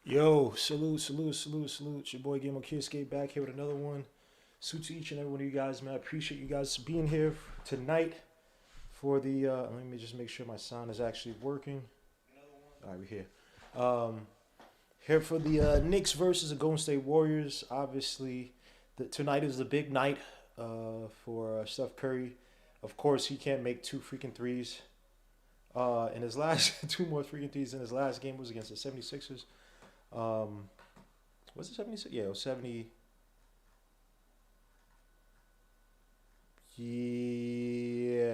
Yo, salute. It's your boy Game on Skate back here with another one. Salute to each and every one of you guys, man. I appreciate you guys being here tonight for the. Let me just make sure my sound is actually working. All right, we're here. Um, Here for the Knicks versus the Golden State Warriors. Obviously, tonight is the big night for Steph Curry. Of course, he can't make two freaking threes. In his last two more freaking threes in his last game was against the 76ers. Um, was it 76? Yeah, it was 70. Yeah,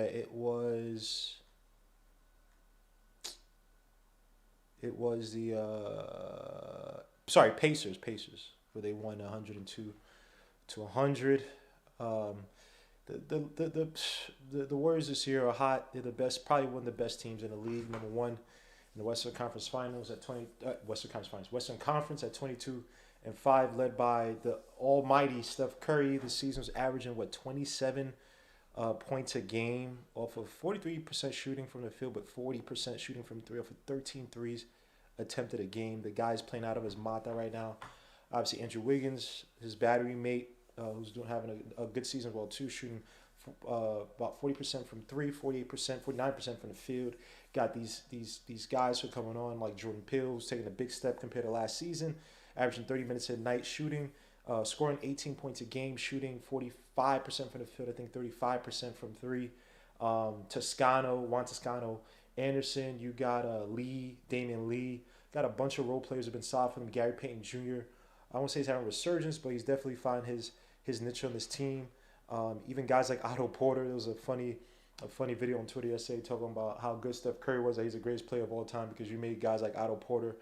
it was the sorry, Pacers, where they won 102 to 100. Um, the Warriors this year are hot. They're the best, probably one of the best teams in the league. Number one in the Western Conference Finals at 20. Western Conference at 22-5, led by the almighty Steph Curry. This season was averaging what 27 points a game off of 43% shooting from the field, but 40% shooting from three off of 13 threes attempted a game. The guy's playing out of his mata right now. Obviously, Andrew Wiggins, his battery mate, who's having a good season as well too, shooting about 40% from three, 48%, 49% from the field. Got these guys who are coming on like Jordan Peele, who's taking a big step compared to last season, averaging 30 minutes a night shooting, scoring 18 points a game, shooting 45% from the field, I think 35% from three. Juan Toscano, Anderson, you got Damian Lee, got a bunch of role players have been solid for them. Gary Payton Jr. I won't say he's having a resurgence, but he's definitely found his niche on this team. Even guys like Otto Porter. There was a funny video on Twitter yesterday talking about how good Steph Curry was. That he's the greatest player of all time because you made guys like Otto Porter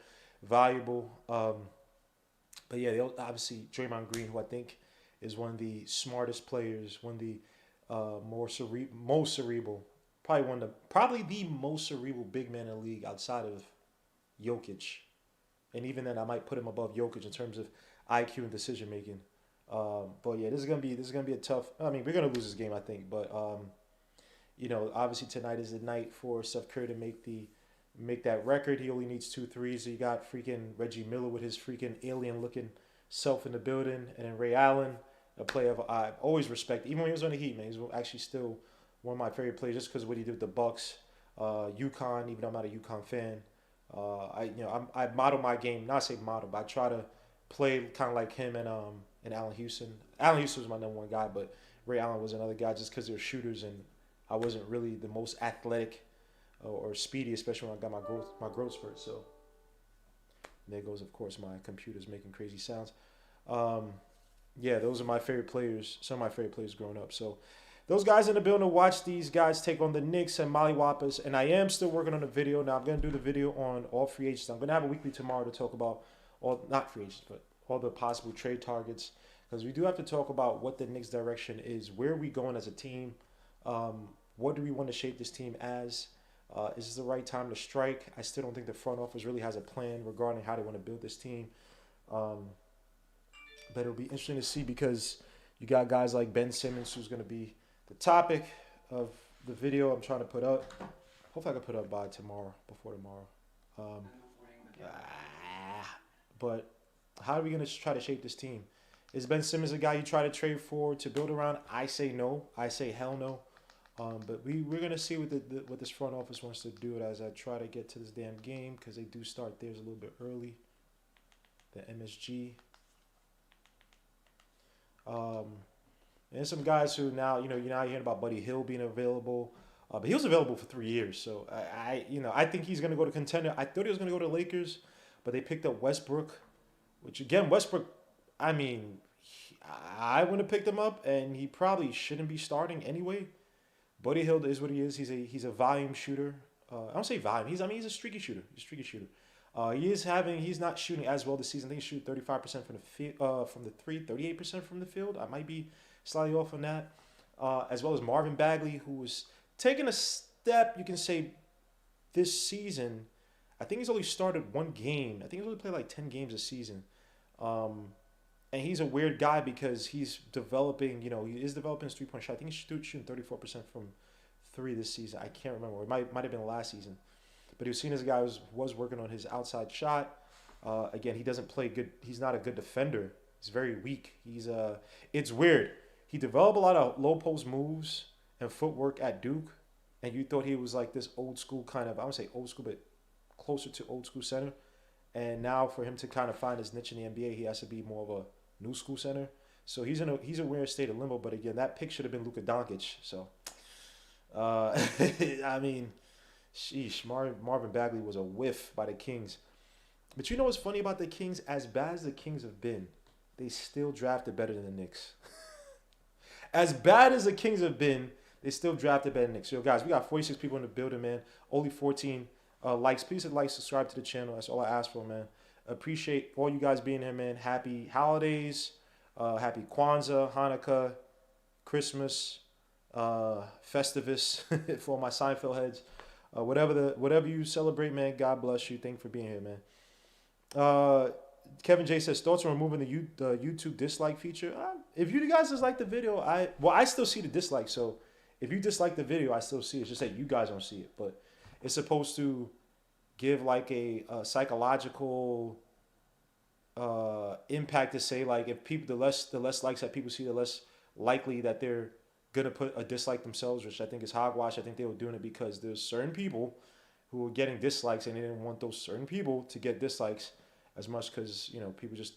valuable. But yeah, they obviously Draymond Green, who I think is one of the smartest players, one of the most cerebral, probably the most cerebral big man in the league outside of Jokic, and even then I might put him above Jokic in terms of IQ and decision making. But yeah, this is gonna be a tough. I mean, we're gonna lose this game, I think. But obviously tonight is the night for Steph Curry to make that record. He only needs two threes. So you got freaking Reggie Miller with his freaking alien looking self in the building, and then Ray Allen, a player I always respect. Even when he was on the Heat, man, he's actually still one of my favorite players just because of what he did with the Bucks. UConn, even though I'm not a UConn fan, I model my game. Not say model, but I try to play kind of like him and Allen Houston. Allen Houston was my number one guy, but Ray Allen was another guy just because they were shooters and I wasn't really the most athletic or speedy, especially when I got my growth spurt. So there goes, of course, my computer's making crazy sounds. Um, yeah, those are my favorite players. Some of my favorite players growing up. So those guys in the building to watch these guys take on the Knicks and Molly Whoppers. And I am still working on the video. Now I'm going to do the video on all free agents. I'm going to have a weekly tomorrow to talk about all, not free agents, but all the possible trade targets. Because we do have to talk about what the Knicks' direction is. Where are we going as a team? What do we want to shape this team as? Is this the right time to strike? I still don't think the front office really has a plan regarding how they want to build this team. Um, but it'll be interesting to see because you got guys like Ben Simmons, who's going to be the topic of the video I'm trying to put up. Hopefully, I can put it up by tomorrow, before tomorrow. Um, but how are we going to try to shape this team? Is Ben Simmons a guy you try to trade for to build around? I say no. I say hell no. But we're gonna see what this front office wants to do as I try to get to this damn game because they do start theirs a little bit early. The MSG. Um, and some guys who now you're now hearing about Buddy Hill being available, but he was available for 3 years. So I think he's gonna go to contender. I thought he was gonna go to Lakers, but they picked up Westbrook, which again Westbrook. I mean, I would have picked him up, and he probably shouldn't be starting anyway. Buddy Hield is what he is. He's a volume shooter. I don't say volume. He's a streaky shooter. He's a streaky shooter. He's not shooting as well this season. I think he's shooting 35% from the three, 38% from the field. I might be slightly off on that. As well as Marvin Bagley, who was taking a step, you can say, this season. I think he's only started one game. I think he's only played like 10 games a season. Um, and he's a weird guy because he's developing, he is developing his 3-point shot. I think he's shooting 34% from three this season. I can't remember. It might have been last season. But he was seen as a guy who was working on his outside shot. Again, he doesn't play good. He's not a good defender. He's very weak. It's weird. He developed a lot of low post moves and footwork at Duke, and you thought he was like this old school kind of, I would say old school, but closer to old school center. And now for him to kind of find his niche in the NBA, he has to be more of a new school center. So he's a weird state of limbo. But again, that pick should have been Luka Doncic. So I mean, sheesh, Marvin Bagley was a whiff by the Kings. But you know what's funny about the Kings? As bad as the Kings have been, they still drafted better than the Knicks. As bad as the Kings have been, they still drafted better than the Knicks. So guys, we got 46 people in the building, man. Only 14 likes. Please hit like, subscribe to the channel. That's all I ask for, man. Appreciate all you guys being here, man. Happy holidays. Happy Kwanzaa, Hanukkah, Christmas, Festivus for all my Seinfeld heads. Whatever you celebrate, man. God bless you. Thank you for being here, man. Kevin J says thoughts on removing the YouTube dislike feature. If you guys dislike the video, I still see the dislike. So if you dislike the video, I still see it. It's just that you guys don't see it, but it's supposed to give like a psychological impact to say like if people the less likes that people see, the less likely that they're gonna put a dislike themselves, which I think is hogwash. I think they were doing it because there's certain people who were getting dislikes and they didn't want those certain people to get dislikes as much because people just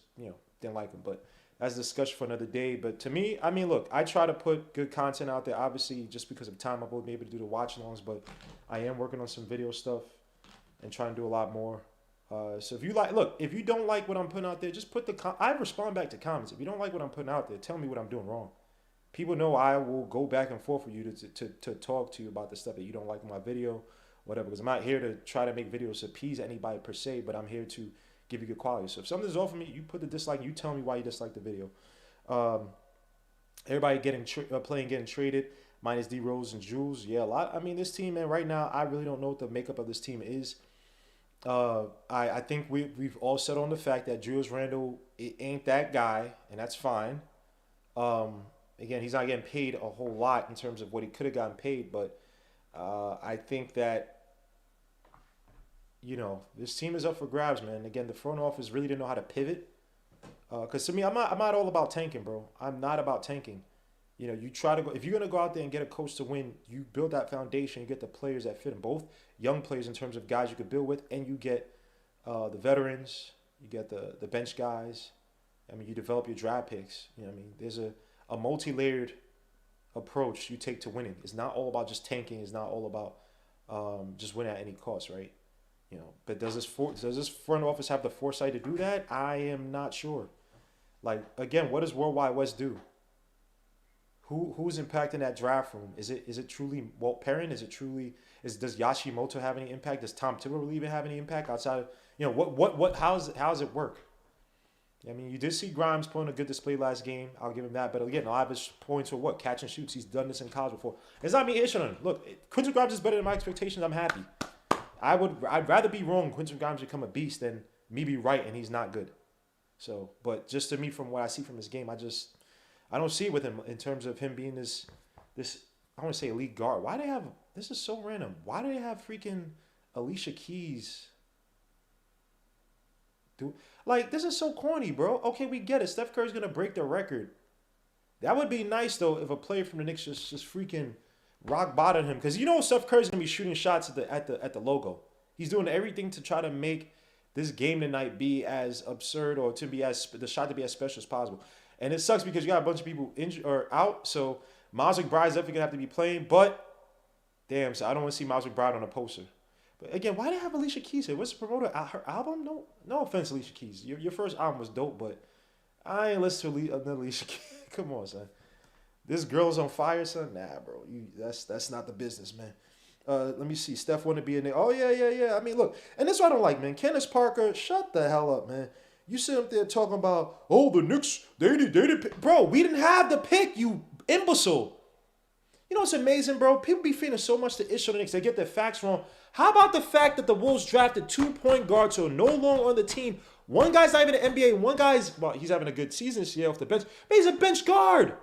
didn't like them. But that's a discussion for another day. But to me, I mean, look, I try to put good content out there. Obviously, just because of time, I won't be able to do the watch-alongs, but I am working on some video stuff and trying to do a lot more. So if you don't like what I'm putting out there, just put I respond back to comments. If you don't like what I'm putting out there, tell me what I'm doing wrong. People know I will go back and forth with you to talk to you about the stuff that you don't like in my video, whatever. Because I'm not here to try to make videos to appease anybody per se, but I'm here to give you good quality. So if something's off of me, you put the dislike. You tell me why you dislike the video. Everybody getting traded, minus D Rose and Jules. Yeah, a lot. I mean, this team, man. Right now, I really don't know what the makeup of this team is. I think we've all settled on the fact that Julius Randle ain't that guy, and that's fine. Again, he's not getting paid a whole lot in terms of what he could have gotten paid, but I think that this team is up for grabs, man. Again, the front office really didn't know how to pivot. Because to me, I'm not all about tanking, bro. I'm not about tanking. You try to go, if you're gonna go out there and get a coach to win, you build that foundation. You get the players that fit in, both young players in terms of guys you could build with, and you get the veterans. You get the bench guys. I mean, you develop your draft picks. I mean, there's a multi-layered approach you take to winning. It's not all about just tanking. It's not all about just winning at any cost, right? But does this front office have the foresight to do that? I am not sure. Like, again, what does Worldwide West do? Who's impacting that draft room? Is it truly Walt Perrin? Does Yashimoto have any impact? Does Tom Thibodeau even have any impact outside of how's it work? I mean, you did see Grimes put on a good display last game. I'll give him that. But again, a lot of his points were what? Catch and shoots. He's done this in college before. It's not me issue on him. Look, Quentin Grimes is better than my expectations. I'm happy. I'd rather be wrong, Quentin Grimes become a beast, than me be right and he's not good. So, but just to me, from what I see from his game, I don't see it with him in terms of him being this I want to say elite guard. Why do they have, this is so random. Why do they have freaking Alicia Keys? This is so corny, bro. Okay, we get it. Steph Curry's gonna break the record. That would be nice though if a player from the Knicks just freaking rock bottom him, because Steph Curry's gonna be shooting shots at the logo. He's doing everything to try to make this game tonight be as absurd, or to be the shot to be as special as possible. And it sucks because you got a bunch of people injured or out. So Miles McBride's definitely gonna have to be playing. But damn, so I don't want to see Miles McBride on a poster. But again, why do they have Alicia Keys here? What's the promoter? Her album? No offense, Alicia Keys. Your first album was dope, but I ain't listen to Alicia Keys. Come on, son. This girl's on fire, son. Nah, bro. That's not the business, man. Let me see. Steph want to be in there. Oh, yeah. I mean, look. And this is what I don't like, man. Candace Parker, shut the hell up, man. You sit up there talking about, the Knicks, they didn't pick. Bro, we didn't have the pick, you imbecile. You know what's amazing, bro? People be feeling so much the issue of the Knicks. They get their facts wrong. How about the fact that the Wolves drafted 2 point guards who are no longer on the team? One guy's not even an NBA. One guy's, he's having a good season this year off the bench. But he's a bench guard.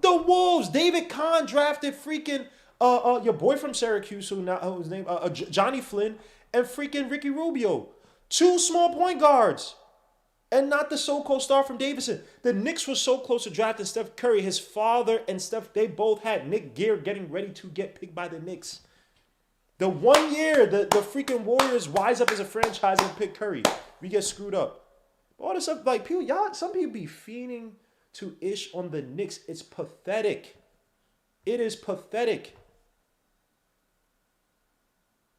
The Wolves, David Kahn drafted freaking your boy from Syracuse, whose name Johnny Flynn, and freaking Ricky Rubio. Two small point guards. And not the so-called star from Davidson. The Knicks were so close to drafting Steph Curry. His father and Steph, they both had Nick Gear getting ready to get picked by the Knicks. The 1 year the freaking Warriors wise up as a franchise and pick Curry, we get screwed up. All this stuff, like people, some people be fiending to ish on the Knicks. It's pathetic. It is pathetic.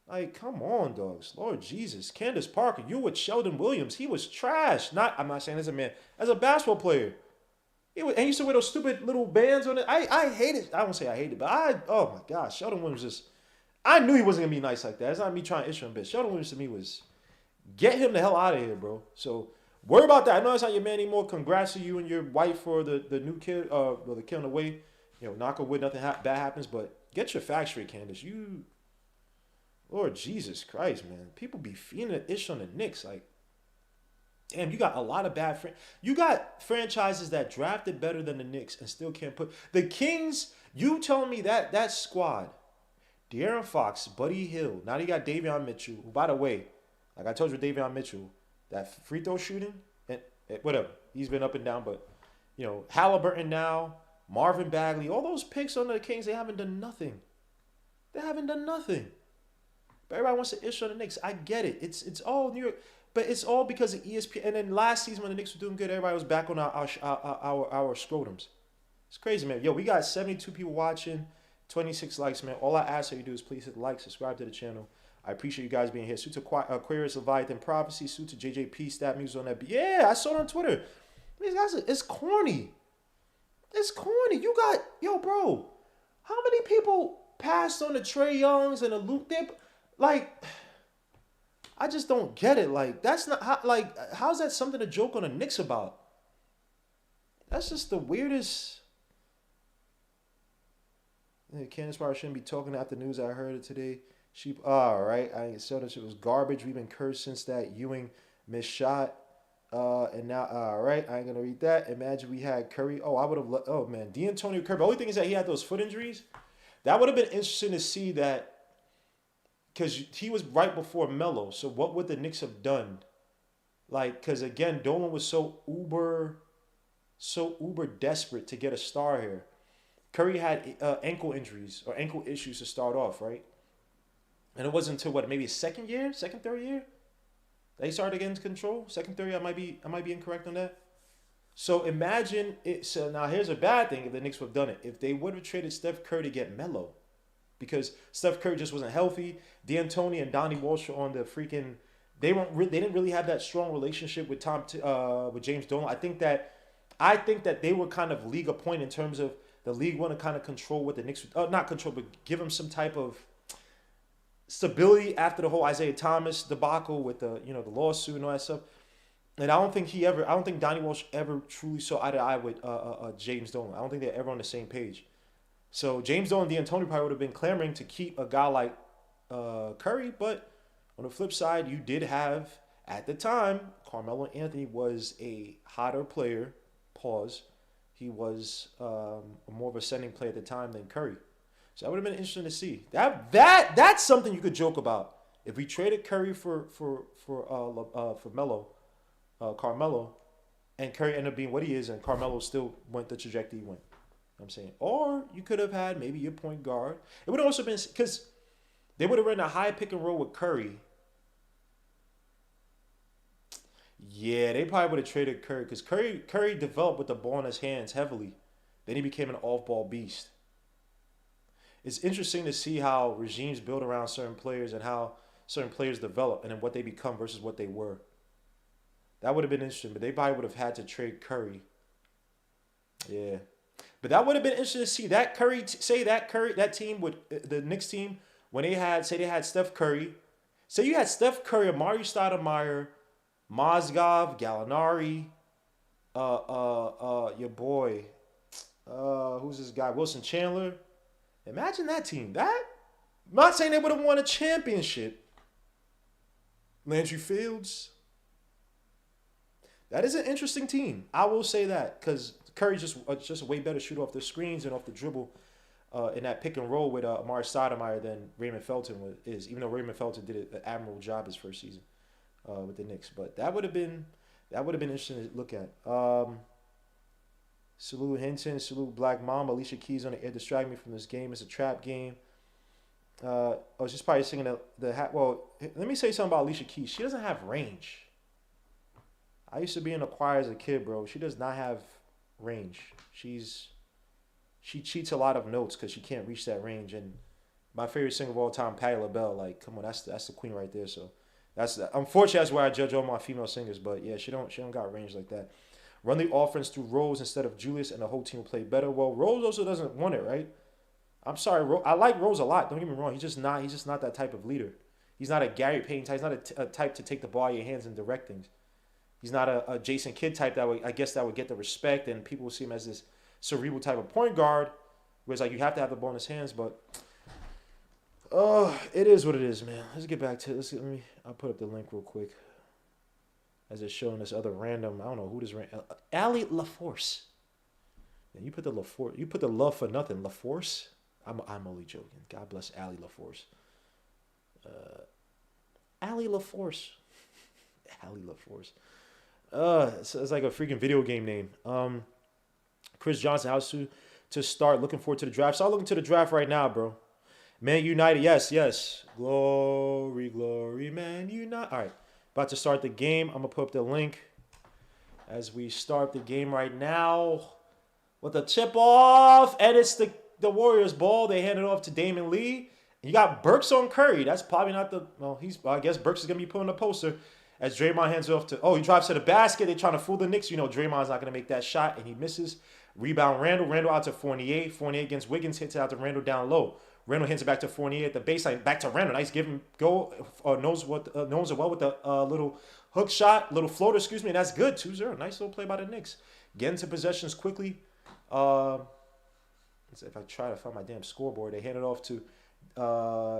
Like, come on, dogs. Lord Jesus. Candace Parker, you with Sheldon Williams. He was trash. I'm not saying as a man. As a basketball player. And he used to wear those stupid little bands on it. I hate it. I won't say I hate it, but oh my gosh. Sheldon Williams just, I knew he wasn't going to be nice like that. It's not me trying to issue him, but Sheldon Williams to me was, get him the hell out of here, bro. So, worry about that. I know that's not your man anymore. Congrats to you and your wife for the new kid, the kid on the way. You know, knock on wood, nothing bad happens, but get your facts straight, Candace. Lord Jesus Christ, man. People be feeling ish on the Knicks. Like, damn, you got a lot of bad you got franchises that drafted better than the Knicks and still can't put the Kings. You telling me that squad, De'Aaron Fox, Buddy Hill. Now you got Davion Mitchell. Who, by the way, like I told you, Davion Mitchell, that free throw shooting and whatever, he's been up and down. But you know, Halliburton now, Marvin Bagley, all those picks on the Kings, they haven't done nothing. They haven't done nothing. But everybody wants to issue on the Knicks. I get it. It's all New York, but it's all because of ESPN. And then last season when the Knicks were doing good, everybody was back on our scrotums. It's crazy, man. Yo, we got 72 people watching, 26 likes, man. All I ask that you do is please hit like, subscribe to the channel. I appreciate you guys being here. Suit to Aquarius, Leviathan, Prophecy, Suit to JJP, Stat Music on that. Yeah, I saw it on Twitter. These guys, it's corny. It's corny. You got, yo, bro, how many people passed on the Trae Youngs and the Luke Dip? Like, I just don't get it. Like, that's not how, like, how's that something to joke on the Knicks about? That's just the weirdest. Candace Parker shouldn't be talking after news. I heard it today. All right. I saw that shit was garbage. We've been cursed since that Ewing missed shot. And now, all right. I ain't going to read that. Imagine we had Curry. Oh, I would have, oh, man. D'Antonio Curry. The only thing is that he had those foot injuries. That would have been interesting to see that. Because he was right before Melo. So what would the Knicks have done? Like, because again, Dolan was so uber desperate to get a star here. Curry had ankle injuries or ankle issues to start off, right? And it wasn't until what, maybe second, third year? That he started getting into control. Second, third year, I might be incorrect on that. So imagine it. So now here's a bad thing if the Knicks would have done it. If they would have traded Steph Curry to get Melo. Because Steph Curry just wasn't healthy. D'Antoni and Donnie Walsh were on the freaking. They didn't really have that strong relationship with with James Dolan. I think that they were kind of league appointed in terms of the league want to kind of control what the Knicks. Not control, but give them some type of stability after the whole Isaiah Thomas debacle with the lawsuit and all that stuff. And I don't think Donnie Walsh ever truly saw eye to eye with James Dolan. I don't think they're ever on the same page. So James Dolan and D'Antoni probably would have been clamoring to keep a guy like Curry, but on the flip side, you did have, at the time, Carmelo Anthony was a hotter player. Pause. He was a more of a ascending player at the time than Curry. So that would have been interesting to see. That's something you could joke about. If we traded Curry for Carmelo, and Curry ended up being what he is, and Carmelo still went the trajectory he went. I'm saying, or you could have had maybe your point guard. It would have also been because they would have run a high pick and roll with Curry. Yeah, they probably would have traded Curry because Curry developed with the ball in his hands heavily. Then he became an off-ball beast. It's interesting to see how regimes build around certain players and how certain players develop and then what they become versus what they were. That would have been interesting, but they probably would have had to trade Curry. Yeah. But that would have been interesting to see that Curry, that team with the Knicks team, when they had Steph Curry. Say you had Steph Curry, Amari Stoudemire, Mozgov, Gallinari, your boy, who's this guy, Wilson Chandler. Imagine that team. I'm not saying they would have won a championship. Landry Fields. That is an interesting team. I will say that because Curry's just a way better shooter off the screens and off the dribble in that pick and roll with Amari Stoudemire than Raymond Felton is, even though Raymond Felton did an admirable job his first season. with the Knicks. But that would have been interesting to look at. Salute Hinton, salute Black Mom. Alicia Keys on the air distract me from this game. It's a trap game. I was just probably singing well, let me say something about Alicia Keys. She doesn't have range. I used to be in a choir as a kid, bro. She does not have range. She cheats a lot of notes because she can't reach that range. And my favorite singer of all time, Patti LaBelle. Like, come on, that's the queen right there. So unfortunately that's where I judge all my female singers. But yeah, she don't got range like that. Run the offense through Rose instead of Julius, and the whole team will play better. Well, Rose also doesn't want it, right? I'm sorry, I like Rose a lot. Don't get me wrong. He's just not that type of leader. He's not a Gary Payton type. He's not a type to take the ball out of your hands and direct things. He's not a Jason Kidd type that would get the respect, and people will see him as this cerebral type of point guard, where it's like you have to have the ball in his hands. But it is what it is, man. Let's get back to it. I'll put up the link real quick. As it's showing this other random, I don't know who this Allie LaForce. And you put the love for nothing, LaForce. I'm only joking. God bless Allie LaForce. Allie LaForce. Allie LaForce. It's like a freaking video game name. Chris Johnson, how's to start? Looking forward to the draft. Start looking to the draft right now, bro. Man United, yes. Glory, glory, Man United. All right, about to start the game. I'm gonna put up the link as we start the game right now with the tip off, and it's the Warriors ball. They hand it off to Damon Lee. You got Burks on Curry. That's probably not I guess Burks is going to be pulling the poster as Draymond hands it off to, he drives to the basket. They're trying to fool the Knicks. You know, Draymond's not going to make that shot, and he misses. Rebound Randall. Randall out to Fournier. Fournier against Wiggins, hits it out to Randall down low. Randall hits it back to Fournier at the baseline. Back to Randall. Nice give him go. Knows it well with the little hook shot, little floater, and that's good. 2-0. Nice little play by the Knicks. Get into possessions quickly. If I try to find my damn scoreboard, they hand it off to,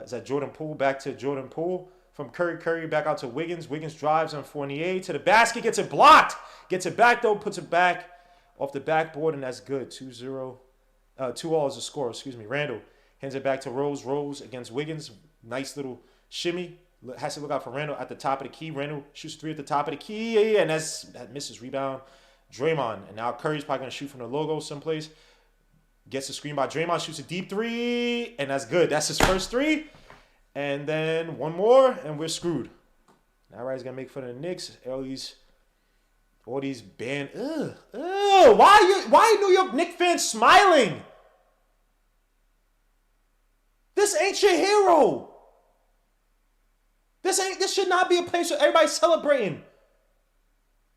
is that Jordan Poole? Back to Jordan Poole. From Curry. Curry back out to Wiggins. Wiggins drives on Fournier to the basket. Gets it blocked. Gets it back, though. Puts it back off the backboard, and that's good. 2-0. 2-all is the score. Randall hands it back to Rose. Rose against Wiggins. Nice little shimmy. Has to look out for Randall at the top of the key. Randall shoots 3 at the top of the key. And that misses. Rebound. Draymond. And now Curry's probably going to shoot from the logo someplace. Gets the screen by Draymond, shoots a deep 3, and that's good. That's his first 3. And then one more, and we're screwed. Now Ryder's going to make fun of the Knicks. All these banned. Why are New York Knicks fans smiling? This ain't your hero. This should not be a place where everybody's celebrating.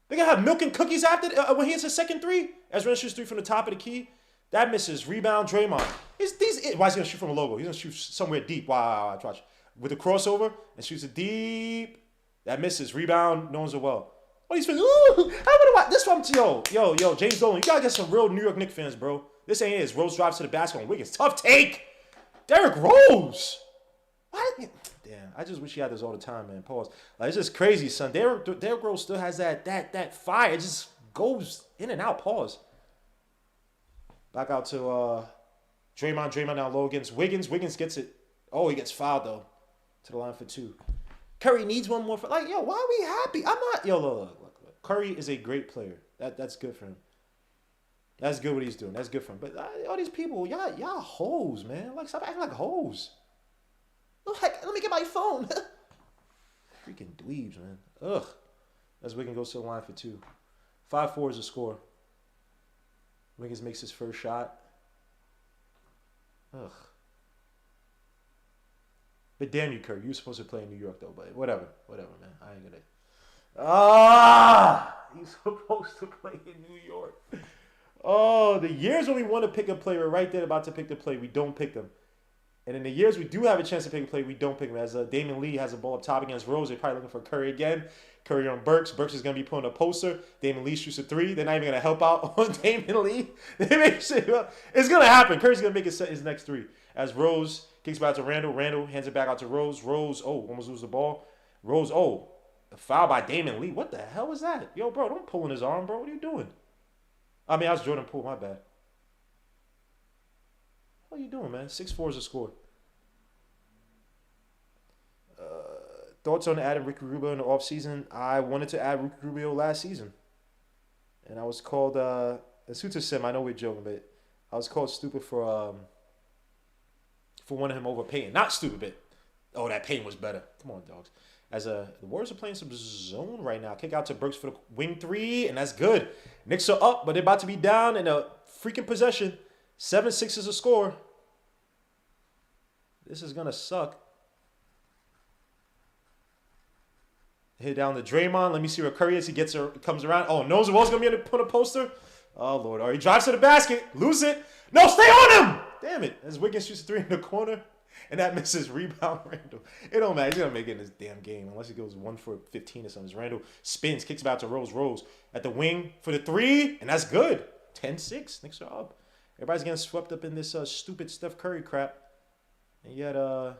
They're going to have milk and cookies after when he hits his second 3. As Randall shoots 3 from the top of the key. That misses. Rebound, Draymond. Why is he going to shoot from a logo? He's going to shoot somewhere deep. Wow. Watch. With a crossover and shoots it deep. That misses. Rebound, knows it well. What he's feeling? Ooh, I would have watched this one. Yo, James Dolan. You got to get some real New York Knicks fans, bro. This ain't it. Rose drives to the basket on Wiggins. Tough take. Derrick Rose. What? Damn, I just wish he had this all the time, man. Pause. Like, it's just crazy, son. Derrick Rose still has that fire. It just goes in and out. Pause. Back out to Draymond. Draymond down low against Wiggins. Wiggins gets it. Oh, he gets fouled, though. To the line for 2. Curry needs one more. Why are we happy? I'm not. Look. Curry is a great player. That's good for him. That's good what he's doing. That's good for him. But all these people, y'all hoes, man. Like, stop acting like hoes. Heck, let me get my phone. Freaking dweebs, man. Ugh. As Wiggins goes to the line for 2. 5-4 is the score. Wiggins makes his first shot. Ugh. But damn you, Curry. You were supposed to play in New York, though. But whatever, man. I ain't gonna. He's supposed to play in New York. Oh, the years when we want to pick a player, we're right there about to pick the play. We don't pick them. And in the years we do have a chance to pick a play, we don't pick them. As Damon Lee has a ball up top against Rose, they're probably looking for Curry again. Curry on Burks. Burks is going to be pulling a poster. Damon Lee shoots a 3. They're not even going to help out on Damon Lee. It's going to happen. Curry's going to make his next 3. As Rose kicks back to Randall. Randall hands it back out to Rose. Rose, almost lose the ball. Rose, a foul by Damon Lee. What the hell was that? Yo, bro, don't pull in his arm, bro. What are you doing? I mean, I was Jordan Poole. My bad. What are you doing, man? 6-4 is the score. thoughts on adding Ricky Rubio in the offseason? I wanted to add Ricky Rubio last season, and I was called Suta Sim. I know we're joking, but I was called stupid for wanting him over Payton. Not stupid, but that Payton was better. Come on, dogs. The Warriors are playing some zone right now. Kick out to Burks for the wing three, and that's good. Knicks are up, but they're about to be down in a freaking possession. 7-6 is a score. This is gonna suck. Hit down to Draymond. Let me see where Curry is. He comes around. Oh, knows the wall's gonna be able to put a poster. Oh Lord! He drives to the basket. Lose it. No, stay on him. Damn it! As Wiggins shoots a three in the corner, and that misses. Rebound, Randall. It don't matter. He's gonna make it in this damn game unless he goes 1 for 15 or something. Randall spins, kicks it out to Rose at the wing for the three, and that's good. 10-6. Knicks are up. Everybody's getting swept up in this stupid Steph Curry crap, and yet the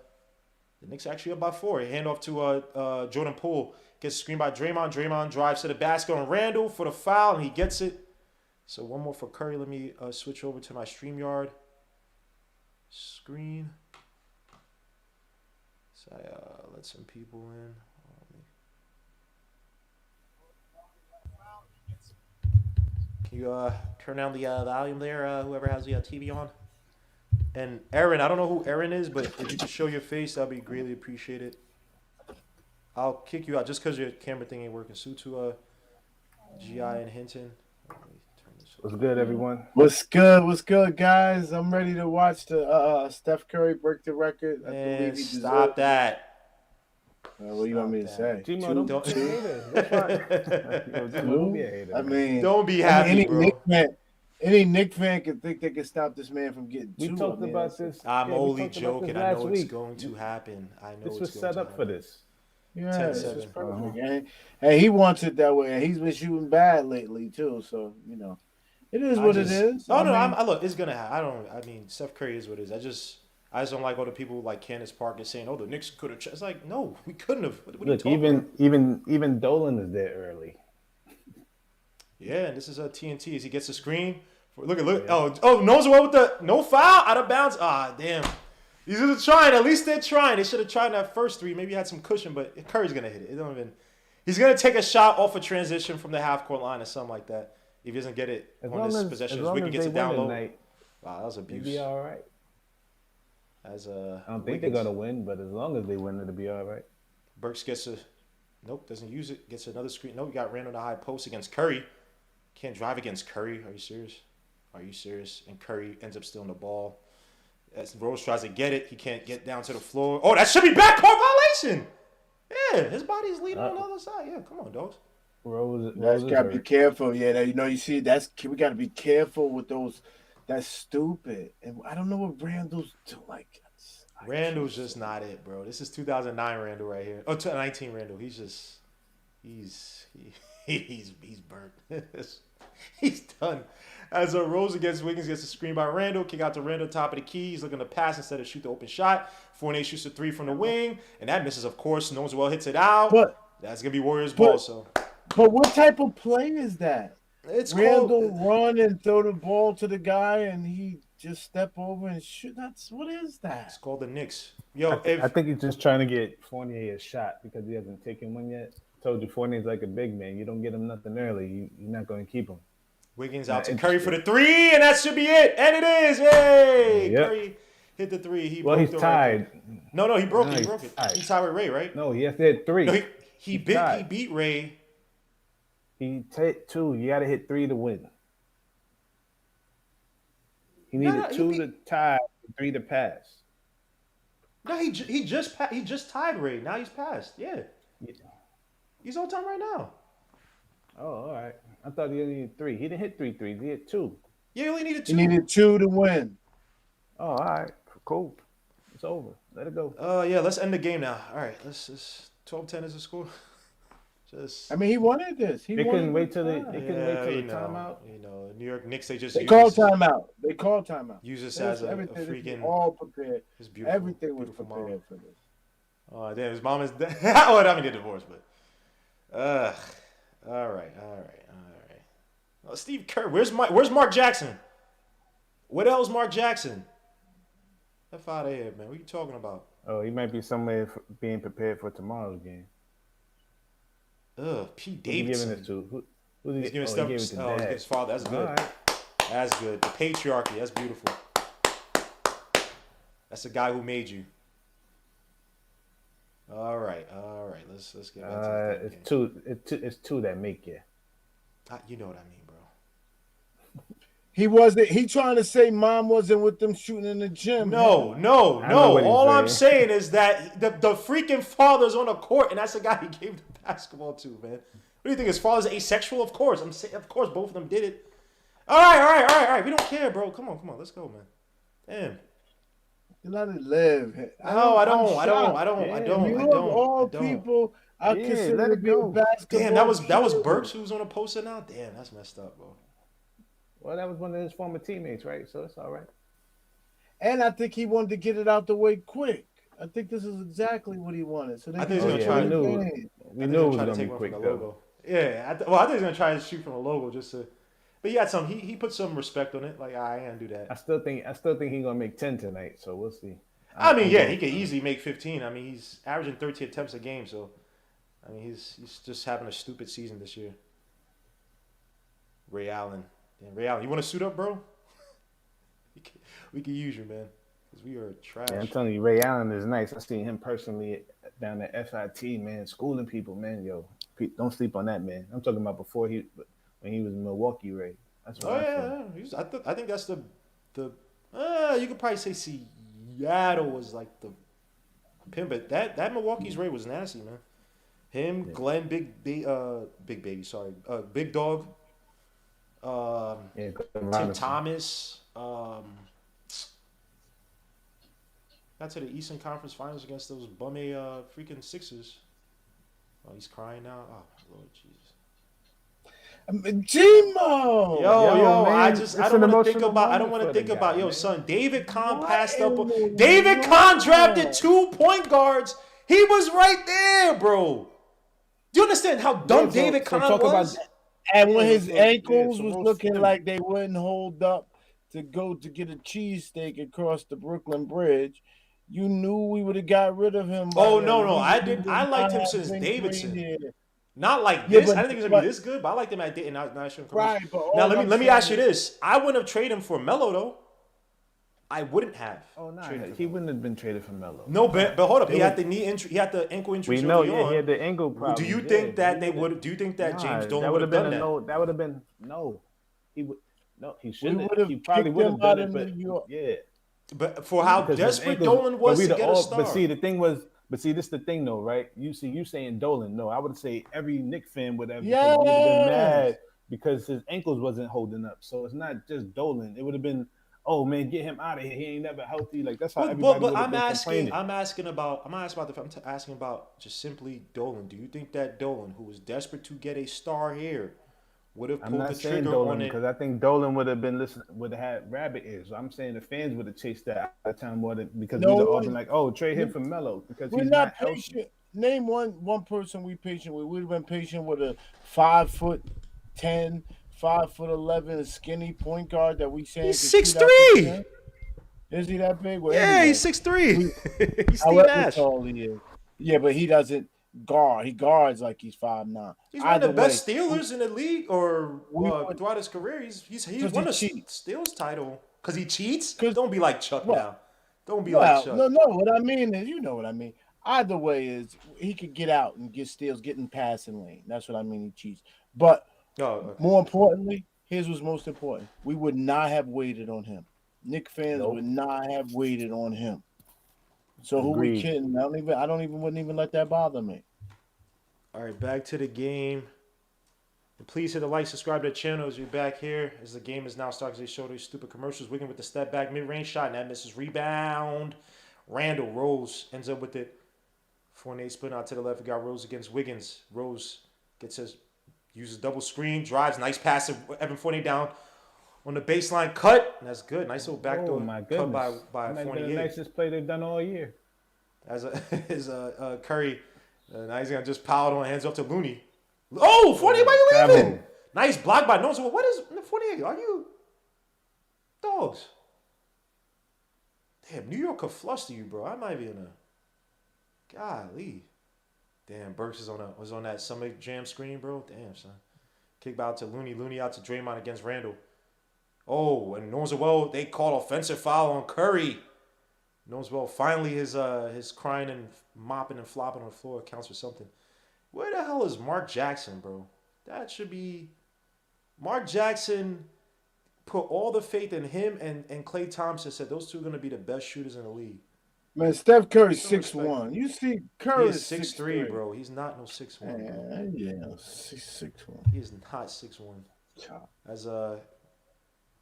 Knicks are actually up by 4. Hand off to Jordan Poole. Gets screened by Draymond. Draymond drives to the basket on Randall for the foul, and he gets it. So one more for Curry. Let me switch over to my StreamYard screen. So I let some people in. Can you turn down the volume there, whoever has the TV on? And Aaron, I don't know who Aaron is, but if you could show your face, that would be greatly appreciated. I'll kick you out just because your camera thing ain't working. Sue to GI and Hinton. What's good, everyone? What's good, guys? I'm ready to watch the Steph Curry break the record. I believe he stop that. What do you want me to say? Gmo, don't be a hater. I mean, don't be happy, bro. Any Knicks fan can think they can stop this man from getting two. We talked about this. I'm only joking. I know it's going to happen. I know this was set up for this. Yeah, this is perfect. Hey, he wants it that way, and he's been shooting bad lately too. So it is what it is. I look, it's gonna happen. I mean, Steph Curry is what it is. I just don't like all the people like Candace Parker saying, "Oh, the Knicks could have." It's like, no, we couldn't have. What look, even Dolan is there early. Yeah, and this is TNT as he gets a screen. Look. Yeah. Oh, knows well with the no foul out of bounds. Ah, damn. These are trying. At least they're trying. They should have tried that first three. Maybe had some cushion, but Curry's gonna hit it. He's gonna take a shot off a transition from the half court line or something like that. If he doesn't get it on this possession, Wiggins gets it down low. Wow, that was abuse. It'll be all right. I don't think they're gonna win, but as long as they win, it'll be all right. Burks doesn't use it. Gets another screen. Nope, got ran on the high post against Curry. Can't drive against Curry. Are you serious? And Curry ends up stealing the ball. As Rose tries to get it, he can't get down to the floor. Oh, that should be backcourt violation. Yeah, his body's leading on the other side. Yeah, come on, dogs. Rose gotta be careful. Yeah, you see we gotta be careful with those. That's stupid. And I don't know what Randall's doing. Randall's just not it, bro. This is 2009 Randall right here. Oh, 2019 Randall. He's burnt. He's done. As Rose against Wiggins gets a screen by Randall, kick out to Randall, top of the key. He's looking to pass instead of shoot the open shot. Fournier shoots a three from the wing, and that misses, of course. Knows well hits it out. That's going to be Warriors ball. But what type of play is that? It's Randall run and throw the ball to the guy, and he just step over and shoot. What is that? It's called the Knicks. I think he's just trying to get Fournier a shot because he hasn't taken one yet. Told you Fournier's like a big man. You don't get him nothing early, you're not going to keep him. Wiggins out to Curry for the three, and that should be it. And it is. Yay! Yep. Curry hit the three. He's tied. No, he broke it. He broke it. He's tied with Ray, right? No, he has to hit three. No, he beat Ray. He hit two. You got to hit three to win. He needed two to tie, three to pass. No, he just tied Ray. Now he's passed. Yeah. He's on time right now. Oh, all right. I thought he only needed three. He didn't hit three threes. He hit two. Yeah, he only needed two. He needed two to win. Oh, all right. Cool. It's over. Let it go. Yeah, let's end the game now. All right, let's just 12-10 is the score. He wanted this. They couldn't wait till the timeout. New York Knicks, they called timeout. Use this as a freaking all prepared. It's beautiful. Everything was prepared for this. Oh damn, his mom is dead. Well, I mean, they're divorced, but all right. Oh, Steve Kerr, where's Mark Jackson? What else, Mark Jackson? F out of here, man. What are you talking about? Oh, he might be somewhere being prepared for tomorrow's game. Pete Who's he giving this Davidson. to? Who's he? He's giving Oh, he Steph. gave it to Oh, he's giving Dad. his father. That's All good. right. That's good. The patriarchy. That's beautiful. That's the guy who made you. All right. Let's get back to this game. It's two that make you. You know what I mean, bro. He wasn't. He trying to say mom wasn't with them shooting in the gym. No. I know what he's All I'm saying. saying is that the freaking father's on the court, and that's the guy he gave the basketball to, man. What do you think? His father's asexual? Of course. I'm saying, of course, both of them did it. All right. We don't care, bro. Come on. Let's go, man. Damn. You let it live. No, I don't. People, I consider let it to be a go. basketball. Damn, that was Burks who was on a poster now. Damn, that's messed up, bro. Well, that was one of his former teammates, right? So it's all right. And I think he wanted to get it out the way quick. I think this is exactly what he wanted. So I think he's gonna try. We knew it was gonna be quick though. Logo. Yeah, I think he's gonna try to shoot from a logo just to. But he had some. He put some respect on it. Like I ain't gonna do that. I still think he's gonna make 10 tonight. So we'll see. I mean, yeah, he could easily make 15. I mean, he's averaging 13 attempts a game. So, I mean, he's just having a stupid season this year. Ray Allen. Damn, Ray Allen, you want to suit up, bro? we can use you, man. Because we are trash. Yeah, I'm telling you, Ray Allen is nice. I seen him personally down at FIT, man, schooling people, man. Yo, don't sleep on that, man. I'm talking about when he was in Milwaukee, Ray. That's what I think that's the you could probably say Seattle was like the pin, but that Milwaukee's Ray was nasty, man. Him, yeah. Glenn, Big Dog, Tim Thomas, got to the Eastern Conference Finals against those bummy freaking Sixers. Oh, he's crying now. Oh Lord Jesus. Gmo! Yo, man, I don't want to think about yo, son. David Kahn passed up. David Kahn drafted 2 point guards. He was right there, bro. Do you understand how dumb David Kahn was? And when his ankles was looking like they wouldn't hold up to go to get a cheesesteak across the Brooklyn Bridge, you knew we would have got rid of him. Oh no, I did. I liked him since Davidson. Not like this. I didn't think he was gonna be this good, but I liked him at Dayton. Right, now let me ask you this: I wouldn't have traded him for Melo though. I wouldn't have. Oh no, he wouldn't have been traded for Melo. No, but hold up. He had the knee injury. He had the ankle injury. We know. Yeah, he had the ankle problem. Do you think that they would? Do you think that James Dolan would have done that? No, that would have been no. He would. No, he shouldn't. He probably would have done it, but yeah. But for how desperate Dolan was to get a star. But see, the thing was. But see, this is the thing, though, right? You saying Dolan. No, I would say every Knicks fan would have been mad because his ankles wasn't holding up. So it's not just Dolan. It would have been, oh man, get him out of here. He ain't never healthy. Like that's how everybody would have been complaining. I'm asking about just simply Dolan. Do you think that Dolan, who was desperate to get a star here, would have pulled the trigger on it? Because I think Dolan would have had rabbit ears. So I'm saying the fans would have chased that at the time more than because we'd have all been like, oh, trade him for Melo because he's not patient. Healthy. Name one person we patient with. We'd have been patient with a 5'10", 5'11", skinny point guard that we saying he's 6'3". Is he that big? Well, yeah, anyway, he's 6'3". He's Steve Nash. Tall he is. Yeah, but he doesn't guard. He guards like he's 5'9". He's one of the best stealers in the league, or throughout his career. He's won a steals title because he cheats. Don't be like Chuck now. Don't be like Chuck. No. What I mean is, you know what I mean. Either way is he could get out and get steals, get in passing lane. That's what I mean. He cheats, but more importantly, his was most important. We would not have waited on him. Knicks fans would not have waited on him. So who we kidding? I wouldn't even let that bother me. All right, back to the game. And please hit the like, subscribe to the channel as you're back here. As the game is now starting, they show these stupid commercials. Wiggins with the step back mid-range shot, and that misses. Rebound. Randall Rose ends up with it. Fournier split out to the left. We got Rose against Wiggins. Rose uses double screen, drives, nice pass to Evan Fournier down on the baseline cut. And that's good. Nice little backdoor cut by Fournier. The nicest play they've done all year. As Curry, now he's gonna just pile it on, hands off to Looney. Oh, Fournier, why you leaving? Nice block by Nones. What is Fournier? Are you dogs? Damn, New York could fluster you, bro. I might be in a. Golly. Damn, Burks was on that Summit Jam screen, bro. Damn, son. Kick out to Looney. Looney out to Draymond against Randall. Oh, and Norswell, they call offensive foul on Curry. Norswell finally his crying and mopping and flopping on the floor counts for something. Where the hell is Mark Jackson, bro? That should be Mark Jackson. Put all the faith in him and Klay Thompson. Said those two are gonna be the best shooters in the league. Man, Steph Curry's 6'1". You see, Curry is 6'3", bro. He's not no 6'1", bro. Yeah, 6'1". He is not 6'1". As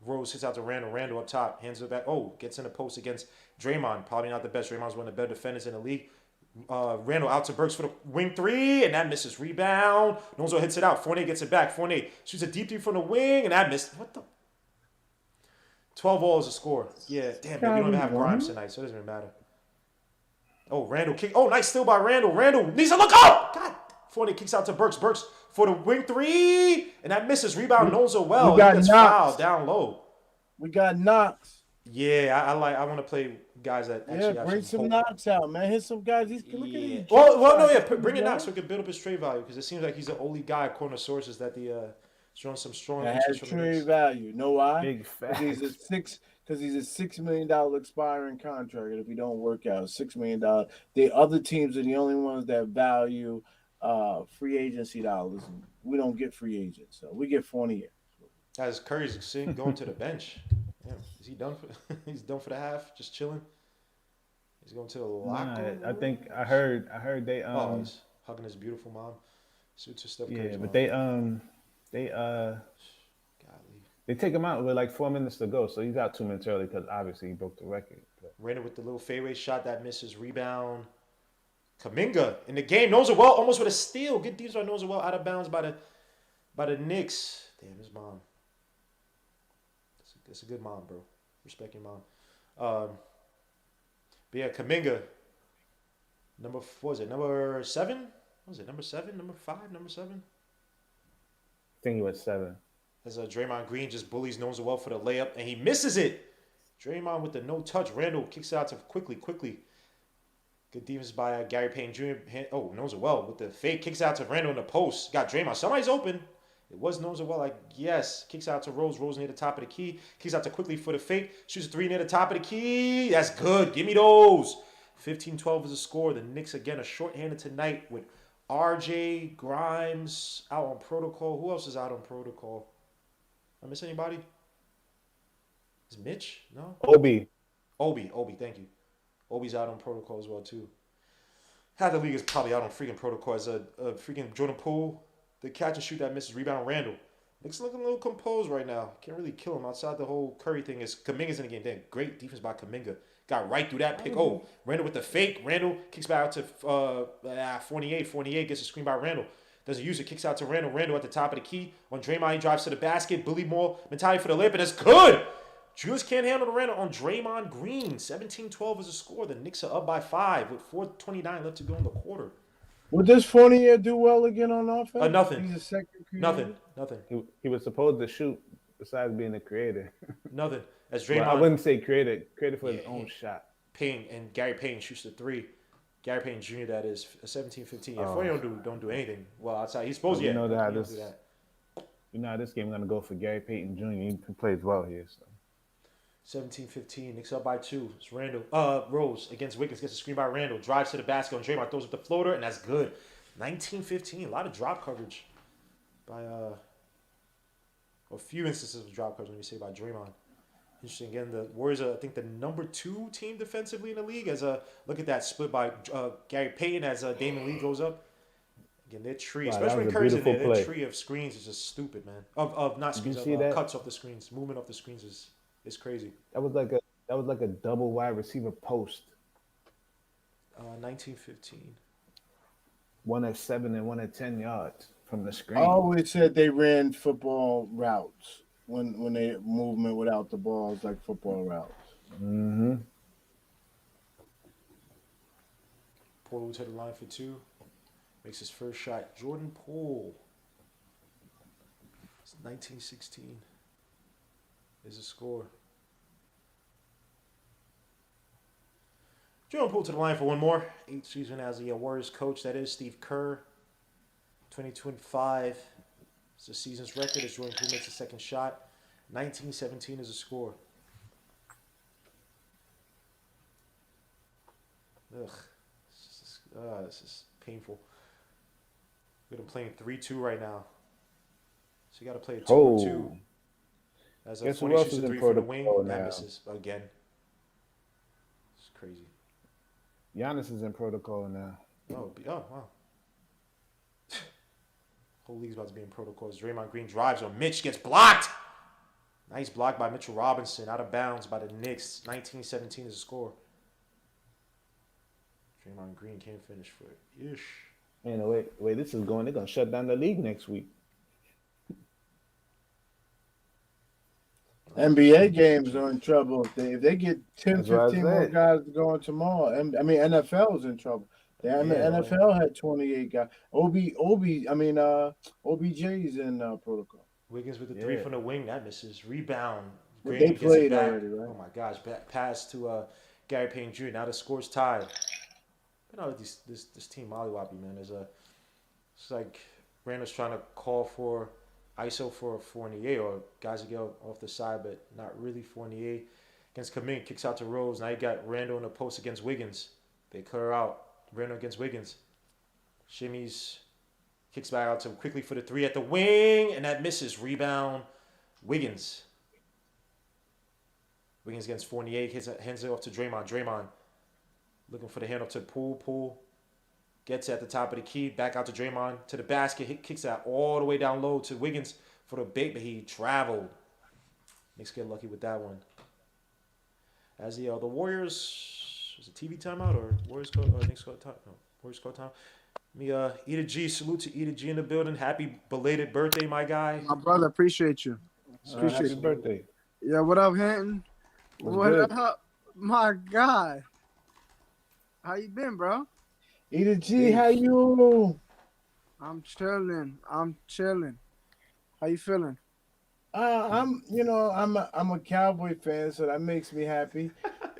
Rose hits out to Randall. Randall up top, hands it back. Oh, gets in the post against Draymond. Probably not the best. Draymond's one of the better defenders in the league. Randall out to Burks for the wing three, and that misses. Rebound. Nonzo hits it out. Fournier gets it back. Fournier shoots a deep three from the wing, and that missed. What the? 12-all is a score. Yeah, damn, we don't even have Grimes tonight, so it doesn't even matter. Oh, Randall kick. Oh, nice steal by Randall. Randall needs to look up. God. Fournier kicks out to Burks. Burks for the wing three, and that misses. Rebound Nonzo well. He gets fouled down low. We got Knox. Yeah, I want to play guys that actually have bring some Knox out, man. Here's some guys. Look at these. Bring in Knox so we can build up his trade value because it seems like he's the only guy, according to sources, that the showing some strong has trade value. Know why? Big fact. Because he's a $6 million expiring contract, and if he don't work out, $6 million. The other teams are the only ones that value free agency dollars. We don't get free agents, so we get Fournier. As Curry's going to the bench. Damn, is he done for? He's done for the half, just chilling. He's going to the locker room. I think I heard they he's hugging his beautiful mom. Suits to Steph Curry's yeah, but mom. they take him out with like 4 minutes to go, so he's out 2 minutes early because obviously he broke the record. Randall with the little fadeaway shot that misses. Rebound. Kuminga in the game. Norswell almost with a steal. Good defense by Norswell, out of bounds by the Knicks. Damn, his mom. That's a good mom, bro. Respect your mom. But yeah, Kuminga. Number 7? What was it? Number 7? Number 5? Number 7? I think he was 7. As Draymond Green just bullies Norswell for the layup, and he misses it. Draymond with the no touch. Randall kicks out to quickly. Good defense by Gary Payne Jr. Oh, Norswell with the fake. Kicks out to Randall in the post. Got Draymond. Somebody's open. It was Norswell, I guess. Kicks out to Rose. Rose near the top of the key. Kicks out to quickly for the fake. Shoots a 3 near the top of the key. That's good. Give me those. 15-12 is the score. The Knicks, again, are shorthanded tonight with RJ, Grimes out on protocol. Who else is out on protocol? I miss anybody? Is Mitch? No? Obi, thank you. Obi's out on protocol as well, too. Half the league is probably out on freaking protocol as a freaking Jordan Poole. The catch and shoot that misses. Rebound Randall. Knicks looking a little composed right now. Can't really kill him outside the whole Curry thing. Is Kuminga's in the game. Damn, great defense by Kuminga. Got right through that pick. Oh, Randall with the fake. Randall kicks back out to Fournier. Fournier gets a screen by Randall. Doesn't use it. Kicks out to Randall. Randall at the top of the key. On Draymond, he drives to the basket. Bully more mentality for the layup, and that's good. Julius can't handle the Randall on Draymond Green. 17-12 is the score. The Knicks are up by 5 with 4:29 left to go in the quarter. Would this Fournier do well again on offense? Nothing. He's a second creator. Nothing. He was supposed to shoot besides being a creator. Nothing. As Draymond, well, I wouldn't say creator for his own shot. Payne and Gary Payne shoots the 3. Gary Payne Jr. That is a 17-15. Yeah, Fournier don't do anything. Well, outside he's supposed to. You know how this game gonna go for Gary Payton Jr. He plays well here. So. 17-15. Knicks up by 2. It's Randall. Rose against Wiggins gets a screen by Randall. Drives to the basket on Draymond. Throws up the floater, and that's good. 19-15. A lot of drop coverage by a few instances of drop coverage. Let me say by Draymond. Interesting. Again, the Warriors are, I think, the number 2 team defensively in the league. As look at that split by Gary Payton as Damon Lee goes up. Again, their tree, especially when Curry's in there, their tree of screens is just stupid, man. Of not screens, of cuts off the screens, movement off the screens is crazy. That was like a double wide receiver post. 19-15. One at 7 and one at 10 yards from the screen. I always said they ran football routes when they movement without the balls like football routes. Mm-hmm. Poole to the line for 2. Makes his first shot. Jordan Poole. It's 19-16. Is a score. Jordan Poole to the line for one more. 8th season as the Warriors coach. That is Steve Kerr. 2025 is the season's record as Jordan Poole makes a second shot. 19-17 is the score. Ugh. This is painful. We're playing 3-2 right now. So you got to play a 2 or 2. As a Guess 40 who else shoots is a in 3 from the wing. protocol That now? misses again. It's crazy. Giannis is in protocol now. Oh wow. Whole league's about to be in protocols. Draymond Green drives on Mitch, gets blocked. Nice block by Mitchell Robinson, out of bounds by the Knicks. 19-17 is the score. Draymond Green can't finish for it. Ish. Man, wait, this is going. They're gonna shut down the league next week. NBA games are in trouble. If they get 10, That's what I 15 more said. guys going tomorrow, NFL is in trouble. The NFL had 28 guys. OBJ's in protocol. Wiggins with the 3 from the wing. That misses. Rebound. They Green gets it played back. already, right? Oh my gosh. Pass to Gary Payne Jr. Now the score's tied. You know, this team mollywoppy, man. It's like Randall's trying to call for ISO for Fournier or guys that get off the side, but not really. Fournier against Kamin, kicks out to Rose. Now you got Randall in the post against Wiggins. They clear out. Randall against Wiggins. Shimmies, kicks back out to him quickly for the 3 at the wing, and that misses. Rebound, Wiggins. Wiggins against Fournier, hands it off to Draymond. Draymond looking for the hand up to Poole. Gets it at the top of the key, back out to Draymond, to the basket, kicks out all the way down low to Wiggins for the bait, but he traveled. Knicks get lucky with that one. As the Warriors, was it TV timeout or Warriors call? Knicks call time? No, Warriors call time. Eda G, salute to Eda G in the building. Happy belated birthday, my guy. My brother, appreciate you. Happy birthday. Yeah, what up, Hinton? What up? My God. How you been, bro? Eda G, how you? I'm chilling. How you feeling? I'm a Cowboy fan, so that makes me happy.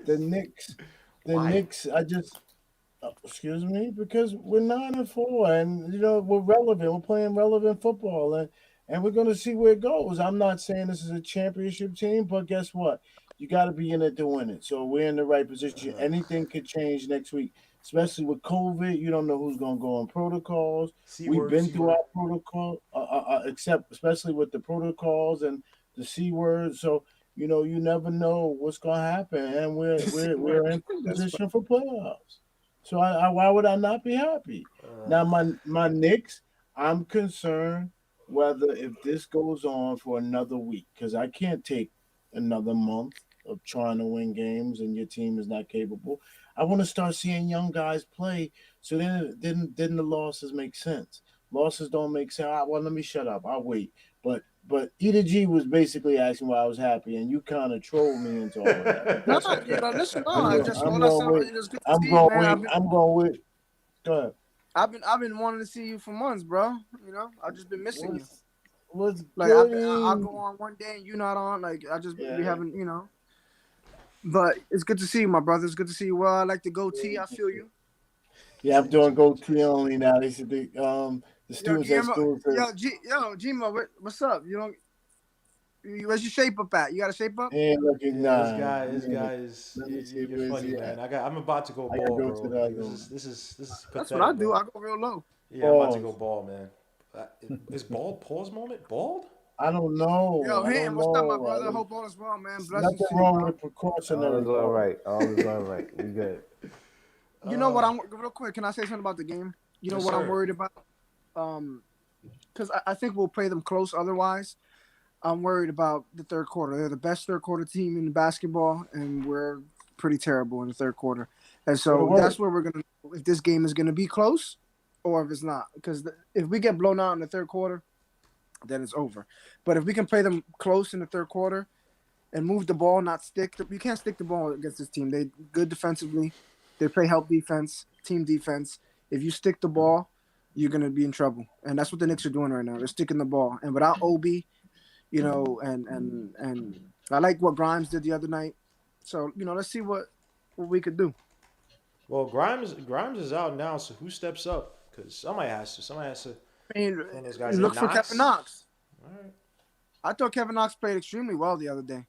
The Knicks, excuse me, because we're 9-4, and we're relevant. We're playing relevant football, and we're gonna see where it goes. I'm not saying this is a championship team, but guess what? You got to be in it to win it. So we're in the right position. Anything could change next week, especially with COVID. You don't know who's going to go on protocols. We've been through our protocol, especially with the protocols and the C word. So you never know what's going to happen, and we're in position for playoffs. So why would I not be happy? Now my Knicks, I'm concerned whether if this goes on for another week, because I can't take another month of trying to win games and your team is not capable. I want to start seeing young guys play, so then the losses make sense. Losses don't make sense. Well, let me shut up. I'll wait. But Eda G was basically asking why I was happy, and you kind of trolled me into all of that. Listen, I'm going to wait. Go ahead. I've been wanting to see you for months, bro. I've just been missing you. What's like I'll go on one day and you're not on. Like I just we haven't, But it's good to see you, my brother. It's good to see you. Well, I like the goatee. I feel you. Yeah, I'm doing goatee only now. They should be the students at school. Gmo, what's up? Where's your shape up at? You got a shape up? Ain't looking This guy is you're funny, man. I'm about to go ball, bro. This is pathetic. That's what I do. I go real low. Yeah, I'm about to go ball, man. Is bald pause moment? Bald? I don't know. Yo, hey, what's up, my brother? Hope all is well, man. Blessings. Nothing wrong with precautionary. All is all right. We good. You know what? Real quick. Can I say something about the game? You know what I'm worried about? Because I think we'll play them close. Otherwise, I'm worried about the third quarter. They're the best third quarter team in basketball, and we're pretty terrible in the third quarter. And so that's where we're gonna know if this game is gonna be close or if it's not. Because if we get blown out in the third quarter, then it's over. But if we can play them close in the third quarter and move the ball, not stick, you can't stick the ball against this team. They good defensively. They play help defense, team defense. If you stick the ball, you're gonna be in trouble. And that's what the Knicks are doing right now. They're sticking the ball. And without Obi, and I like what Grimes did the other night. So let's see what we could do. Well, Grimes is out now, so who steps up? Because somebody has to. Somebody has to. I mean, One of those guys. look for Kevin Knox. All right. I thought Kevin Knox played extremely well the other day.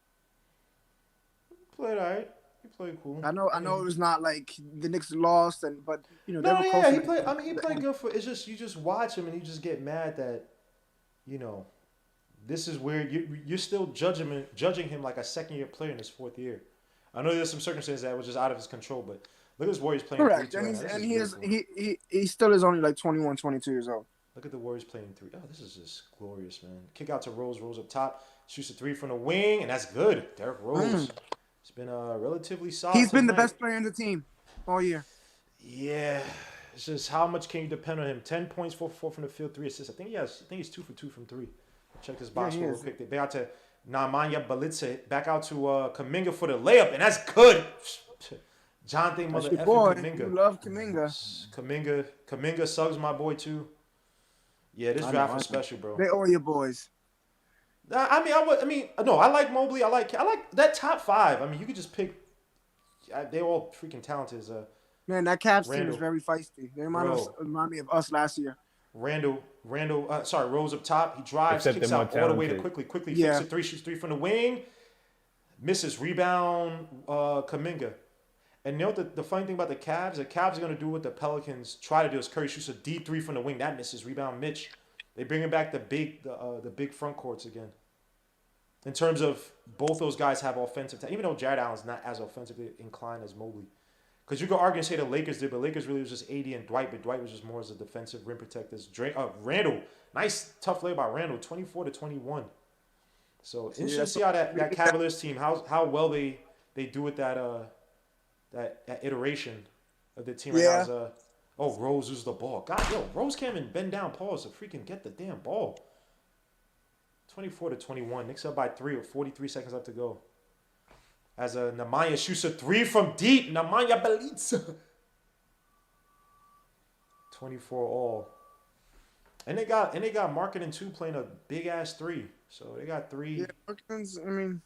Played all right. He played cool. I know it was not like the Knicks lost, but they were close. Yeah, he played. I mean, he played good for. It's just you just watch him and you just get mad that, this is where you're still judging him like a second-year player in his fourth year. I know there's some circumstances that was just out of his control, but look at his Warriors playing. Correct, he still is only like 21, 22 years old. Look at the Warriors playing 3. Oh, this is just glorious, man. Kick out to Rose. Rose up top. Shoots a 3 from the wing, and that's good. Derrick Rose. It's been relatively solid. He's been the best player in the team all year. Yeah. It's just how much can you depend on him? 10 points, 4 for 4 from the field, 3 assists. I think he's 2 for 2 from 3. Check this box score real quick. They back out to Nemanja Bjelica. Back out to Kuminga for the layup, and that's good. Jonathan mother effing Kuminga. You love Kuminga. Kuminga Suggs, my boy too. Yeah, this draft was special, bro. They all your boys. I like Mobley. I like that top 5. I mean, you could just pick. They're all freaking talented. Man, that Cavs team is very feisty. They remind me of us last year. Rose up top. He drives, kicks out all the way to quickly fakes it 3, shoots 3 from the wing. Misses, rebound, Kuminga. And the funny thing about the Cavs are going to do what the Pelicans try to do is Curry shoots a deep 3 from the wing. That misses, rebound Mitch. They bringing back the big front courts again. In terms of both those guys have offensive talent, even though Jared Allen's not as offensively inclined as Mobley. Because you could argue and say the Lakers did, but Lakers really was just AD and Dwight, but Dwight was just more as a defensive rim protector. Randall, nice tough play by Randall, 24-21. So interesting to see how that Cavaliers team, how well they do with that iteration of the team right now. Rose uses the ball. God, Rose can't even bend down pause to freaking get the damn ball. 24-21. Knicks up by 3 with 43 seconds left to go. As Nemanja shoots a 3 from deep. Nemanja Bjelica. 24 all. And they got Markkanen too playing a big ass 3. So they got 3. Yeah, Markkanen's,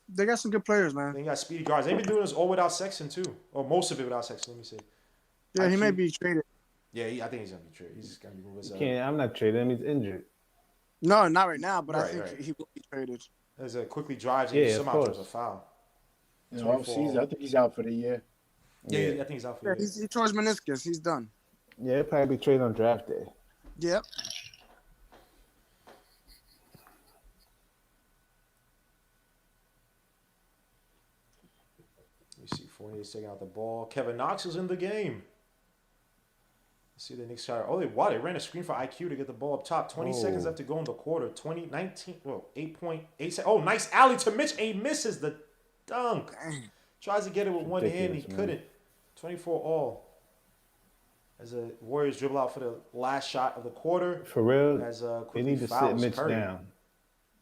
they got some good players, man. They got speedy guards. They've been doing this all without Sexton too, or most of it without Sexton. Let me see. Yeah, he may be traded. Yeah, I think he's gonna be traded. He's just gonna be moving. I'm not trading him. He's injured. No, not right now, but I think he will be traded. As a quickly drives, and somehow throws a foul. I think he's out for the year. Yeah, I think he's out for the year. He tore his meniscus. He's done. Yeah, he'll probably be traded on draft day. Yep. You see Fournier's taking out the ball. Kevin Knox is in the game. See the Knicks try. They ran a screen for IQ to get the ball up top. 20 seconds left to go in the quarter. 8.8. Oh, nice alley to Mitch. And he misses the dunk. Tries to get it with one hand. He couldn't. 24 all. As the Warriors dribble out for the last shot of the quarter. For real, they need to sit Mitch down.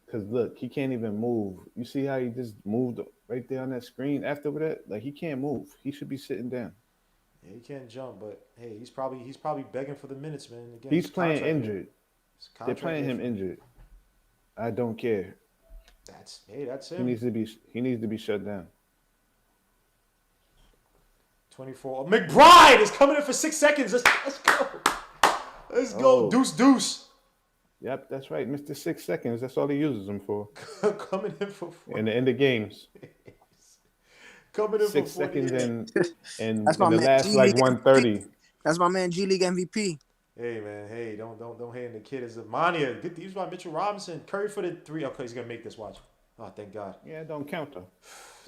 Because, look, he can't even move. You see how he just moved right there on that screen after that? Like, he can't move. He should be sitting down. Yeah, he can't jump, but hey, he's probably begging for the minutes, man. Again, he's playing injured. They're playing him injured. I don't care. That's him. He needs to be shut down. 24. McBride is coming in for 6 seconds. Let's go. Let's go. Deuce. Yep, that's right. Mr. 6 seconds. That's all he uses them for. Coming in for 4. In the end of games. Coming in 6 for 40. seconds and the last like 130. That's my man, G League MVP. Hey man, don't hate the kid. Is Mania. Good use by Mitchell Robinson. Curry for the 3. Okay, he's gonna make this. Watch. Oh, thank God. Yeah, don't count though.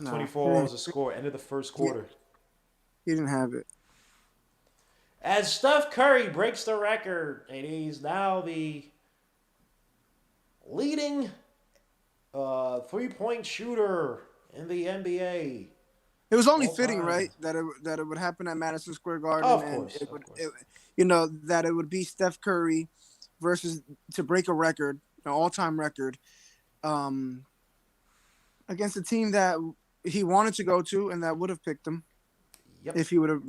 24 was a score. End of the first quarter. He didn't have it. As Steph Curry breaks the record, and he's now the leading 3-point shooter in the NBA. It was only fitting, right, that it would happen at Madison Square Garden. Of course. That it would be Steph Curry versus to break a record, an all-time record, against a team that he wanted to go to and that would have picked him. Yep. If he would have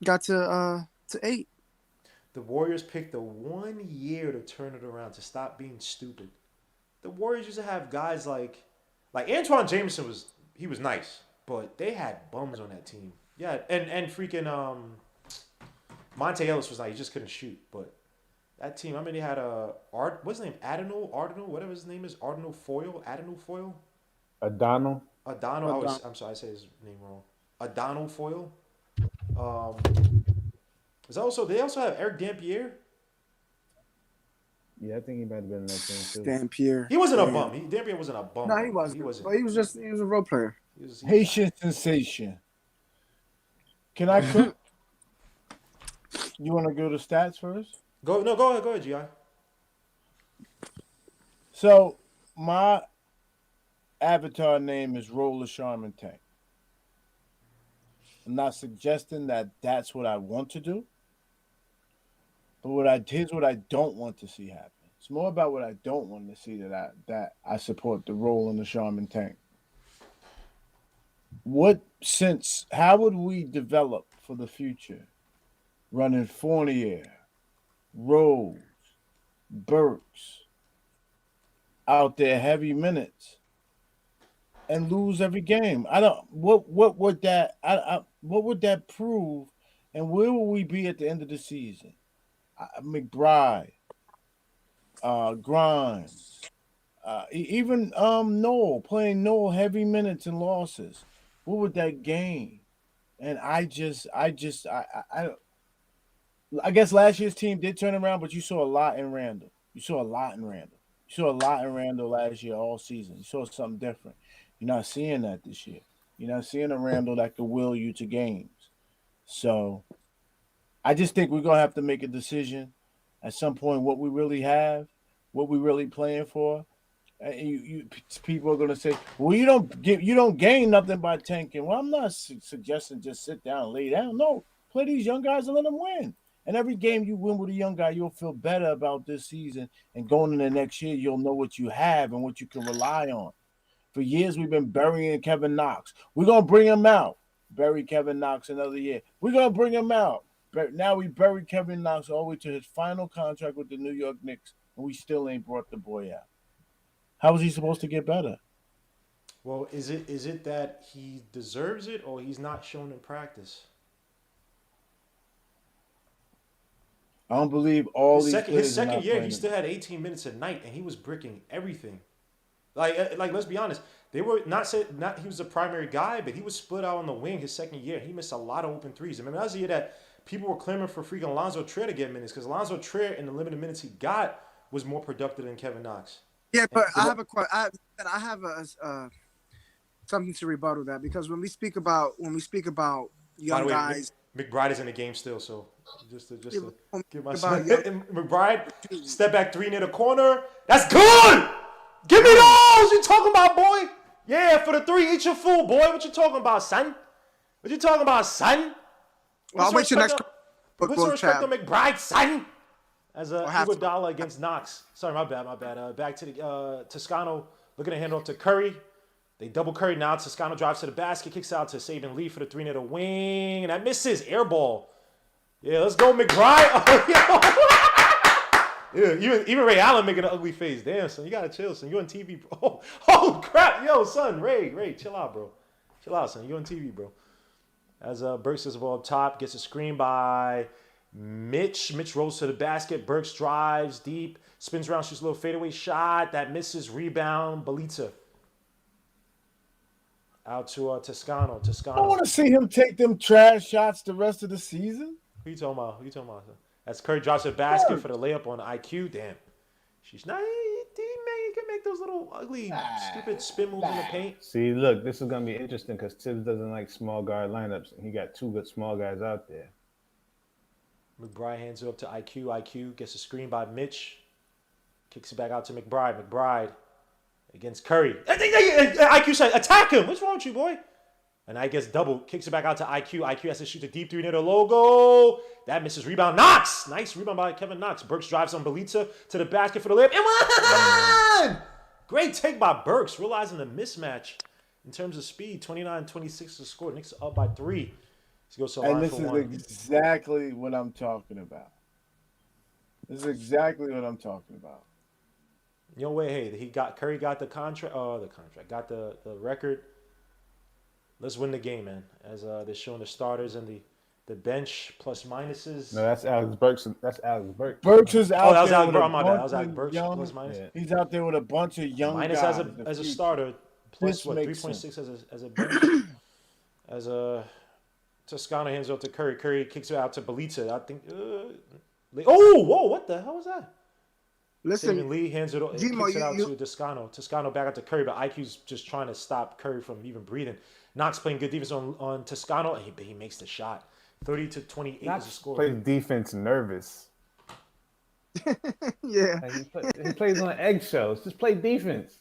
got to 8. The Warriors picked the 1 year to turn it around, to stop being stupid. The Warriors used to have guys like Antoine Jameson was nice. but they had bums on that team. Yeah, and freaking Monte Ellis was like he just couldn't shoot, but that team. I mean, they had what's his name? Ardino, whatever his name is, Ardino Foyle. Adano. I'm sorry, I say his name wrong. Adano Foyle. Um, they also have Eric Dampier. Yeah, I think he might have been in that team too. Dampier. He wasn't a bum. Dampier wasn't a bum. No, he wasn't. But he was a role player. Haitian sensation. Can I cook? You want to go to stats first? Go ahead, Gi. So my avatar name is Roller Sharman Tank. I'm not suggesting that that's what I want to do, but here's what I don't want to see happen. It's more about what I don't want to see that I support the role in the Sharman Tank. How would we develop for the future? Running Fournier, Rose, Burks out there heavy minutes and lose every game. What would that prove, and where will we be at the end of the season? McBride, Grimes, even Noel playing heavy minutes and losses. What would that gain? And I guess last year's team did turn around, but you saw a lot in Randall. You saw a lot in Randall last year, all season. You saw something different. You're not seeing that this year. You're not seeing a Randall that could will you to games. So I just think we're going to have to make a decision at some point what we really have, what we really playing for. And people are going to say, well, you don't gain nothing by tanking. Well, I'm not suggesting just sit down and lay down. No, play these young guys and let them win. And every game you win with a young guy, you'll feel better about this season. And going into next year, you'll know what you have and what you can rely on. For years, we've been burying Kevin Knox. We're going to bring him out. Bury Kevin Knox another year. We're going to bring him out. But now we buried Kevin Knox all the way to his final contract with the New York Knicks, and we still ain't brought the boy out. How is he supposed to get better? Well, is it that he deserves it or he's not shown in practice? I don't believe his second year, he still had 18 minutes a night, and he was bricking everything. Like let's be honest, they were not he was the primary guy, but he was split out on the wing his second year. He missed a lot of open threes. I mean, that was the year that people were clamoring for freaking Alonzo Trier to get minutes because Alonzo Trier, in the limited minutes he got, was more productive than Kevin Knox. Yeah, but I have a question. I have something to rebuttal that because when we speak about young guys, McBride is in the game still, so just to give my son McBride step back three near the corner. That's good. Give me those. You talking about, boy? Yeah, for the three, eat your food, boy. What you talking about, son? Well, I'll wait your next. Put some respect on McBride, son. As Iguodala against Knox. Sorry, my bad. Back to the Toscano looking to hand off to Curry. They double Curry now. Toscano drives to the basket, kicks out to Saban Lee for the three near the wing, and that misses. Air ball. Yeah, let's go, McBride. Yeah, even Ray Allen making an ugly face. Damn, son, you gotta chill, son. You on TV, bro. Oh crap, yo, son, Ray, chill out, bro. Chill out, son. You on TV, bro. As Burks is up top, gets a screen by Mitch. Mitch rolls to the basket. Burks drives deep, spins around, shoots a little fadeaway shot that misses. Rebound, Belita. Out to Toscano. I want to see him take them trash shots the rest of the season. Who you talking about? Son? As Curry drops a basket for the layup on IQ. Damn. She's not. He can make those little ugly, stupid spin moves in the paint. See, look, this is going to be interesting because Tibbs doesn't like small guard lineups. And he got two good small guys out there. McBride hands it up to IQ. IQ gets a screen by Mitch. Kicks it back out to McBride. McBride against Curry. IQ said, attack him. What's wrong with you, boy? And I guess double. Kicks it back out to IQ. IQ has to shoot the deep three near the logo. That misses. Rebound. Knox. Nice rebound by Kevin Knox. Burks drives on Belita to the basket for the layup. And one! Great take by Burks, realizing the mismatch in terms of speed. 29-26 to score. Knicks up by 3. He goes to line and this for is one. exactly what I'm talking about. You know what? Hey, Curry got the contract. Got the record. Let's win the game, man. As they're showing the starters and the bench plus minuses. No, that's Alex Burks. That's Alex Burks. Burks is out that was there Alex with Burks. a My bad. That bunch was Alex of Burks young. plus minus. Yeah. He's out there with a bunch of young Minus guys. as a starter. Plus This what? makes 3.6 as a bench. As a Toscano hands off to Curry. Curry kicks it out to Belita. I think. Whoa! What the hell was that? Listen, Saban Lee hands it. Gmo, Kicks it out to Toscano. Toscano back out to Curry, but IQ's just trying to stop Curry from even breathing. Knox playing good defense on Toscano, and he makes the shot. 30-28 is the score. Plays defense nervous. yeah. Like he plays on eggshells. Just play defense.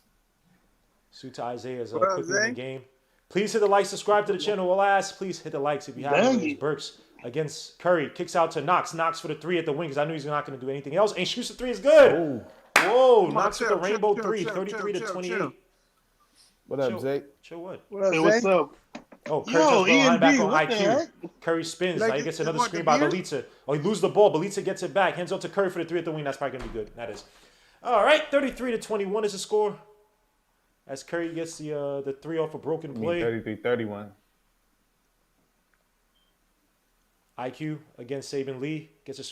Suit to Isaiah is What up, quickly in Zay? the game. Please hit the like, subscribe to the channel. All I ask, please hit the likes if you haven't. Burks against Curry. Kicks out to Knox. Knox for the 3 at the wing because I knew he's not going to do anything else. And shoots the 3 is good. Oh, Whoa, on, Knox with the rainbow chill, 3, chill, 33-28. chill. what up, Zay? Chill what? What up, Hey, Zay? what's up? Oh, Curry Yo, touched behind back on what the IQ. heck? Curry spins. Like, Now he gets another what, screen the by beer? Belita. Oh, he loses the ball. Belita gets it back. Hands up to Curry for the 3 at the wing. That's probably going to be good. That is. All right, 33-21 is the score. As Curry gets the 3 off a broken play. 33-31. IQ against Saban Lee. Gets a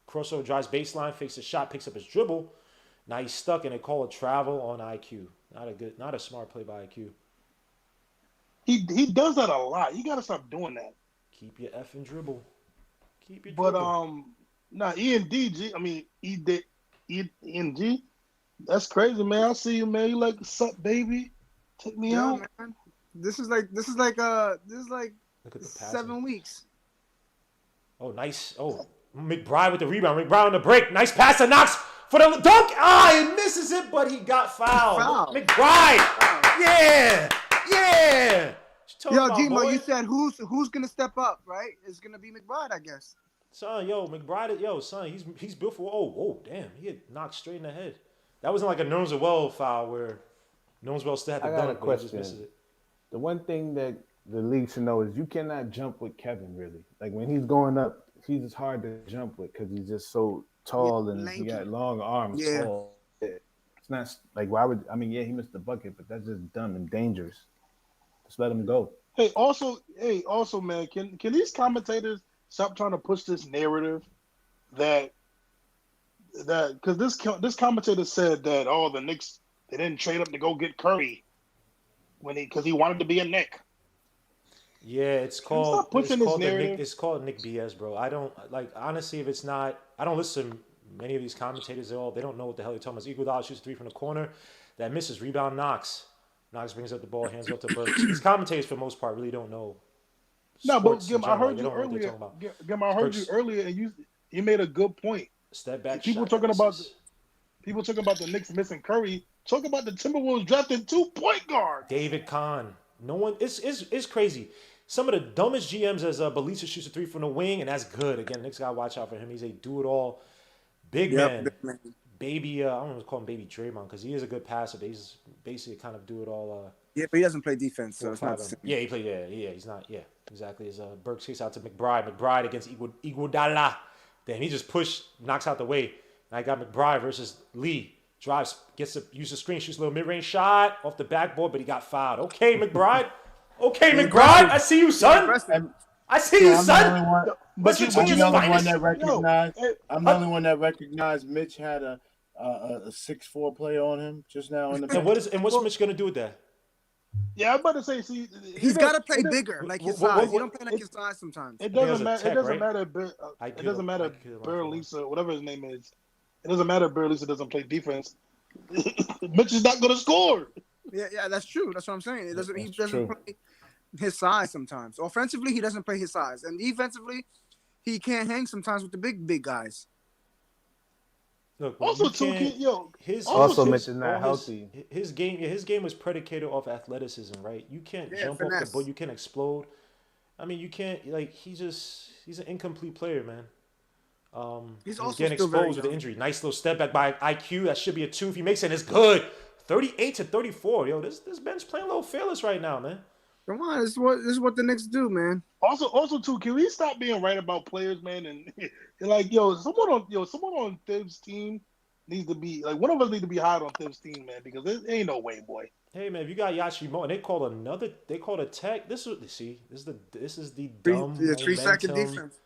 crossover, drives baseline, fakes a shot, picks up his dribble. Now he's stuck, and they call a travel on IQ. Not a smart play by IQ. He does that a lot. You gotta stop doing that. Keep your effing dribble. Keep your But dribble. ENDG. I mean ENG. That's crazy, man. I see you, man. You like sup, baby? Take me Yo, out. man. This is like Look at the passing. 7 weeks. Oh, nice. Oh, McBride with the rebound. McBride on the break. Nice pass to Knox for the dunk. He misses it, but he got fouled. McBride. Yeah. Yo, Gmo, you said who's gonna step up, right? It's gonna be McBride, I guess. Son, McBride, he's built for. Oh, damn. He had knocked straight in the head. That wasn't like a Nerlens foul where Nerlens still had the I got a dunk, but he just question. misses it. The one thing that the league should know is you cannot jump with Kevin, really. Like, when he's going up, he's just hard to jump with because he's just so tall and lanky. he got long arms. Yeah. Tall. It's not like, why would, I mean, yeah, he missed the bucket, but that's just dumb and dangerous. Just let him go. Hey, also, man, can these commentators stop trying to push this narrative that because this commentator said that the Knicks, they didn't trade up to go get Curry because he wanted to be a Knick. Yeah, it's called. Stop pushing this narrative. It's called Nick BS, bro. I don't honestly. If it's not, I don't listen to many of these commentators. They don't know what the hell they're talking about. Iguodala shoots 3 from the corner, that misses. Rebound Knox. Knox brings up the ball, hands off to Burks. These commentators, for the most part, really don't know. No, but Gim, I heard you earlier. Gim, I heard you earlier, and you made a good point. Step back. People talking about the Knicks missing Curry. Talk about the Timberwolves drafting 2 point guards. David Kahn. No one. It's crazy. Some of the dumbest GMs as Belisa shoots a 3 from the wing, and that's good. Again, Knicks gotta watch out for him. He's a do-it-all big man. Baby, I don't want to call him Baby Draymond because he is a good passer, but he's basically kind of do-it-all. Yeah, but he doesn't play defense, so it's not the same. Yeah, he played. Yeah, he's not. Yeah, exactly. As Burks kicks out to McBride. McBride against Iguodala. Damn, he just knocks out the way. And I got McBride versus Lee. Drives, gets to use the screen, shoots a little mid-range shot off the backboard, but he got fouled. Okay, McBride. I see you, son. I see you, son. But I'm the only one that recognized. I'm the only one that recognized Mitch had a 6'4" player on him just now. In the what's Mitch gonna do with that? Yeah, I'm about to say, see, he's got to play bigger, like his size. You don't play like his size sometimes. It doesn't matter. It doesn't matter. It doesn't matter. Lisa, whatever his name is, it doesn't matter. Lisa doesn't play defense. Mitch is not going to score. Yeah, that's true. That's what I'm saying. He doesn't play his size sometimes. Offensively, he doesn't play his size, and defensively, he can't hang sometimes with the big guys. Look, also, Mitch is not healthy. His game was predicated off athleticism, right? You can't jump off the ball. You can't explode. I mean, you can't he's an incomplete player, man. He's getting exposed with the injury. Nice little step back by IQ. That should be a 2 if he makes it. It's good. 38-34. Yo, this bench playing a little fearless right now, man. Come on, this is what the Knicks do, man. Also, too, can we stop being right about players, man? And someone on Thibs' team needs to be like one of us need to be hired on Thibs' team, man, because there ain't no way, boy. Hey man, if you got Yashimo and they called a tech. This is the dumb 3-second defense.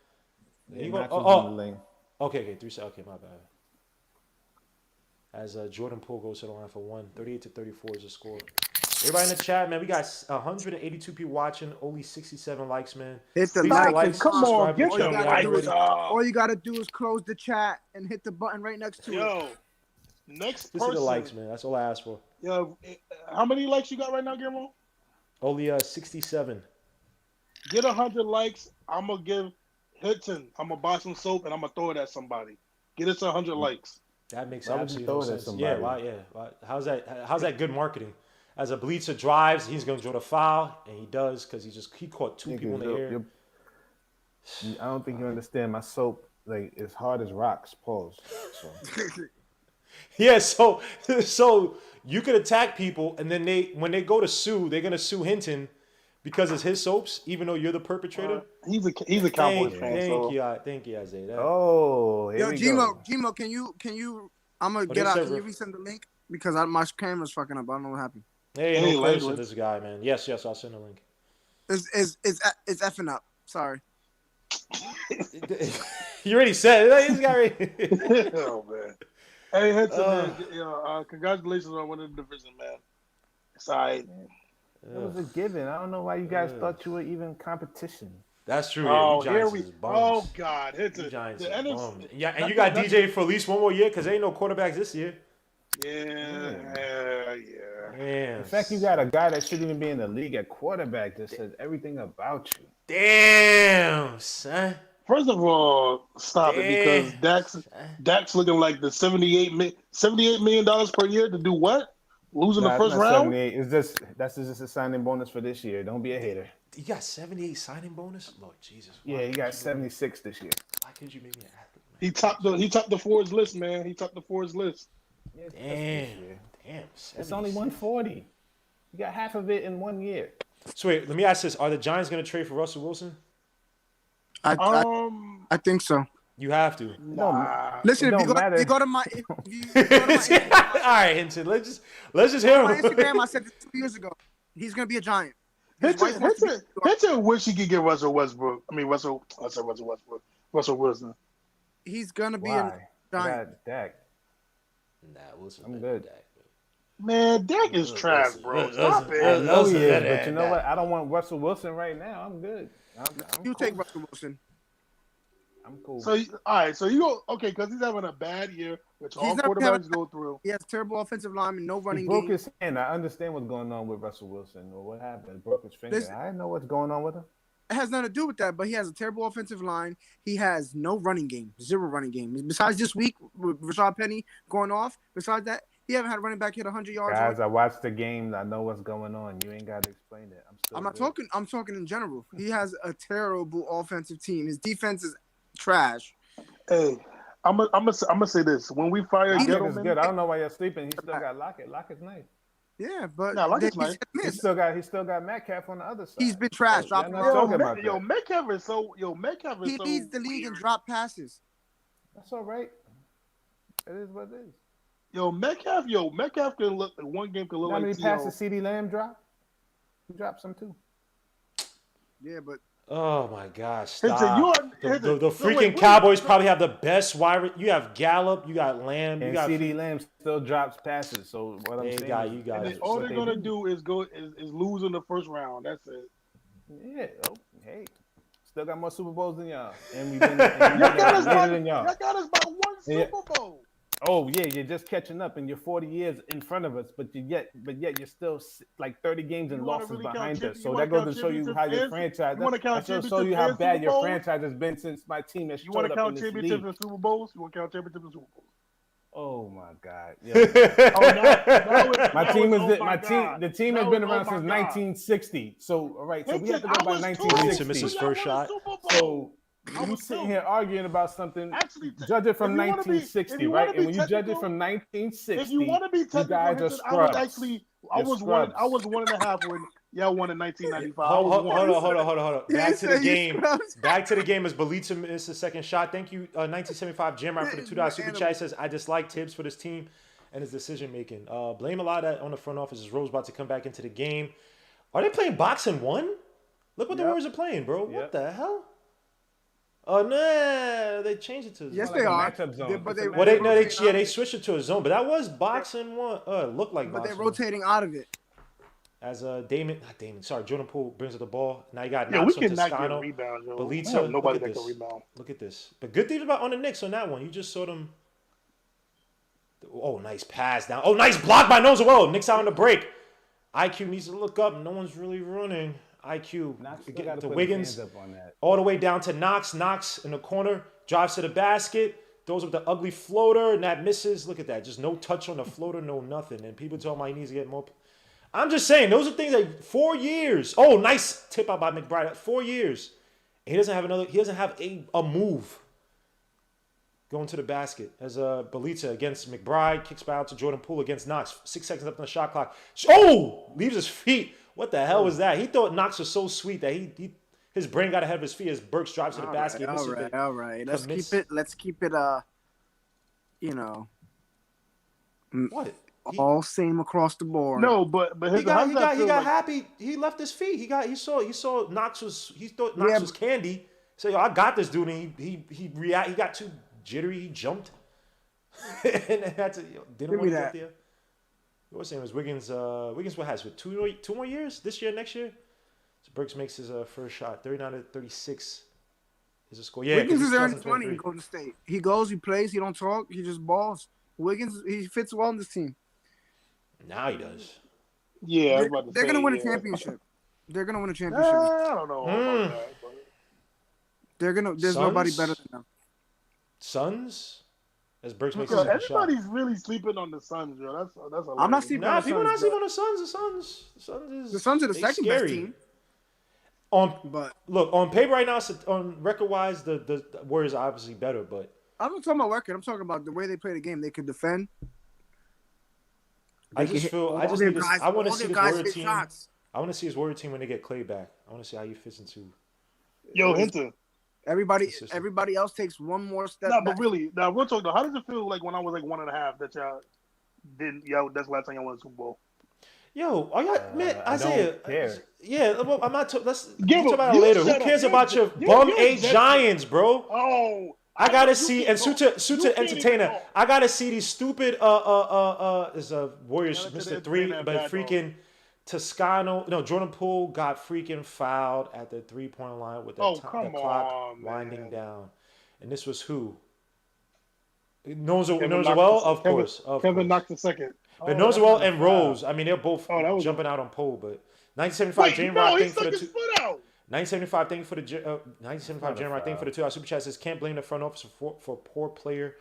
You go, okay, 3 seconds. Okay, my bad. As Jordan Poole goes to the line for 38-34 is the score. Everybody in the chat, man, we got 182 people watching, only 67 likes, man. Hit the likes. Come on, get your likes up. All you gotta do is close the chat and hit the button right next to it. Next person. Just the likes, man. That's all I asked for. Yo, how many likes you got right now, Guillermo? Only 67. Get 100 likes. I'm gonna give Hitton. I'm gonna buy some soap and I'm gonna throw it at somebody. Get us 100 likes. That makes absolutely no sense. Yeah, why? How's that good marketing? As a bleacher drives, he's going to draw the foul, and he does because he caught two people in the air. I don't think you understand. My soap, like, as hard as rocks. Pause. So. Yeah, so you could attack people, and then when they go to sue, they're going to sue Hinton because it's his soaps, even though you're the perpetrator. He's a Cowboys fan. Thank you, Isaiah. Here we go. Gmo, can you? I'm gonna get out. Can you resend the link because my camera's fucking up. I don't know what happened. Hey, no question, this guy, man. Yes, I'll send the link. It's effing up. Sorry. You already said it. This guy already. Oh man. Hey, Hinton, man. Congratulations on winning the division, man. It's all right. It was a given. I don't know why you guys thought you were even competition. That's true. Oh, yeah, here we. Oh God, Hinton. Yeah, and you got DJ for at least one more year because there ain't no quarterbacks this year. Yeah. In fact, you got a guy that shouldn't even be in the league at quarterback that says everything about you. Damn, son. First of all, stop it because Dak's looking like the $78 million per year to do what? Losing the first round? It's just a signing bonus for this year. Don't be a hater. You got 78 signing bonus? Lord Jesus. Yeah, he got 76 this year. Why couldn't you make me an athlete, man? He topped the Forbes list, man. He topped the Forbes list. Yeah, damn. It's only 140. You got half of it in 1 year. So wait, let me ask this: are the Giants going to trade for Russell Wilson? I think so. You have to. Nah. Listen, if you go to my all right, Hinton. Let's just hear him. On my Instagram, I said this 2 years ago. He's going to be a Giant. Hinton wish he could get Russell Westbrook. I mean, Russell Wilson. He's going to be a Giant. Dak. Nah, Wilson. I'm good. Dak, man, Dak is trash, bro. Stop it. I know he is, but you know what? I don't want Russell Wilson right now. I'm good. You take Russell Wilson. I'm cool. So, all right. So you go, okay, because he's having a bad year, which all quarterbacks go through. He has terrible offensive lineman, no running game. He broke his hand. I understand what's going on with Russell Wilson or what happened. He broke his finger. I didn't know what's going on with him. It has nothing to do with that, but he has a terrible offensive line. He has no running game, zero running game. Besides this week with Rashad Penny going off, besides that, he haven't had a running back hit 100 yards. Guys, I watched the game. I know what's going on. You ain't got to explain it. I'm not talking. I'm talking in general. He has a terrible offensive team. His defense is trash. Hey, I'm gonna say this: when we fire Gettleman, good. I don't know why you're sleeping. He still got Lockett. Lockett's nice. Yeah, but Lockett's nice. He still got Metcalf on the other side. He's been trash. Metcalf is so. He leads the league in drop passes. That's all right. It is what it is. Metcalf can look. One game can look like. How many passes CeeDee Lamb dropped? He dropped some too. Yeah, but. Oh my gosh! Stop. The freaking Cowboys probably have the best wide. You have Gallup, you got Lamb, and CeeDee Lamb still drops passes. So what I'm saying, you guys. All they're gonna do is lose in the first round. That's it. Yeah. Oh, hey, still got more Super Bowls than y'all, and we've been later than y'all. Y'all got us by one Super Bowl. Oh yeah, you're just catching up, and you're 40 years in front of us, but yet you're still like 30 games and losses behind us. So that goes to show you how your franchise. That show you how bad your franchise has been since my team has showed up in this league. You want to count championships and Super Bowls? You want to count championships and Super Bowls? Oh my God! The team has been around since 1960. So all right, so we have to go by 1960. To miss his first shot. So. You sitting here arguing about something, judge it from 1960, right? And when you judge it from 1960, if you want to be technical, you guys are scrubs. I was 1.5 when Y'all won in 1995. Hold on. Back to the game. Scrubs. Back to the game as Belitza missed the second shot. Thank you, 1975 Jamrock for the $2 super chat. He says, I dislike Tibbs for this team and his decision making. Blame a lot of that on the front office as Rose about to come back into the game. Are they playing boxing one? Look what the Warriors are playing, bro. What the hell? Oh no, they changed it to yes, like they are. They switched it to a zone, but that was boxing one. Looked like but boxing. they're rotating out of it. As Jordan Poole brings up the ball. Now you got we Knox on cannot get Toscano. rebound, yo. Belitza, Nobody that can rebound. Look at this. But good things about on the Knicks on that one. You just saw them. Oh, nice pass down. Oh, nice block by Nose as well. Knicks out on the break. IQ needs to look up. No one's really running. IQ. Get the Wiggins up on that. all the way down to Knox. Knox in the corner. Drives to the basket. Throws up the ugly floater. And that misses. Look at that. Just no touch on the floater. No nothing. And people tell him he needs to get more. I'm just saying. Those are things like 4 years. Oh, nice tip out by McBride. 4 years. He doesn't have a move. Going to the basket as Belitza against McBride. Kicks back out to Jordan Poole against Knox. 6 seconds left on the shot clock. Oh! Leaves his feet. What the hell was that? He thought Knox was so sweet that his brain got ahead of his feet as Burks drives to the basket. All right. Let's keep it. What? All same across the board. No, but he got happy. He left his feet. He saw Knox thought Knox was candy. So I got this dude, and he got too jittery. He jumped, and had to didn't want to get there. What was saying was Wiggins. Wiggins what has with two more years this year, next year. So Burks makes his first shot. 39-36 is a score. Yeah, Wiggins is earning money in Golden State. He goes, he plays, he don't talk, he just balls. Wiggins, he fits well in this team. Now he does. Yeah, they're gonna win a championship. They're gonna win a championship. I don't know about that, but... There's nobody better than them. Suns? As Burks makes his everybody's shot. Really sleeping on the Suns, yo. That's a I'm not sleeping on the Suns. People not sleeping on the Suns. The Suns are the second best team. Look, on paper right now, on record wise, the Warriors are obviously better, but I'm not talking about record. I'm talking about the way they play the game. They could defend. I want to see this Warrior team. Shots. I want to see his Warrior team when they get Clay back. I want to see how he fits into. Yo, Hinton. Everybody else takes one more step. No, but really, now we'll talk. How does it feel like when I was like 1.5 that y'all didn't? Yo, that's the last time y'all won the Super Bowl. Yo, are y'all man? Isaiah. Yeah, well, I'm not. Let's talk about it later. Who cares about your bum eight Giants, bro? Oh. I gotta see and Suta Entertainer. I gotta see these stupid is a Warriors Mr. 3, but freaking Toscano. No, Jordan Poole got freaking fouled at the 3-point line with the clock winding down. And this was who? Knows well, of course. Kevin knocked the second. But knows well and Rose. I mean, they're both jumping out on pole. But 1975 James Rock thing for the two. 1975 thing for the 1975 Jam Rock thing for the 2 super chat says can't blame the front office for poor player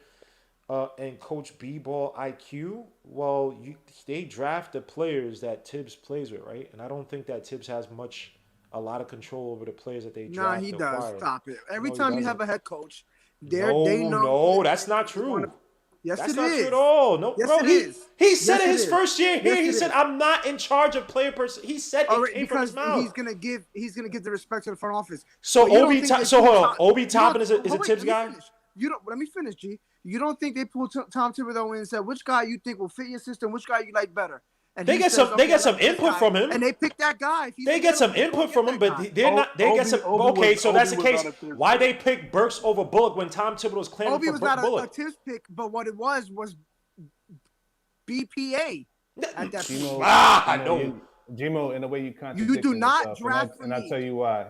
and coach B-ball IQ. Well, they draft the players that Tibbs plays with, right? And I don't think that Tibbs has a lot of control over the players that they draft. Nah, he does. Stop it. Every time you have a head coach, they know. No, that's not true. Yes, that's it not is. true at all. No, yes, bro. He said it in his first year here. He said, "I'm not in charge of player person." He said it came from his mouth. He's gonna give the respect to the front office. So hold on. Obi Toppin is a Tibbs guy. Let me finish, G. You don't think they pulled Tom Thibodeau in and said which guy you think will fit your system, which guy you like better? And they get some input from him, and they pick that guy. They get some input from him, but they're not. They get some. Okay, so that's the case. Why they pick Burks over Bullock when Tom Thibodeau was claiming for Bullock? Obi was not a Tibbs pick, but what it was BPA at that point. I know. Jimo, in the way you contradict you do not yourself, draft and I'll tell you why.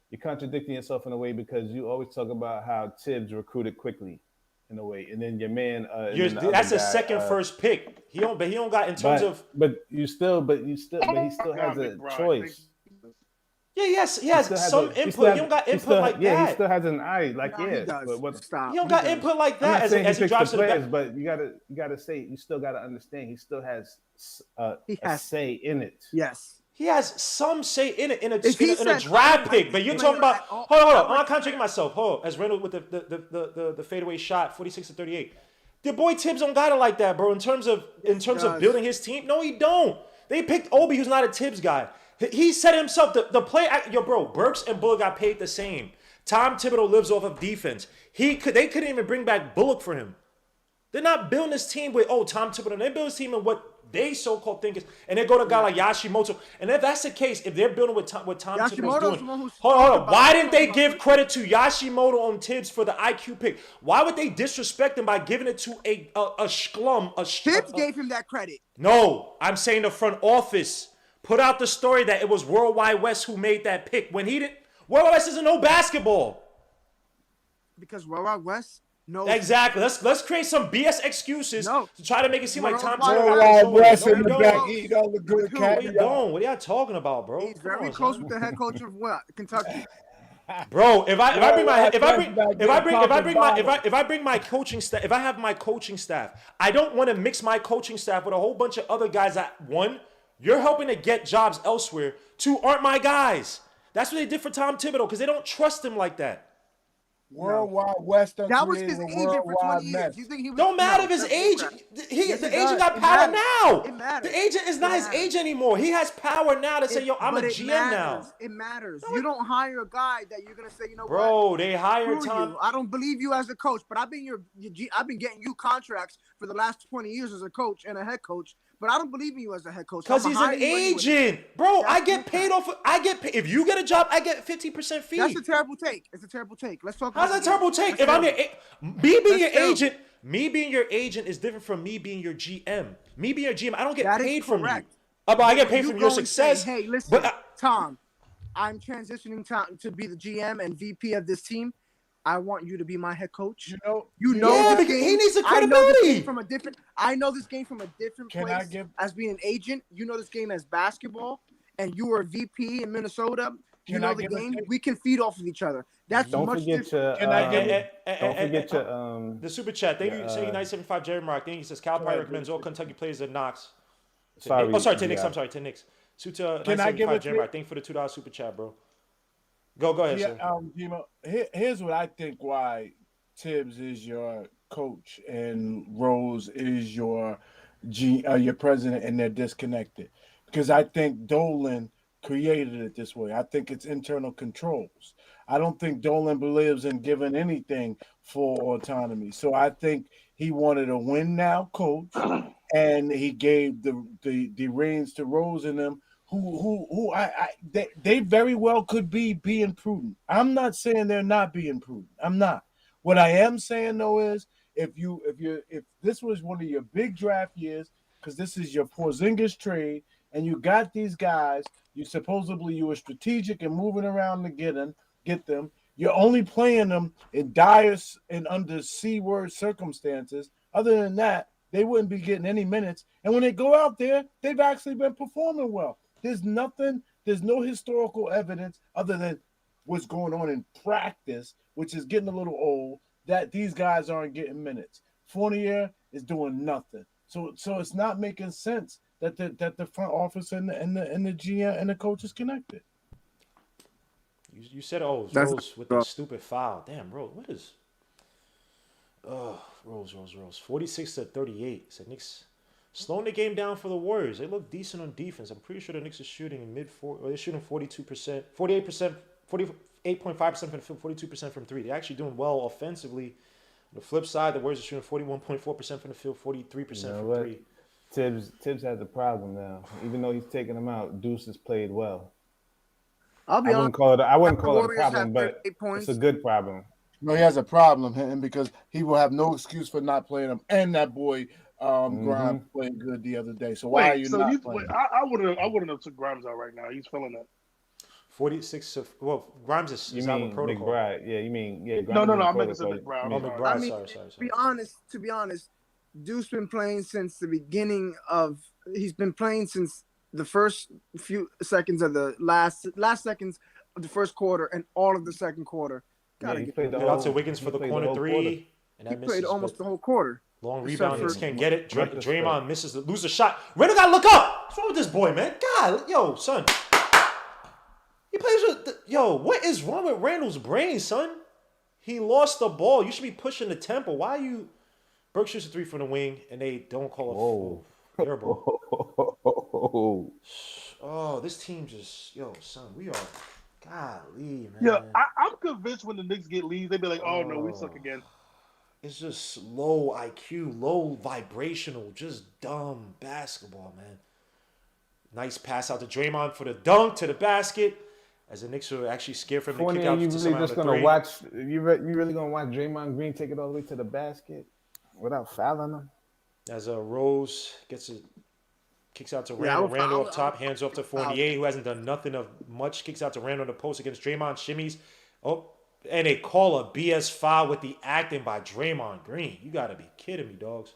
You're contradicting yourself in a way because you always talk about how Tibbs recruited quickly, in a way, and then your man. That's a second first pick. He don't got in terms of. But he still has a choice. Yeah, he has some input. He don't got input like that. Yeah, he still has an eye. Like, he does. But Stop. He don't got input like that as he drives to the back. But you gotta say, you still gotta understand. He still has a say in it. Yes. He has some say in it in a draft pick. But you're talking about. Hold on. I'm not contradicting myself. Hold on. As Randall with the fadeaway shot, 46-38. The boy Tibbs don't got it like that, bro. In terms of building his team, no, he don't. They picked Obi, who's not a Tibbs guy. He said himself, the play, yo, bro, Burks and Bullock got paid the same. Tom Thibodeau lives off of defense. They couldn't even bring back Bullock for him. They're not building this team with, Tom Thibodeau. They build this team in what they so-called think is, and they go to a guy like Yashimoto. And if that's the case, if they're building with what Tom Thibodeau's doing, hold on. Why didn't they give credit to Yashimoto on Tibbs for the IQ pick? Why would they disrespect him by giving it to a schlum? Tibbs gave him that credit. No, I'm saying the front office put out the story that it was Worldwide West who made that pick when he didn't. Worldwide West doesn't know basketball. Because Worldwide West. No, exactly. Let's create some BS excuses to try to make it seem like Tom Thibodeau West in the back eat all the good cat. What are you doing? What are y'all talking about, bro? He's very close with the head coach of what? Kentucky. Bro, if I bring my coaching staff, if I have my coaching staff, I don't want to mix my coaching staff with a whole bunch of other guys that, one, you're helping to get jobs elsewhere, two, aren't my guys. That's what they did for Tom Thibodeau because they don't trust him like that. Worldwide West. That was his agent for 20 years. You think he was? Don't matter if his agent. The agent got power now. It matters. The agent is not his agent anymore. He has power now to say, "Yo, I'm a GM now." It matters. You don't hire a guy that you're gonna say, you know what? Bro, they hired Tom. I don't believe you as a coach, but I've been getting you contracts for the last 20 years as a coach and a head coach. But I don't believe in you as a head coach. Because he's an agent. Bro, I get paid off. If you get a job, I get 50% fee. That's a terrible take. It's a terrible take. Let's talk about How's that a terrible take? If I'm me being your agent is different from me being your GM. Me being your GM, I don't get paid from you. But I get paid from your success. Hey, listen, Tom, I'm transitioning to be the GM and VP of this team. I want you to be my head coach. You know this game. He needs the credibility. I know this game from a different place as being an agent. You know this game as basketball, and you were a VP in Minnesota. You know the game. We can feed off of each other. That's much different. Don't forget the super chat. Thank you. Say 975 Jerry Mark. Then he says Cal probably recommends all Kentucky players at Knox. To Knicks. I'm sorry, to Knicks. Suta 975 Jerry Mark. Thank you for the $2 super chat, bro. Go ahead, sir. Here's what I think why Tibbs is your coach and Rose is your president, and they're disconnected. Because I think Dolan created it this way. I think it's internal controls. I don't think Dolan believes in giving anything for autonomy. So I think he wanted a win now coach, and he gave the reins to Rose and them. They very well could be being prudent. I'm not saying they're not being prudent. I'm not. What I am saying though is if this was one of your big draft years, because this is your Porzingis trade, and you got these guys, you were strategic and moving around to get them. You're only playing them in dire and under C-word circumstances. Other than that, they wouldn't be getting any minutes. And when they go out there, they've actually been performing well. There's no historical evidence other than what's going on in practice, which is getting a little old, that these guys aren't getting minutes. Fournier is doing nothing. So it's not making sense that the front office and the GM and the coach is connected. You said, Rose with the stupid foul. Damn, Rose, what is? Rose. 46-38. Said Knicks slowing the game down for the Warriors. They look decent on defense. I'm pretty sure the Knicks are shooting in they're shooting 42%, 48%, 48.5% from the field, 42% from three. They're actually doing well offensively. On the flip side, the Warriors are shooting 41.4% from the field, 43% from three. Tibbs has a problem now. Even though he's taking them out, Deuce has played well. I wouldn't call it a problem, but it's a good problem. No, he has a problem, and because he will have no excuse for not playing him. And that boy Grimes played good the other day. So why are you not playing? I wouldn't have took Grimes out right now. He's feeling that. 46. Grimes is out of protocol. McBride. Yeah, you mean No. I meant to say McBride. McBride. Sorry. To be honest, Deuce been playing since the beginning of. He's been playing since the first few seconds of the last seconds of the first quarter and all of the second quarter. He played out to Wiggins for the corner three, and he played almost the whole quarter. Long rebound, Knicks can't get it. Draymond loses a shot. Randall gotta look up. What's wrong with this boy, man? God, yo, son. He plays with what is wrong with Randall's brain, son? He lost the ball. You should be pushing the tempo. Why are you? Burke shoots a three from the wing, and they don't call it air ball. this team just son, we are golly, man. Yeah, I'm convinced when the Knicks get leads, they be like, "Oh no, we suck again." It's just low IQ, low vibrational, just dumb basketball, man. Nice pass out to Draymond for the dunk to the basket. As the Knicks were actually scared for him to kick out to somebody on the three. You really gonna watch Draymond Green take it all the way to the basket without fouling him? As Rose kicks out to Randall. Randall up top, hands off to Fournier, who hasn't done nothing of much. Kicks out to Randall on the post against Draymond. Shimmies. Oh, and they call a BS foul with the acting by Draymond Green. You gotta be kidding me, dogs.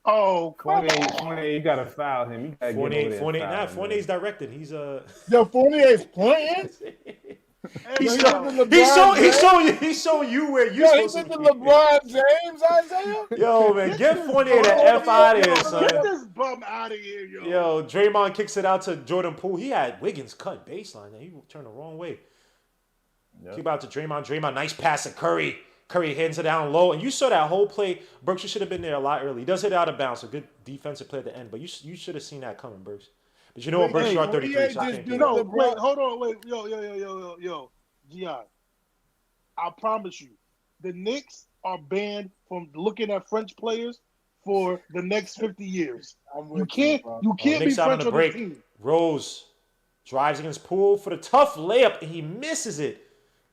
Oh, Fournier, you gotta foul him. You gotta Fournier's directing. He's Fournier's playing. He's showing you where you're supposed to be. LeBron James, Isaiah. Yo, man, get Fournier the F out of here, son. Get this bum out of here, yo. Yo, Draymond kicks it out to Jordan Poole. He had Wiggins cut baseline, and he turned the wrong way. Yep. Keep out to Draymond. Draymond, nice pass to Curry. Curry hands it down low, and you saw that whole play. Burks, you should have been there a lot early. He does hit out of bounds, a good defensive play at the end, but you should have seen that coming, Burks. But you know what, Burks, you are 33, so I can't do that. Wait, hold on, wait, yo, Gian. I promise you, the Knicks are banned from looking at French players for the next 50 years. You can't be French on the team. Rose drives against Poole for the tough layup, and he misses it.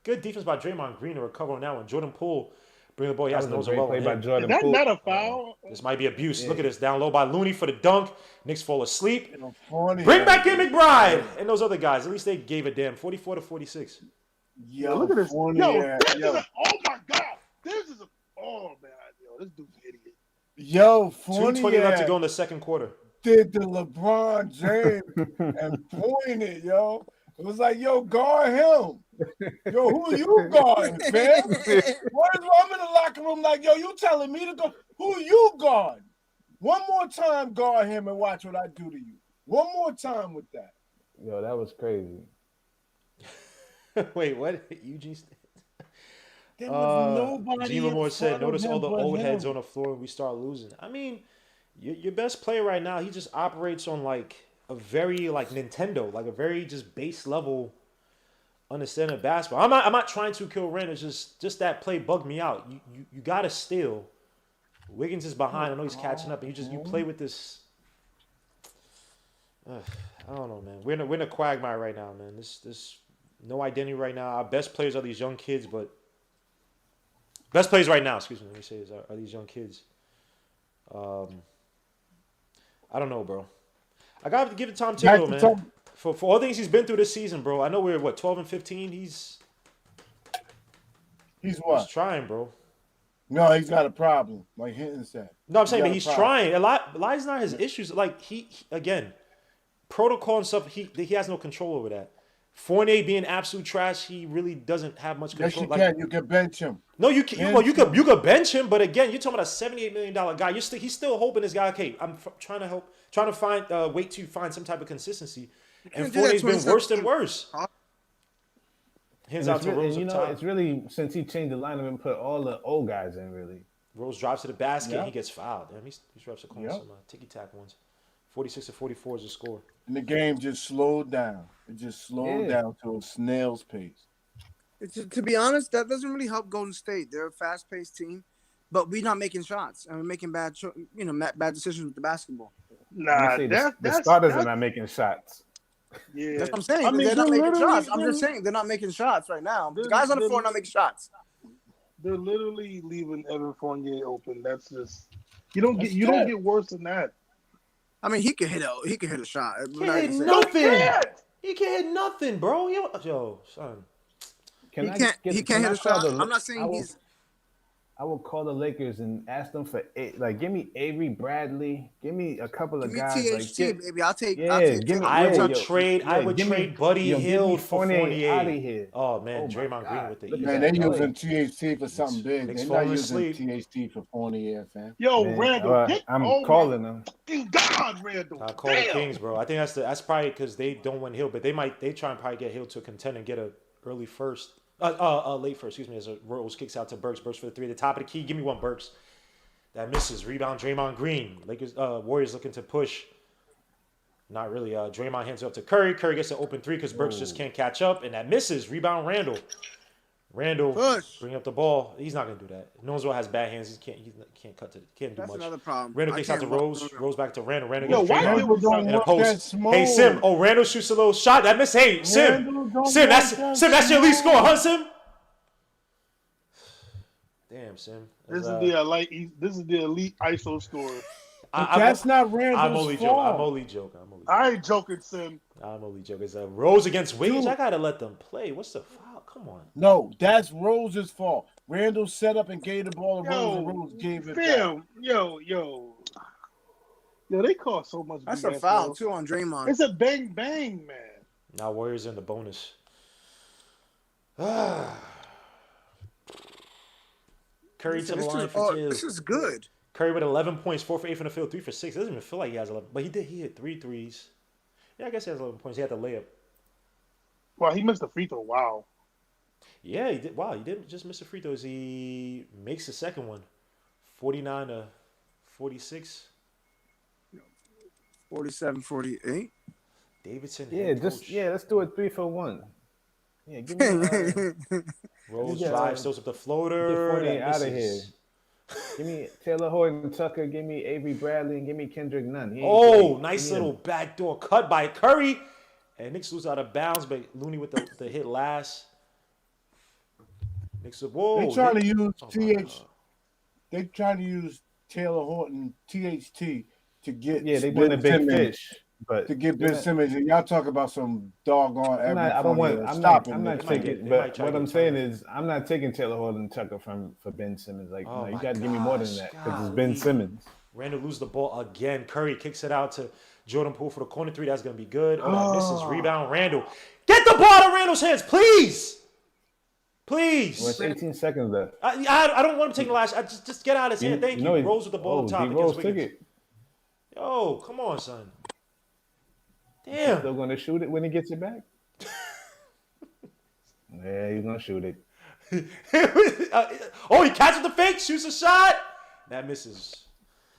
Good defense by Draymond Green to recover on that one. Jordan Poole bring the ball. He has nose above him. Is that not a foul? This might be abuse. Yeah. Look at this. Down low by Looney for the dunk. Knicks fall asleep. Bring back in McBride and those other guys. At least they gave a damn. 44-46. Yo, look at this. Oh my God. This is this dude's an idiot. Yo, Fournier. 2:20 left to go in the second quarter. Did the LeBron James and pointed, yo. It was like, yo, guard him. Yo, who are you guarding, fam? I'm in the locker room like, yo, you telling me to go? Who are you guarding? One more time, guard him and watch what I do to you. One more time with that. Yo, that was crazy. Wait, what? Eugene? There was nobody. Gene Lamore said, notice all the old heads on the floor and we start losing. I mean, your best player right now, he just operates on like a very like Nintendo, like a very just base level understanding of basketball. I'm not trying to kill Rand. It's just that play bugged me out. You gotta steal. Wiggins is behind. I know he's catching up, and you play with this. I don't know, man. We're in a quagmire right now, man. This no identity right now. Our best players are these young kids, but best players right now. Excuse me. Let me say this: are these young kids? I don't know, bro. I got to give it Tom Thibodeau, man. For all things he's been through this season, bro. I know we're 12-15. He's what? He's trying, bro. No, he's got a problem, like Hinton said. No, I'm saying, but he's trying. Eli's not his issues. Like he again, protocol and stuff. He has no control over that. Fournier being absolute trash, he really doesn't have much control. Yes, you can. You can bench him. No, you can. Well, you could bench him, but again, you're talking about a $78 million guy. He's still hoping this guy. Okay, I'm trying to find wait to find some type of consistency. And Fournier's been worse than worse. Hands out to Rose up top. It's really since he changed the lineup and put all the old guys in. Really, Rose drives to the basket. And he gets fouled. Damn, these refs are calling some ticky-tack ones. 46-44 is the score. And the game just slowed down. It just slowed down to a snail's pace. To be honest, that doesn't really help Golden State. They're a fast-paced team, but we're not making shots and we're making bad decisions with the basketball. Nah, the starters are not making shots. Yeah, that's what I'm saying. They're not making shots. I'm just saying they're not making shots right now. The guys on the floor are not making shots. They're literally leaving Evan Fournier open. That's just you don't get worse than that. I mean, he can hit a shot. He can hit nothing. He can't hit nothing, bro. Yo, son. He can't hit a shot. I'm not saying he's. I will call the Lakers and ask them for give me Avery Bradley, give me a couple of guys. THT, baby. I'll take. I would trade Buddy Hield for Fournier out of here. Oh man, Draymond Green with the. Man, they're using THT for something big. They're not using THT for Fournier, fam. Yo, Randall, I'm calling them. God, Randall. I call the Kings, bro. I think that's probably because they don't win Hill, but they try and probably get Hill to a contender and get a early first. Late first, excuse me, as Rose kicks out to Burks. Burks for the three at the top of the key. Give me one, Burks. That misses. Rebound, Draymond Green. Lakers, Warriors looking to push. Not really. Draymond hands it up to Curry. Curry gets an open three because Burks just can't catch up, and that misses. Rebound Randall. Randall bring up the ball. He's not gonna do that. Nonesville has bad hands. He can't cut to. Can't do That's much. another problem. Randall kicks out to Rose. Rose back to Randall. Randall Yo, gets why Draymond Randall don't in a work post. Hey Sim. Oh, Randall shoots a little shot. That miss. Hey Sim. Sim. That's your lead score, huh, Sim? Damn, Sim. This is the elite ISO score. That's not Randall's fault. I'm only joking. I ain't joking, Sim. I'm only joking. It's Rose against Wiggins. I gotta let them play. What's the foul? Come on. No, that's Rose's fault. Randall set up and gave the ball to Rose, and Rose gave it back. Yo, they call so much. That's a foul too on Draymond. It's a bang bang, man. Now Warriors in the bonus. Curry to the line for two. This is good. Curry with 11 points, 4 for 8 from the field, 3 for 6. It doesn't even feel like he has 11, but he did. He hit 3 threes. Yeah, I guess he has 11 points. He had the layup. Well, he missed the free throw. Wow. Yeah, he did. Wow, he didn't just miss the free throws. He makes the second one, 49 to 46. 47-48. Davidson. Let's do it 3 for 1. Yeah, give me Rose drives, throws up the floater. Get 48 out of here. Give me Taylor Horton Tucker. Give me Avery Bradley, and give me Kendrick Nunn. Nice little backdoor cut by Curry, and Knicks lose out of bounds, but Looney with the hit last. Knicks They're trying to use They're trying to use Taylor Horton THT to get. Yeah, they want a big fish. But to get Ben Simmons, and y'all talk about some doggone. I'm not taking. But what I'm saying is, I'm not taking Taylor Horton Tucker for Ben Simmons. Like, no, you got to give me more than that because it's Ben Simmons. Randall loses the ball again. Curry kicks it out to Jordan Poole for the corner three. That's gonna be good. Misses. Rebound. Randall. Get the ball out of Randall's hands, please. Please. Well, it's 18 seconds left. I don't want him taking the last. Just get out of his hand. Thank you. Rose with the ball top. Rose took it. Yo, come on, son. Damn. Still gonna shoot it when he gets it back? Yeah, he's gonna shoot it. He catches the fake, shoots a shot. That misses.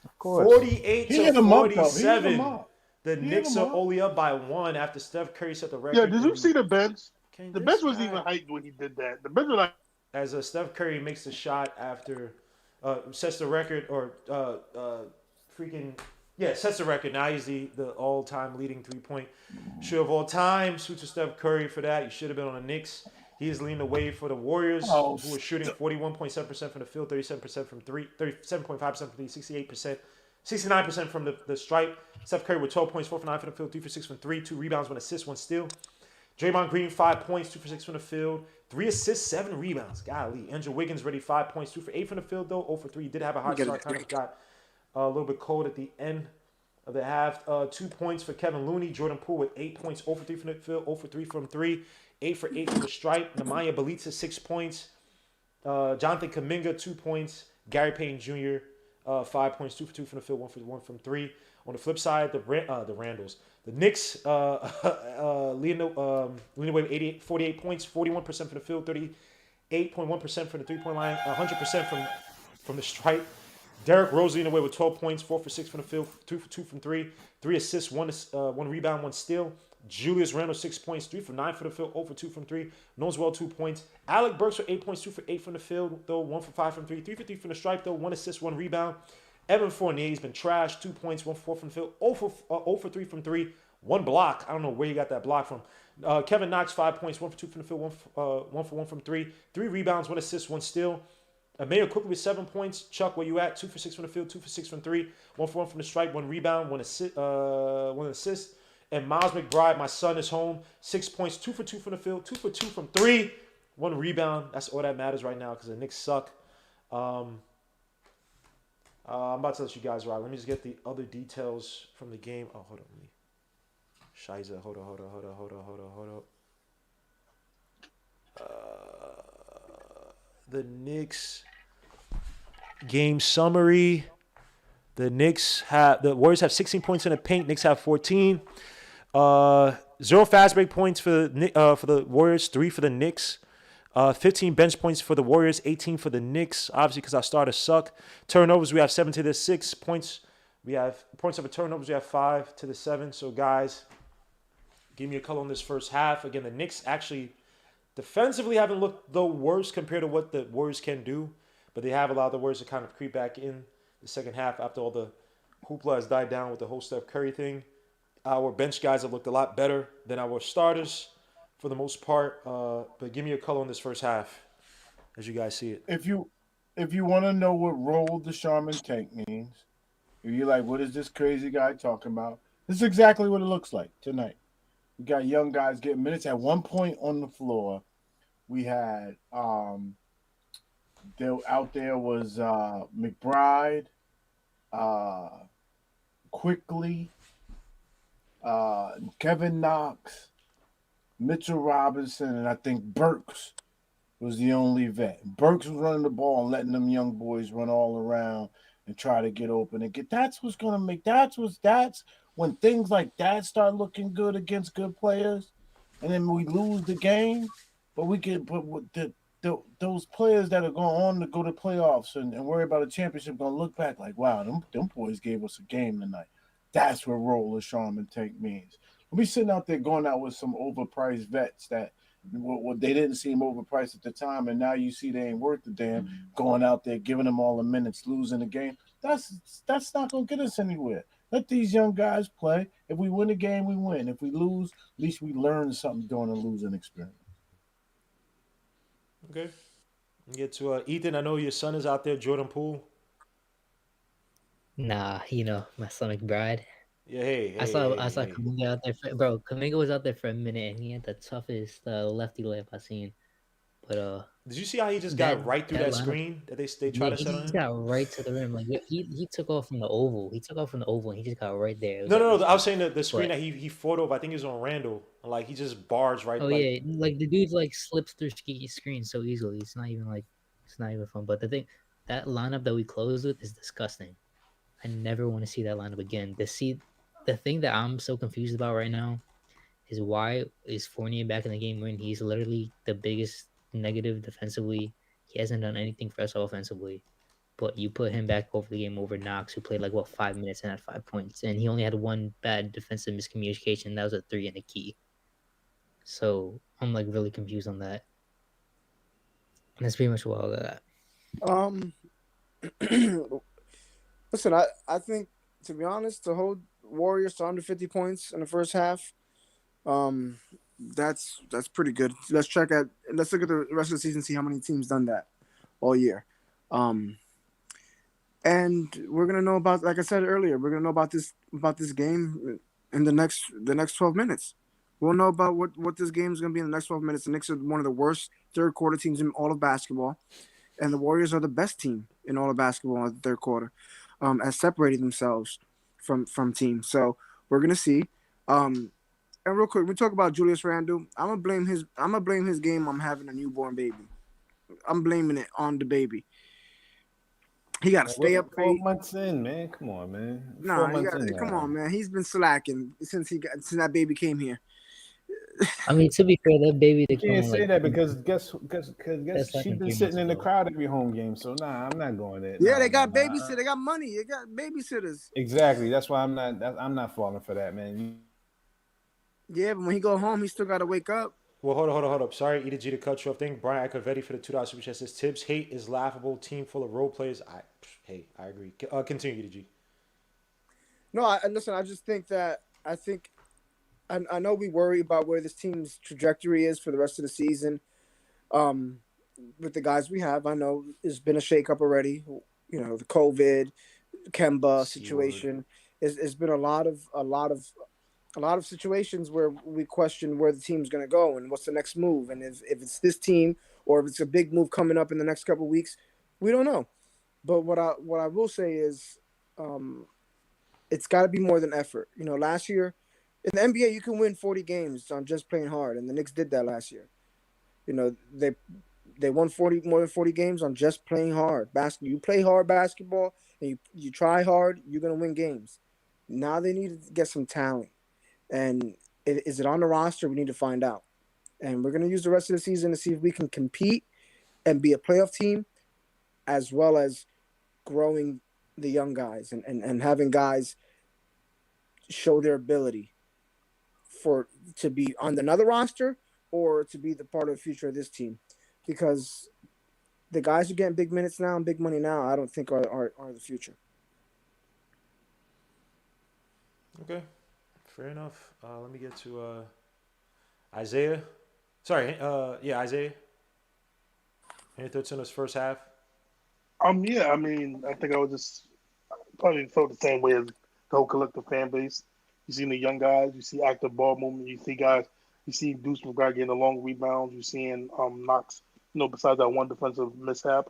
Of course. 48 to 47. The Knicks are only up by 1 after Steph Curry set the record. Yeah, did you see the bench? The bench wasn't even hyped when he did that. The bench was like, as Steph Curry makes the shot after sets the record sets the record. Now he's the all-time leading three-point shooter of all time. Shoot to Steph Curry for that. You should have been on the Knicks. He is leading the way for the Warriors, who are shooting 41.7% from the field, 37% from three, 37.5% from three, 68%, 69% from the stripe. Steph Curry with 12 points, 4 for 9 from the field, 3 for 6 from 3, 2 rebounds, 1 assist, 1 steal. Draymond Green, 5 points, 2 for 6 from the field, 3 assists, 7 rebounds. Golly. Andrew Wiggins ready, 5 points, 2 for 8 from the field, though, 0 for 3. He did have a hot start, kind of got a little bit cold at the end of the half. 2 points for Kevin Looney. Jordan Poole with 8 points, 0 for 3 from the field, 0 for 3 from 3, 8 for 8 from the stripe. Nemanja Bjelica, 6 points. Jonathan Kuminga, 2 points. Gary Payton Jr., 5 points, 2 for 2 from the field, 1 for 1 from 3. On the flip side, the Randalls. The Knicks leading away with 48 points, 41% from the field, 38.1% from the three-point line, 100% from the stripe. Derrick Rose leading away with 12 points, 4 for 6 from the field, 2 for 2 from 3, 3 assists, 1 rebound, 1 steal. Julius Randle, 6 points, 3 for 9 from the field, 0 for 2 from 3. Noswell, 2 points. Alec Burks with 8 points, 2 for 8 from the field, though, 1 for 5 from 3, 3 for 3 from the stripe, though, 1 assist, 1 rebound. Evan Fournier's been trashed, 2 points, 1 for 4 from the field, 0 for 3 from 3, 1 block. I don't know where you got that block from. Kevin Knox, 5 points, 1 for 2 from the field, 1 for 1 from 3, 3 rebounds, 1 assist, 1 steal. Emmanuel quickly with 7 points. Chuck, where you at? 2 for 6 from the field, 2 for 6 from 3, 1 for 1 from the stripe, 1 rebound, 1 assist. And Miles McBride, my son, is home. 6 points, 2 for 2 from the field, 2 for 2 from 3, 1 rebound. That's all that matters right now because the Knicks suck. I'm about to let you guys ride. Let me just get the other details from the game. Oh, hold on. Shiza, hold on. The Knicks game summary. The Warriors have 16 points in the paint. Knicks have 14. 0 fast break points for the Warriors, 3 for the Knicks. 15 bench points for the Warriors, 18 for the Knicks, obviously because our starters suck. Turnovers, we have 7 to 6 points We have points over turnovers. We have 5-7. So guys, give me a color on this first half. Again, the Knicks actually defensively haven't looked the worst compared to what the Warriors can do, but they have allowed the Warriors to kind of creep back in the second half after all the hoopla has died down with the whole Steph Curry thing. Our bench guys have looked a lot better than our starters for the most part. But give me a color on this first half as you guys see it. If you want to know what roll the Charmin tank means, if you're like, what is this crazy guy talking about? This is exactly what it looks like tonight. We got young guys getting minutes. At one point on the floor, we had out there was McBride, Quickly, Kevin Knox, Mitchell Robinson, and I think Burks was the only vet. Burks was running the ball and letting them young boys run all around and try to get open and get. That's what's gonna make. That's when things like that start looking good against good players, and then we lose the game. But we can. But those players that are going on to go to playoffs and worry about a championship gonna look back like, wow, them boys gave us a game tonight. That's what roll of Charmin tank means. We'll be sitting out there going out with some overpriced vets that they didn't seem overpriced at the time, and now you see they ain't worth the damn. Going out there, giving them all the minutes, losing the game. That's not gonna get us anywhere. Let these young guys play. If we win a game, we win. If we lose, at least we learn something during the losing experience. Okay. Get to Ethan. I know your son is out there, Jordan Poole. Nah, my son McBride. Yeah, hey, I saw Kuminga out there. Bro, Kuminga was out there for a minute, and he had the toughest lefty layup I've seen. But did you see how he just got right through that screen that they tried to set on him? He got right to the rim. Like he took off from the oval. He took off from the oval, and he just got right there. No. I was saying the screen that he fought over. I think he was on Randall. Like he just barged right. Oh yeah, like the dude like slips through screen so easily. It's not even fun. But that lineup that we closed with is disgusting. I never want to see that lineup again. The thing that I'm so confused about right now is why is Fournier back in the game when he's literally the biggest negative defensively. He hasn't done anything for us offensively. But you put him back over the game over Knox, who played 5 minutes and had 5 points. And he only had one bad defensive miscommunication. That was a 3 and a key. So I'm really confused on that. And that's pretty much what all that. Listen, I think, to be honest, to hold Warriors to under 50 points in the first half, that's pretty good. Let's look at the rest of the season, see how many teams done that all year. And we're gonna know about, like I said earlier, we're gonna know about this game in the next 12 minutes. We'll know about what this game is gonna be in the next 12 minutes. The Knicks are one of the worst third quarter teams in all of basketball, and the Warriors are the best team in all of basketball in the third quarter, as separating themselves from teams. So we're gonna see. And real quick, we talk about Julius Randle. I'm gonna blame his game on having a newborn baby. I'm blaming it on the baby. He got to stay up 4 months in, man. Come on, man. Come on, man. He's been slacking since that baby came here. I mean, to be fair, that baby. You can't say that because guess she's been sitting in the crowd every home game. So I'm not going there. Yeah, they got babysitters. They got money. They got babysitters. Exactly. That's why I'm not falling for that, man. Yeah, but when he go home, he still got to wake up. Well, hold up. Sorry, Eda G to cut you off. Thank Brian Acavetti for the $2 super chat. Says Tibbs hate is laughable. Team full of role players. I agree. Continue, Eda G. No, listen. I just think that I know we worry about where this team's trajectory is for the rest of the season. With the guys we have, I know there's been a shakeup already. The COVID, Kemba situation. It's been a lot of situations where we question where the team's going to go and what's the next move. And if it's this team or if it's a big move coming up in the next couple of weeks, we don't know. But what I will say is it's got to be more than effort. Last year in the NBA, you can win 40 games on just playing hard. And the Knicks did that last year. They won more than 40 games on just playing hard. You play hard basketball and you try hard, you're going to win games. Now they need to get some talent. And is it on the roster? We need to find out. And we're going to use the rest of the season to see if we can compete and be a playoff team, as well as growing the young guys and having guys show their ability to be on another roster or to be the part of the future of this team, because the guys who are getting big minutes now and big money now, I don't think are the future. Okay, fair enough. Let me get to Isaiah. Sorry, Isaiah. Any thoughts on this first half? Yeah, I mean, I think I would just probably felt the same way as the whole collective fan base. You see the young guys, you see active ball movement, you see guys, you see Deuce McBride getting the long rebounds, you seeing Knox, besides that one defensive mishap,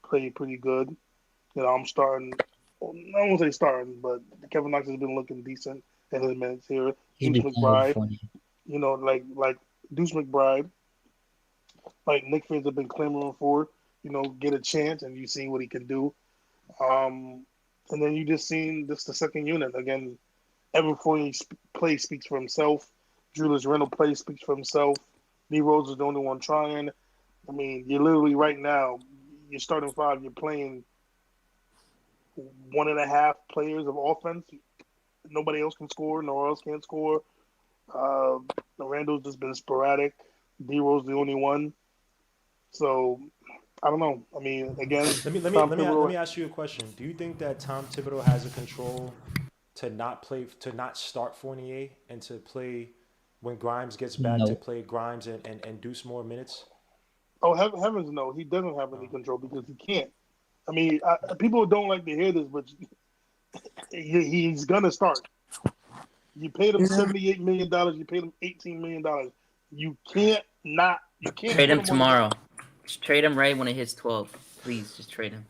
play pretty good. I'm starting. Well, I won't say starting, but Kevin Knox has been looking decent in his minutes here. He's Deuce been playing McBride, funny. like Deuce McBride, like Knicks fans have been clamoring for, get a chance, and you see what he can do. And then you just seen this the second unit again. Evan Fournier's play speaks for himself. Julius Randle play speaks for himself. D Rose is the only one trying. I mean, you're literally right now, you're starting five, you're playing 1.5 players of offense. Nobody else can score. No one else can score. Randall's just been sporadic. D Rose the only one. So I don't know. I mean, again, let me ask you a question. Do you think that Tom Thibodeau has a control to not start Fournier and to play when Grimes gets back to play Grimes and Deuce more minutes? Oh, heavens no. He doesn't have any control because he can't. I mean, people don't like to hear this, but he's going to start. You paid him $78 million. You paid him $18 million. You can't trade him tomorrow. Just trade him right when it hits 12. Please, just trade him.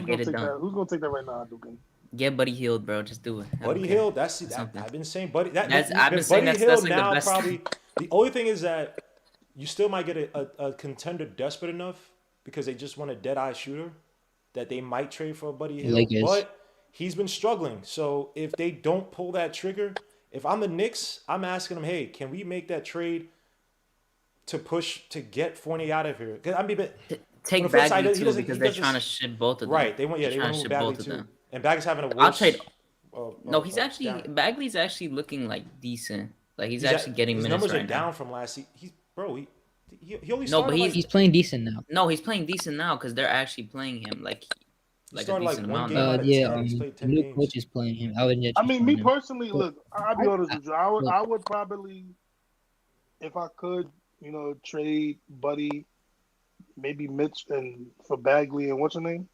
Get it done. Who's going to take that right now, Dugan? Get Buddy Hield, bro. Just do it. Buddy Hield, I've been saying Buddy. That's like now the best. Probably. The only thing is that you still might get a contender desperate enough because they just want a dead-eye shooter that they might trade for Buddy Hield. But he's been struggling. So if they don't pull that trigger, if I'm the Knicks, I'm asking them, hey, can we make that trade to push to get Fournier out of here? I mean, take Bagley too because they're trying to ship both of them. Right. They want to move Bagley too. And Bagley's having a worse. I'll trade. No, he's actually Bagley's actually looking like decent. Like he's actually getting minutes. His numbers are down from last season. He only started. No, but he's playing decent now. No, he's playing decent now because they're actually playing him like a decent amount. The new coach is playing him. I mean, me personally, look, I'll be honest with you. I would probably, if I could, trade Buddy, maybe Mitch, and for Bagley and what's her name?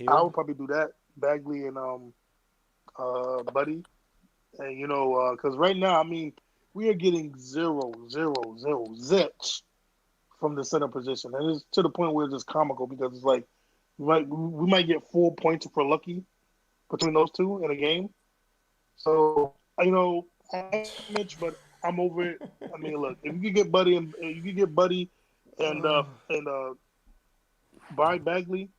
I would probably do that. Bagley and Buddy, and because right now, I mean, we are getting zero zips from the center position, and it's to the point where it's just comical because it's like we might get 4 points if we're lucky between those two in a game. So I Mitch, but I'm over it. I mean, look, if you could get Buddy and buy Bagley.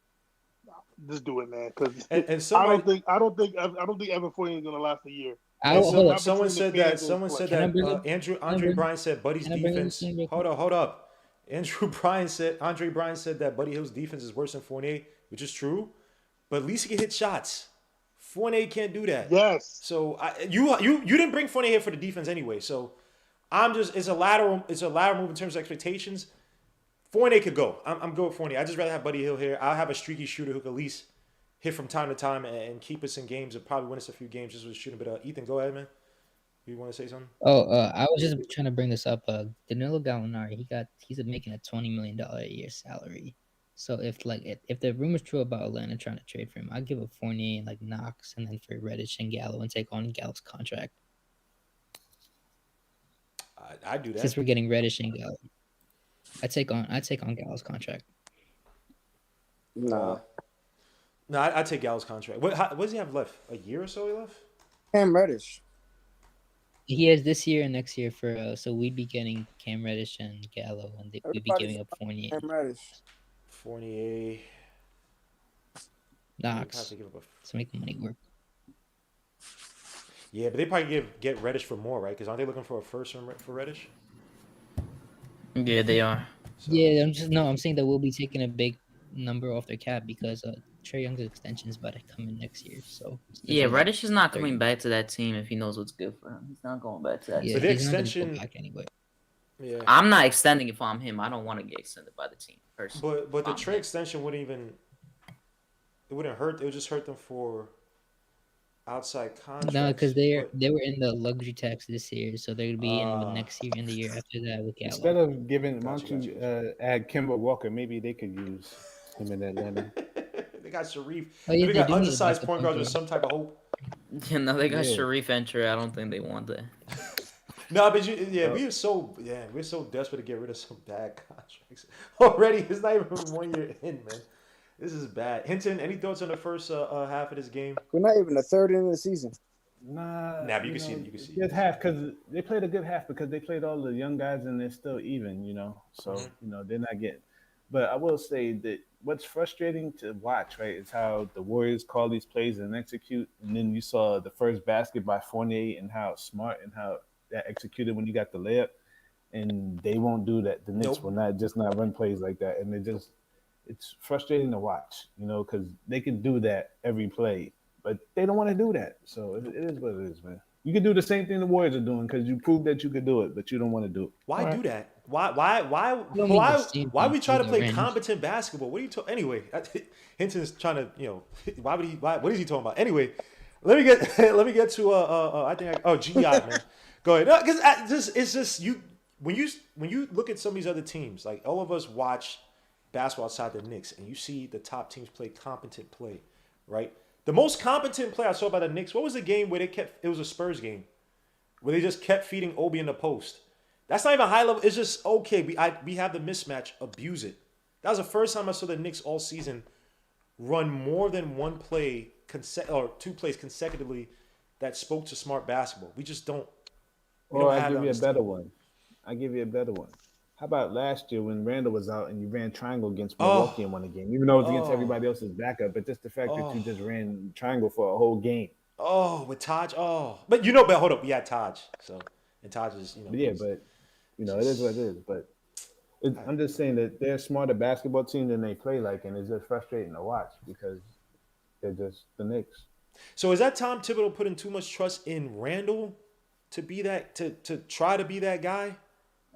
Just do it, man. Because I don't think Evan Fournier is gonna last a year. Someone said that. Andre Bryan said Buddy's defense. Hold up. Andre Bryan said that Buddy Hield's defense is worse than Fournier, which is true. But at least he can hit shots. Fournier can't do that. Yes. So you didn't bring Fournier here for the defense anyway. So it's a lateral move in terms of expectations. Fournier could go. I'm good with Fournier. I just rather have Buddy Hield here. I'll have a streaky shooter who could at least hit from time to time and keep us in games and probably win us a few games just with shooting. But Ethan, go ahead, man. You want to say something? I was just trying to bring this up. Danilo Gallinari, he's making a $20 million a year salary. So if the rumor's true about Atlanta trying to trade for him, I'd give up Fournier and Knox and then for Reddish and Gallo and take on Gallo's contract. I'd do that. Since we're getting Reddish and Gallo. I take on Gallo's contract. No, I take Gallo's contract. What does he have left? A year or so he left? Cam Reddish. He has this year and next year for so we'd be getting Cam Reddish and Gallo, and we'd be giving up Fournier. Cam Reddish. Fournier. Knox. To make the money work. Yeah, but they probably get Reddish for more, right? Because aren't they looking for a first for Reddish? Yeah, they are. So. Yeah, I'm saying that we'll be taking a big number off their cap because Trae Young's extension is about to come in next year. So yeah, Reddish is not coming back to that team if he knows what's good for him. He's not going back to that yeah, team. the he's not going to extension, go back anyway. yeah. I'm not extending if I'm him. I don't want to get extended by the team personally. But the Trae extension wouldn't hurt. It would just hurt them for outside contracts. No, because they were in the luxury tax this year, so they're gonna be in the next year and the year after that with Gallo. Instead of giving, why don't you add Kemba Walker? Maybe they could use him in Atlanta. They got Sharif. Oh, yeah, they got undersized point guards with some type of hope. You know, they got Sharif entry. I don't think they want that. No, but we're so desperate to get rid of some bad contracts already. It's not even 1 year in, man. This is bad. Hinton, any thoughts on the first half of this game? We're not even a third into the season. Nah, but you can see it. You can see good half because they played a good half because they played all the young guys and they're still even, So they're not getting. But I will say that what's frustrating to watch, right, is how the Warriors call these plays and execute, and then you saw the first basket by Fournier and how smart and how that executed when you got the layup, and they won't do that. The Knicks will not run plays like that, and it's frustrating to watch, because they can do that every play, but they don't want to do that. So it is what it is, man. You can do the same thing the Warriors are doing because you proved that you could do it, but you don't want to do it. Why do that? Why we try to play competent basketball? What are you talking? Anyway, Hinton's trying to, what is he talking about? Anyway, let me get to GI, man. Go ahead. No, because it's just you when you look at some of these other teams, like all of us watch basketball outside the Knicks, and you see the top teams play competent play, right? The most competent play I saw by the Knicks, what was the game where it was a Spurs game, where they just kept feeding Obi in the post. That's not even high level. It's just, okay, we have the mismatch, abuse it. That was the first time I saw the Knicks all season run more than one play or two plays consecutively that spoke to smart basketball. We just don't. I give you a better one. How about last year when Randall was out and you ran triangle against Milwaukee and won the game, even though it was against everybody else's backup, but just the fact that you just ran triangle for a whole game. With Taj. But hold up, we had Taj. So, and Taj is, Yeah, but it is what it is. But I'm just saying that they're a smarter basketball team than they play like, and it's just frustrating to watch because they're just the Knicks. So is that Tom Thibodeau putting too much trust in Randall to be that to try to be that guy?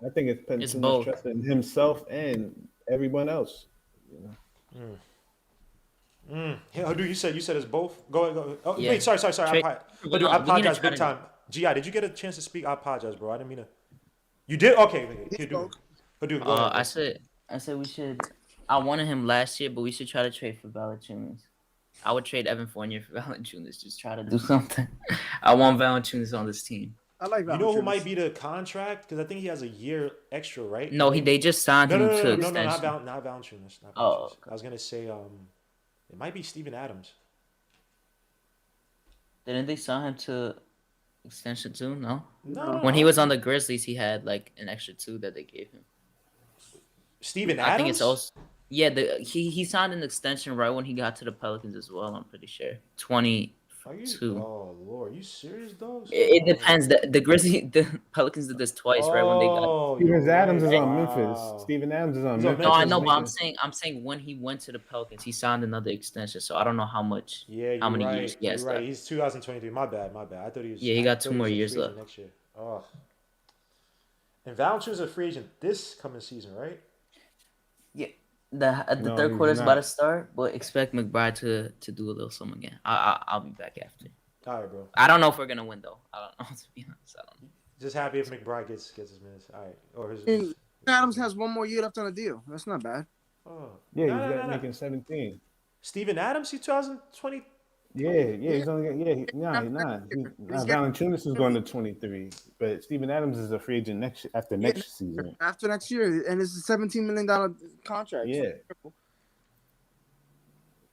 I think it's putting too much trust in himself and everyone else. Dude, you said it's both. Go ahead. Oh, yeah. Wait, sorry. I apologize big time. Gi, did you get a chance to speak? I apologize, bro. I didn't mean to. You did? Okay. Go ahead. I said we should. I wanted him last year, but we should try to trade for Valanciunas. I would trade Evan Fournier for Valanciunas. Just try to do something. I want Valanciunas on this team. I like Valanciunas. You know who might be the contract? Because I think he has a year extra, right? No, they just signed him to extension. No, not Valanciunas. Okay. I was gonna say it might be Steven Adams. Didn't they sign him to extension too? No. When he was on the Grizzlies, he had like an extra 2 that they gave him. Steven Adams. I think it's also he signed an extension right when he got to the Pelicans as well. I'm pretty sure 22. Oh Lord, are you serious, though? It depends. The Pelicans did this twice, right when they got. Steven Adams is on Memphis. Steven Adams is on Memphis. No, I know, but I'm saying when he went to the Pelicans, he signed another extension. So I don't know how much. Yeah, how many years he has left. He's 2023. My bad. I thought he was. Yeah, he got 2 more years left next year. Oh. And Valanciunas is a free agent this coming season, right? Yeah. The third quarter is about to start, but expect McBride to do a little something again. I'll be back after. All right, bro. I don't know if we're gonna win though. I don't know, to be honest. I don't know. Just happy if McBride gets his minutes. All right, or his. Adams has 1 more year left on the deal. That's not bad. Oh, yeah, he's making 17. Steven Adams, he's 2020. Yeah, he's only Valanciunas is going to 23, but Steven Adams is a free agent next season. After next year, and it's a $17 million contract. Yeah.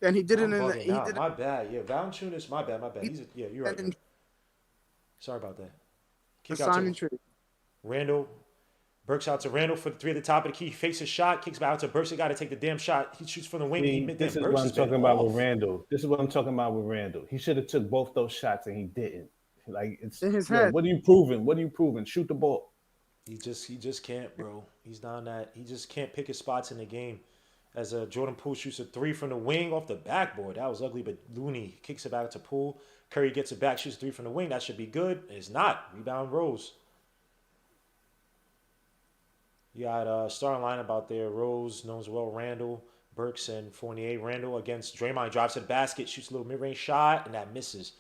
And he did it My bad. Yeah, Valanciunas. My bad. You're right. Bro. Sorry about that. Kick out to Randall. Burks out to Randall for the 3 at the top of the key. Fakes a shot, kicks back out to Burks. He got to take the damn shot. He shoots from the wing. This is what I'm talking about with Randall. He should have took both those shots and he didn't. Like it's in his head. What are you proving? Shoot the ball. He just can't, bro. He's not that. He just can't pick his spots in the game. as Jordan Poole shoots a 3 from the wing off the backboard. That was ugly, but Looney kicks it back to Poole. Curry gets it back, shoots 3 from the wing. That should be good. It's not. Rebound Rose. You got starting lineup out there. Rose, knows well, Randall, Burks, and Fournier. Randall against Draymond, drives to the basket, shoots a little mid-range shot, and that misses.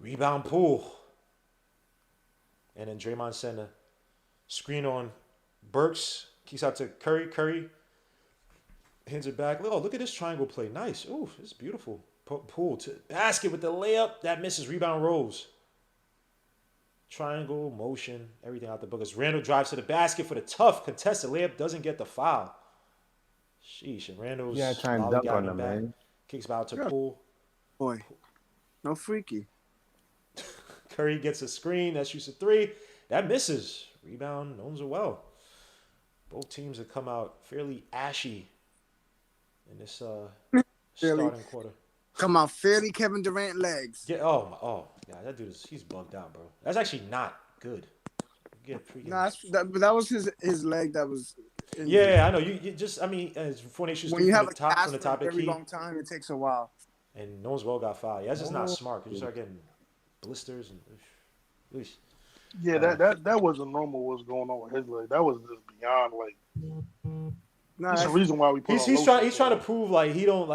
Rebound Poole. And then Draymond sent a screen on Burks. Kicks out to Curry. Curry hands it back. Oh, look at this triangle play. Nice. Ooh, this is beautiful. Poole to basket with the layup. That misses. Rebound Rose. Triangle, motion, everything out the book. As Randall drives to the basket for the tough contested layup, doesn't get the foul. Sheesh, and Randall's trying to dunk on him, man. Kicks out to Poole. Boy, no freaky. Curry gets a screen. That shoots a 3. That misses. Rebound, knows it well. Both teams have come out fairly ashy in this starting quarter. Come out fairly Kevin Durant legs. Yeah. Oh. Yeah. That dude he's bugged out, bro. That's actually not good. Nah, that was his leg that was. Yeah, I know. You just, I mean, when you have from the top of the every key, long time, it takes a while. And knows well got fouled. Yeah, that's just not smart. You start getting blisters and. Yeah, that wasn't normal. What's going on with his leg? That was just beyond like. That's the reason why we put. He's trying to prove like he don't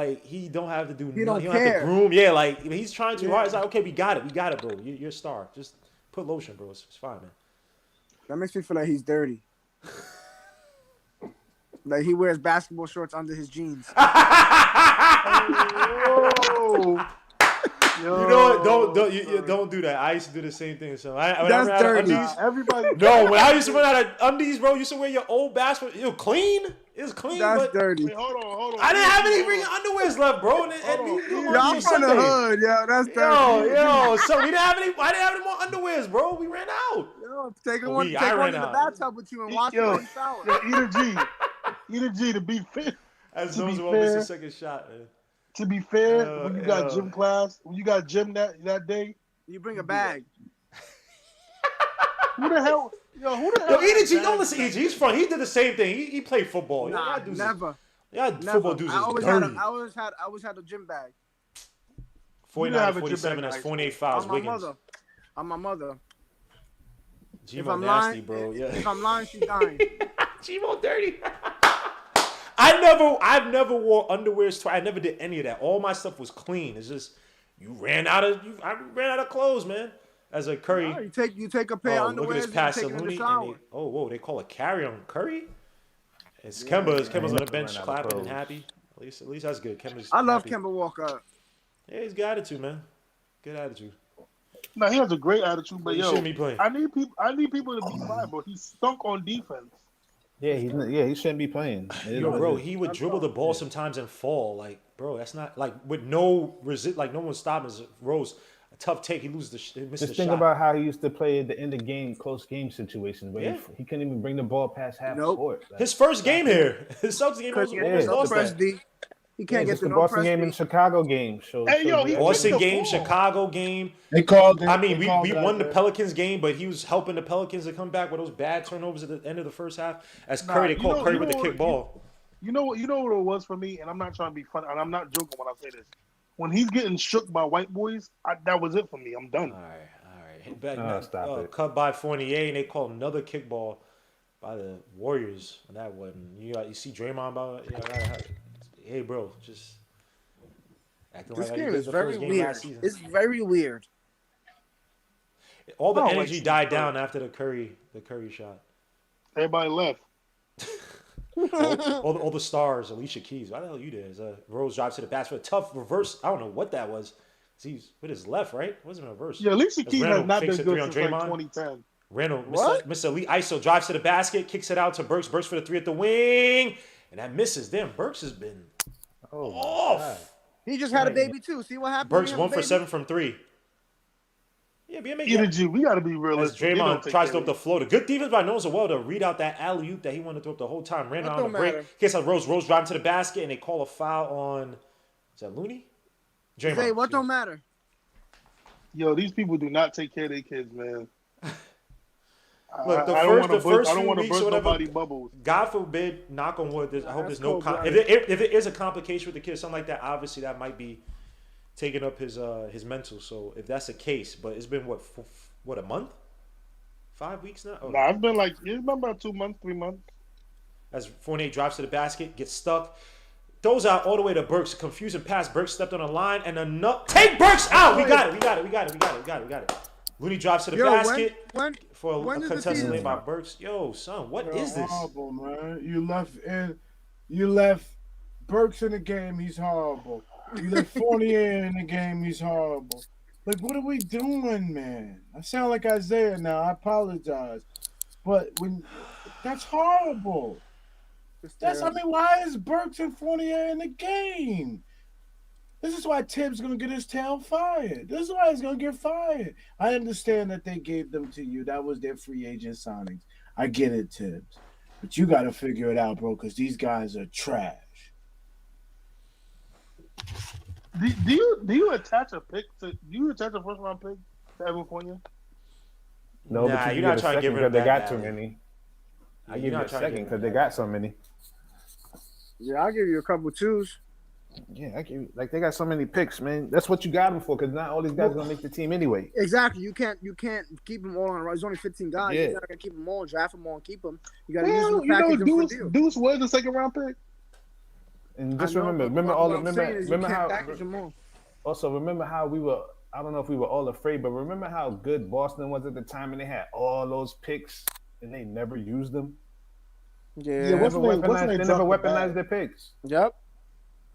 have to do. He don't have to groom. Yeah, like he's trying too hard. It's like, okay, we got it, bro. You're a star. Just put lotion, bro. It's fine, man. That makes me feel like he's dirty. Like he wears basketball shorts under his jeans. Yo. You know what? Don't do that. I used to do the same thing. So that's dirty. Everybody. No, when I used to run out of undies, bro, you used to wear your old basketball. It was clean. It was clean. That's dirty. Wait, hold on. I didn't have any freaking underwears left, bro. I'm from the hood, yo. That's dirty. Yo. So we didn't have any. I didn't have any more underwears, bro. We ran out. Yo, take one in the bathtub with you and wash it in the shower. Eat a G to be fair. As those who miss the second shot, man. To be fair, when you got gym class, when you got gym that day, you bring a bag. Who the hell? Yo, E.G. Don't listen to E.G. He's fun. He did the same thing. He played football. Nah, never. Yeah, football dudes is dirty. I always had a gym bag. 49-47. That's 48 fouls. Wiggins. On my mother. G-Mo nasty, bro. Yeah. If I'm lying, she's dying. G-Mo dirty. I've never wore underwears twice. I never did any of that. All my stuff was clean. It's just I ran out of clothes, man. As a Curry, no, you take a pair of underwear. Look at this pass to Looney. They call a carry on Curry. It's Kemba's on the bench clapping and happy. At least that's good. I love Kemba Walker. Yeah, he's good attitude, man. Good attitude. No, he has a great attitude, but he shouldn't be playing. I need people to be quiet, bro. He's stunk on defense. Yeah, he shouldn't be playing. Yo, bro, he would dribble the ball sometimes and fall. Like, bro, that's not like with no like no one stopping Rose. A tough take, he loses he misses Just think about how he used to play at the end of game, close game situations where he couldn't even bring the ball past half court. Like, his first game here, his Celtics game was lost that. He can't get the Boston game and Chicago game. Boston game, Chicago game. They called. We won the Pelicans game, but he was helping the Pelicans to come back with those bad turnovers at the end of the first half. As Curry, they called Curry with the kick ball. You know what it was for me, and I'm not trying to be funny, and I'm not joking when I say this. When he's getting shook by white boys, that was it for me. I'm done. All right. Hit back. Stop it. Cut by Fournier, and they called another kickball by the Warriors on that one. You see Draymond about hey, bro, just acting this like game is very weird. It's very weird. All the energy died down after the Curry shot. Everybody left. all the stars, Alicia Keys. Why the hell you there? Rose drives to the basket. Tough reverse. I don't know what that was. He's with his left, right? It wasn't a reverse. Yeah, Alicia Keys has not been good since like 2010. Randall, Mr. Elite ISO drives to the basket, kicks it out to Burks. Burks for the 3 at the wing, and that misses. Damn, Burks has been off. He just had a baby too. See what happened? Burks 1 for 7 from 3. Yeah, we got to be realistic. As Draymond tries to up the floor. The good defense by Noah well to read out that alley-oop that he wanted to throw up the whole time. Ran out on the break. Kicks out Rose. Rose driving to the basket, and they call a foul on, is that Looney? Draymond. Say, what don't matter? Yo, these people do not take care of their kids, man. Look, I don't want to burst. I don't few want to weeks burst or whatever, nobody's bubbles. God forbid, knock on wood. I hope there's no. cold, If it is a complication with the kid, something like that, obviously that might be taking up his mental. So if that's the case, but it's been what a month, 5 weeks now. Oh. Nah, it's been like it's been about 2 months, 3 months. As Fournier drives to the basket, gets stuck, throws out all the way to Burks, confusing pass. Burks stepped on the line, and take Burks out. We got it. Looney drives to the basket for a contested lane by Burks. Yo, son, what is this? Horrible, man. You left Burks in the game. He's horrible. You left Fournier in the game. He's horrible. Like, what are we doing, man? I sound like Isaiah now. I apologize, but that's horrible. Why is Burks and Fournier in the game? This is why Tibbs gonna get his tail fired. This is why he's gonna get fired. I understand that they gave them to you. That was their free agent signings. I get it, Tibbs, but you got to figure it out, bro, because these guys are trash. Do you attach a pick to? Do you attach a first round pick to Evan Fournier? No, but you're not trying to give it because they got too many. I give you a second because they got so many. Yeah, I'll give you a couple twos. Yeah, I give like they got so many picks, man. That's what you got them for, because not all these guys are gonna make the team anyway. Exactly. You can't keep them all on. There's only 15 guys. Yeah. You're not gonna keep them all, draft them all, and keep them. You gotta use them to package them for deal. Deuce was the second round pick. And just remember how. Also, remember how we were. I don't know if we were all afraid, but remember how good Boston was at the time, and they had all those picks, and they never used them. Yeah, they never weaponized their picks. Yep.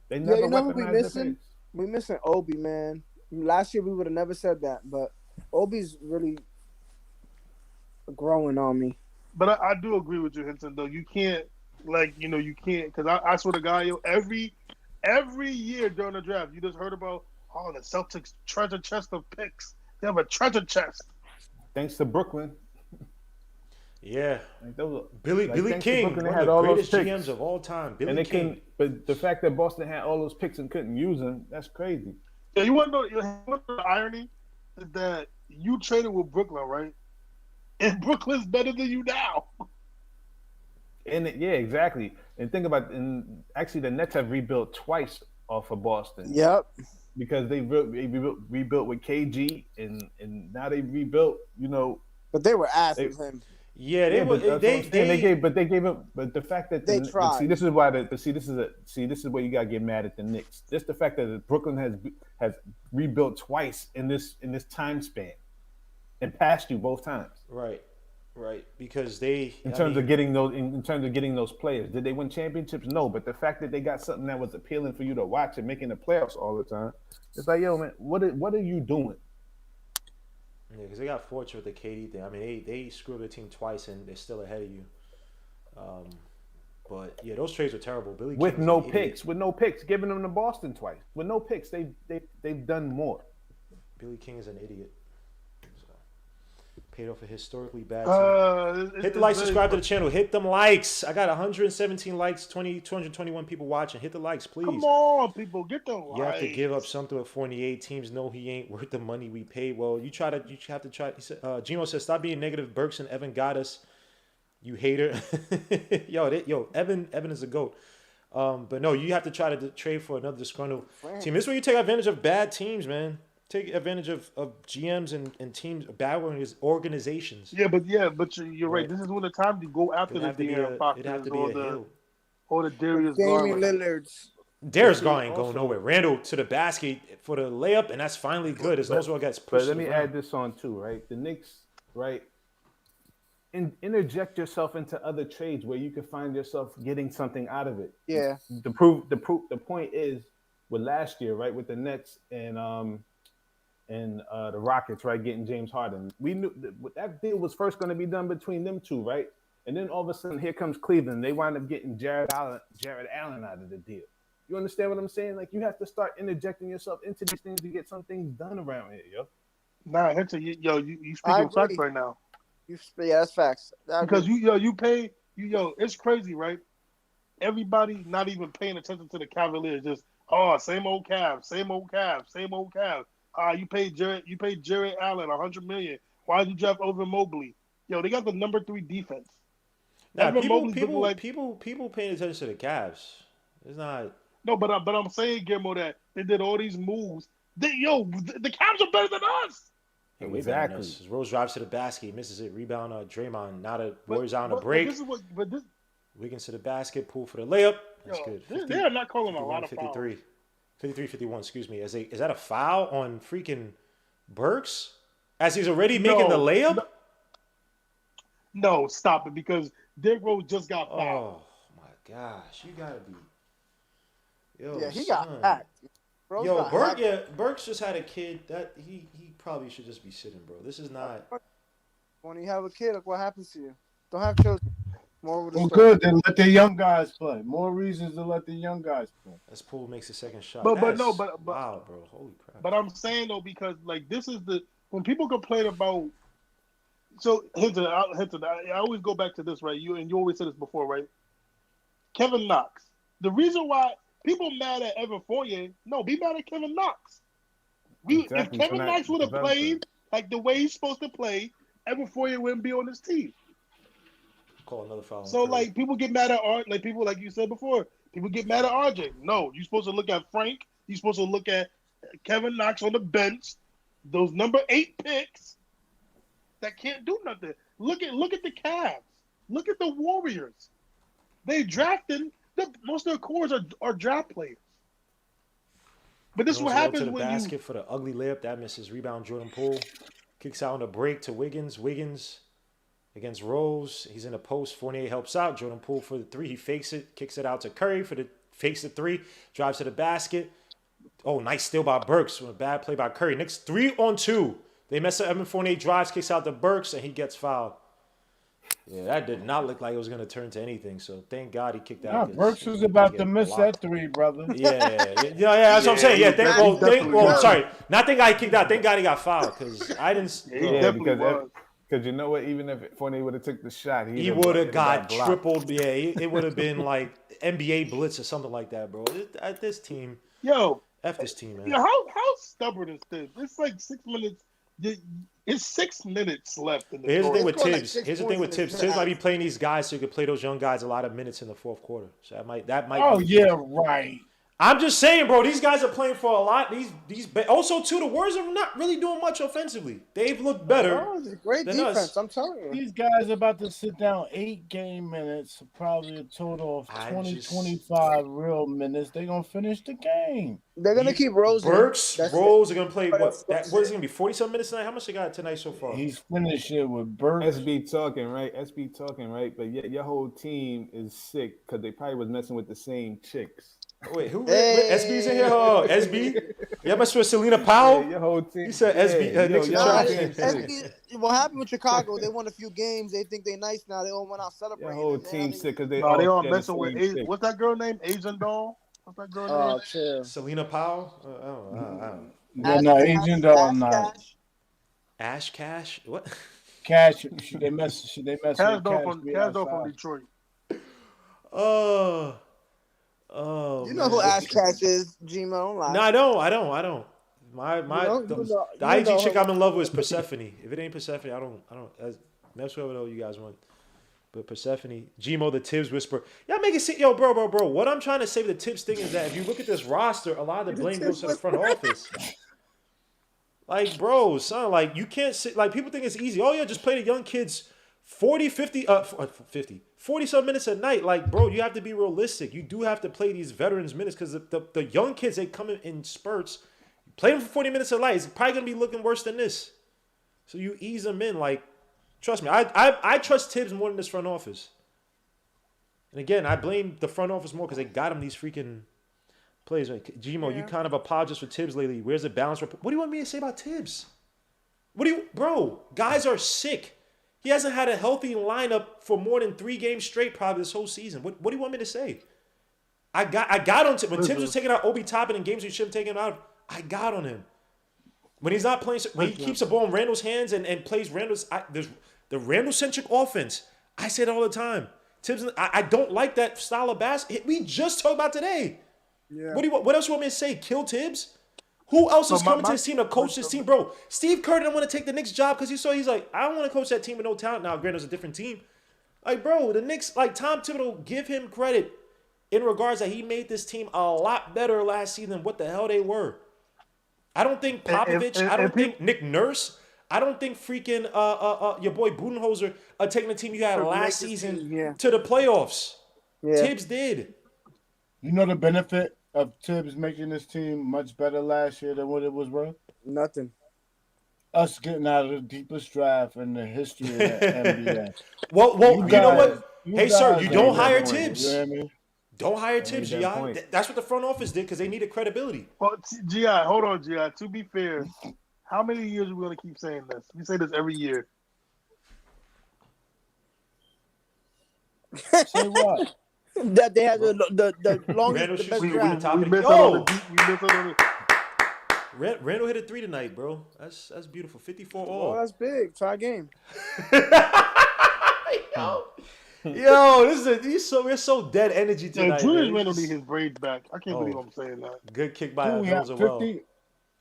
They never weaponized their picks. We missing Obi, man. Last year we would have never said that, but Obi's really growing on me. But I do agree with you, Hinton. Though you can't, you can't, because I swear to God, every year during the draft, you just heard about the Celtics treasure chest of picks. They have a treasure chest. Thanks to Brooklyn. Yeah, Billy King, one of the greatest GMs of all time. Billy King. But the fact that Boston had all those picks and couldn't use them, that's crazy. Yeah, you want to know the irony is that you traded with Brooklyn, right? And Brooklyn's better than you now. And exactly. And think about actually the Nets have rebuilt twice off of Boston. Yep. Because they rebuilt with KG and now they rebuilt, But they were ass with him. Yeah, they gave him. But the fact that they tried. See, this is why. This is where you gotta get mad at the Knicks. Just the fact that Brooklyn has rebuilt twice in this time span, and passed you both times. Right. Because in terms of getting those players, did they win championships? No, but the fact that they got something that was appealing for you to watch and making the playoffs all the time, it's like, yo, man, what are you doing? Yeah, because they got fortunate with the KD thing. I mean, they screwed their team twice, and they're still ahead of you. But yeah, those trades were terrible. Billy with no picks, giving them to Boston twice with no picks. They've done more. Billy King is an idiot. So, paid off a historically bad team. Hit the like, subscribe to the channel. Hit them likes. I got 117 likes, 221 people watching. Hit the likes, please. Come on, people, get the likes. You have to give up something with Fournier. Teams know he ain't worth the money we paid. Well, you have to try. He said, Gino says, stop being negative. Burks and Evan got us. You hater. yo, Evan is a GOAT. But no, you have to try to trade for another disgruntled team. This is where you take advantage of bad teams, man. Take advantage of GMs and teams, bad organizations. Yeah, but you're right. This is when the time to go after the De'Aaron Foxes or the Darius Damian Lillards. Darius Garland ain't going nowhere. Randall to the basket for the layup, and that's finally good as Oswald gets pushed. But let me add this on too, right? The Knicks, right? Interject yourself into other trades where you can find yourself getting something out of it. Yeah. The point is with last year, right, with the Nets and the Rockets, right, getting James Harden. We knew that deal was first going to be done between them two, right? And then all of a sudden, here comes Cleveland. They wind up getting Jared Allen out of the deal. You understand what I'm saying? Like, you have to start interjecting yourself into these things to get some things done around here, yo. Nah, Hinton, you speaking facts right now. Yeah, that's facts. Because it's crazy, right? Everybody not even paying attention to the Cavaliers. Just same old Cavs. You paid Jared Allen $100 million. Why did you draft over Mobley? Yo, they got the number 3 defense. Nah, people paying attention to the Cavs. It's not. No, but I'm saying, Guillermo, that they did all these moves. The Cavs are better than us. Hey, way better than us. Rose drives to the basket, he misses it. Rebound, Draymond. Now the Warriors out on a break. Wiggins to the basket, pull for the layup. That's good. They are not calling a lot of 53. 53-51, excuse me. Is that a foul on freaking Burks? As he's already making the layup? No, stop it, because Derrick Rose just got fouled. Oh, my gosh. You got to be. Yo, yeah, he got hacked. Burks just had a kid. That he probably should just be sitting, bro. This is not. When you have a kid, look what happens to you. Don't have children. Good. Then let the young guys play. More reasons to let the young guys play. As Poole makes the second shot. But wow, bro. Holy crap. But I'm saying though, because like this is when people complain about. So I always go back to this, right? You always said this before, right? Kevin Knox. The reason why people mad at Evan Fournier, no, be mad at Kevin Knox. If Kevin Knox would have played like the way he's supposed to play, Evan Fournier wouldn't be on this team. Call another foul. So like people get mad at like people, like you said before, people get mad at RJ. No, you're supposed to look at Frank. You're supposed to look at Kevin Knox on the bench. Those number 8 picks that can't do nothing. Look at the Cavs. Look at the Warriors. They drafted most of their cores are draft players. But this is what happens when you basket for the ugly layup that misses. Rebound Jordan Poole kicks out on the break to Wiggins. Wiggins against Rose. He's in the post. Fournier helps out. Jordan Poole for the 3. He fakes it. Kicks it out to Curry fakes the 3. Drives to the basket. Oh, nice steal by Burks. A bad play by Curry. Knicks 3-on-2. They mess up. Evan Fournier drives, kicks out to Burks, and he gets fouled. Yeah, that did not look like it was going to turn to anything. So thank God he kicked out. Yeah, Burks was about to miss that 3, brother. Yeah, that's what I'm saying. Yeah, sorry. Not thank God he kicked out. Thank God he got fouled because I didn't. Because you know what? Even if Fournier would have took the shot, he would have got tripled. Yeah, it would have been like NBA blitz or something like that, bro. This team. Yo. F this team, man. Yo, how stubborn is this? It's like 6 minutes. It's 6 minutes left in the Here's the thing with Tibbs. Here's the thing with Tibbs. Tibbs might be playing these guys so you could play those young guys a lot of minutes in the fourth quarter. So that might. Oh yeah, right. I'm just saying, bro. These guys are playing for a lot. These also too. The Warriors are not really doing much offensively. They've looked better. Oh, great defense. Us. I'm telling you. These guys are about to sit down 8 game minutes, probably a total of 25 real minutes. They're gonna finish the game. They're gonna keep Rose. Rose are gonna play what is it gonna be? 40-some minutes tonight. How much they got tonight so far? He's finished it with Burks. SB talking right. But yet your whole team is sick because they probably was messing with the same chicks. Wait, who? SB's in here? Oh, SB? Yeah, messing with Selena Powell? Yeah, your whole team. You said SB. SB, what happened with Chicago? They won a few games. They think they nice now. They all went out celebrating. Your whole team sick because they all messing with what's that girl name? Asian doll? What's that girl name? Chill. Selena Powell? I don't know. No, Asian doll not. Ash Cash? What? Cash. They mess with Cash from Detroit. Oh, you know who Ash Cash is, Gmo? No, I don't. The IG chick I'm in love with is Persephone. If it ain't Persephone, I don't. Mess with whatever you guys want. But Persephone, Gmo, the Tibbs whisper. Y'all make it see, yo, bro. What I'm trying to say with the Tibbs thing is that if you look at this roster, a lot of the blame goes to the front office. Like, bro, son, like you can't sit. Like people think it's easy. Oh yeah, just play the young kids 40-some minutes a night. Like, bro, you have to be realistic. You do have to play these veterans minutes because the young kids, they come in spurts. You play them for 40 minutes a night. It's probably going to be looking worse than this. So you ease them in. Like, trust me. I trust Tibbs more than this front office. And again, I blame the front office more because they got him these freaking plays. Like, Gmo, you kind of apologized for Tibbs lately. Where's the balance? What do you want me to say about Tibbs? Bro, guys are sick. He hasn't had a healthy lineup for more than 3 games straight probably this whole season. What do you want me to say? I got on Tibbs. When Tibbs was taking out Obi Toppin in games he shouldn't take him out, I got on him. When he's not playing, when he keeps the ball in Randall's hands and plays there's the Randall-centric offense. I say it all the time. Tibbs, I don't like that style of basketball. We just talked about today. Yeah. What else you want me to say? Kill Tibbs? Who else is coming to his team to coach this team, bro? Steve Kerr didn't want to take the Knicks job because he's like, I don't want to coach that team with no talent. Now, granted, it's a different team. Like, bro, the Knicks, like Tom Thibodeau, give him credit in regards that he made this team a lot better last season than what the hell they were. I don't think Popovich, I don't think Nick Nurse, I don't think freaking your boy Budenholzer are taking the team you had last season to the playoffs. Yeah. Tibbs did. You know the benefit of Tibbs making this team much better last year than what it was worth? Nothing. Us getting out of the deepest draft in the history of the NBA. Well, you know what? Hey, sir, you don't hire Tibbs. You know what I mean? Don't hire Tibbs, G.I. That's what the front office did because they needed credibility. Well, G.I., hold on, G.I. To be fair, how many years are we going to keep saying this? We say this every year. Say what? That they had the longest, the best draft. Randall hit a 3 tonight, bro. That's beautiful. 54 all. Oh, that's big. Tie game. Yo, we're so dead energy tonight. Yeah, Julius Randle need his braids back. I can't believe I'm saying that. Good kick by Mills as well.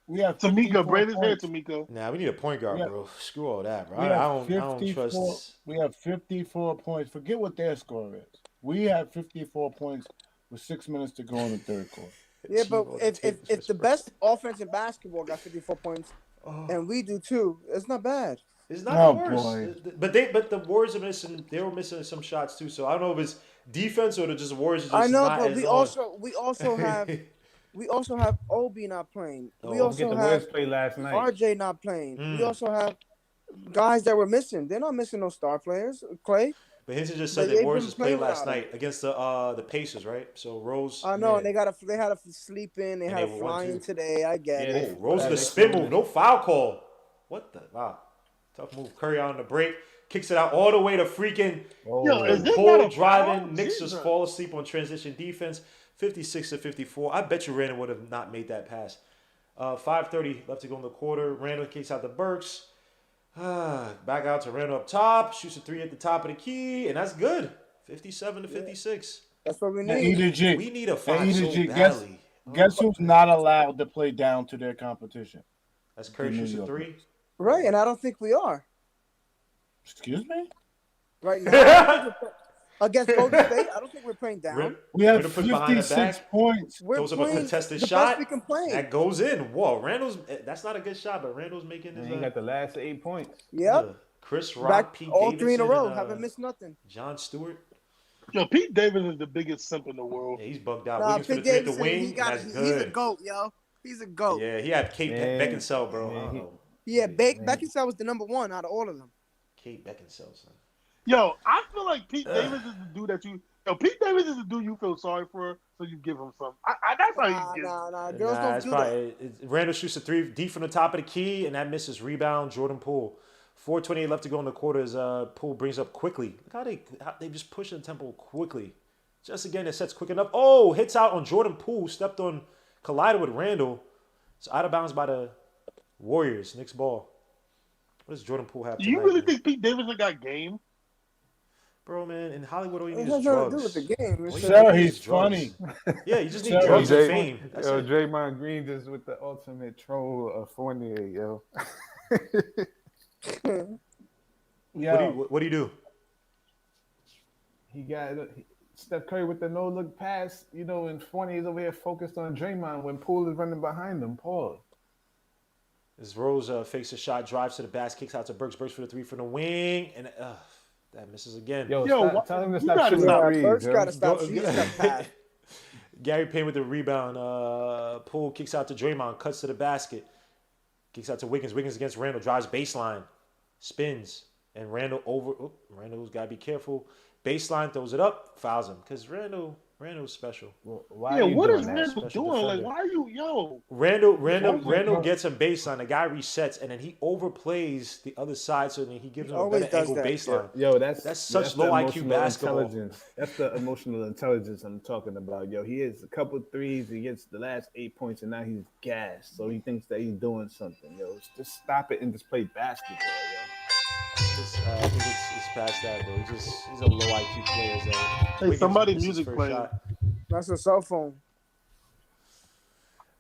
We have Tamika, braid his hair, Tamika. Nah, we need a point guard, bro. Screw all that, bro. I don't trust this. We have 54 points. Forget what their score is. We have 54 points with 6 minutes to go in the third quarter. Yeah, but if the best offense in basketball got 54 points, and we do too, it's not bad. It's not the worst. But the Warriors are missing. They were missing some shots too. So I don't know if it's defense or just Warriors. Just I know, not but as we also have Obi not playing. We also have play last night. RJ not playing. We also have guys that were missing. They're not missing no star players. Clay. But Hinton just said the Warriors just played last night against the Pacers, right? So Rose. I know, and they had to sleep in. They had to fly in today. I get it. Rose the spin move, no foul call. What the wow? Tough move. Curry on the break, kicks it out all the way to freaking Paul driving. Knicks just fall asleep on transition defense. 56-54. I bet you Randall would have not made that pass. 5:30 left to go in the quarter. Randall kicks out the Burks. Back out to Randall up top. Shoots a 3 at the top of the key, and that's good. 57-56. That's what we need. We need a 5 so badly. Guess who's not allowed to play down to their competition? That's Curry shoots a 3. Right, and I don't think we are. Excuse me? Right now, against Golden State, I don't think we're playing down. We have 56 points. Those are a contested shot. That goes in. Whoa, that's not a good shot, but Randall's making his. He got the last 8 points. Yep. Chris Rock, Pete all Davidson, 3 in a row. Haven't missed nothing. John Stewart. Yo, Pete Davis is the biggest simp in the world. Yeah, he's bugged out. Pete Davidson, the wing. He's a GOAT, yo. He's a GOAT. Yeah, he had Kate Beckinsale, bro. Yeah, Beckinsale was the number 1 out of all of them. Kate Beckinsale, son. Yo, I feel like Pete Davis is the dude that you. Yo, Pete Davis is the dude you feel sorry for, so you give him some. That's how you get. Nah. Girls don't do that. Randall shoots a 3 deep from the top of the key, and that misses. Rebound, Jordan Poole. 4:28 left to go in the quarter as Poole brings up quickly. Look how they just push the tempo quickly. Just again, it sets quick enough. Oh, hits out on Jordan Poole. Stepped on, collided with Randall. It's out of bounds by the Warriors. Knicks ball. What does Jordan Poole have tonight? Do you really think Pete Davis got game? Bro, man, in Hollywood, all you need is drugs. It has nothing to do with the game. Sure, he's funny. Yeah, you just need drugs and fame. Draymond Green just with the ultimate troll of Fournier, yo. What do you do? He got Steph Curry with the no-look pass, and Fournier is over here focused on Draymond when Poole is running behind him. Paul. As Rose fakes a shot, drives to the basket, kicks out to Burks. Burks for the 3 from the wing, and that misses again. Tell him to stop shooting threes. Burks got to stop shooting that. Gary Payne with the rebound. Poole kicks out to Draymond, cuts to the basket. Kicks out to Wiggins. Wiggins against Randall, drives baseline, spins, and Randall over. Oh, Randall's got to be careful. Baseline, throws it up, fouls him because Randall's special. Well, what is Randall doing? Like, why are you, Randall gets him baseline. The guy resets, and then he overplays the other side, so then he gives him a better angle baseline. Yo, that's such low IQ basketball. That's the emotional intelligence I'm talking about. Yo, he hits a couple threes, he gets the last 8 points, and now he's gassed. So he thinks that he's doing something. Yo, just stop it and just play basketball, yo. I think it's past that, bro. He's a low IQ player. Hey, somebody music playing. That's a cell phone.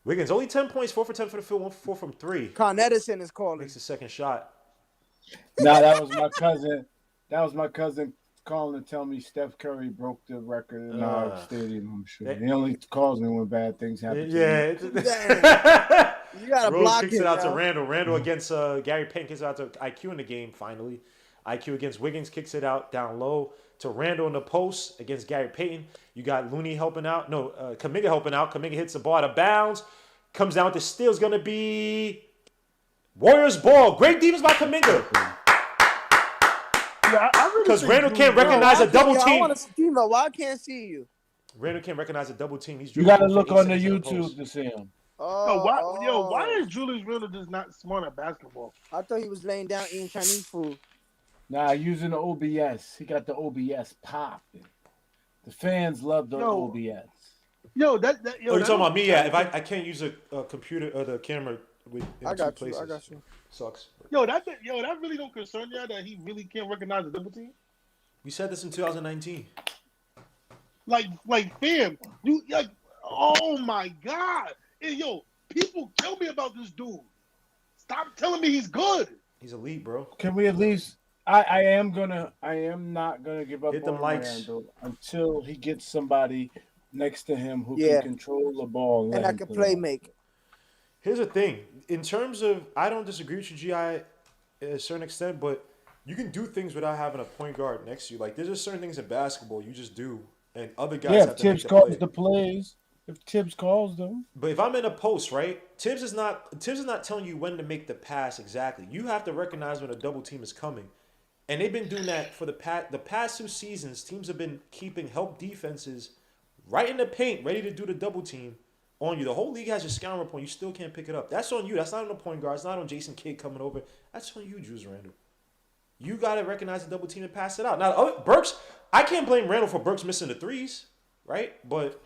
Wiggins only 10 points, 4 for 10 for the field, 1 for 4 from 3. Con Edison is calling. Makes the second shot. Nah, that was my cousin. That was my cousin calling to tell me Steph Curry broke the record in our stadium. I'm sure he only calls me when bad things happen. Yeah. You gotta Rose block kicks him, it out yo. to Randall. Randall against Gary Payton kicks it out to IQ in the game. Finally, IQ against Wiggins kicks it out down low to Randall in the post against Gary Payton. You got Looney helping out. No, Kuminga helping out. Kuminga hits the ball out of bounds. Comes down with the steal. Is going to be Warriors ball. Great defense by Kuminga. Yeah, I really Because think Randall can't Julius- recognize a double I team. want to see him, though. Why I can't see you? Randall can't recognize a double team. He's You got to dribbling look for 8 on the seconds in YouTube post. to see him. Why is Julius Randle just not smart at basketball? I thought he was laying down eating Chinese food. Nah, using the OBS. He got the OBS popping. The fans love the OBS. Yo, Oh, you're talking about me? Yeah, if I can't use a computer or the camera in I got two you. places. I got you. Sucks. that really don't concern you that he really can't recognize a double team. We said this in 2019. Like, fam, you like, oh my god, hey, yo, people tell me about this dude. Stop telling me he's good. He's elite, bro. Can we at least? I am not gonna give up Hit them on likes. Randall until he gets somebody next to him who Yeah. can control the ball And let I him can play. play make. Here's the thing. In terms of, I don't disagree with you, G.I., to a certain extent, but you can do things without having a point guard next to you. Like, there's just certain things in basketball you just do, and other guys Yeah, have if to make Tibbs the calls play. the plays, if Tibbs calls them, But if I'm in a post, right, Tibbs is not telling you when to make the pass exactly. You have to recognize when a double team is coming. And they've been doing that for the past 2 seasons. Teams have been keeping help defenses right in the paint, ready to do the double team on you. The whole league has your scouting report. You still can't pick it up. That's on you. That's not on the point guard. It's not on Jason Kidd coming over. That's on you, Julius Randle. You got to recognize the double team and pass it out. Now, Burks, I can't blame Randle for Burks missing the threes, right? But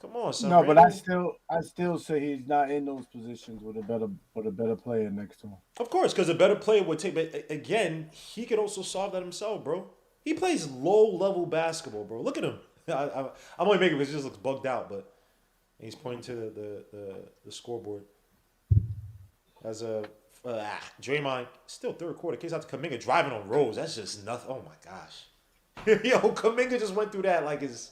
come on, son. no, but I Randle, still say he's not in those positions with a better player next to him. of course, because a better player would take. But again, he could also solve that himself, bro. He plays low-level basketball, bro. Look at him. I'm only making it because he just looks bugged out, but he's pointing to the scoreboard. As a Draymond, still third quarter. Kicks out to Kuminga driving on Rose. That's just nothing. Oh my gosh. Yo, Kuminga just went through that like his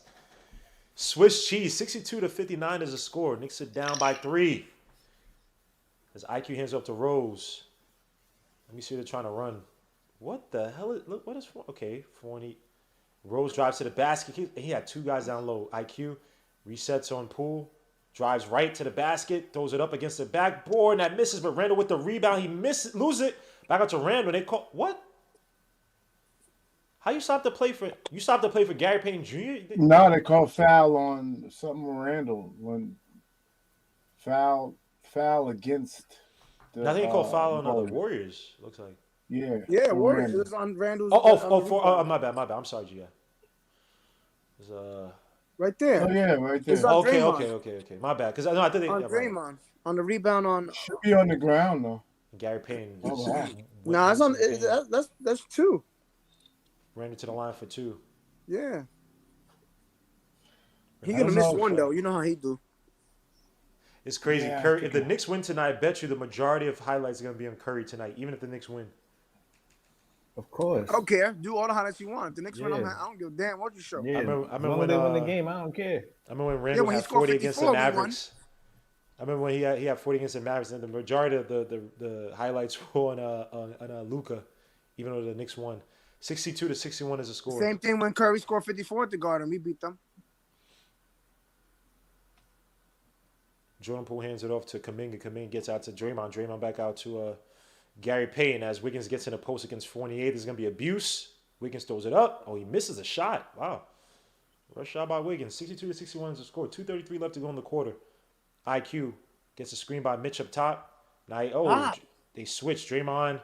Swiss cheese. 62-59 is a score. Knicks are down by 3. As IQ hands up to Rose. Let me see what they're trying to run. What the hell is, look, what is, okay, 40. Rose drives to the basket. He had 2 guys down low. IQ resets on Poole. Drives right to the basket. Throws it up against the backboard. And that misses, but Randall with the rebound. He misses, lose it. Back out to Randall. They call, what? How you stop the play for, Gary Payton Jr.? No, they call foul on something Randall when foul against the I think they call foul on the Warriors. Warriors, looks like. Yeah. Yeah, on Warriors. It Randall. was on Randall's. My bad. I'm sorry, Gia. It's, right there. Oh yeah, right there. It's on okay. Draymond. My bad. Because I thought they On yeah, right. Draymond. On the rebound on. Should be on the ground though. Gary Payton. Oh, wow. Nah, it's on. That's 2. Ran into the line for 2. Yeah. He I gonna don't miss know, one so- though. You know how he do. It's crazy. Yeah, I Curry. think If the Knicks win tonight, I bet you the majority of highlights are gonna be on Curry tonight, even if the Knicks win. Of course. I don't care. Do all the highlights you want. If the Knicks win, Yeah. I don't give a damn what you show. Yeah, I remember as long when, as they win the game, I don't care. I remember when Randall when he had scored 40 against the 54, we won. Mavericks. I remember when he had 40 against the Mavericks, and the majority of the highlights were on Luka, even though the Knicks won. 62-61 is a score. Same thing when Curry scored 54 at the Garden. We beat them. Jordan Poole hands it off to Kuminga. Kuminga gets out to Draymond. Draymond back out to Gary Payton. As Wiggins gets in a post against Fournier, there's going to be abuse. Wiggins throws it up. Oh, he misses a shot. Wow. Rush shot by Wiggins. 62-61 is the score. 2:33 left to go in the quarter. IQ gets a screen by Mitch up top. Now, they switch. Draymond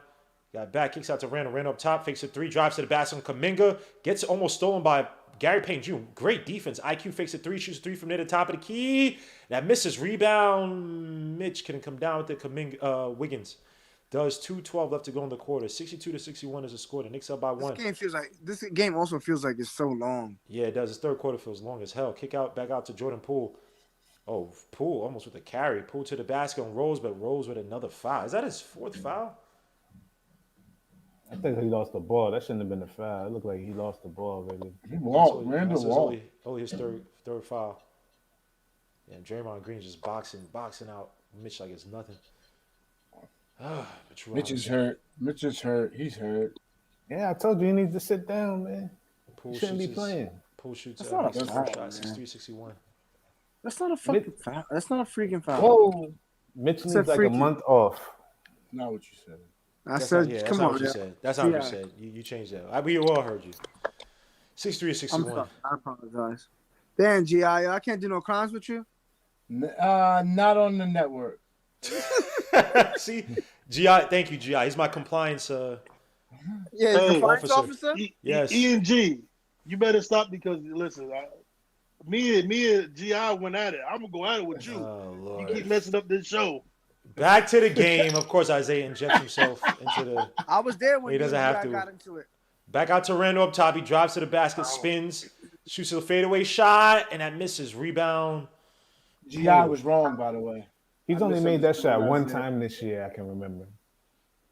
got back, kicks out to Randall. Randall up top, fakes a 3, drives to the basket on Kuminga. Gets almost stolen by Gary Payton Jr. Great defense. IQ fakes a 3, shoots a 3 from near the top of the key. That misses. Rebound. Mitch couldn't come down with the Kuminga. Wiggins does. 2:12 left to go in the quarter. 62-61 is the score. The Knicks up by 1. This game also feels like it's so long. Yeah, it does. This third quarter feels long as hell. Kick out, back out to Jordan Poole. Oh, Poole almost with a carry. Poole to the basket on Rose, but Rose with another foul. Is that his fourth foul? I think he lost the ball. That shouldn't have been a foul. It looked like he lost the ball already. He walked, man. The walk. Only his third foul. Yeah, Draymond Green just boxing out Mitch like it's nothing. Mitch is hurt. Mitch is hurt. He's hurt. Yeah, I told you he needs to sit down, man. Poole he shouldn't be playing. Poole shoots That's not a foul, shot, 6'3", 6'1". That's not a fucking foul. That's not a freaking foul. Whoa. Mitch needs like a month off. Not what you said. I said, come on. That's not what you said. You changed that. We all heard you. 6'3", 6'1". I apologize. Damn, G.I., I can't do no crimes with you. Not on the network. See, Gi, thank you, Gi. He's my compliance. Compliance officer. Yes. E&G, you better stop because listen, me and Gi went at it. I'm gonna go at it with you. Oh, Lord. You keep messing up this show. Back to the game. Of course, Isaiah injects himself into the. I was there when he doesn't have to. Got into it. Back out to Randall up top. He drives to the basket, spins, shoots a fadeaway shot, and that misses. Rebound. Gi was wrong, by the way. He's only made that shot one time this year, I can remember.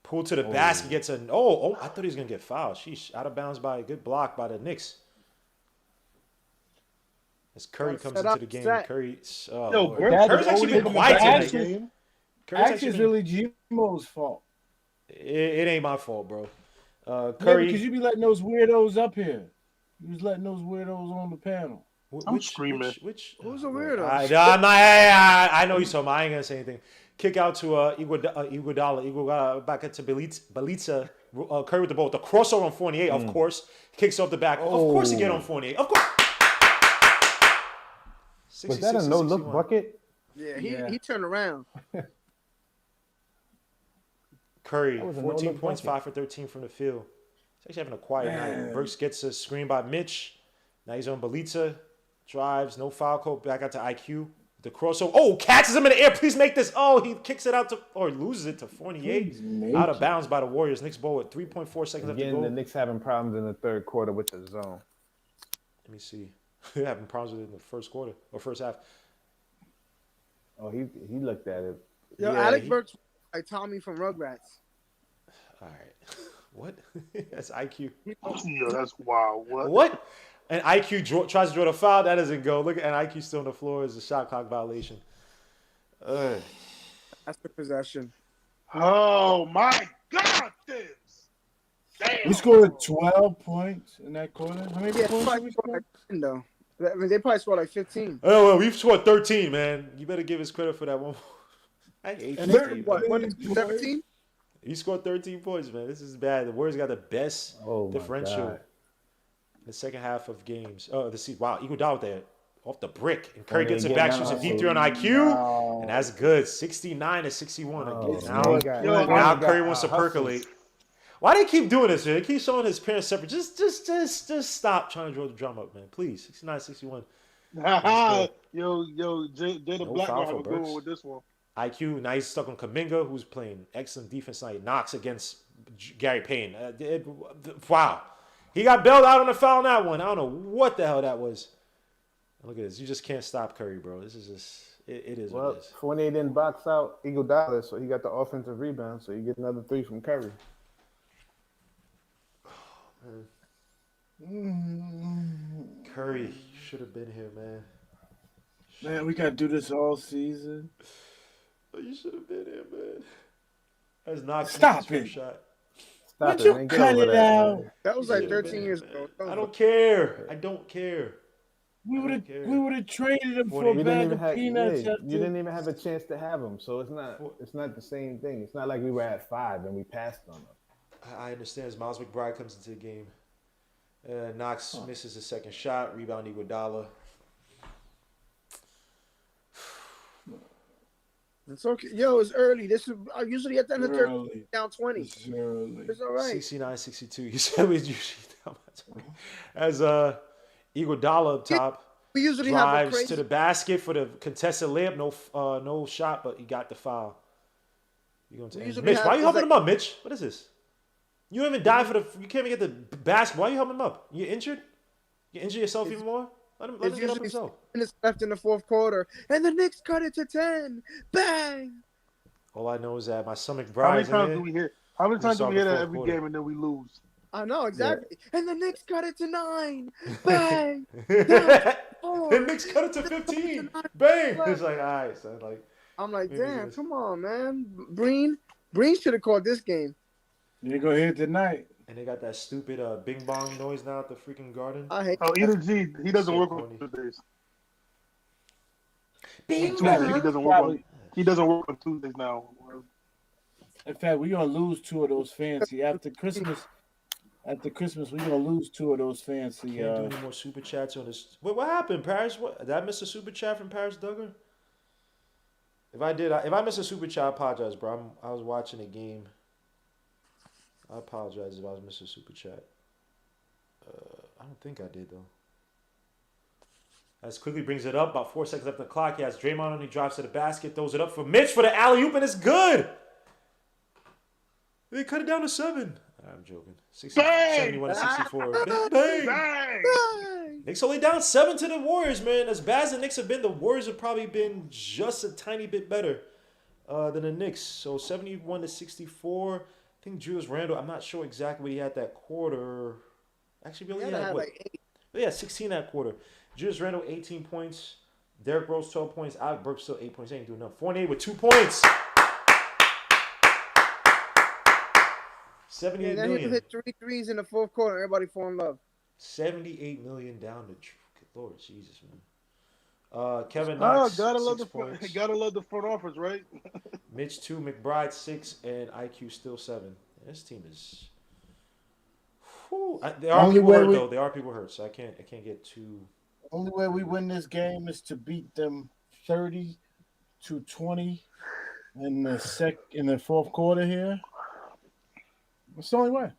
Pull to the basket, gets a I thought he was gonna get fouled. Sheesh, out of bounds by a good block by the Knicks. As Curry comes into the game, Curry. Curry's actually been quiet tonight. Actually, it's really Gmo's fault. It ain't my fault, bro. Curry, because you be letting those weirdos up here. You was letting those weirdos on the panel. I'm screaming. Who's a weirdo? I know you're talking about. I ain't gonna say anything. Kick out to Iguodala. Iguodala back into Belitza. Curry with the ball. The crossover on Fournier, of course. Kicks off the back. Of course he get on Fournier. Of course. Was that a no-look bucket? Yeah, he turned around. Curry, 14 points, 5 for 13 from the field. He's actually having a quiet night. Burks gets a screen by Mitch. Now he's on Belitza. Drives, no foul call. Back out to IQ. The crossover. Oh, catches him in the air. Please make this. Oh, he kicks it out to, or loses it to Fournier. Out of bounds by the Warriors. Knicks ball with 3.4 seconds left to go. The Knicks having problems in the third quarter with the zone. Let me see. They're having problems with it in the first quarter or first half. Oh, he looked at it. Yo, Alec Burks like Tommy from Rugrats. All right. What? That's IQ. Yo, that's wild. What? And IQ tries to draw the foul. That doesn't go. Look at IQ still on the floor. Is a shot clock violation. That's the possession. Oh my God, this. Damn. We scored 12 points in that quarter. How many points did we score? Though. I mean, they probably scored like 15. Oh well, we've scored 13, man. You better give us credit for that one. I hate 13. What? 17? He scored 13 points, man. This is bad. The Warriors got the best differential in the second half of games. Oh, wow, Iguodala there off the brick, and Curry gets it back, shoots a deep three on IQ, and that's good. 69 to 61 again. Now Curry wants to percolate. Why do they keep doing this, man? They keep showing his parents separate. Just stop trying to draw the drum up, man. Please, 69 61. Yo, Jay the Black will have a good one with this one. IQ, now he's stuck on Kuminga, who's playing excellent defense tonight. Knocks against Gary Payne. Wow. He got bailed out on the foul on that one. I don't know what the hell that was. Look at this. You just can't stop Curry, bro. This is just, it is what it is. Fournier didn't box out Iguodala, so he got the offensive rebound, so you get another 3 from Curry. Curry should have been here, man. Man, we got to do this all season. Oh, you should have been here, man. That's not Stop it. Shot. Would you cut it out? That was like 13 years ago. I don't care. I don't care. We would have traded him for a bag of peanuts. You didn't even have a chance to have him, so it's not the same thing. It's not like we were at 5 and we passed on him. I understand. As Miles McBride comes into the game, Knox misses his second shot. Rebound Iguodala. It's okay. Yo, it's early. This is usually at the end of the third, down 20. It's all right. 69-62. You said we usually down by 20. As Iguodala up top. We usually drives have to the basket for the contested layup. No shot, but he got the foul. Mitch, why are you helping him up, Mitch? What is this? You don't even die for the. You can't even get the basket. Why are you helping him up? You injured? You injure yourself even more? Let him It's get up usually 6 himself. minutes left in the fourth quarter, and the Knicks cut it to 10. Bang! All I know is that my son How many McBride's in times here. do we hear? How many We times do saw we the hear that fourth every quarter. game and then we lose? I know exactly. Yeah. And the Knicks cut it to 9. Bang! Down The 4. Knicks cut it to 15. Bang! It's like, all right, son. Like, I'm like, maybe damn, this. come on, man. Breen should have called this game. You go here tonight. And they got that stupid bing bong noise now at the freaking Garden. I hate Oh, Eden G, he doesn't So work corny. on Tuesdays. Bing Tuesday, bong. he doesn't work on Tuesdays now. In fact, we're gonna lose 2 of those fans. See, after Christmas, we're gonna lose 2 of those fans. See, Can't do any more super chats on this. Wait, what happened, Paris? What did I miss a super chat from Paris Duggar? If I missed a super chat, I apologize, bro. I was watching a game. I apologize if I was missing a super chat. I don't think I did though. As quickly brings it up, about 4 seconds left on the clock. He has Draymond on. He drives to the basket, throws it up for Mitch for the alley oop, and it's good. They cut it down to 7. I'm joking. 71 to 64. Bang! Bang! Knicks only down 7 to the Warriors, man. As bad as the Knicks have been, the Warriors have probably been just a tiny bit better than the Knicks. So 71 to 64. I think Julius Randle, I'm not sure exactly what he had that quarter. Actually, really had what? like 8. Yeah, 16 that quarter. Julius Randle, 18 points. Derrick Rose, 12 points. Alec Burks still 8 points. They ain't doing enough. Fournier with 2 points. 78 And then he million. hit 3 threes in the fourth quarter. Everybody fall in love. 78 million down to Lord Jesus, man. Kevin Knox, gotta 6 points. gotta love the front office, right? Mitch 2, McBride 6, and IQ still 7. And this team is. Whew. There are people hurt though. There are people hurt, so I can't get too. only way we win this game is to beat them 30-20 in the fourth quarter here. It's the only way.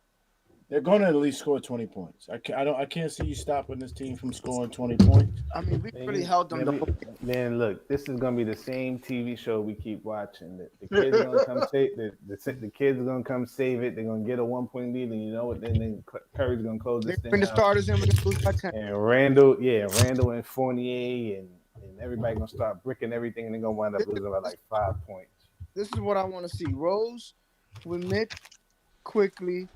They're going to at least score 20 points. I can't see you stopping this team from scoring 20 points. I mean, we really held them. Man, look, this is gonna be the same TV show we keep watching. The kids are gonna come save the kids are gonna come save it. They're gonna get a 1-point lead, and you know what? Then Curry's gonna close this thing Bring the out. starters in with the lose by 10. And Randall and Fournier and everybody gonna start bricking everything, and they're gonna wind up losing by like 5 points. This is what I want to see: Rose with Mitch, Quickly,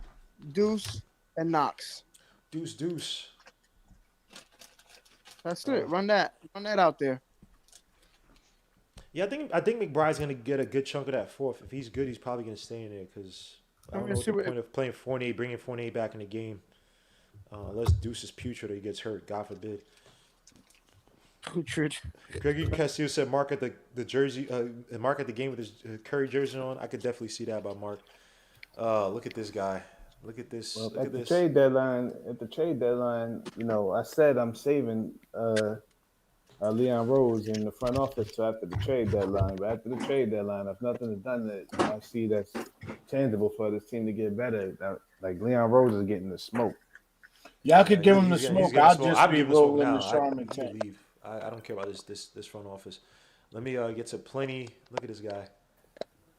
Deuce, and Knox. Deuce. That's it. Run that out there. Yeah, I think McBride's gonna get a good chunk of that fourth. If he's good, he's probably gonna stay in there because I don't know what the point of playing Fournier, bringing Fournier back in the game. Unless Deuce is putrid or he gets hurt, God forbid. Putrid. Gregory Castillo said Mark at the jersey, Mark at the game with his Curry jersey on. I could definitely see that by Mark. Look at this guy. Look at this. Well, Look at at the this. trade deadline, you know, I said I'm saving Leon Rose in the front office so after the trade deadline. But after the trade deadline, if nothing is done that I see that's tangible for this team to get better, like Leon Rose is getting the smoke. Y'all could give him the smoke. I'll just be rolling the Charmin tank. Leave. I don't care about this front office. Let me get to plenty. Look at this guy.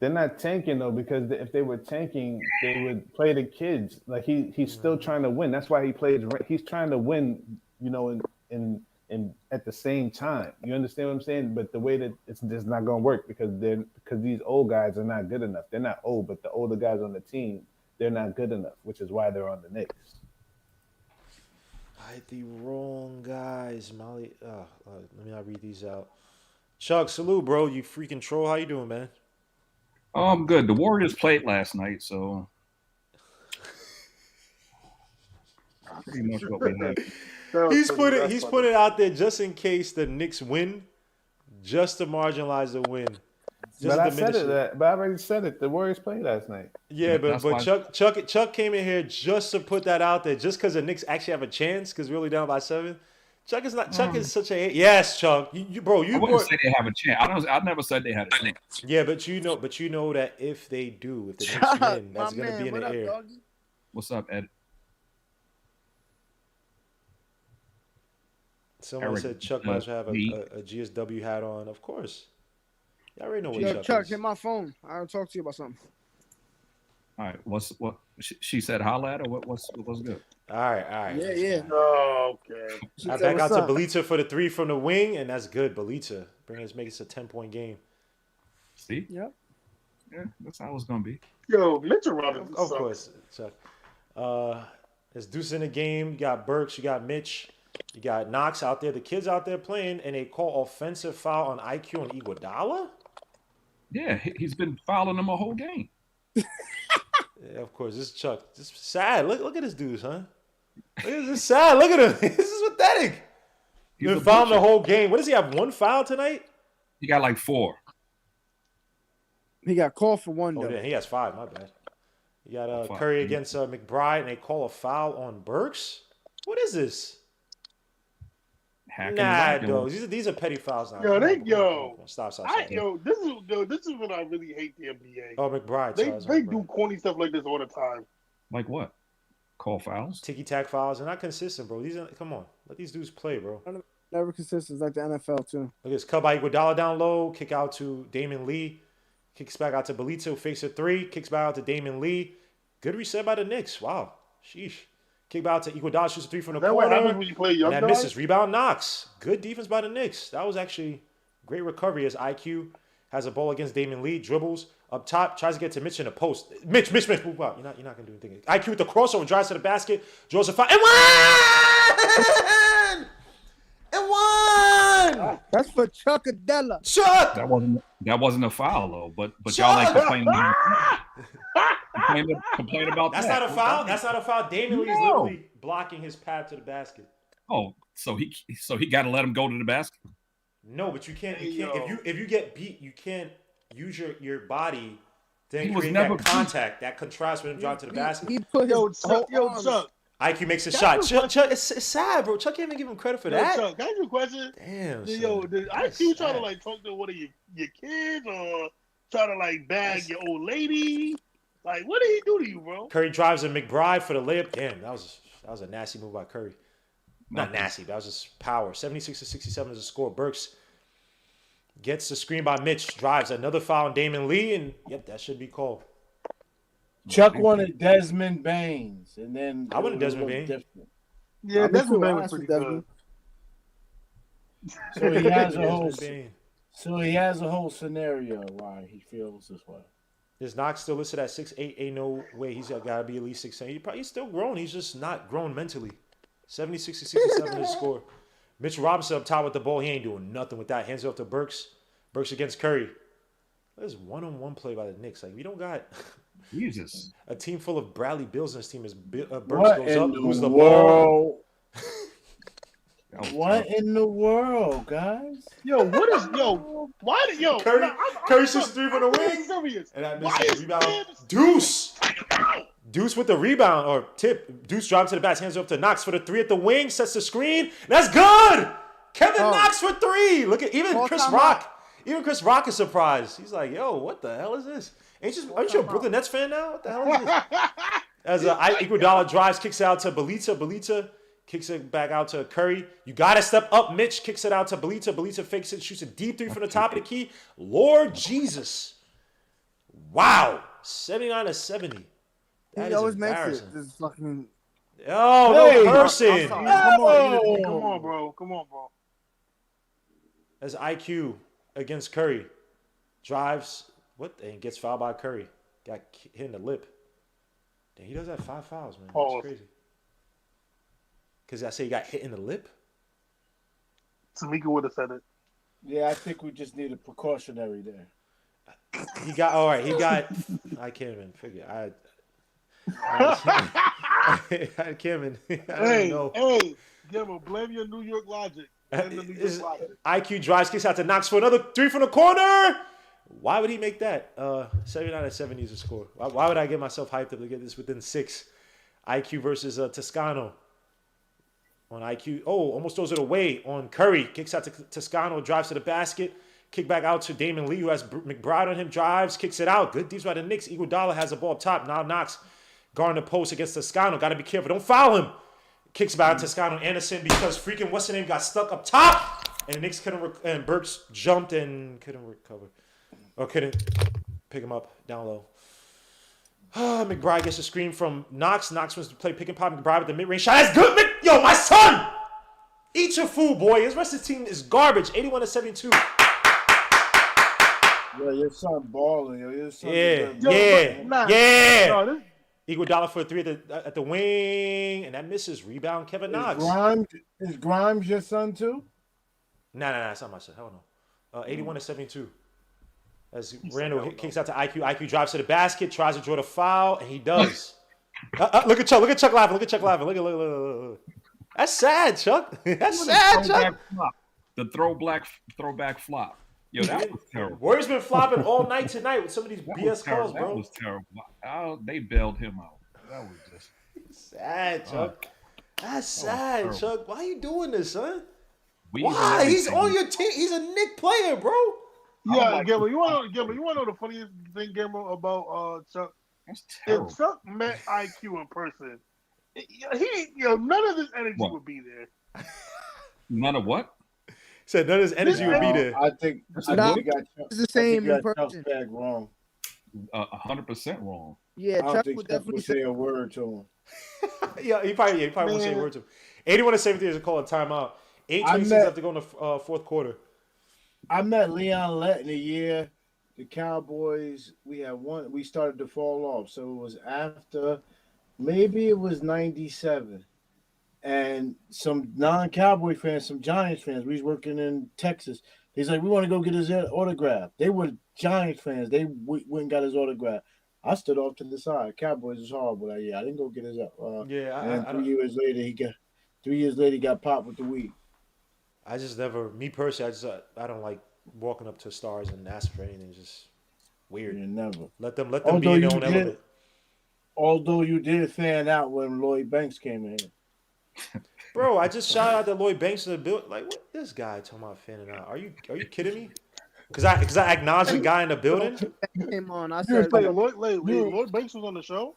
They're not tanking though, because if they were tanking, they would play the kids. Like he's still trying to win. That's why he plays. He's trying to win, you know, in at the same time. You understand what I'm saying? But the way that it's just not going to work because these old guys are not good enough. They're not old, but the older guys on the team, they're not good enough, which is why they're on the Knicks. I hit the wrong guys, Molly. Let me not read these out. Chuck, salute, bro. You freaking troll. How you doing, man? Oh, I'm good. The Warriors played last night, so pretty much what we had. He's put it out there just in case the Knicks win, just to marginalize the win. But I said it. But I already said it. The Warriors played last night. Yeah, but Chuck came in here just to put that out there, just because the Knicks actually have a chance, because we're only down by 7. Chuck is not. Chuck is such a yes, Chuck. You I wouldn't say they have a chance. I never said they had a chance. Yeah, but you know that if they do, if the Knicks win, that's gonna be in the air. Doggy? What's up, Ed? Someone said Chuck might have a GSW hat on. Of course. I already know what Chuck Chuck, is. hit my phone. I'll talk to you about something. All right. What she said? Holla at her. What's good? All right. Yeah. Oh, okay. I back out to Belita for the 3 from the wing, and that's good. Belita make us a 10-point game. See? Yep. Yeah, that's how it's gonna be. Yo, Mitchell Robinson. Of course, Chuck. There's Deuce in the game. You got Burks. You got Mitch. You got Knox out there. The kids out there playing, and they call offensive foul on IQ on Iguodala. Yeah, he's been fouling them a whole game. Yeah, of course. This is Chuck. This is sad. Look at this dude, huh? This is sad. Look at him. This is pathetic. He's been fouling the whole game. What does he have? 1 foul tonight? He got like 4. He got called for 1 though. Oh, yeah, he has 5. My bad. You got Curry against McBride, and they call a foul on Burks. What is this? These are petty fouls now. Stop. This is what I really hate the NBA. Oh, McBride. They do corny stuff like this all the time. Like what? Call fouls? Ticky-tack fouls. They're not consistent, bro. Come on. Let these dudes play, bro. Never consistent. It's like the NFL, too. Look at this. Cut by Iguodala down low. Kick out to Damon Lee. Kicks back out to Belito. Fakes a 3. Kicks back out to Damon Lee. Good reset by the Knicks. Wow. Sheesh. Kick back out to Iguodala. Shoots a 3 from the corner. What happens when you play young and that misses. Rebound Knox. Good defense by the Knicks. That was actually great recovery as IQ has a ball against Damon Lee. Dribbles up top. Tries to get to Mitch in the post. Mitch, move out. You're not going to do anything. IQ with the crossover. Drives to the basket. Draws a foul. And one! That's for Chuckadella. Chuck! That wasn't a foul though. But y'all like complaining about That's that. not a foul. That's not a foul. Damien Lee is literally blocking his path to the basket. Oh, so he got to let him go to the basket. No, but you can't. If you get beat, you can't use your body to create that contact, that contrast with him driving to the basket. He put Chuck. IQ makes a shot. Chuck, it's sad, bro. Chuck can't even give him credit for that. Chuck, can I ask you a question? Damn. Did IQ try to like talk to one of your kids or try to like bag your old lady? Like, what did he do to you, bro? Curry drives a McBride for the layup. Damn, that was a nasty move by Curry. Not nasty, that was just power. 76-67 is the score. Burks gets the screen by Mitch. Drives another foul on Damon Lee, and yep, that should be called. Chuck wanted Desmond Baines, and then I wanted Desmond Baines. Different. Yeah, Desmond Baines was pretty good. So he has a whole scenario why he feels this way. Is Knox still listed at 6'8"? Ain't no way he's got to be at least 6'8". He's still grown. He's just not grown mentally. 76-67 is the score. Mitchell Robinson up top with the ball. He ain't doing nothing with that. Hands it off to Burks. Burks against Curry. There's one-on-one play by the Knicks. Like, we don't got Jesus. A team full of Bradley Bills in this team. As Burks what goes up, loses the ball. What in the world, guys? Curry shoots 3 from the wing. And that misses. Rebound. Deuce with the rebound or tip. Deuce drives to the basket. Hands it up to Knox for the 3 at the wing. Sets the screen. That's good. Kevin Knox for 3. Look at even Chris Rock. Even Chris Rock is surprised. He's like, yo, what the hell is this? Aren't you a Brooklyn Nets fan now? What the hell is this? As Iguodala drives, kicks out to Belita. Belita kicks it back out to Curry. You got to step up. Mitch kicks it out to Belita. Belita fakes it, shoots a deep 3 from the top of the key. Lord Jesus. Wow. 79-70. That he always makes embarrassing. it. This fucking... No person. Come on, bro. As IQ against Curry. Drives. And gets fouled by Curry. Got hit in the lip. Dang, he does have 5 fouls, man. That's crazy. Because I say he got hit in the lip? Tamika would have said it. Yeah, I think we just need a precautionary there. He got I can't even figure. I can't even. I don't know. Hey, blame your New York logic. IQ drives, kicks out to Knox for another 3 from the corner. Why would he make that? 79-70 is the score. Why would I get myself hyped up to get this within 6? IQ versus Toscano. On IQ. Oh, almost throws it away on Curry. Kicks out to Toscano, drives to the basket. Kick back out to Damon Lee, who has McBride on him. Drives, kicks it out. Good defense by the Knicks. Iguodala has the ball up top. Now Knox guarding the post against Toscano. Got to be careful. Don't foul him. Kicks back to Toscano Anderson because freaking what's the name got stuck up top. And the Knicks couldn't. And Burks jumped and couldn't recover. Or couldn't pick him up down low. McBride gets a screen from Knox. Knox wants to play pick and pop. McBride with the mid-range shot. That's good. Yo, my son! Eat your food, boy. His rest of the team is garbage. 81-72. Yeah, your son balling. Your son Yeah. No, Iguodala for a three at the wing, and that misses. Rebound, Kevin Knox. Is Grimes your son too? Nah, that's not my son. Hell no. 81-72. As Randall kicks out to IQ. IQ drives to the basket, tries to draw the foul, and he does. Look at Chuck. Look at Chuck laughing. Look. That's sad, Chuck. That's sad, Chuck. The throwback flop. Yo, that was terrible. Warriors been flopping all night tonight with some of these BS calls, bro. That was terrible. They bailed him out. That was just sad, Chuck. That's sad, Chuck. Why are you doing this, son? Why? Why? He's on your team. He's a Knicks player, bro. Yeah, Gable. You want to know the funniest thing, Gable, about Chuck? That's terrible. If Chuck met IQ in person, none of this energy would be there. None of what? Said none of his energy would be there. I think it's the same in person. Wrong. 100% wrong. Yeah, Chuck would definitely say a word to him. Yeah, he probably won't say a word to him. 81-73 is a call a timeout. 8:26 have to go in the fourth quarter. I met Leon Lett in a year. The Cowboys, we started to fall off. So it was after, maybe it was 97. And some non-Cowboy fans, some Giants fans, we was working in Texas. He's like, we want to go get his autograph. They were Giants fans. They went and got his autograph. I stood off to the side. Cowboys is horrible that year. I didn't go get his and 3 years later, 3 years later, he got popped with the weed. I just never, me personally, I don't like walking up to stars and asking for anything. It's just weird. Yeah, never. Let them be in their own element. Although you did fan out when Lloyd Banks came in. Bro, I just shout out to Lloyd Banks in the building. Like, what this guy talking about fanning out? Are you kidding me? Because I acknowledge the guy in the building. Came on. I said, Lloyd Banks was on the show.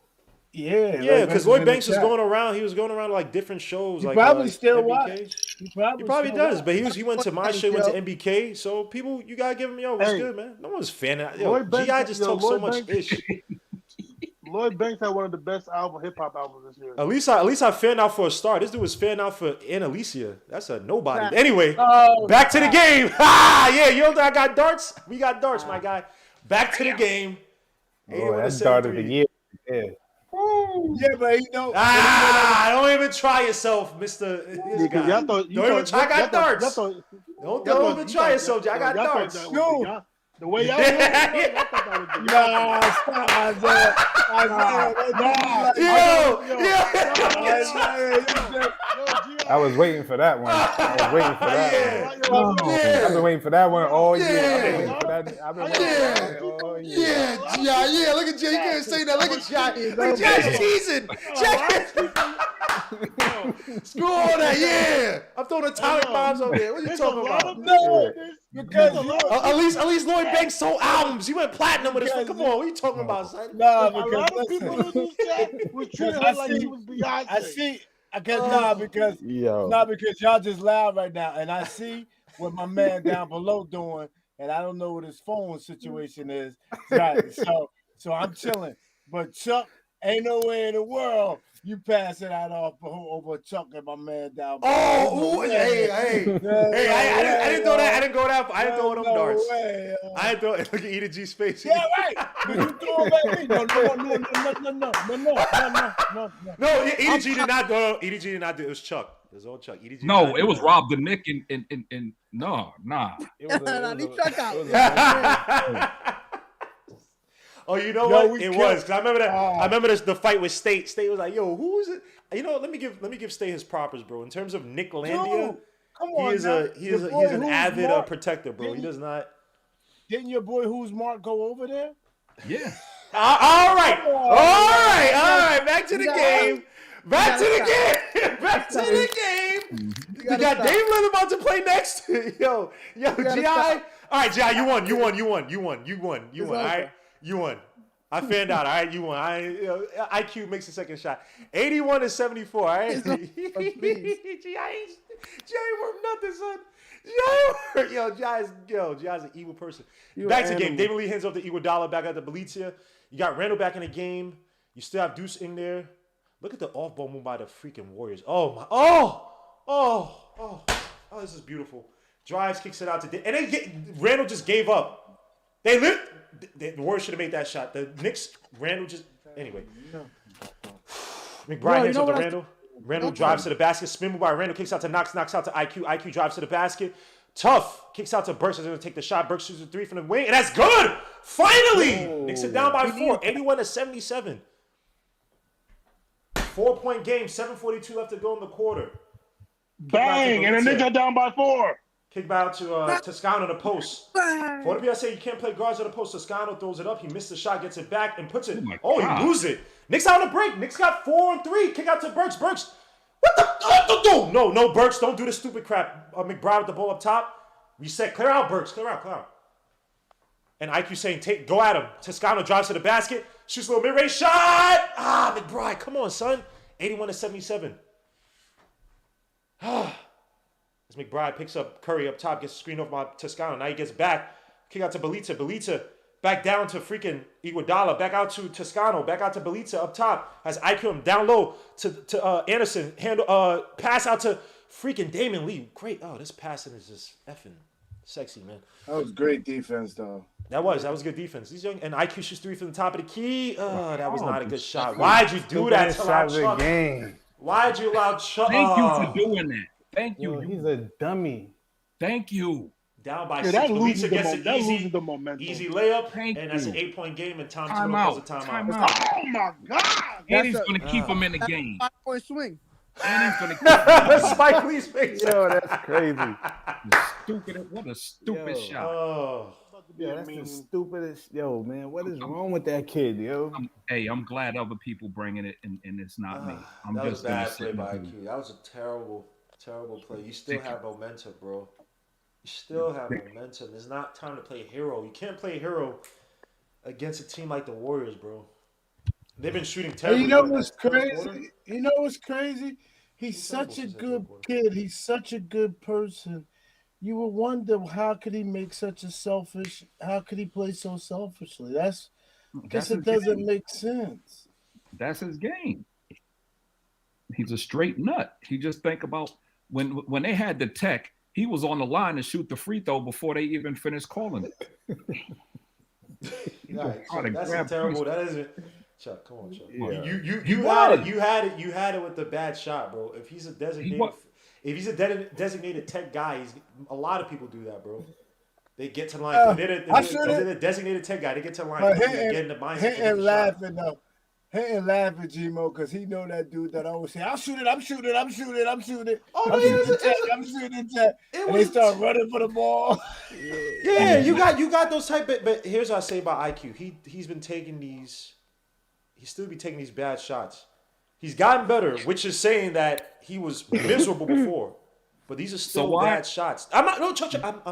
Yeah, because Lloyd Banks was going around. He was going around to like different shows. He like probably still MBK. Watch. He probably does. But he went to my show, went to MBK. So people, you gotta give him what's good, man. No one's fanning out. Yo, G.I. just talks so much ish. Lloyd Banks had one of the best hip hop albums this year. At least I fanned out for a star. This dude was fanning out for Annalisa. That's a nobody. Anyway, back to the game. I got darts. We got darts, my guy. Back to the game. That started the year. Yeah. Yeah, but don't even try yourself, Mister. Don't even try. I got darts. Don't even try yourself. I got darts. No. The way y'all stop, Isaiah. I was waiting for that one. I've been waiting for that one all year. I've been waiting for that all year. Yeah. Look at Jay. You can't say that. Look at Jay. Look at Jay's teasing. Screw all that. Yeah. I'm throwing atomic bombs over there. What are you talking about? No. Because at least Lloyd Banks sold albums. He went platinum with his. Come on, what are you talking about, son? No, because a lot of people in this chat was treating her like she was Beyonce. I see. Because y'all just loud right now, and I see what my man down below doing, and I don't know what his phone situation is. Right, so I'm chilling. But Chuck, ain't no way in the world you passing that off over Chuck and my man down below. Hey! I didn't throw that. I didn't go that. I didn't throw them darts. I didn't throw. Look at Eda G's face. Yeah, right. But you throw them at me. No. No, Eda G did not do. Eda G did not do. It was Chuck. It was all Chuck. Eda G. No, it was Rob the Nick and nah. It was Chuck out. Oh, you know what? It was because I remember that. I remember the fight with State. State was like, "Yo, who is it?" You know, let me give State his propers, bro. In terms of Nick Landia, he is an avid protector, bro. He does not. Didn't your boy Who's Mark go over there? Yeah. All right. Back to the game. Back to the game. You got Dave Lillard about to play next. Yo, G.I. All right, G.I. You won. All right. You won. I fanned out. All right, you won. IQ makes the second shot. 81-74. All right. G.I. ain't worth nothing, son. G.I.'s an evil person. Back to the game. David Lee hands off to Iguodala back out to Belicia. You got Randall back in the game. You still have Deuce in there. Look at the off-ball move by the freaking Warriors. Oh my! Oh! This is beautiful. Drives, kicks it out to, and Randall just gave up. The Warriors should have made that shot. The Knicks, Randall just anyway. McBride hands up to Randall. Randall drives to the basket. Spin move by Randall, kicks out to knocks out to IQ. IQ drives to the basket. Tough kicks out to Burks. Is going to take the shot. Burks shoots a 3 from the wing, and that's good. Finally, Knicks are down by 4, 81-77. 4-point game, 7:42 left to go in the quarter. Bang, and the Knicks are down by 4. Kick out to Toscano on the post. For the say you can't play guards on the post. Toscano throws it up. He missed the shot, gets it back, and puts it. Oh, he loses it. Knicks out on the break. Knicks got 4 and 3. Kick out to Burks. Burks. What the? No, Burks. Don't do the stupid crap. McBride with the ball up top. Reset. Clear out, Burks. Clear out. And IQ saying, go at him. Toscano drives to the basket. Shoots a little mid-range shot. McBride. Come on, son. 81-77. As McBride picks up Curry up top, gets a screen off by Toscano. Now he gets back. Kick out to Belita. Belita back down to freaking Iguodala. Back out to Toscano. Back out to Belita up top. Has IQ down low to Anderson. Pass out to freaking Damian Lee. Great. Oh, this passing is just effing sexy, man. That was great defense, though. That was good defense. These young and IQ shoots 3 from the top of the key. Oh, that was not a good shot. Why'd you do that to Chuck? Why'd you allow Chuck? Thank you for doing that. Thank you. He's a dummy. Thank you. Down by 6. Belisa gets an easy layup, and that's an 8-point game. And Tom calls a timeout. Oh my God! And he's going to keep him in the game. 5-point swing. And he's going to keep him. Spike Lee's face. Yo, that's crazy. What a stupid shot. Oh. Yeah, that's the stupidest. Yo, man, what is wrong with that kid, yo? I'm glad other people bringing it, and it's not me. That was bad play by IQ. That was a terrible play. You still have momentum, bro. You still have momentum. It's not time to play hero. You can't play hero against a team like the Warriors, bro. They've been shooting terribly. You know what's crazy? He's such a good kid. He's such a good person. You would wonder how could he make how could he play so selfishly? I guess it doesn't make sense. That's his game. He's a straight nut. He just think about when they had the tech, he was on the line to shoot the free throw before they even finished calling it. That's terrible. That isn't. Chuck, come on, Chuck. Yeah. You had it with the bad shot, bro. If he's a designated tech guy, a lot of people do that, bro. They get to the line. They're the designated tech guy. They get to the line. Get in the mindset. And laughing though. And laughing, G-Mo, because he know that dude that always say, I'm shooting. I'm shooting tech. And they start running for the ball. Yeah, you got those type of, but here's what I say about IQ. He's been taking these, he still be taking these bad shots. He's gotten better, which is saying that he was miserable before. But these are still bad shots. I'm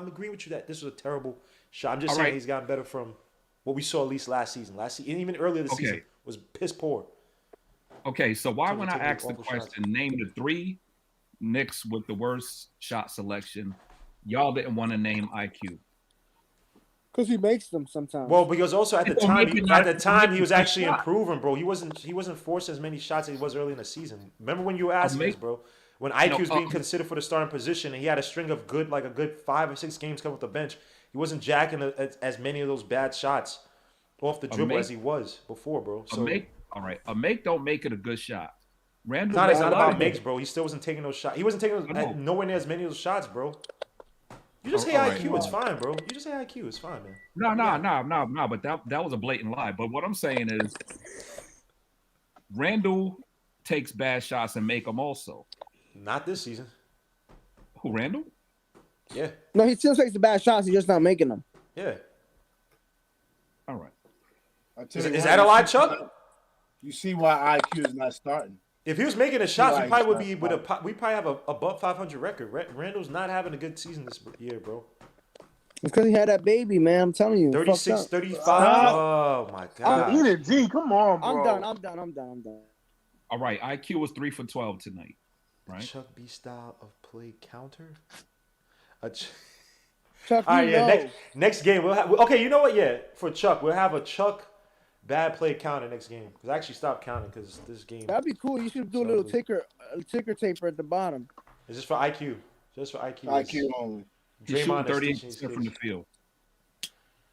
agreeing with you that this was a terrible shot. I'm just saying he's gotten better from what we saw at least last season. And even earlier this season was piss poor. Okay, so why when I asked the question, name the 3 Knicks with the worst shot selection, y'all didn't want to name IQ? Because he makes them sometimes. Well, because also at the time he was actually improving, bro. He wasn't forcing as many shots as he was early in the season. Remember when you were asking us, bro? When IQ was being considered for the starting position, and he had a string of good 5 or 6 games coming off the bench. He wasn't jacking as many of those bad shots off the dribble as he was before, bro. So a make don't make it a good shot. Randall, it's not about makes, bro. He still wasn't taking those shots. He wasn't taking those nowhere near as many of those shots, bro. You just say IQ, it's fine, bro. You just say IQ, it's fine, man. No. But that was a blatant lie. But what I'm saying is, Randall takes bad shots and make them also. Not this season. Who, Randall? Yeah. No, he still takes the bad shots. He's just not making them. Yeah. All right. Is that a lie, Chuck? You see why IQ is not starting. If he was making the shots, we probably would be we probably have a above 500 record. Randall's not having a good season this year, bro. It's because he had that baby, man. I'm telling you. 36, 35. Oh my God. Eat it, G. Come on, bro. I'm done. All right. IQ was 3 for 12 tonight. Right. Chuck B style of play counter. Chuck, all right, next game we'll have. Okay, you know what? Yeah, for Chuck, we'll have a Chuck bad play counter next game. Because I actually stopped counting because this game. That'd be cool. You should do a little ticker taper at the bottom. Is this for IQ? Just for IQ. IQ only. He's shooting 38% from the field.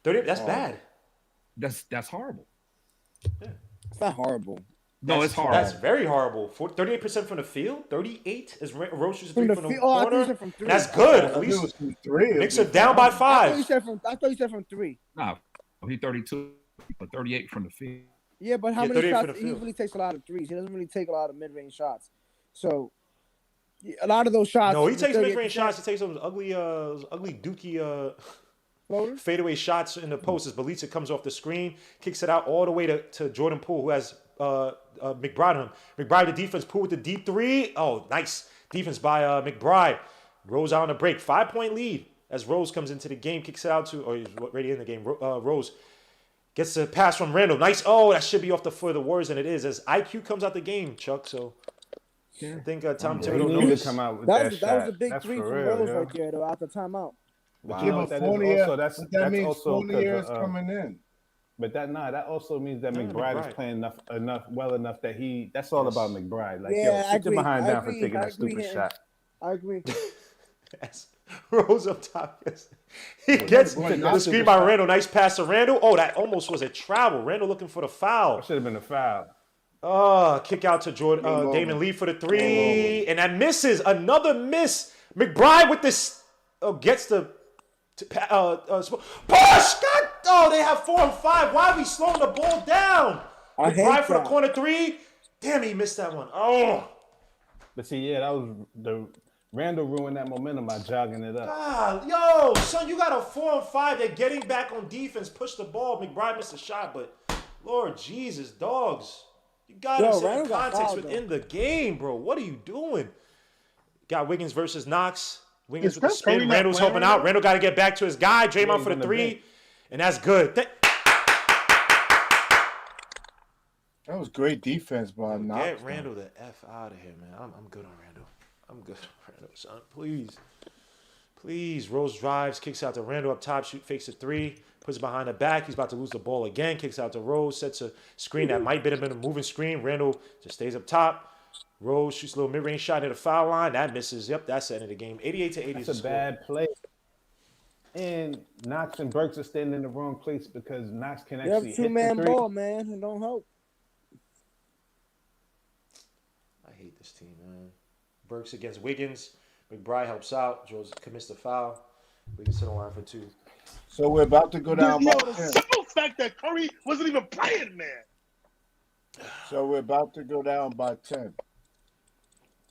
30. That's bad. That's horrible. Yeah. It's not horrible. No, it's horrible. That's very horrible. 38% from the field. 38 is Rose shoots 3 from the corner. From 3. That's good. At least Knicks are down by 5. I thought you said from 3. Nah, he 32, but 38 from the field. Yeah, but how many shots? He really takes a lot of threes. He doesn't really take a lot of mid-range shots. So a lot of those shots. No, he takes mid-range shots. He takes those ugly dookie fadeaway shots in the post as Bjelica comes off the screen, kicks it out all the way to Jordan Poole, who has McBride on him. McBride, the defense. Poole with the deep 3. Oh, nice defense by McBride. Rose out on the break. 5-point lead as Rose comes into the game, kicks it out to, or he's already in the game. Rose gets the pass from Randall. Nice. Oh, that should be off the foot of the Warriors, and it is as IQ comes out the game, Chuck. So I think Tom Thibodeau needed to come out with that shot. That was a big 3 from Rose right there, though, after timeout. Wow. Yeah, but that means Fournier is coming in. But that also means that McBride is playing well enough that that's all about McBride. Like, sit your behind down for taking that stupid shot. I agree. Yes. Rose up top. Yes. He gets the screen by Randall. Nice pass to Randall. Oh, that almost was a travel. Randall looking for the foul. That should have been a foul. Kick out to Damon Lee for the 3. And that misses. Another miss. McBride with this gets the push. God, they have 4 and 5. Why are we slowing the ball down? McBride for the corner 3. Damn, he missed that one. Oh. But see, that was the Randall ruined that momentum by jogging it up. God, yo, son, you got a 4 and 5. They're getting back on defense. Push the ball. McBride missed a shot, but Lord Jesus, dogs. You got to set the context within the game, bro. What are you doing? Got Wiggins versus Knox. Wiggins with the spin. Randall's helping out. Randall got to get back to his guy. Draymond for the 3. And that's good. That was great defense by Knox. Get Randall the F out of here, man. I'm good on Randall. I'm good on Randall, son. Please. Rose drives, kicks out to Randall up top, fakes a 3, puts it behind the back. He's about to lose the ball again. Kicks out to Rose, sets a screen that might have been a moving screen. Randall just stays up top. Rose shoots a little mid-range shot at the foul line. That misses. Yep, that's the end of the game. 88-80. That's a bad play. And Knox and Burks are standing in the wrong place because Knox can actually hit the 3. Two-man ball, man. It don't help. I hate this team, man. Burks against Wiggins. McBride helps out. Jones commits the foul. Wiggins to the line for 2. So we're about to go down by 10. The simple fact that Curry wasn't even playing, man. So we're about to go down by 10.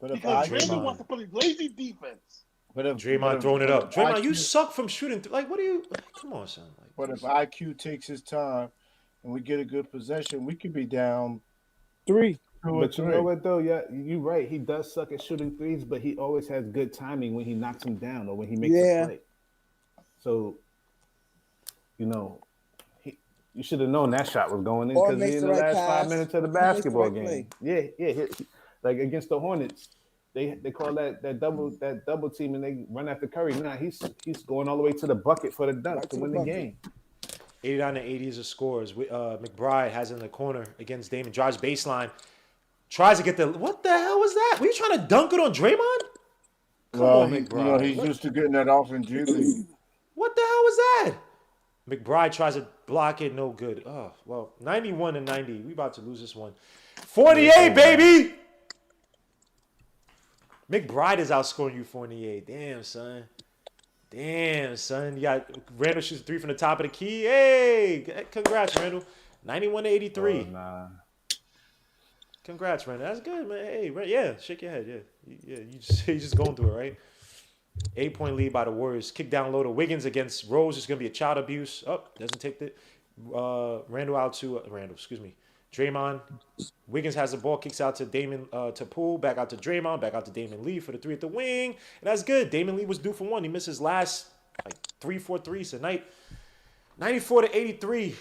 But if because Draymond wants to play lazy defense. But if Draymond throwing it up. Draymond, you suck from shooting. Like, what are you? Come on, son. But if IQ takes his time and we get a good possession, we could be down 3. But you know what, though? Yeah, you're right. He does suck at shooting threes, but he always has good timing when he knocks him down or when he makes a play. So, you should have known that shot was going in because he's in the last 5 minutes of the basketball game. Yeah. Like against the Hornets, they call that double team and they run after Curry. Nah, he's going all the way to the bucket for the dunk to win the game. 89-80 is the scores. McBride has it in the corner against Damon. Drives baseline. Tries to get what the hell was that? Were you trying to dunk it on Draymond? Come on, McBride. He's used to getting that off in G League. What the hell was that? McBride tries to block it. No good. Oh, well, 91-90. We about to lose this one. 48, baby! McBride is outscoring you 48. Damn, son. You got Randall shoots 3 from the top of the key. Hey, congrats, Randall. 91-83. Oh, nah. Congrats, Randall. That's good, man. Hey, yeah, shake your head. Yeah. You just going through it, right? 8-point lead by the Warriors. Kick down low to Wiggins against Rose. It's gonna be a child abuse. Doesn't take the Randall out to Draymond. Wiggins has the ball, kicks out to Damon to Poole, back out to Draymond, back out to Damon Lee for the 3 at the wing. And that's good. Damon Lee was due for 1. He missed his last 3-4 threes tonight. 94-83.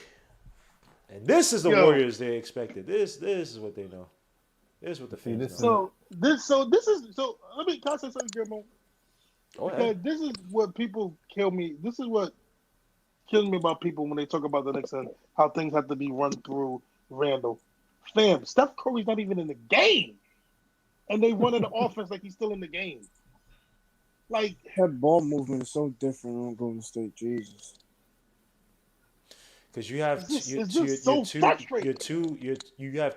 And this is the Warriors they expected. This is what they know. This is what the fans know. So let me can I say something, Jermo? Because this is what people kill me. This is what kills me about people when they talk about the Knicks and how things have to be run through Randall. Fam, Steph Curry's not even in the game, and they running the offense like he's still in the game. Like that ball movement is so different on Golden State. Jesus. Because you have you have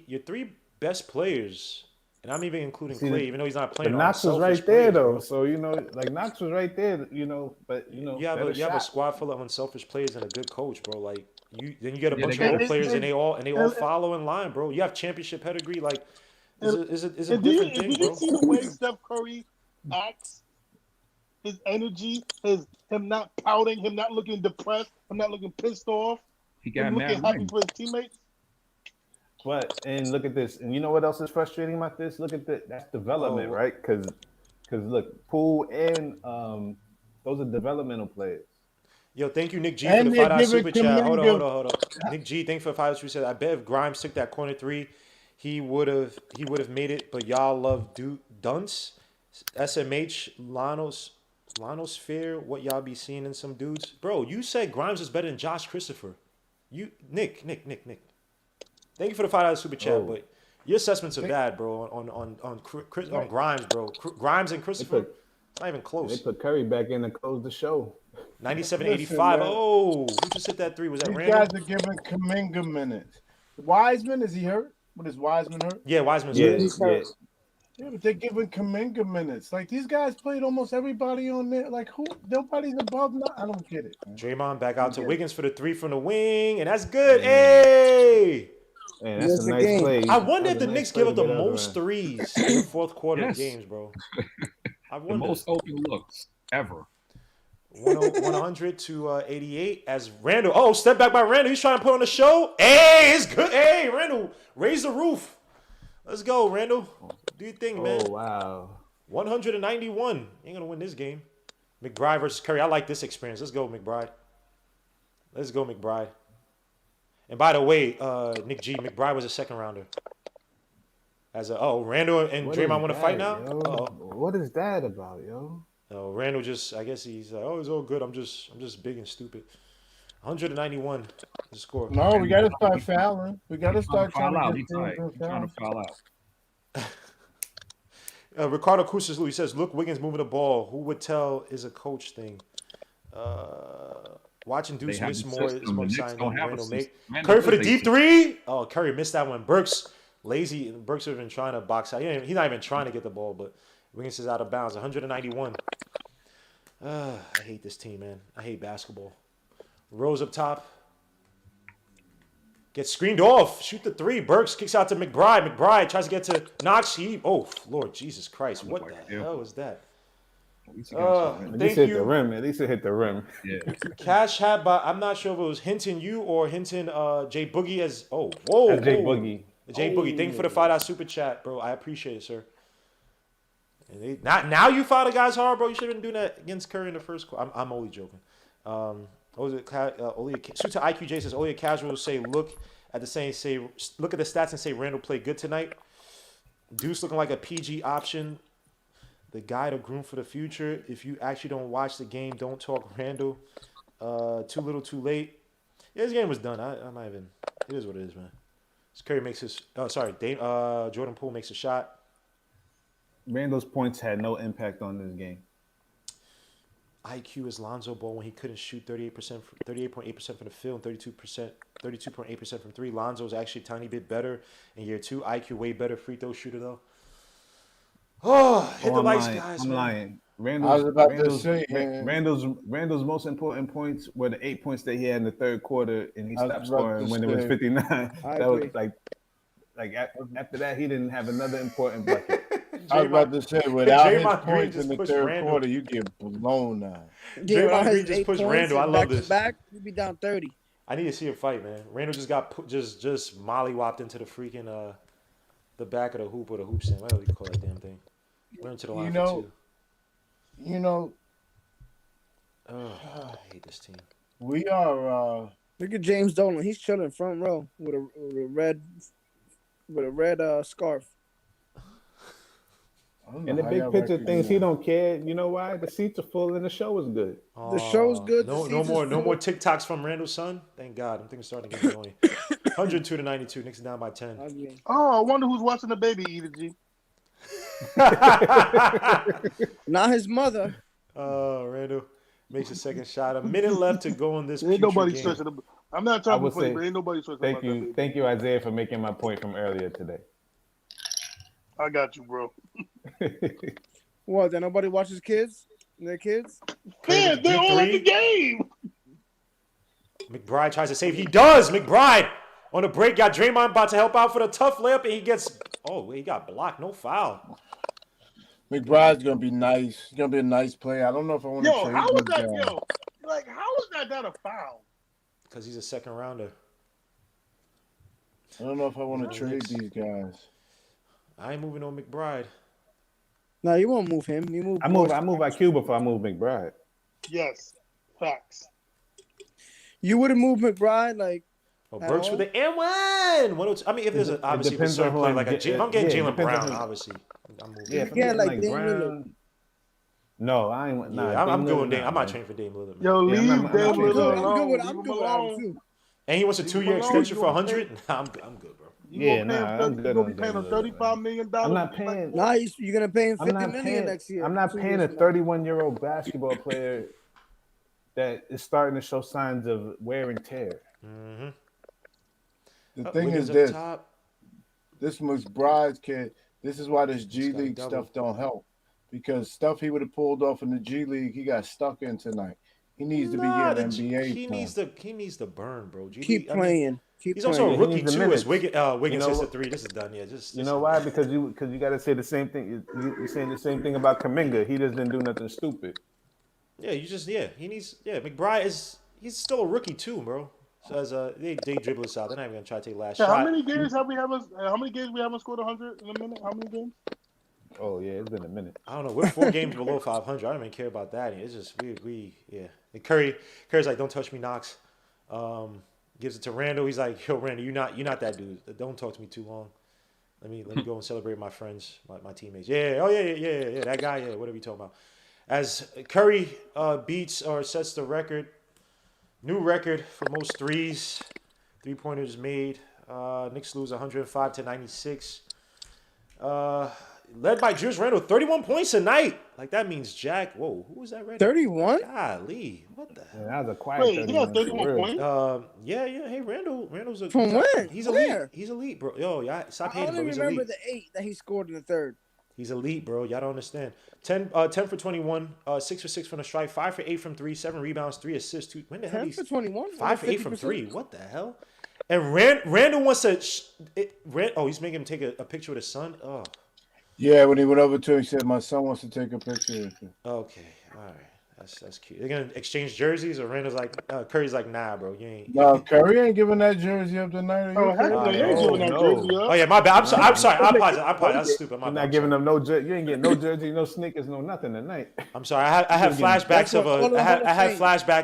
your three best players, and I'm even including Clay, even though he's not playing. But Knox was right there though, so like Knox was right there, but you have a squad full of unselfish players and a good coach, bro. Like then you get a bunch of role players and they all follow in line, bro. You have championship pedigree, like is a different thing, bro. Did you see the way Steph Curry acts? His energy, him not pouting, him not looking depressed, him not looking pissed off. He got looking happy for his teammates. And look at this. And you know what else is frustrating about this? Look at that's development, right? Because look, Poole and those are developmental players. Yo, thank you, Nick G, for the $5 super chat. Hold on. Nick G, thanks for the $5 super chat. I bet if Grimes took that corner three, he would have made it. But y'all love Dunce, SMH, Lanos Fair, what y'all be seeing in some dudes. Bro, you said Grimes is better than Josh Christopher. Nick. Thank you for the $5 super chat, but your assessments are bad, bro, on Grimes, bro. Grimes and Christopher, it's not even close. They put Curry back in to close the show. 97-85. Who just hit that three? Was that Randall? These guys are giving Kuminga minutes. Wiseman, is he hurt? What is Wiseman hurt? Yeah, Wiseman's hurt. Yeah, but they're giving Kuminga minutes. Like, these guys played almost everybody on there. Like, who? Nobody's above. I don't get it. Man. Draymond back out to Wiggins for the three from the wing, and that's good. Hey! Man, that's a nice play. I wonder if the Knicks give up the most threes in the fourth quarter of games, bro. I wonder. The most open looks ever. 100 to 88 as Randall. Oh, step back by Randall. He's trying to put on a show. Hey, it's good. Hey, Randall, raise the roof. Let's go, Randall. Do your thing, man. Oh, wow. 191. You ain't going to win this game. McBride versus Curry. I like this experience. Let's go, McBride. And by the way, Nick G, McBride was a second rounder. Randall and Draymond want to fight now? What is that about, yo? Randall I guess he's like, it's all good. I'm just big and stupid. 191 the score. No, we got to start fouling. We got to start trying to foul out. Ricardo Kusas, he says, look, Wiggins moving the ball. Who would tell is a coach thing? Watching Deuce miss more is more exciting than Randall make. Curry for the deep three. Oh, Curry missed that one. Burks lazy. Burks have been trying to box out. He's not even trying to get the ball, but Wiggins is out of bounds. 191. I hate this team, man. I hate basketball. Rose up top. Gets screened off. Shoot the three. Burks kicks out to McBride. McBride tries to get to Knox. Lord Jesus Christ. What the hell was that? At least hit the rim. Yeah. Cash had I'm not sure if it was Hinton you or Hinton Jay Boogie as Jay Boogie. Jay Boogie. Thank you for the $5 super chat, bro. I appreciate it, sir. And now you foul the guys hard, bro. You should have been doing that against Curry in the first quarter. I'm only joking. Only Suta IQJ says only a casual say look at the stats and say Randall played good tonight. Deuce looking like a PG option. The guy to groom for the future. If you actually don't watch the game, don't talk Randall. Too little, too late. Yeah, this game was done. I'm not even. It is what it is, man. Curry makes his. Jordan Poole makes a shot. Randall's points had no impact on this game. IQ is Lonzo Ball when he couldn't shoot 38.8% from the field, and 32.8% from three. Lonzo's actually a tiny bit better in year two. IQ way better free throw shooter though. Hit the lights, guys. I'm lying. Randall's most important points were the 8 points that he had in the third quarter, and he stopped scoring when it was 59. That was like after that, he didn't have another important bucket. I was about to say, without his points in the third quarter, you get blown out. Draymond Green just pushed Randall. I love this. Back, you'd be down 30. I need to see a fight, man. Randall just got just mollywopped into the freaking the back of the hoop or the hoop stand. Whatever you call that damn thing. Went into the line for two. I hate this team. We are. Look at James Dolan. He's chilling front row with a red scarf. In the big picture things, he don't care. You know why? The seats are full and the show is good. The show's good. No more TikToks from Randall's son. Thank God. I'm thinking starting to get annoying. 102-92. Knicks down by 10. Oh, I wonder who's watching the baby eat it, G. Not his mother. Randall makes a second shot. A minute left to go in this. Ain't nobody stressing about. I'm not trying to be funny, but ain't nobody stressing about that. Thank you, Isaiah, for making my point from earlier today. I got you, bro. What? That nobody watches kids? Their kids? Man, they're all in the game. McBride tries to save. He does. McBride on the break got Draymond about to help out for the tough layup, and he gets. Oh, he got blocked. No foul. McBride's gonna be nice. He's gonna be a nice player. I don't know if I want to trade how him. is that? How is that not a foul? Because he's a second rounder. I don't know if I want to trade these guys. I ain't moving on McBride. No, you won't move him. You move. I move IQ before I move McBride. Yes, facts. You would have moved McBride like. Oh, Burks with the and one. I mean, if there's obviously a certain play like if I'm getting Jaylen Brown, obviously I'm moving. Yeah, if I'm getting like Brown. No, I ain't. Nah, yeah, I'm good with Dame. I'm not trading for Dame Lillard. Yo, leave Dame Lillard alone. I'm good with him too. And he wants a 2-year extension for 100. Nah, I'm good, bro. I'm good. You're gonna be paying him $35 million. I'm not paying. Nah, you're gonna pay him $50 million next year. I'm not paying a 31-year-old basketball player that is starting to show signs of wear and tear. Mm-hmm. The thing is this McBride's kid. This is why this G League stuff don't help, because stuff he would have pulled off in the G League, he got stuck in tonight. He needs to be getting NBA. He needs to burn, bro. Keep playing. He's also a rookie too. As Wiggins hits the three. This is done. Yeah, you know why? Because you got to say the same thing. You're saying the same thing about Kuminga. He just didn't do nothing stupid. Yeah, he needs. Yeah, McBride he's still a rookie too, bro. So as they dribble this out, they're not even gonna try to take last shot. How many games we haven't scored 100 in a minute? How many games? Oh yeah, it's been a minute. I don't know. We're 4 games below 500. I don't even care about that. It's just we. And Curry's like, don't touch me, Knox. Gives it to Randall. He's like, yo, Randall, you're not that dude. Don't talk to me too long. Let me go and celebrate my friends, my teammates. Yeah. That guy. Yeah. What are we talking about? As Curry beats or sets the record. New record for most threes. 3-pointers made. Knicks lose 105-96. Led by Julius Randle, 31 points tonight. Like, that means Jack. Whoa, who was that? 31? Golly, what the hell? That was a quiet. Wait, he got 31 points? Yeah. Hey, Randall's a. From when? He's elite. He's elite, bro. Yo, yeah, stop hating, bro. He's elite. I only remember the 8 that he scored in the third. He's elite, bro. Y'all don't understand. 10 for 21, 6 for 6 from the strike, 5 for 8 from 3, 7 rebounds, 3 assists. When the hell 10 for 21? 5 for 8 from 3. What the hell? And Randall wants to. He's making him take a picture with his son. Oh. Yeah, when he went over to him, he said, "My son wants to take a picture with you." Okay, all right. That's cute. They're gonna exchange jerseys, or Randall's like, Curry's like, nah, bro, you ain't. No, Curry ain't giving that jersey up tonight. Oh, heck no, you ain't giving that jersey up. Oh yeah, my bad. I'm sorry. I apologize. That's stupid. You're not giving them no jersey. You ain't getting no jersey, no sneakers, no nothing tonight. I'm sorry. I had flashbacks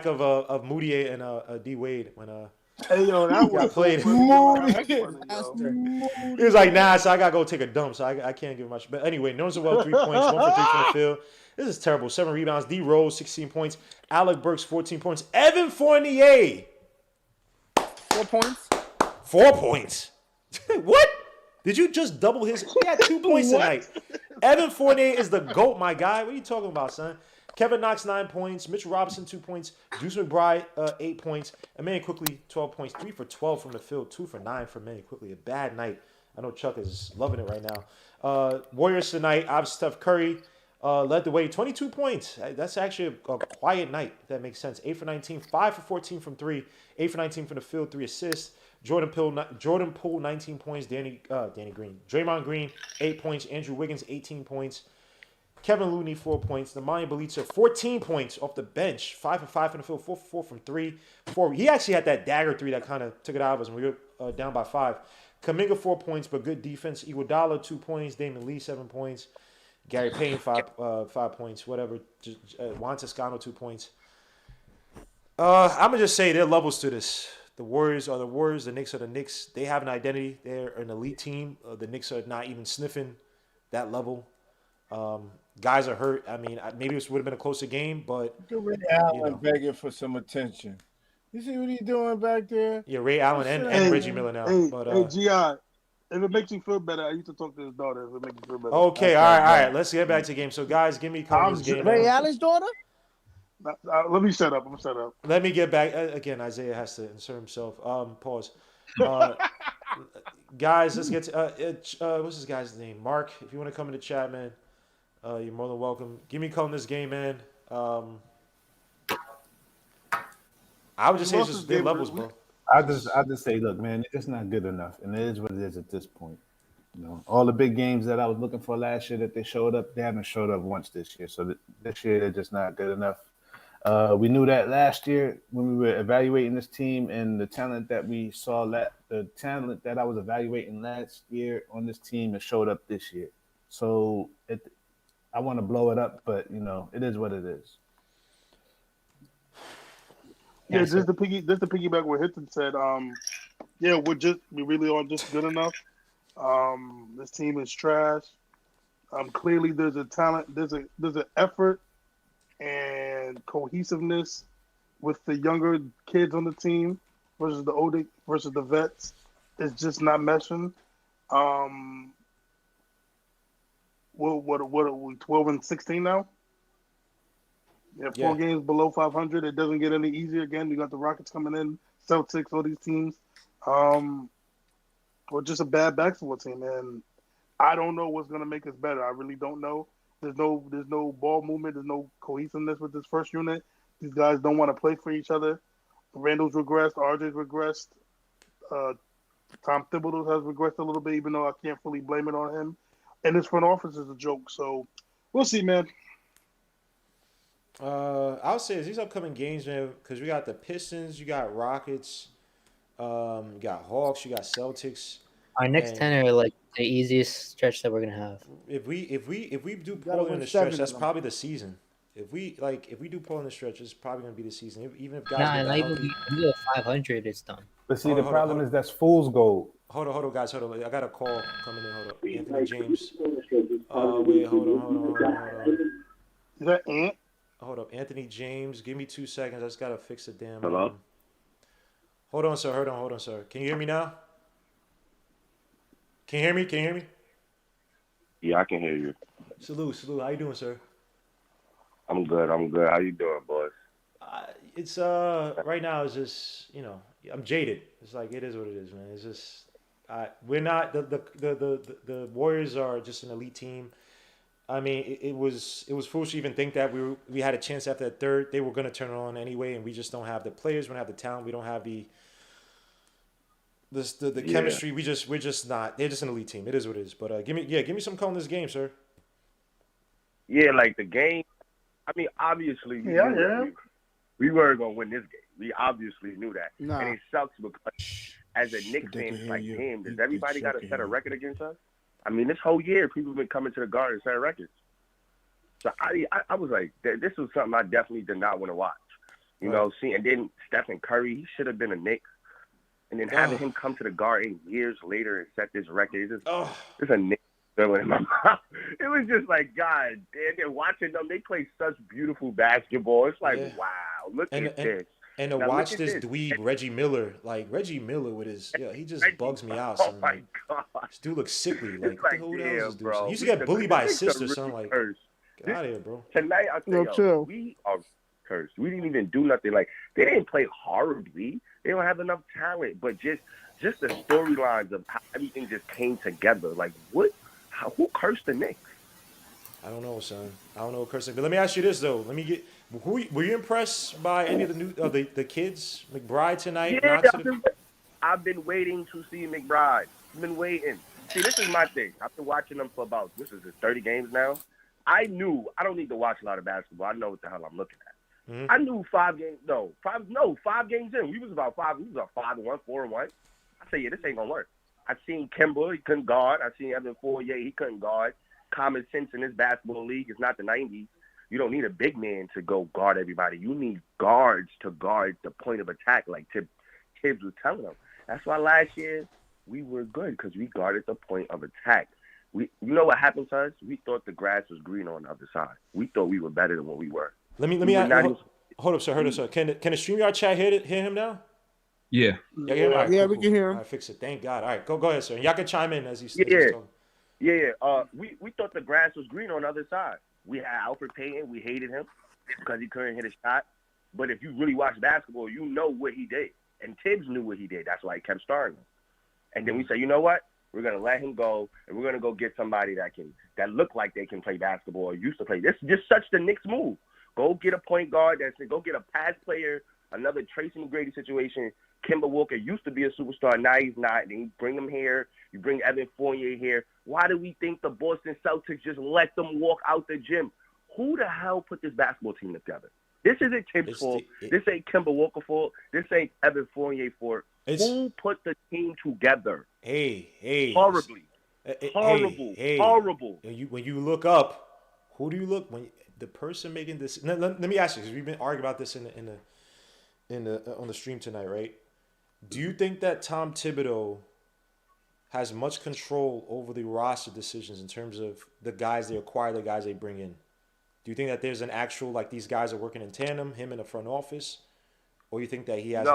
of Moutier and D Wade when Hey yo, that was played. He was like, nah, so I gotta go take a dump, so I can't give much. But anyway, Nerlens Noel 3 points, 1 for 3 from the field. This is terrible. 7 rebounds. D Rose 16 points. Alec Burks 14 points. Evan Fournier 4 points. 4 points. What? Did you just double his? He had 2 points tonight. Evan Fournier is the GOAT, my guy. What are you talking about, son? Kevin Knox 9 points. Mitchell Robinson 2 points. Deuce McBride 8 points. Emmanuel Quickly 12 points. 3 for 12 from the field. 2 for 9 for Emmanuel Quickly. A bad night. I know Chuck is loving it right now. Warriors tonight. Obviously, Steph Curry led the way. 22 points. That's actually a quiet night, if that makes sense. 8 for 19. 5 for 14 from 3. 8 for 19 from the field. 3 assists. Jordan Poole 19 points. Danny Green. Draymond Green 8 points. Andrew Wiggins 18 points. Kevin Looney 4 points. Nemanja Bjelica 14 points off the bench. 5 for 5 from the field. 4 for 4 from 3. He actually had that dagger 3 that kind of took it out of us when we were down by 5. Kuminga 4 points, but good defense. Iguodala 2 points. Damon Lee 7 points. Gary Payne 5 points. Whatever. Juan Toscano 2 points. I'm gonna just say there are levels to this. The Warriors are the Warriors. The Knicks are the Knicks. They have an identity. They're an elite team. The Knicks are not even sniffing that level. Guys are hurt. I mean, maybe this would have been a closer game, but Ray Allen begging for some attention. You see what he's doing back there? Yeah, Ray Allen and Reggie Miller now. Hey, Gi, if it makes you feel better, I used to talk to his daughter. If it makes you feel better. Okay, all right. Let's get back to the game. So, guys, give me this game. Ray Allen's daughter. Let me shut up. I'm shut up. Let me get back again. Isaiah has to insert himself. Pause. Guys, let's get to what's this guy's name? Mark. If you want to come in the chat, man, you're more than welcome. Give me this game, man. I would just say it's just their levels, bro. I just say, look, man, it's not good enough, and it is what it is at this point. You know, all the big games that I was looking for last year that they showed up, they haven't showed up once this year. So this year they're just not good enough. We knew that last year when we were evaluating this team, and the talent that we saw, the talent that I was evaluating last year on this team has showed up this year. So I want to blow it up, but it is what it is. Yeah, just to piggyback what Hinton said. We really aren't just good enough. This team is trash. Clearly, there's a talent. There's an effort and cohesiveness with the younger kids on the team versus the vets. It's just not meshing. What are we? 12-16 now. Yeah, 4 games below 500. It doesn't get any easier. Again, you got the Rockets coming in, Celtics, all these teams. Or just a bad basketball team, and I don't know what's gonna make us better. I really don't know. There's no ball movement. There's no cohesiveness with this first unit. These guys don't want to play for each other. Randall's regressed. RJ's regressed. Tom Thibodeau has regressed a little bit, even though I can't fully blame it on him. And his front office is a joke. So we'll see, man. I'll say these upcoming games, man, because we got the Pistons, you got Rockets, you got Hawks, you got Celtics. Our next 10 are like the easiest stretch that we're gonna have. If we do poorly in the stretch, that's probably the season. If we do poorly in the stretch, it's probably gonna be the season. Even if guys we do 500, it's done. But see, the problem is that's fool's gold. Hold on, guys. Hold on. I got a call coming in. Hold up. Anthony James. Wait, hold on. Is that Ant? Hold up. Anthony James. Give me 2 seconds. I just got to fix the damn. Hello? Hold on, sir. Hold on, sir. Can you hear me now? Can you hear me? Yeah, I can hear you. Salute. How you doing, sir? I'm good. How you doing, boys? It's right now it's just, I'm jaded. It's like it is what it is, man. It's just we're not the Warriors are just an elite team. I mean, it was foolish to even think that we had a chance after that third. They were going to turn it on anyway, and we just don't have the players. We don't have the talent. We don't have the chemistry. We're just not. They're just an elite team. It is what it is. But give me some call in this game, sir. Yeah, like the game. I mean, obviously, we weren't gonna win this game. We obviously knew that, and it sucks because as a Knicks fan, it's like, damn, does everybody got to set a record against us? I mean, this whole year, people have been coming to the Garden and setting records. So I was like, this was something I definitely did not want to watch. You know, and then Steph Curry, he should have been a Knicks. And then having him come to the Garden years later and set this record, it's a Knicks feeling in my mouth. It was just like, God damn, they're watching them. They play such beautiful basketball. It's like, wow, look at this. And to watch this dweeb, Reggie Miller, with his, he just bugs me out. Oh, my God. This dude looks sickly. Like, what the hell is this dude? He used to get bullied by his sister or something. Like, get out of here, bro. Tonight, I tell we are cursed. We didn't even do nothing. Like, they didn't play horribly. They don't have enough talent. But just the storylines of how everything just came together. Like, who cursed the Knicks? I don't know, son. I don't know who cursed. But let me ask you this, though. Were you impressed by any of the kids? McBride tonight? Yeah, I've been waiting to see McBride. I've been waiting. See, this is my thing. I've been watching them for about 30 games now. I don't need to watch a lot of basketball. I know what the hell I'm looking at. Mm-hmm. I knew 5 games in. We was about 5-1, 4-1. I say, this ain't gonna work. I seen Kemba, he couldn't guard. I seen Evan Fournier, he couldn't guard. Common sense in this basketball league is not the 90s. You don't need a big man to go guard everybody. You need guards to guard the point of attack, like Tibbs was telling them. That's why last year we were good, because we guarded the point of attack. you know what happened to us? We thought the grass was green on the other side. We thought we were better than what we were. Let me hold up, sir. Can the StreamYard chat hear him now? Yeah. Yeah, hear him? All right, yeah, cool, we can hear him. All right, fix it. Thank God. All right, go ahead, sir. And y'all can chime in as he's talking. Yeah. We thought the grass was green on the other side. We had Alfred Payton. We hated him because he couldn't hit a shot. But if you really watch basketball, you know what he did. And Tibbs knew what he did. That's why he kept starting him. And then we said, you know what? We're gonna let him go, and we're gonna go get somebody that look like they can play basketball or used to play. This is just such the Knicks move. Go get a point guard. Go get a pass player. Another Tracy McGrady situation. Kemba Walker used to be a superstar. Now he's not. Then you bring him here. You bring Evan Fournier here. Why do we think the Boston Celtics just let them walk out the gym? Who the hell put this basketball team together? This isn't Tim's fault. This ain't Kemba Walker fault. This ain't Evan Fournier fault. Who put the team together? Horribly. Horrible. When you look up, who do you look when the person making this? Let me ask you, because we've been arguing about this on the stream tonight, right? Do you think that Tom Thibodeau has much control over the roster decisions in terms of the guys they acquire, the guys they bring in? Do you think that there's an actual, like, these guys are working in tandem, him in the front office? Or you think that he has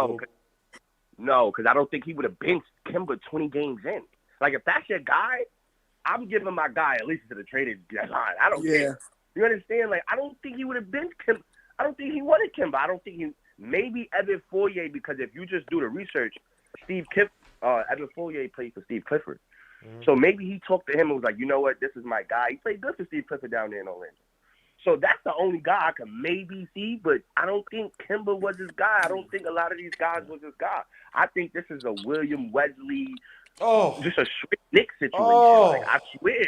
No, because I don't think he would have benched Kemba 20 games in. Like, if that's your guy, I'm giving my guy at least to the traded deadline. I don't care. You understand? Like, I don't think he would have benched Kemba. I don't think he wanted Kemba. I don't think he – maybe Evan Fournier, because if you just do the research, Evan Fournier played for Steve Clifford. Mm-hmm. So maybe he talked to him and was like, you know what, this is my guy. He played good for Steve Clifford down there in Orlando. So that's the only guy I can maybe see, but I don't think Kemba was his guy. I don't think a lot of these guys was his guy. I think this is a William Wesley, just a straight Knicks situation. Like, I swear.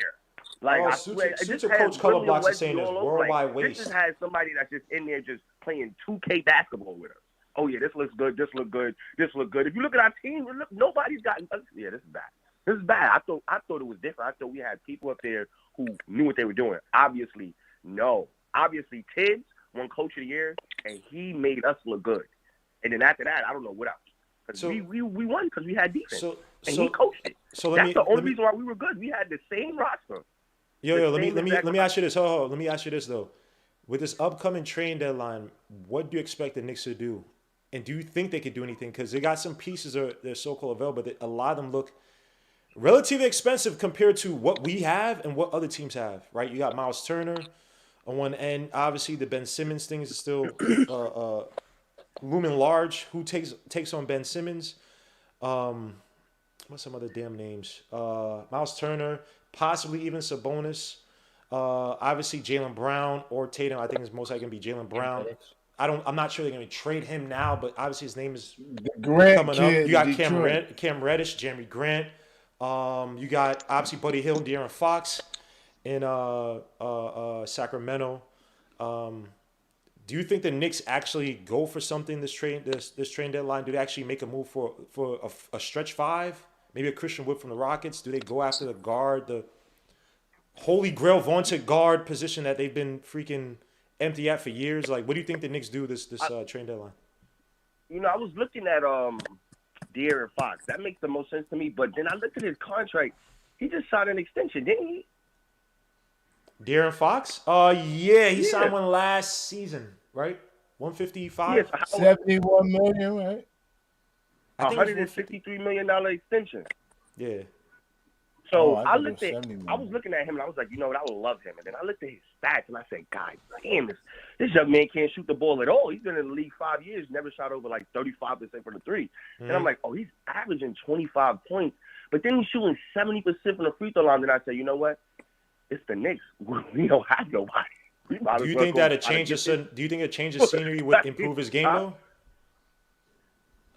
I swear. Suits a coach color blocks are saying this worldwide waste. This just has somebody that's just in there just playing 2K basketball with us. Oh, yeah, this looks good. This look good. This look good. If you look at our team, nobody's gotten – yeah, this is bad. This is bad. I thought it was different. I thought we had people up there who knew what they were doing. Obviously, no. Obviously, Tibbs won Coach of the Year, and he made us look good. And then after that, I don't know what else. Because we won because we had defense. And he coached it. That's the only reason why we were good. We had the same roster. Let me ask you this. Let me ask you this, though. With this upcoming trade deadline, what do you expect the Knicks to do? And do you think they could do anything? Because they got some pieces they're so-called available, but a lot of them look relatively expensive compared to what we have and what other teams have, right? You got Miles Turner on one end. Obviously, the Ben Simmons thing is still looming large. Who takes on Ben Simmons? What's some other damn names? Miles Turner, possibly even Sabonis. Obviously, Jaylen Brown or Tatum. I think it's most likely going to be Jaylen Brown. I'm not sure they're going to trade him now, but obviously his name is coming up. You got Cam Reddish, Jeremy Grant. You got obviously Buddy Hield and De'Aaron Fox in Sacramento. Do you think the Knicks actually go for something this trade deadline? Do they actually make a move for a stretch five? Maybe a Christian Wood from the Rockets? Do they go after the guard, the holy grail vaunted guard position that they've been freaking empty at for years? Like, what do you think the Knicks do this trade deadline? I was looking at De'Aaron Fox. That makes the most sense to me. But then I looked at his contract. He just signed an extension, didn't he? De'Aaron Fox? He signed one last season, right? 155? Yes, 71 million, right? $163 million extension. Yeah. So I was looking at him and I was like, you know what, I would love him. And then I looked at his stats and I said, God damn, this young man can't shoot the ball at all. He's been in the league 5 years, never shot over like 35% for the three. Mm-hmm. And I'm like, he's averaging 25 points. But then he's shooting 70% from the free throw line. And I said, you know what? It's the Knicks. We don't have nobody. Do you think a change of scenery would improve his game though?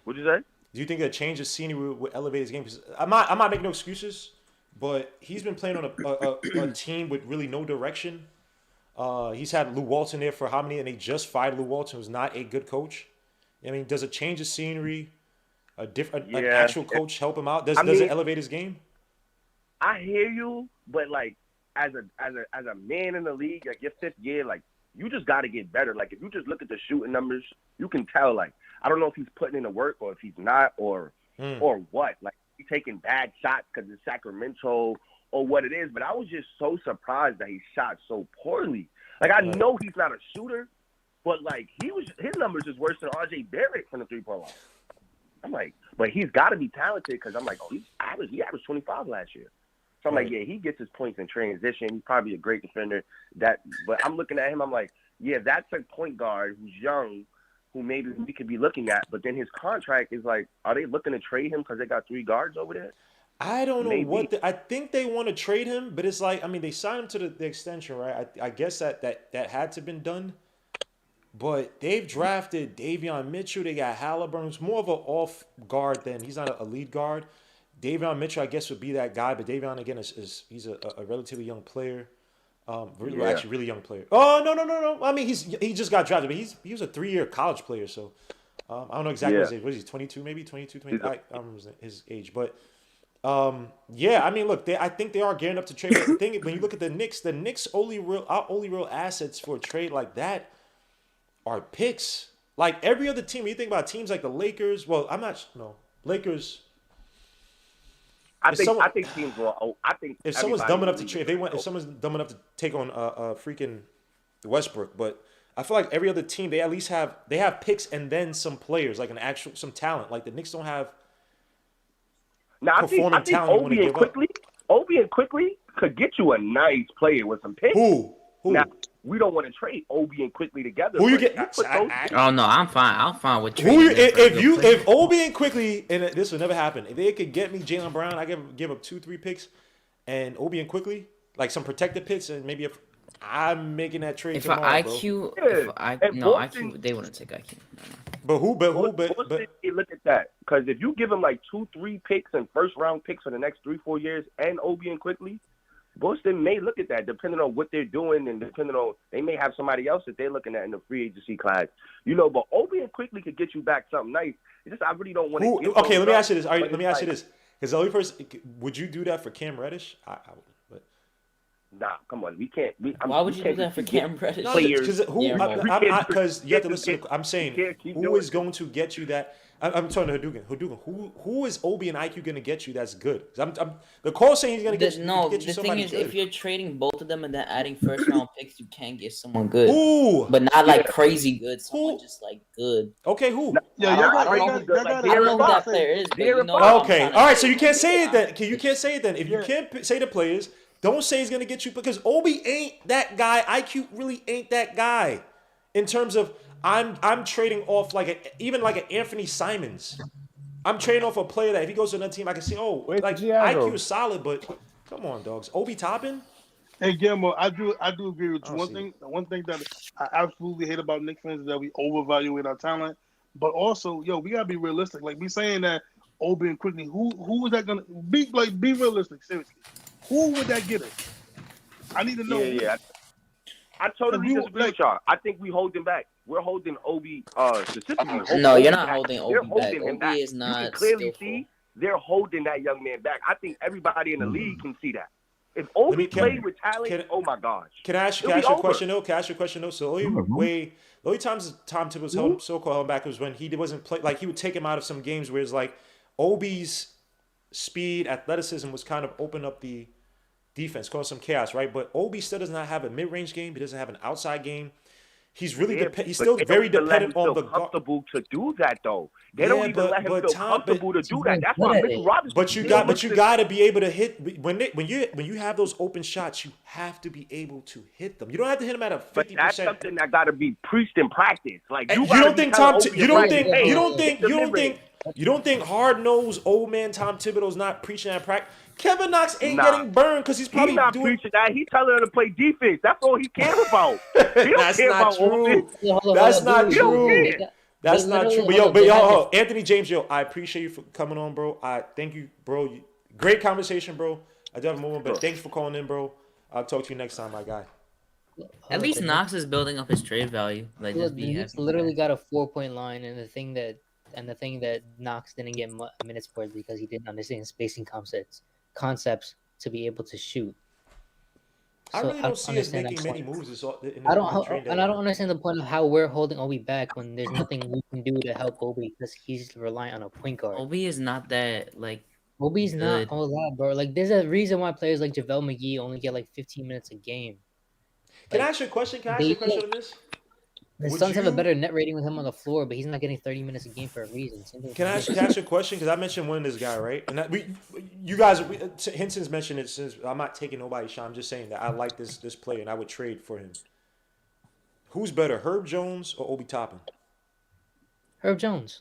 What'd you say? Do you think a change of scenery would elevate his game? Because I'm not making no excuses, but he's been playing on a team with really no direction. He's had Lou Walton there for how many? And they just fired Lou Walton, who's not a good coach. I mean, does a change of scenery, an actual coach help him out? Does it elevate his game? I hear you, but like as a man in the league, like your fifth year, like you just got to get better. Like if you just look at the shooting numbers, you can tell. Like I don't know if he's putting in the work or if he's not or what. Like he's taking bad shots because it's Sacramento, or what it is, but I was just so surprised that he shot so poorly. Like, I know he's not a shooter, but like his numbers is worse than RJ Barrett from the 3-point line. I'm like, but he's got to be talented because I'm like, he averaged 25 last year. So I'm like, yeah, he gets his points in transition. He's probably a great defender. But I'm looking at him, I'm like, yeah, that's a point guard who's young, who maybe we could be looking at. But then his contract is like, are they looking to trade him because they got 3 guards over there? I don't know I think they want to trade him, but it's like, I mean, they signed him to the extension, right? I guess that had to have been done. But they've drafted Davion Mitchell. They got Halliburton, who's more of an off guard than he's not a lead guard. Davion Mitchell, I guess, would be that guy. But Davion, again, he's a relatively young player. Actually, really young player. Oh, no. I mean, he just got drafted, but he was a 3-year college player. So I don't know exactly his age. What is he, 22 maybe? 22, 25? I don't remember his age. But yeah, I mean, look, I think they are gearing up to trade. But the thing, when you look at the Knicks' only real assets for a trade like that are picks. Like every other team, when you think about teams like the Lakers. Well, Lakers. I think teams will. I think if someone's dumb enough to trade, if someone's dumb enough to take on freaking Westbrook, but I feel like every other team they at least have picks and then some players like some talent. Like the Knicks don't have performing talent. Obi and Quickly could get you a nice player with some picks. Who? Now, we don't want to trade Obi and Quickly together. Who you get? Oh no, I'm fine with trading. If Obi and Quickly, and this would never happen. If they could get me Jaylen Brown, I give up 2-3 picks, and Obi and Quickly, like some protected picks, and maybe if I'm making that trade tomorrow, IQ, they wouldn't take IQ. No. But who? Look at that, because if you give them like 2-3 picks and first round picks for the next 3-4 years, and Obi and Quickly. Boston may look at that depending on what they're doing and depending on they may have somebody else that they're looking at in the free agency class. But Obi and Quickly could get you back something nice. It's just I really don't want to. Okay, let me ask you this. All right, let me ask you this. Because the only person, would you do that for Cam Reddish? I would. But nah, come on, we can't. Why would you do that for Cam Reddish? Because you have to listen. I'm saying who is going to get you that. I'm talking to Hadouken. Who is Obi and IQ going to get you that's good? The call saying he's going to get you. No, the thing is, if you're trading both of them and then adding first round picks, you can get someone good. But not like crazy good. Someone just like good. Okay, who? I don't know who that player is. Okay, all right. So you can't say it then. You can't say it then. If you can't say the players, don't say he's going to get you because Obi ain't that guy. IQ really ain't that guy. In terms of I'm trading off even like an Anthony Simons. I'm trading off a player that if he goes to another team, I can see, IQ is solid, but come on, dogs. Obi Toppin? Hey, Guillermo, I do agree with you. One thing that I absolutely hate about Knicks fans is that we overvaluate our talent. But also, we gotta be realistic. Like me saying that Obi and Quickly, who is that gonna be realistic, seriously. Who would that get us? I need to know. Yeah. I totally disagree with y'all. I think we holding back. We're holding Obi specifically. No, you're not holding Obi back. Obi is not. You can clearly see they're holding that young man back. I think everybody in the league can see that. If Obi played with talent, oh my gosh. Can I ask you a question though? So the only times Tom Thibodeau's held him back was when he wasn't play. Like he would take him out of some games where it's like Obi's speed, athleticism was kind of open up the defense, cause some chaos, right? But Obi still does not have a mid-range game. He doesn't have an outside game. He's really he's still very dependent on the comfortable to do that though. They don't even let him feel comfortable to do that. That's why Mitchell Robinson. But you got to be able to hit when you have those open shots. You have to be able to hit them. You don't have to hit them at a 50%. But that's something that got to be preached in practice. Like you don't think you don't think hard-nosed old man Tom Thibodeau's not preaching at practice? Kevin Knox ain't getting burned because he's probably not preaching that. He's telling her to play defense. That's all he cares about. He don't care about offense. That's not true. That's not true. But yo, Anthony James, I appreciate you for coming on, bro. I thank you, bro. Great conversation, bro. I do have a moment, but thanks for calling in, bro. I'll talk to you next time, my guy. At least Knox is building up his trade value. Like he's literally got a 4-point line, and the thing that Knox didn't get minutes for is because he didn't understand spacing concepts to be able to shoot. I really don't see us making many moves. I don't understand the point of how we're holding Obi back when there's nothing we can do to help Obi because he's relying on a point guard. Obi is not that like Obi's not all that, bro. Like, there's a reason why players like JaVale McGee only get like 15 minutes a game. Can I ask you a question? Can I ask you a question on this? The Suns have a better net rating with him on the floor, but he's not getting 30 minutes a game for a reason. Can I ask you a question? Because I mentioned one of this guy, right? And you guys, Henson's mentioned it since I'm not taking nobody's shot. I'm just saying that I like this player and I would trade for him. Who's better, Herb Jones or Obi Toppin? Herb Jones.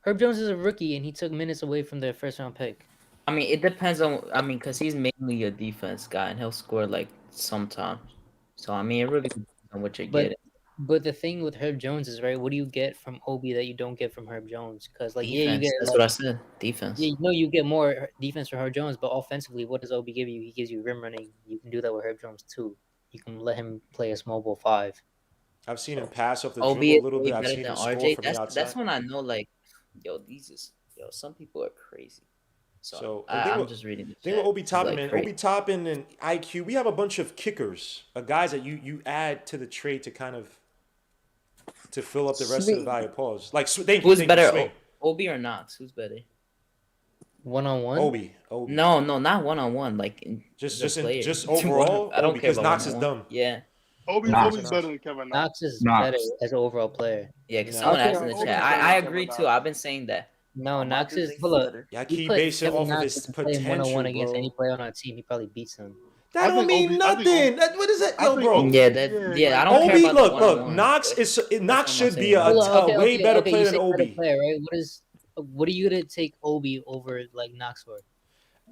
Herb Jones is a rookie and he took minutes away from their first round pick. I mean, it depends on. I mean, because he's mainly a defense guy and he'll score like sometimes. So I mean, it really depends on what you're getting. But the thing with Herb Jones is, right, what do you get from Obi that you don't get from Herb Jones? Because, like, defense. yeah, you get... That's what I said, defense. Yeah, you get more defense from Herb Jones, but offensively, what does Obi give you? He gives you rim running. You can do that with Herb Jones, too. You can let him play a small ball 5. I've seen him pass off the dribble a little bit. I've seen him score from the outside. That's when I know, like, some people are crazy. So I'm just reading the thing with Obi Toppin, man. Obi Toppin and IQ, we have a bunch of kickers, guys that you add to the trade to kind of... to fill up the rest of the value pause. Like, who's better, Obi or Knox? Who's better? 1-on-1? Obi. No, not 1-on-1. Like just overall. I don't because care Knox is dumb. Yeah. Obi's better than Kevin Knox. Knox is better as an overall player. Yeah, because someone asked in the chat. I agree too. I've been saying that. No, Knox is better. Yeah, he based it off of his potential, 1-on-1 against any player on our team, he probably beats him. That don't mean nothing. What is that, bro? Yeah, I don't care about look. Knox should be a way better player than Obi. What are you gonna take Obi over like Knox for?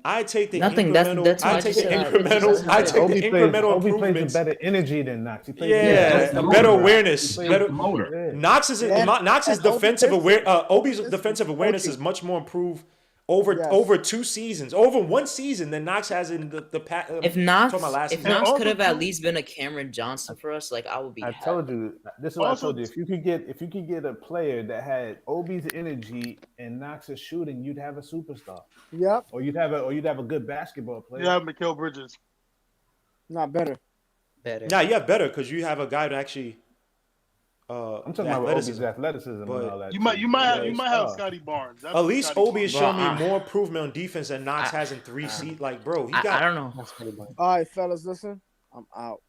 I take the nothing. Incremental. That's I take the incremental. I take the incremental Obi improvements. plays with better energy than Knox. He plays better awareness. Better motor. Knox's defensive aware. Obi's defensive awareness is much more improved over 2 seasons, over 1 season than Knox has in the past. If Knox could have at least been a Cameron Johnson for us, like I would be. Told you this is what I told you. If you could get a player that had Obi's energy and Knox's shooting, you'd have a superstar. Yep. Or you'd have a good basketball player. You have Mikal Bridges. Not better. Nah, you have better because you have a guy that actually. I'm talking about Obi's athleticism and all that. You might have Scotty Barnes. At least Obi is showing me more improvement on defense than Knox has in 3 seasons. Like, bro, he got. I don't know. All right, fellas, listen. I'm out.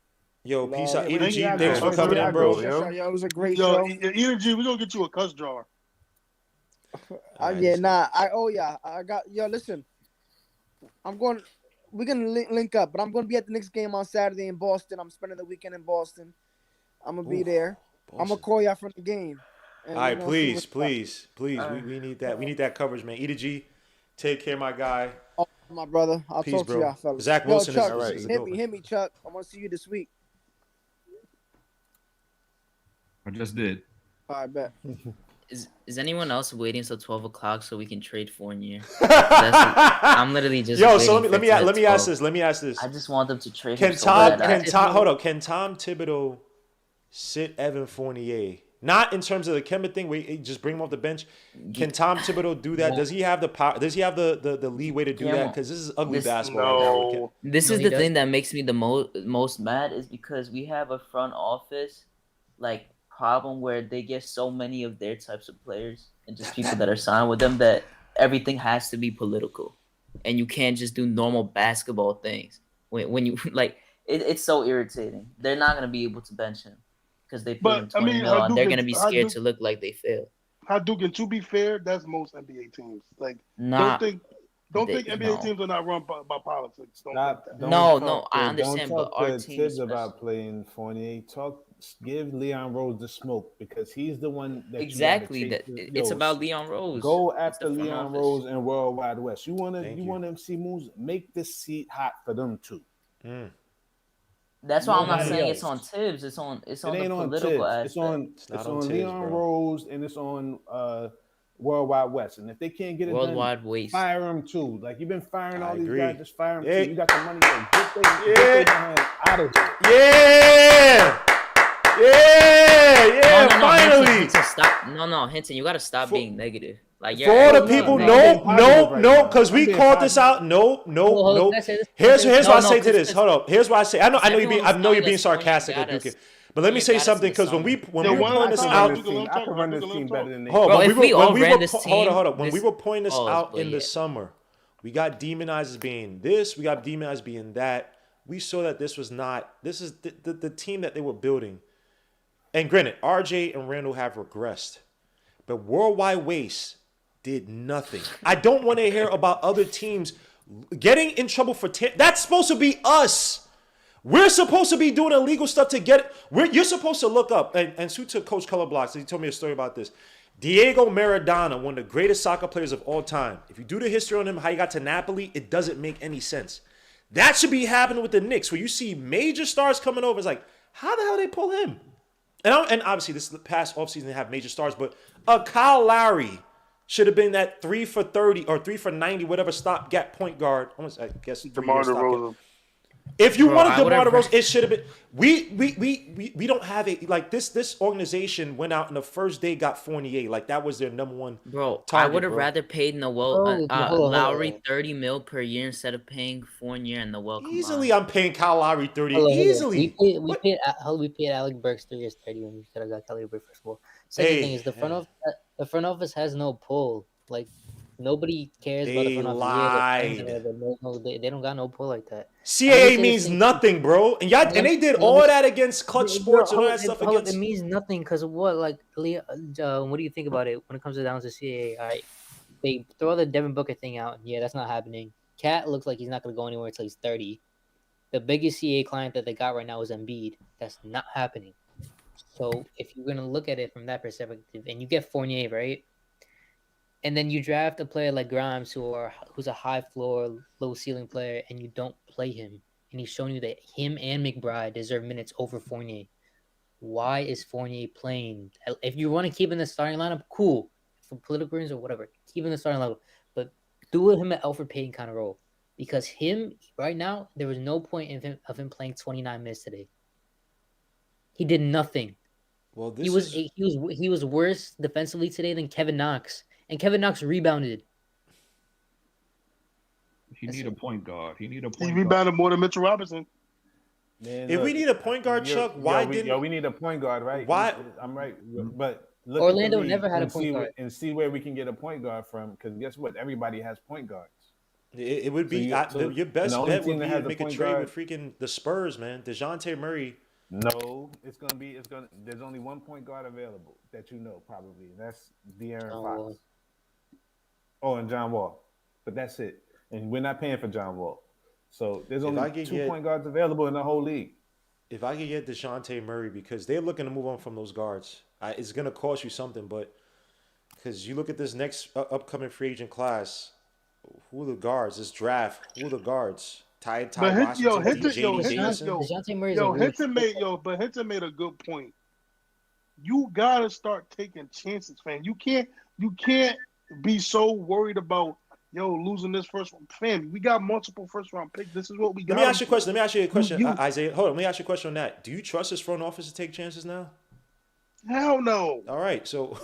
Yo, peace out. Energy, thanks for coming in, bro. Yo, it was a great show. Energy, we're gonna get you a cuss jar. Listen. We're gonna link up, but I'm gonna be at the Knicks game on Saturday in Boston. I'm spending the weekend in Boston. I'm gonna be there. Boston. I'm gonna call y'all from the game. All right, please. We need that. We need that coverage, man. E2G, take care, my guy. Oh, my brother. I'll talk to y'all, fellas. Zach Wilson Chuck, is hit me, Chuck. I want to see you this week. I just did. All right, bet. Is anyone else waiting till 12 o'clock so we can trade Fournier? I'm literally just. Yo, so let me ask this. I just want them to trade. Can Tom Thibodeau sit Evan Fournier? Not in terms of the Kemba thing, where you just bring him off the bench. Can Tom Thibodeau do that? Does he have the power? Does he have the leeway to do that? Because this is ugly basketball. No. This is the thing that makes me the most mad is because we have a front office problem where they get so many of their types of players and just people that are signed with them that everything has to be political, and you can't just do normal basketball things. When you it's so irritating. They're not gonna be able to bench him. Because they put him 20 mil and they're going to be scared to look like they failed. And to be fair, that's most NBA teams. Don't think NBA teams are not run by politics. No, I understand, but our team is about playing Fournier. Give Leon Rose the smoke because he's the one that it's about Leon Rose. Go after Leon Rose and World Wide West. You want to see moves? Make the seat hot for them too. That's why I'm not saying it's on Tibbs. It's on the political aspect. It's on Leon Rose and it's on World Wide West. And if they can't get it done, fire them too. Like you've been firing all these guys, just fire them too. You got the money. Get they out of here. Yeah. Finally. Hinton, stop. No, Hinton, you gotta stop being negative. Like for all the people, no, because we called this out. No. Here's what I say to this. Hold up. Here's what I say. I know you're being sarcastic, but let me say something because when we were pointing this out, I can run this team better than they. When we were pointing this out in the summer, We got demonized as being this. We got demonized as being that. We saw that this was not. This is the team that they were building. And granted, RJ and Randall have regressed. But Worldwide Waste did nothing. I don't want to hear about other teams getting in trouble for that's supposed to be us. We're supposed to be doing illegal stuff to get it. You're supposed to look up, and Sue took Coach Color Blocks, he told me a story about this. Diego Maradona, one of the greatest soccer players of all time. If you do the history on him, how he got to Napoli, it doesn't make any sense. That should be happening with the Knicks, where you see major stars coming over. It's like, how the hell they pull him? And obviously, this is the past offseason, they have major stars, but Kyle Lowry should have been that 3 for 30 or 3 for 90, whatever stopgap point guard. Almost, I guess. DeMar DeRozan. If you wanted DeMar DeRozan, it should have been. We don't have a like this. This organization went out and the first day got Fournier. Like that was their number one. Bro, target, I would have rather paid Lowry 30 mil per year instead of paying Fournier and Noel. Easily, I'm paying Kyle Lowry 30. Easily, we paid Alec Burks 3 years 30 when we could have got Kelly Oubre first of all. Second thing is the front office has no pull. Like nobody cares about the front office. They don't got no pull like that. CAA means nothing, bro. And they did all that against Clutch Sports and all that stuff against. It means nothing because what? Like, what do you think about it when it comes down to CAA? All right, they throw the Devin Booker thing out. Yeah, that's not happening. Cat looks like he's not going to go anywhere until he's 30. The biggest CAA client that they got right now is Embiid. That's not happening. So if you're going to look at it from that perspective, and you get Fournier, right? And then you draft a player like Grimes, who's a high floor, low ceiling player, and you don't play him. And he's shown you that him and McBride deserve minutes over Fournier. Why is Fournier playing? If you want to keep in the starting lineup, cool. For political reasons or whatever, keep in the starting level. But do him an Alfred Payton kind of role. Because him, right now, there was no point of him playing 29 minutes today. He did nothing. Well, he was worse defensively today than Kevin Knox. And Kevin Knox rebounded. He need a point guard. He rebounded more than Mitchell Robinson. Man, if we need a point guard, Chuck, why didn't we need a point guard, right? Why? I'm right, but look Orlando never had a point guard. And see where we can get a point guard from, because guess what? Everybody has point guards. It would be your best bet would be to make a trade with freaking the Spurs, man. DeJounte Murray. No, there's only one point guard available that you know probably, and that's De'Aaron Fox. Oh, and John Wall. But that's it. And we're not paying for John Wall. So there's only 2 point guards available in the whole league. If I could get DeJounte Murray, because they're looking to move on from those guards, it's going to cost you something. But because you look at this next upcoming free agent class, who are the guards? This draft, who are the guards? Ty Washington, Hinton made a good point. You got to start taking chances, man. You can't be so worried about losing this first one. Fam, we got multiple first round picks. This is what we got. Let me ask you a question. Isaiah. Hold on. Let me ask you a question on that. Do you trust this front office to take chances now? Hell no. All right. So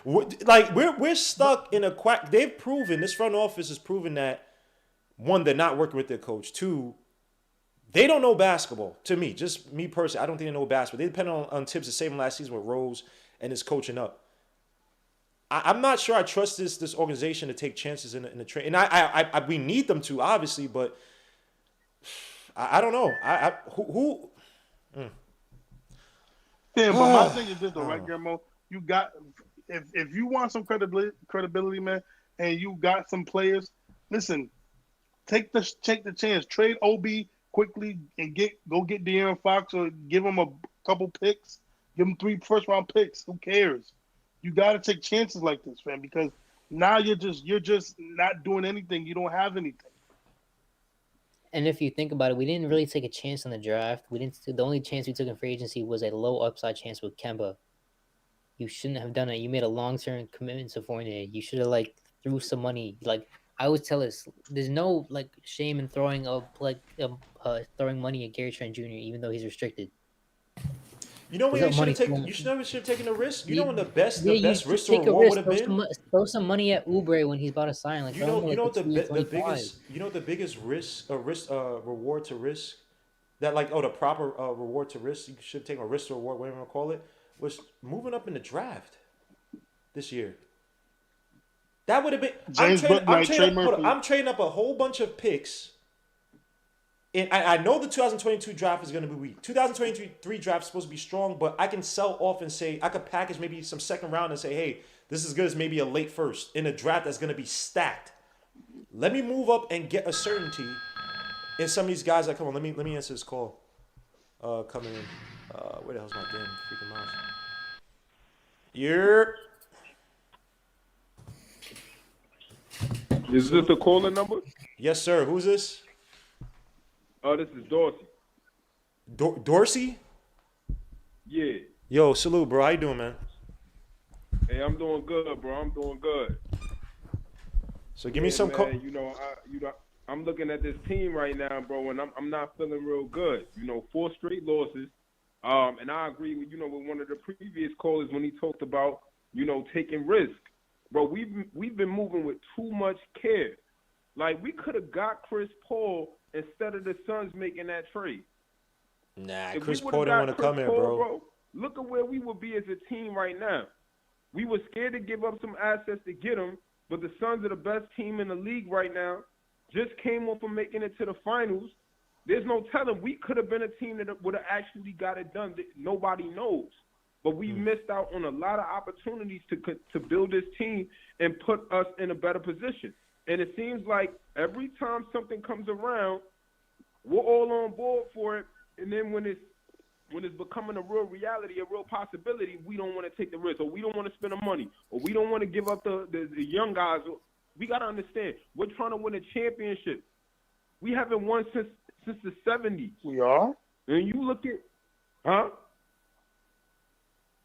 we're stuck in a quack. They've proven, this front office has proven that, one, they're not working with their coach. 2, they don't know basketball. To me, just me personally, I don't think they know basketball. They depend on Tibbs the same last season with Rose and his coaching up. I'm not sure I trust this organization to take chances in the trade, and we need them to, obviously, but I don't know. Yeah, but my thing is this, though, right, Guillermo? You got if you want some credibility, man, and you got some players, listen, take the chance, trade OB quickly and go get De'Aaron Fox or give him a couple picks, give him 3 first round picks. Who cares? You got to take chances like this, man, because now you're just not doing anything. You don't have anything. And if you think about it, we didn't really take a chance on the draft. The only chance we took in free agency was a low upside chance with Kemba. You shouldn't have done it. You made a long-term commitment to Fournier. You should have threw some money. I always tell us, there's no shame in throwing throwing money at Gary Trent Jr. even though he's restricted. You know when you should have taken a risk? You know when the best risk to reward would have been? Throw some money at Oubre when he's about to sign. The biggest risk reward to risk, that the proper reward to risk, you should take a risk to reward, whatever you want to call it, was moving up in the draft this year. That would have been. James Booknight, Trey Murphy. I'm trading up a whole bunch of picks. And I know the 2022 draft is going to be weak. 2023 draft is supposed to be strong, but I can sell off and say I could package maybe some second round and say, hey, this is good as maybe a late first in a draft that's going to be stacked. Let me move up and get a certainty in some of these guys that come on. Let me answer this call. Coming in. Where the hell's my damn freaking mouse? You're. Is this the calling number? Yes, sir. Who's this? Oh, this is Dorsey. Dorsey? Yeah. Yo, salute, bro. How you doing, man? Hey, I'm doing good, bro. I'm doing good. So give me some. Man, I'm looking at this team right now, bro, and I'm not feeling real good. 4 straight losses. And I agree with with one of the previous callers when he talked about taking risk. Bro, we've been moving with too much care. Like, we could have got Chris Paul instead of the Suns making that trade. Nah, Chris Paul didn't want to come here, bro. Look at where we would be as a team right now. We were scared to give up some assets to get him, but the Suns are the best team in the league right now. Just came off of making it to the finals. There's no telling. We could have been a team that would have actually got it done. Nobody knows. But we missed out on a lot of opportunities to build this team and put us in a better position. And it seems like every time something comes around, we're all on board for it. And then when it's becoming a real reality, a real possibility, we don't want to take the risk, or we don't want to spend the money, or we don't want to give up the young guys. We got to understand, we're trying to win a championship. We haven't won since the 70s. We are? And you look at, huh?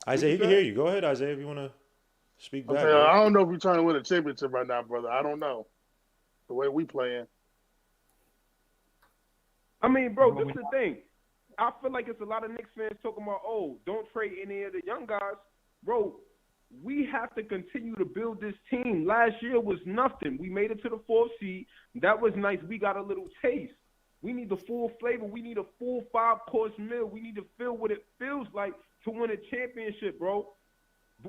Isaiah, he can hear you. Go ahead, Isaiah, if you want to speak back. I don't know if we're trying to win a championship right now, brother. I don't know. The way we playing. I mean, bro, this is the thing. I feel like it's a lot of Knicks fans talking about, don't trade any of the young guys. Bro, we have to continue to build this team. Last year was nothing. We made it to the 4th seed. That was nice. We got a little taste. We need the full flavor. We need a full 5-course meal. We need to feel what it feels like to win a championship, bro.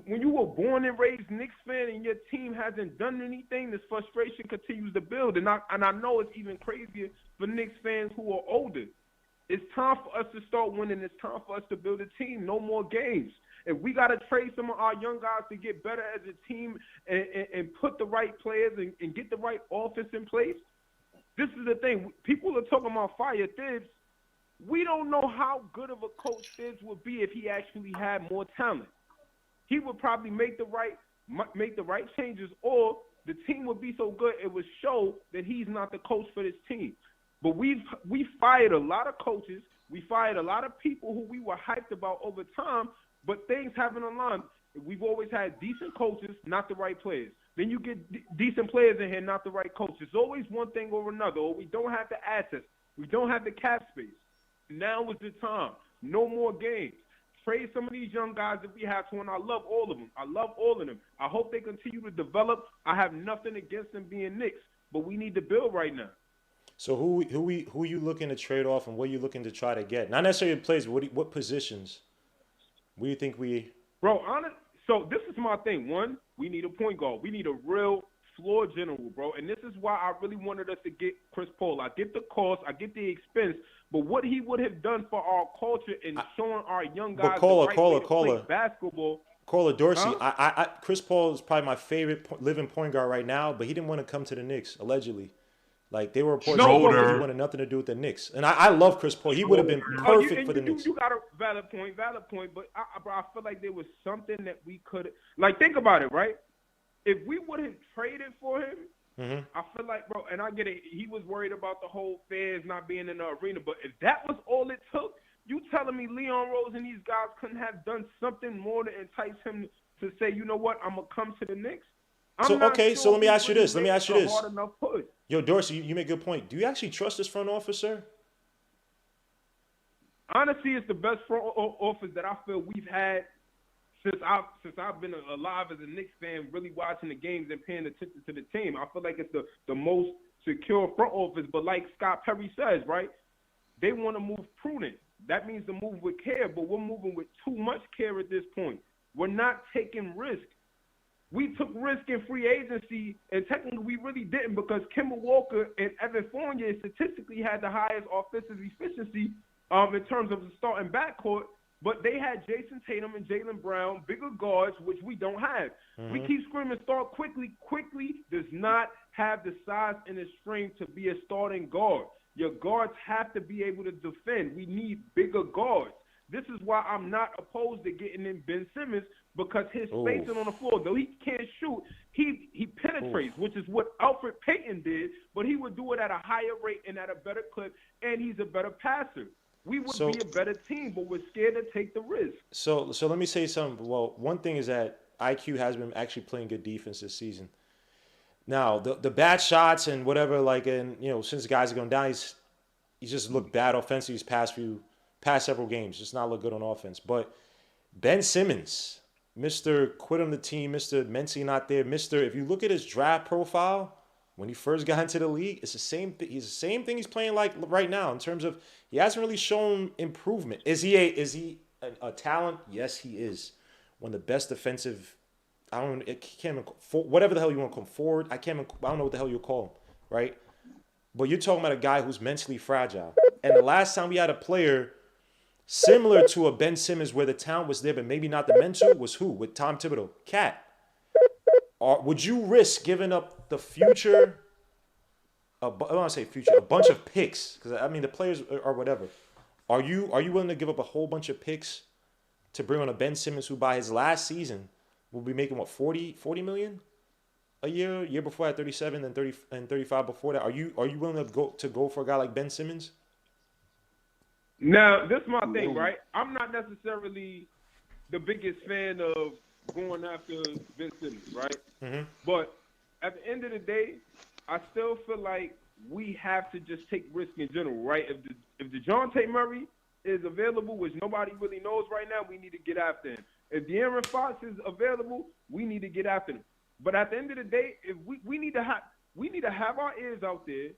When you were born and raised Knicks fan and your team hasn't done anything, this frustration continues to build. And I know it's even crazier for Knicks fans who are older. It's time for us to start winning. It's time for us to build a team. No more games. If we got to trade some of our young guys to get better as a team and put the right players and get the right offense in place, this is the thing. People are talking about fire Thibs. We don't know how good of a coach Thibs would be if he actually had more talent. He would probably make the right changes, or the team would be so good it would show that he's not the coach for this team. But we fired a lot of coaches. We fired a lot of people who we were hyped about over time, but things haven't aligned. We've always had decent coaches, not the right players. Then you get decent players in here, not the right coaches. It's always one thing or another, or we don't have the assets. We don't have the cap space. Now is the time. No more games. Trade some of these young guys if we have to, and I love all of them. I love all of them. I hope they continue to develop. I have nothing against them being Knicks, but we need to build right now. So who are you looking to trade off, and what are you looking to try to get? Not necessarily players, but what positions? What do you think we? Bro, so this is my thing. One, we need a point guard. We need a real floor general, bro. And this is why I really wanted us to get Chris Paul. I get the cost, I get the expense, but what he would have done for our culture and showing our young guys play basketball. Caller Dorsey, huh? Chris Paul is probably my favorite living point guard right now, but he didn't want to come to the Knicks, allegedly. Like, they were reports that he wanted nothing to do with the Knicks. And I love Chris Paul. He would have been perfect for the Knicks. You got a valid point. But I feel like there was something that we could – like, think about it, right? If we would have traded for him, I feel like, bro, and I get it, he was worried about the whole fans not being in the arena. But if that was all it took, you telling me Leon Rose and these guys couldn't have done something more to entice him to say, you know what, I'm going to come to the Knicks? So let me ask you this. Yo, Dorsey, you make a good point. Do you actually trust this front office, sir? Honestly, it's the best front office that I feel we've had since I've been alive as a Knicks fan, really watching the games and paying attention to the team. I feel like it's the most secure front office. But like Scott Perry says, right, they want to move prudent. That means to move with care, but we're moving with too much care at this point. We're not taking risks. We took risk in free agency, and technically we really didn't because Kemba Walker and Evan Fournier statistically had the highest offensive efficiency in terms of the starting backcourt, but they had Jason Tatum and Jaylen Brown, bigger guards, which we don't have. We keep screaming start quickly. Quickly does not have the size and the strength to be a starting guard. Your guards have to be able to defend. We need bigger guards. This is why I'm not opposed to getting in Ben Simmons because his spacing on the floor, though he can't shoot, he penetrates, which is what Alfred Payton did, but he would do it at a higher rate and at a better clip, and he's a better passer. We would be a better team, but we're scared to take the risk. So let me say something. Well, one thing is that IQ has been actually playing good defense this season. Now, the bad shots and whatever, like, and since the guys are going down, he's just looked bad offensively these past several games. Just not look good on offense. But Ben Simmons, Mr. Quit on the team, Mr. Mentally not there, Mr. If you look at his draft profile when he first got into the league, it's the same thing. He's the same thing he's playing like right now in terms of he hasn't really shown improvement. Is he a talent? Yes, he is. One of the best defensive. Whatever the hell you want to come forward. I don't know what the hell you call him, right? But you're talking about a guy who's mentally fragile. And the last time we had a player similar to a Ben Simmons where the talent was there, but maybe not the mental, was who? With Tom Thibodeau. Cat. Would you risk giving up the future? I don't want to say future. A bunch of picks, because I mean the players or whatever. Are you willing to give up a whole bunch of picks to bring on a Ben Simmons who by his last season will be making what 40 million a year before at 37 and 30 and 35 before that? Are you willing to go for a guy like Ben Simmons? Now, this is my thing, right? I'm not necessarily the biggest fan of going after Ben Simmons, right? Mm-hmm. But at the end of the day, I still feel like we have to just take risk in general, right? If DeJounte Murray is available, which nobody really knows right now, we need to get after him. If De'Aaron Fox is available, we need to get after him. But at the end of the day, if we need to have our ears out there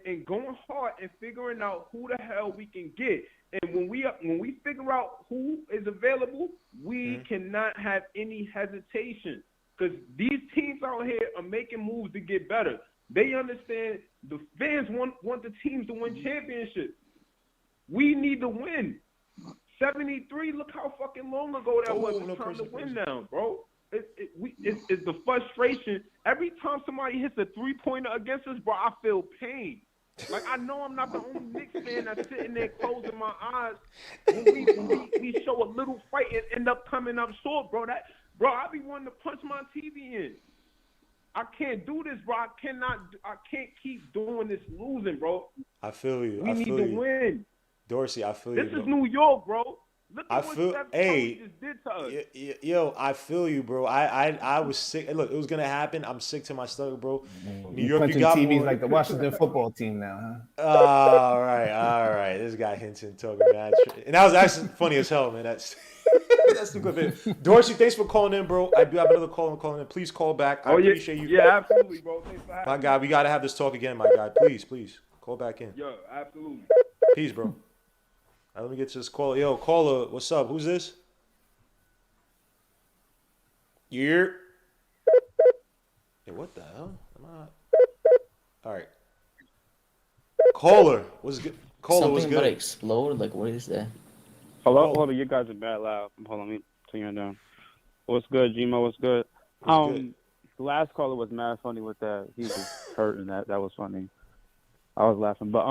and going hard and figuring out who the hell we can get. And when we figure out who is available, we cannot have any hesitation because these teams out here are making moves to get better. They understand the fans want the teams to win championships. We need to win. 73, look how fucking long ago that was. It's time to win now, bro. It's the frustration. Every time somebody hits a three-pointer against us, bro, I feel pain. Like, I know I'm not the only Knicks fan that's sitting there closing my eyes when we show a little fight and end up coming up short, bro. I be wanting to punch my TV in. I can't do this, bro. I can't keep doing this losing, bro. I feel you. We need to win. Dorsey, I feel you. This is New York, bro. Look at what Steph Curry just did to us. Yo, I feel you, bro. I was sick. Look, it was gonna happen. I'm sick to my stomach, bro. New York, you got TVs like the Washington football team now, huh? All right. This guy Hinton talking mad shit, and that was actually funny as hell, man. That's too good. Dorsey, thanks for calling in, bro. I do have another call calling in. Please call back. I appreciate you. Yeah, absolutely, bro. Thanks for having my guy, we gotta have this talk again, my guy. Please call back in. Yo, absolutely. Peace, bro. Let me get to this call. Yo, caller, what's up? Who's this? Yeah. Hey, what the hell? All right. Caller, what's good? Caller, something what's good? About to explode? Like, what is that? Hello, hold on. You guys are bad loud. Hold on, let me turn you down. What's good, Gmo? What's good? Good? The last caller was mad funny with that. He was hurting that. That was funny. I was laughing, but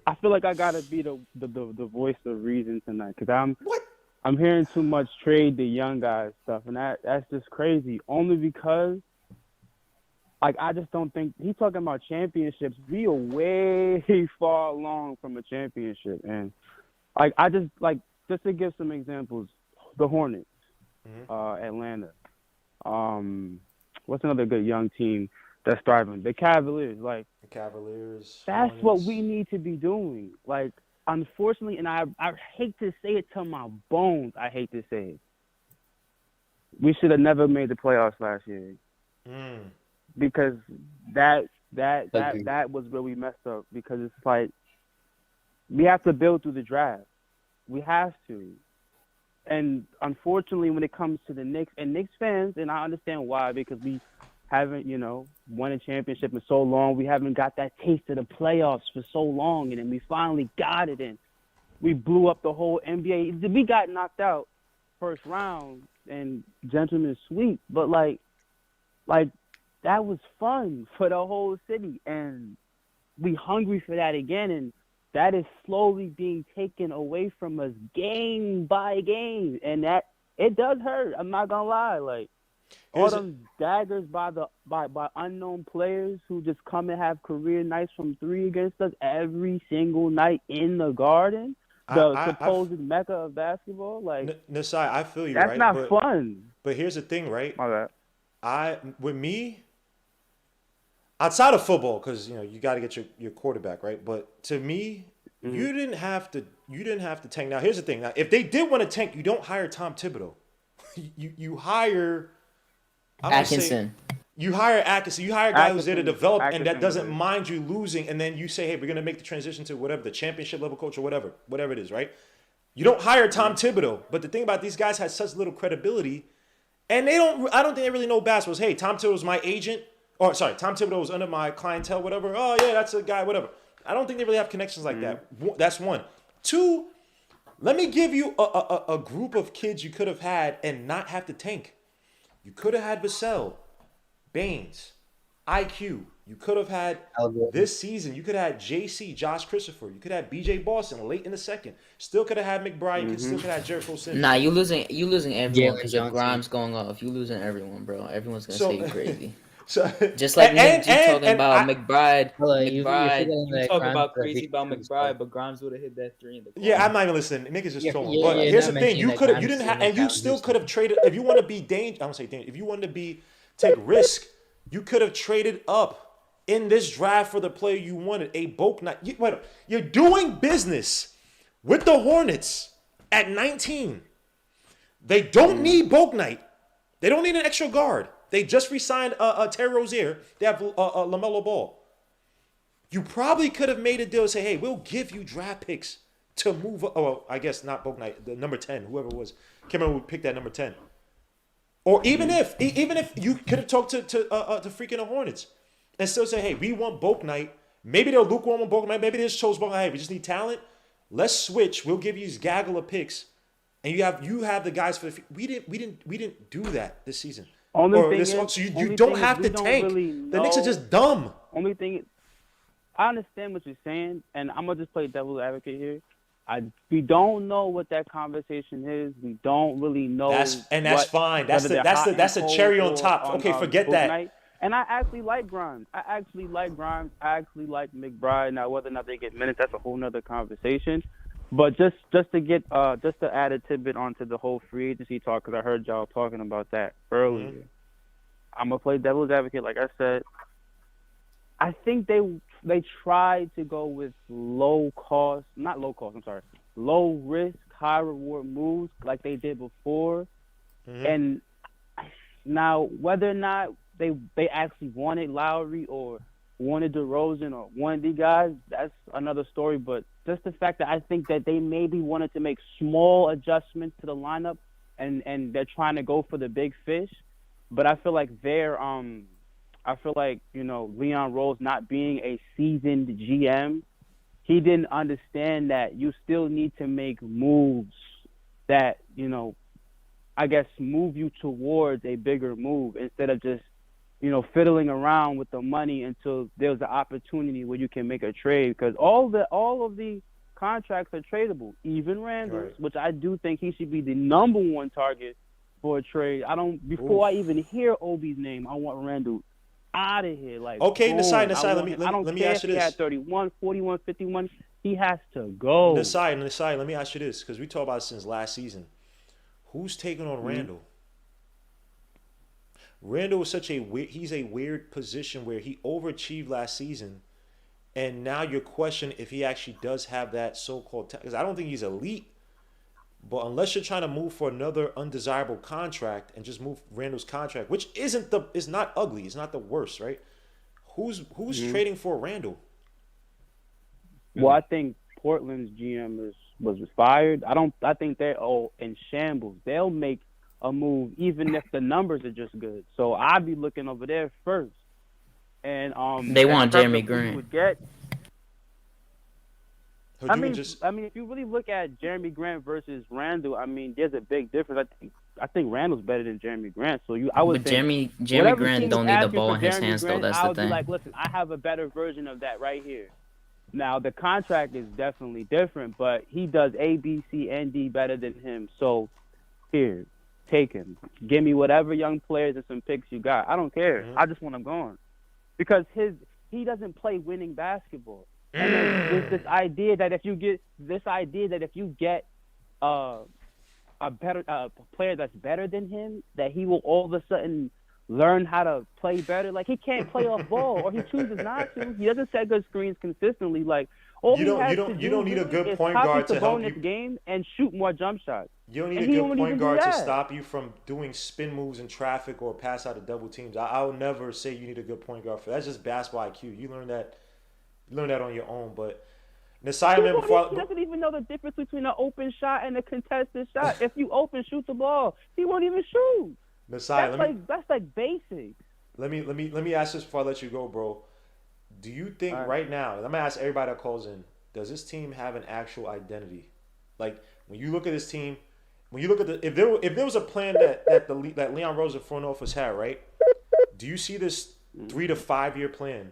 I feel like I gotta be the voice of reason tonight because I'm hearing too much trade the young guys stuff, and that's just crazy. Only because, like, I just don't think he's talking about championships. We are way far along from a championship, and like just to give some examples, the Hornets, Atlanta. What's another good young team that's thriving? The Cavaliers, like. Cavaliers. That's Hornets. what we need to be doing. Like, unfortunately, and I hate to say it to my bones. I hate to say it. We should have never made the playoffs last year. Because that was where we messed up. Because it's like we have to build through the draft. We have to. unfortunately, when it comes to the Knicks and Knicks fans, and I understand why, because we haven't, won a championship in so long. We haven't got that taste of the playoffs for so long, and then we finally got it, and we blew up the whole NBA. We got knocked out first round and gentleman's sweep, but like that was fun for the whole city, and we hungry for that again, and that is slowly being taken away from us game by game, and that it does hurt. I'm not gonna lie, like all them daggers by unknown players who just come and have career nights from three against us every single night in the Garden, the supposed mecca of basketball. Like Nasai, I feel you. That's not fun. But here's the thing, right? My bad. With me, outside of football, because you got to get your quarterback right. But to me, you didn't have to tank. Now here's the thing. Now if they did want to tank, you don't hire Tom Thibodeau. you hire Atkinson. You hire Atkinson. You hire a guy who's there to develop, and that doesn't mind you losing. And then you say, hey, we're gonna make the transition to whatever the championship level coach or whatever it is, right? You don't hire Tom Thibodeau. But the thing about these guys has such little credibility, and I don't think they really know basketball. Hey, Tom Thibodeau's my agent. Or sorry, Tom Thibodeau was under my clientele, whatever. Oh yeah, that's a guy, whatever. I don't think they really have connections like that. That's one. Two, let me give you a group of kids you could have had and not have to tank. You could have had Vassell, Baines, IQ. You could have had this season. You could have had JC, Josh Christopher. You could have had BJ Boston late in the second. Still could have had McBride. You still could have had Jericho Sims. Nah, you losing everyone because of Grimes going off. You losing everyone, bro. Everyone's gonna say you crazy. So, just like Nick G talking about McBride. You talk about crazy about McBride, but Grimes would have hit that three in the corner. Yeah, I'm not even listening. Niggas just trolling. But here's the thing: you didn't have, and you still could have traded. If you want to be dangerous, I don't say dangerous. If you wanted to take risk, you could have traded up in this draft for the player you wanted. A Bouknight. Wait, you're doing business with the Hornets at 19. They don't need Bouknight. They don't need an extra guard. They just re-signed Terry Rozier. They have LaMelo Ball. You probably could have made a deal and say, hey, we'll give you draft picks to move up. Oh, well, I guess not Bouknight, the number 10, whoever it was. Can't remember who picked that number 10. Or even if you could have talked to freaking the Hornets and still say, hey, we want Bouknight. Maybe they're lukewarm on Bouknight. Maybe they just chose Bouknight. Hey, we just need talent. Let's switch. We'll give you these gaggle of picks. And you have the guys for the we didn't do that this season. So you don't have to tank. The Knicks are just dumb. Only thing, I understand what you're saying, and I'm gonna just play devil's advocate here. We don't know what that conversation is. We don't really know. That's fine. That's the cherry on top. Okay, forget that. Night. And I actually like Grimes. I actually like McBride. Now, whether or not they get minutes, that's a whole nother conversation. But just to add a tidbit onto the whole free agency talk, because I heard y'all talking about that earlier. Mm-hmm. I'm gonna play devil's advocate, like I said. I think they tried to go with low risk, high reward moves like they did before. Mm-hmm. And now whether or not they actually wanted Lowry or wanted DeRozan or wanted these guys, that's another story. But just the fact that I think that they maybe wanted to make small adjustments to the lineup and they're trying to go for the big fish. But I feel like Leon Rose not being a seasoned GM, he didn't understand that you still need to make moves that, I guess move you towards a bigger move instead of just, fiddling around with the money until there's an opportunity where you can make a trade. Because all of the contracts are tradable, even Randall's, right, which I do think he should be the number one target for a trade. Before I even hear Obi's name, I want Randall out of here. Like, okay, Nasai, let me ask you this. He had 31, 41, 51. He has to go. Nasai, let me ask you this, because we talked about it since last season. Who's taking on Randall? Randall is he's a weird position where he overachieved last season, and now you're questioning if he actually does have that so-called talent. Because I don't think he's elite, but unless you're trying to move for another undesirable contract and just move Randall's contract, which is not ugly, it's not the worst, right? Who's trading for Randall? Well, I think Portland's GM was fired. I think they're all in shambles. They'll make a move even if the numbers are just good. So I'd be looking over there first. And they want Jeremy Grant. Grant. I mean, if you really look at Jeremy Grant versus Randall, I mean, there's a big difference. I think Randall's better than Jeremy Grant. So I would think Jeremy Grant don't need the ball in his hands, though. That's the thing. Be like, listen, I have a better version of that right here. Now the contract is definitely different, but he does A, B, C, and D better than him. So here, take him. Give me whatever young players and some picks you got. I don't care. I just want him gone because he doesn't play winning basketball. And there's this idea that if you get a better player that's better than him, that he will all of a sudden learn how to play better. Like he can't play off ball, or he chooses not to. He doesn't set good screens consistently. Like you don't need a good point guard to help you game and shoot more jump shots. You don't need a good point guard to stop you from doing spin moves in traffic or pass out of double teams. I'll never say you need a good point guard for that. That's just basketball IQ. You learn that on your own. But Nasai, he doesn't even know the difference between an open shot and a contested shot. If you open, shoot the ball. He won't even shoot. Nasai, that's like basics. Let me ask this before I let you go, bro. Do you think right now? I'm gonna ask everybody that calls in. Does this team have an actual identity? Like when you look at this team, when you look at if there was a plan that Leon Rose and front office had, right? Do you see this 3 to 5 year plan?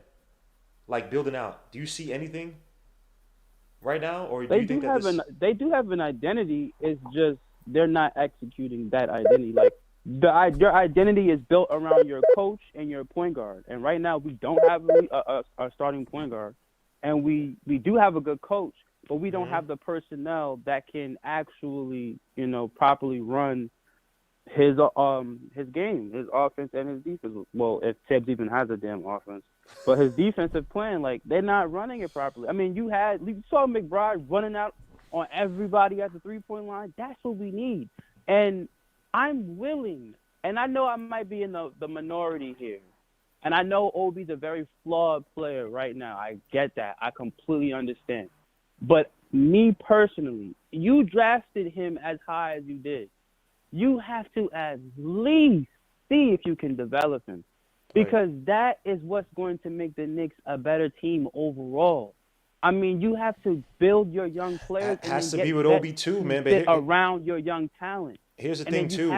Like building out. Do you see anything right now, or do you think they do have an identity? It's just they're not executing that identity. Like your identity is built around your coach and your point guard. And right now we don't have a starting point guard, and we do have a good coach, but we don't have the personnel that can actually properly run his game, his offense and his defense. Well, if Tibbs even has a damn offense. But his defensive plan, like, they're not running it properly. I mean, you saw McBride running out on everybody at the three-point line. That's what we need. And I'm willing, and I know I might be in the minority here, and I know Obi's a very flawed player right now. I get that. I completely understand. But me personally, you drafted him as high as you did. You have to at least see if you can develop him. Because that is what's going to make the Knicks a better team overall. I mean, you have to build your young players. It has to be with Obi too, man. But around your young talent. Here's the thing too: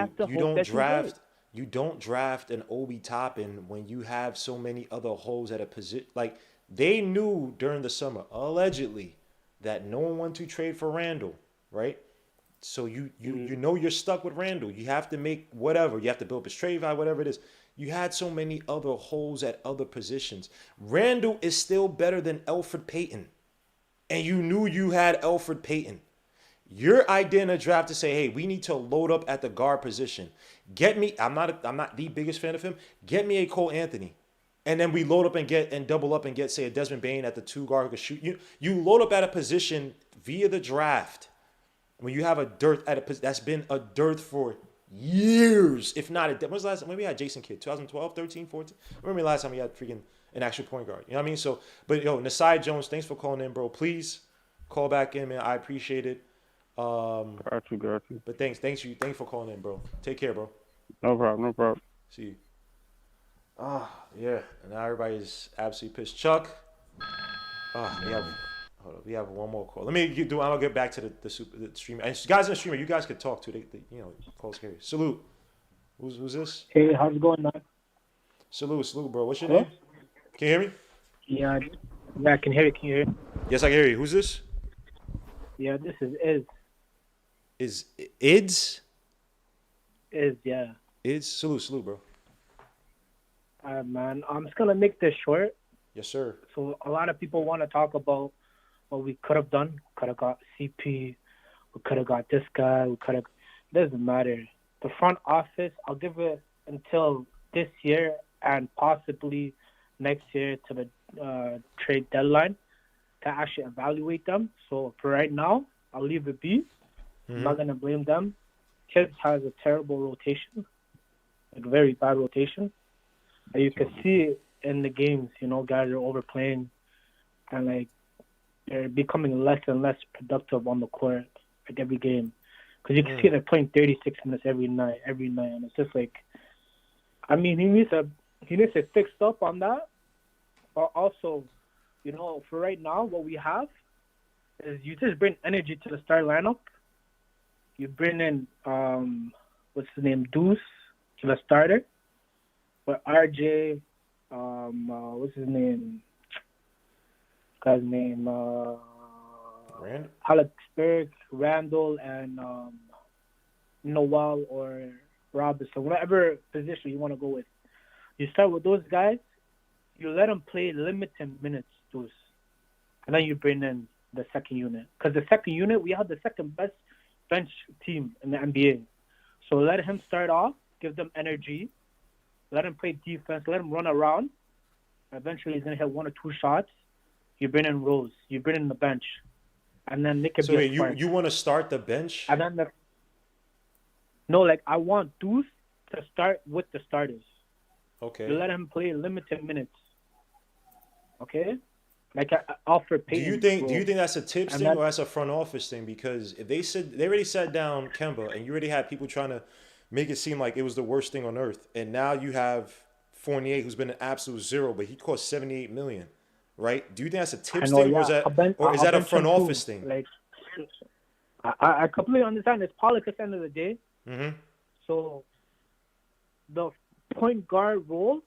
you don't draft an Obi Toppin when you have so many other holes at a position. Like they knew during the summer, allegedly, that no one wanted to trade for Randall, right? So you know you're stuck with Randall. You have to make whatever. You have to build up his trade value, whatever it is. You had so many other holes at other positions. Randall is still better than Elfrid Payton. And you knew you had Elfrid Payton. Your idea in a draft to say, hey, we need to load up at the guard position. Get me, I'm not the biggest fan of him. Get me a Cole Anthony. And then we load up and double up and get, say, a Desmond Bane at the 2 guard who can shoot. You load up at a position via the draft when you have a dearth that's been a dearth for years, if not when was the last time? When we had Jason Kidd, 2012, 13, 14? Remember the last time we had freaking an actual point guard? You know what I mean? So, but Nasai Jones, thanks for calling in, bro. Please call back in, man. I appreciate it. Got you. But thanks for calling in, bro. Take care, bro. No problem. See you. Yeah. And now everybody's absolutely pissed. Chuck. We have one more call. I'm gonna get back to the streamer. And guys in the streamer, you guys could talk too. They calls scary. Salute. Who's this? Hey, how's it going, man? Salute, bro. What's your name? Can you hear me? Yeah, I can hear you. Can you hear me? Yes, I can hear you. Who's this? Yeah, this is Iz. Is Ids? Iz, yeah. Ids? Salute, bro. All right, man. I'm just gonna make this short. Yes, sir. So a lot of people want to talk about what we could have done. Could have got CP. We could have got this guy. It doesn't matter. The front office, I'll give it until this year and possibly next year to the trade deadline to actually evaluate them. So for right now, I'll leave it be. I'm not going to blame them. Tibbs has a terrible rotation, like very bad rotation. And you can see it in the games, guys are overplaying. And they're becoming less and less productive on the court like every game, because you can see they're playing 36 minutes every night, and it's just like, I mean, he needs to fix up on that. But also, for right now, what we have is you just bring energy to the start lineup. You bring in what's his name, Deuce, to the starter. But RJ, what's his name? Guy's name, Alex Berg, Randall, and Noel or Robinson, whatever position you want to go with. You start with those guys. You let them play limited minutes, Deuce, and then you bring in the second unit. Because the second unit, we have the second best bench team in the NBA. So let him start off, give them energy, let him play defense, let him run around. Eventually, he's going to hit 1 or 2 shots. You bring in Rose, you bring in the bench, and then they can be a spark. You want to start the bench? And then I want Deuce to start with the starters. Okay. You let him play limited minutes. Okay? Like Alfred Payton. Do you think that's a tips thing or that's a front office thing? Because if they already sat down Kemba, and you already had people trying to make it seem like it was the worst thing on earth, and now you have Fournier, who's been an absolute zero, but he cost $78 million. Right? Do you think that's a tips thing, or is that a front office thing? Like, I completely understand. It's politics at the end of the day. Mm-hmm. So the point guard role,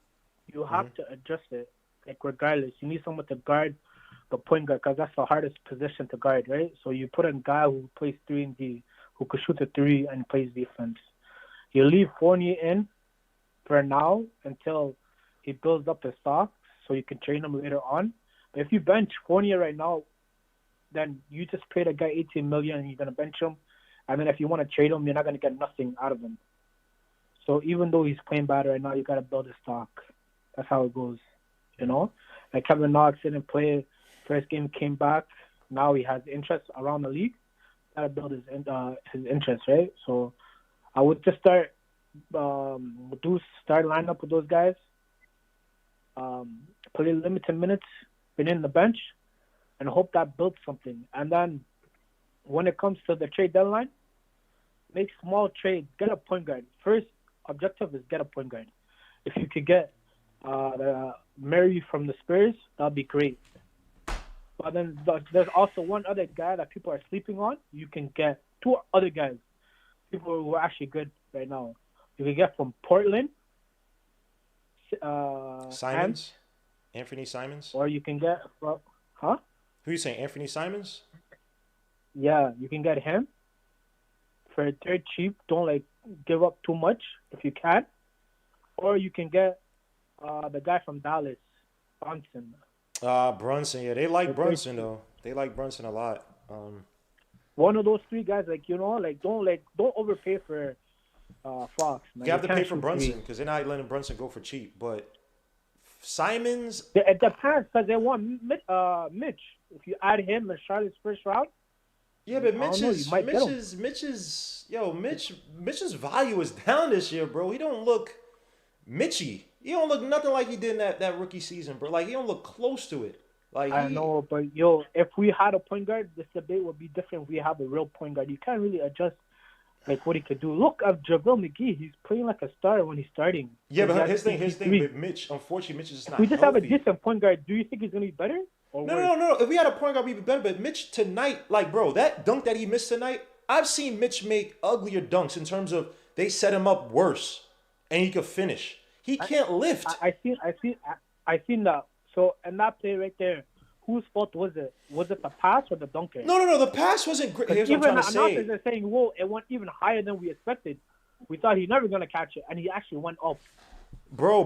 you have to adjust it. Like, regardless, you need someone to guard the point guard, because that's the hardest position to guard, right? So you put a guy who plays 3-and-D, who could shoot the 3 and plays defense. You leave Fournier in for now until he builds up his stock, so you can train him later on. But if you bench Fournier right now, then you just paid a guy $18 million and you're going to bench him. And then if you want to trade him, you're not going to get nothing out of him. So even though he's playing bad right now, you got to build his stock. That's how it goes, Like Kevin Knox didn't play. First game, came back. Now he has interest around the league. Got to build his interest, right? So I would just start line up with those guys. Play limited minutes, been in the bench, and hope that builds something. And then when it comes to the trade deadline, make small trades. Get a point guard. First objective is get a point guard. If you could get Murray from the Spurs, that'd be great. But then there's also one other guy that people are sleeping on. You can get 2 other guys, people who are actually good right now. You can get from Portland, Simons, Anthony Simons, or you can get Who are you saying, Anthony Simons? Yeah, you can get him for dirt cheap. Don't give up too much if you can, or you can get the guy from Dallas, Brunson. Brunson, yeah, they like Brunson though. They like Brunson a lot. One of those 3 guys, don't overpay for Fox. You have to pay for Brunson because they're not letting Brunson go for cheap. But Simons, it depends, because they want Mitch. If you add him in Charlotte's first round. Yeah, but Mitch's value is down this year, bro. He don't look Mitchy. He don't look nothing like he did in that rookie season, bro. Like, he don't look close to it. I know, but if we had a point guard, this debate would be different. If we have a real point guard, you can't really adjust what he could do. Look at JaVale McGee. He's playing like a starter when he's starting. Yeah, but his thing with Mitch, unfortunately, Mitch is just not we just healthy. Have a decent point guard. Do you think he's gonna be better? No. If we had a point guard, we'd be better. But Mitch tonight, bro, that dunk that he missed tonight, I've seen Mitch make uglier dunks in terms of they set him up worse, and he could finish. He can't lift. I seen that. So in that play right there, whose fault was it? Was it the pass or the dunker? No. The pass wasn't great. Here's what I'm trying to say. They're saying, "Whoa, it went even higher than we expected. We thought he's never gonna catch it, and he actually went up." Bro.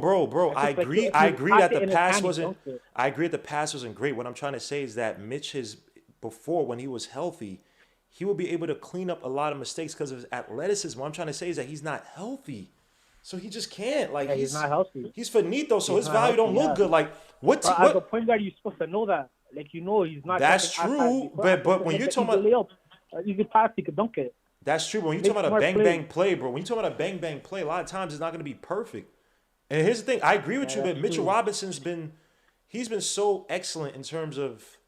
I agree that the pass wasn't. I agree that the pass wasn't great. What I'm trying to say is that Mitch before, when he was healthy, he would be able to clean up a lot of mistakes because of his athleticism. What I'm trying to say is that he's not healthy. So he just can't. He's not healthy. He's finito, so his value don't look good. As a point guard, you're supposed to know that. He's not. That's true. But when you're talking about, you could pass, you could dunk it. That's true. But when you're talking about a bang play, bro. When you're talking about a bang play, a lot of times it's not going to be perfect. And here's the thing. I agree with you, but Mitchell Robinson's been so excellent in terms of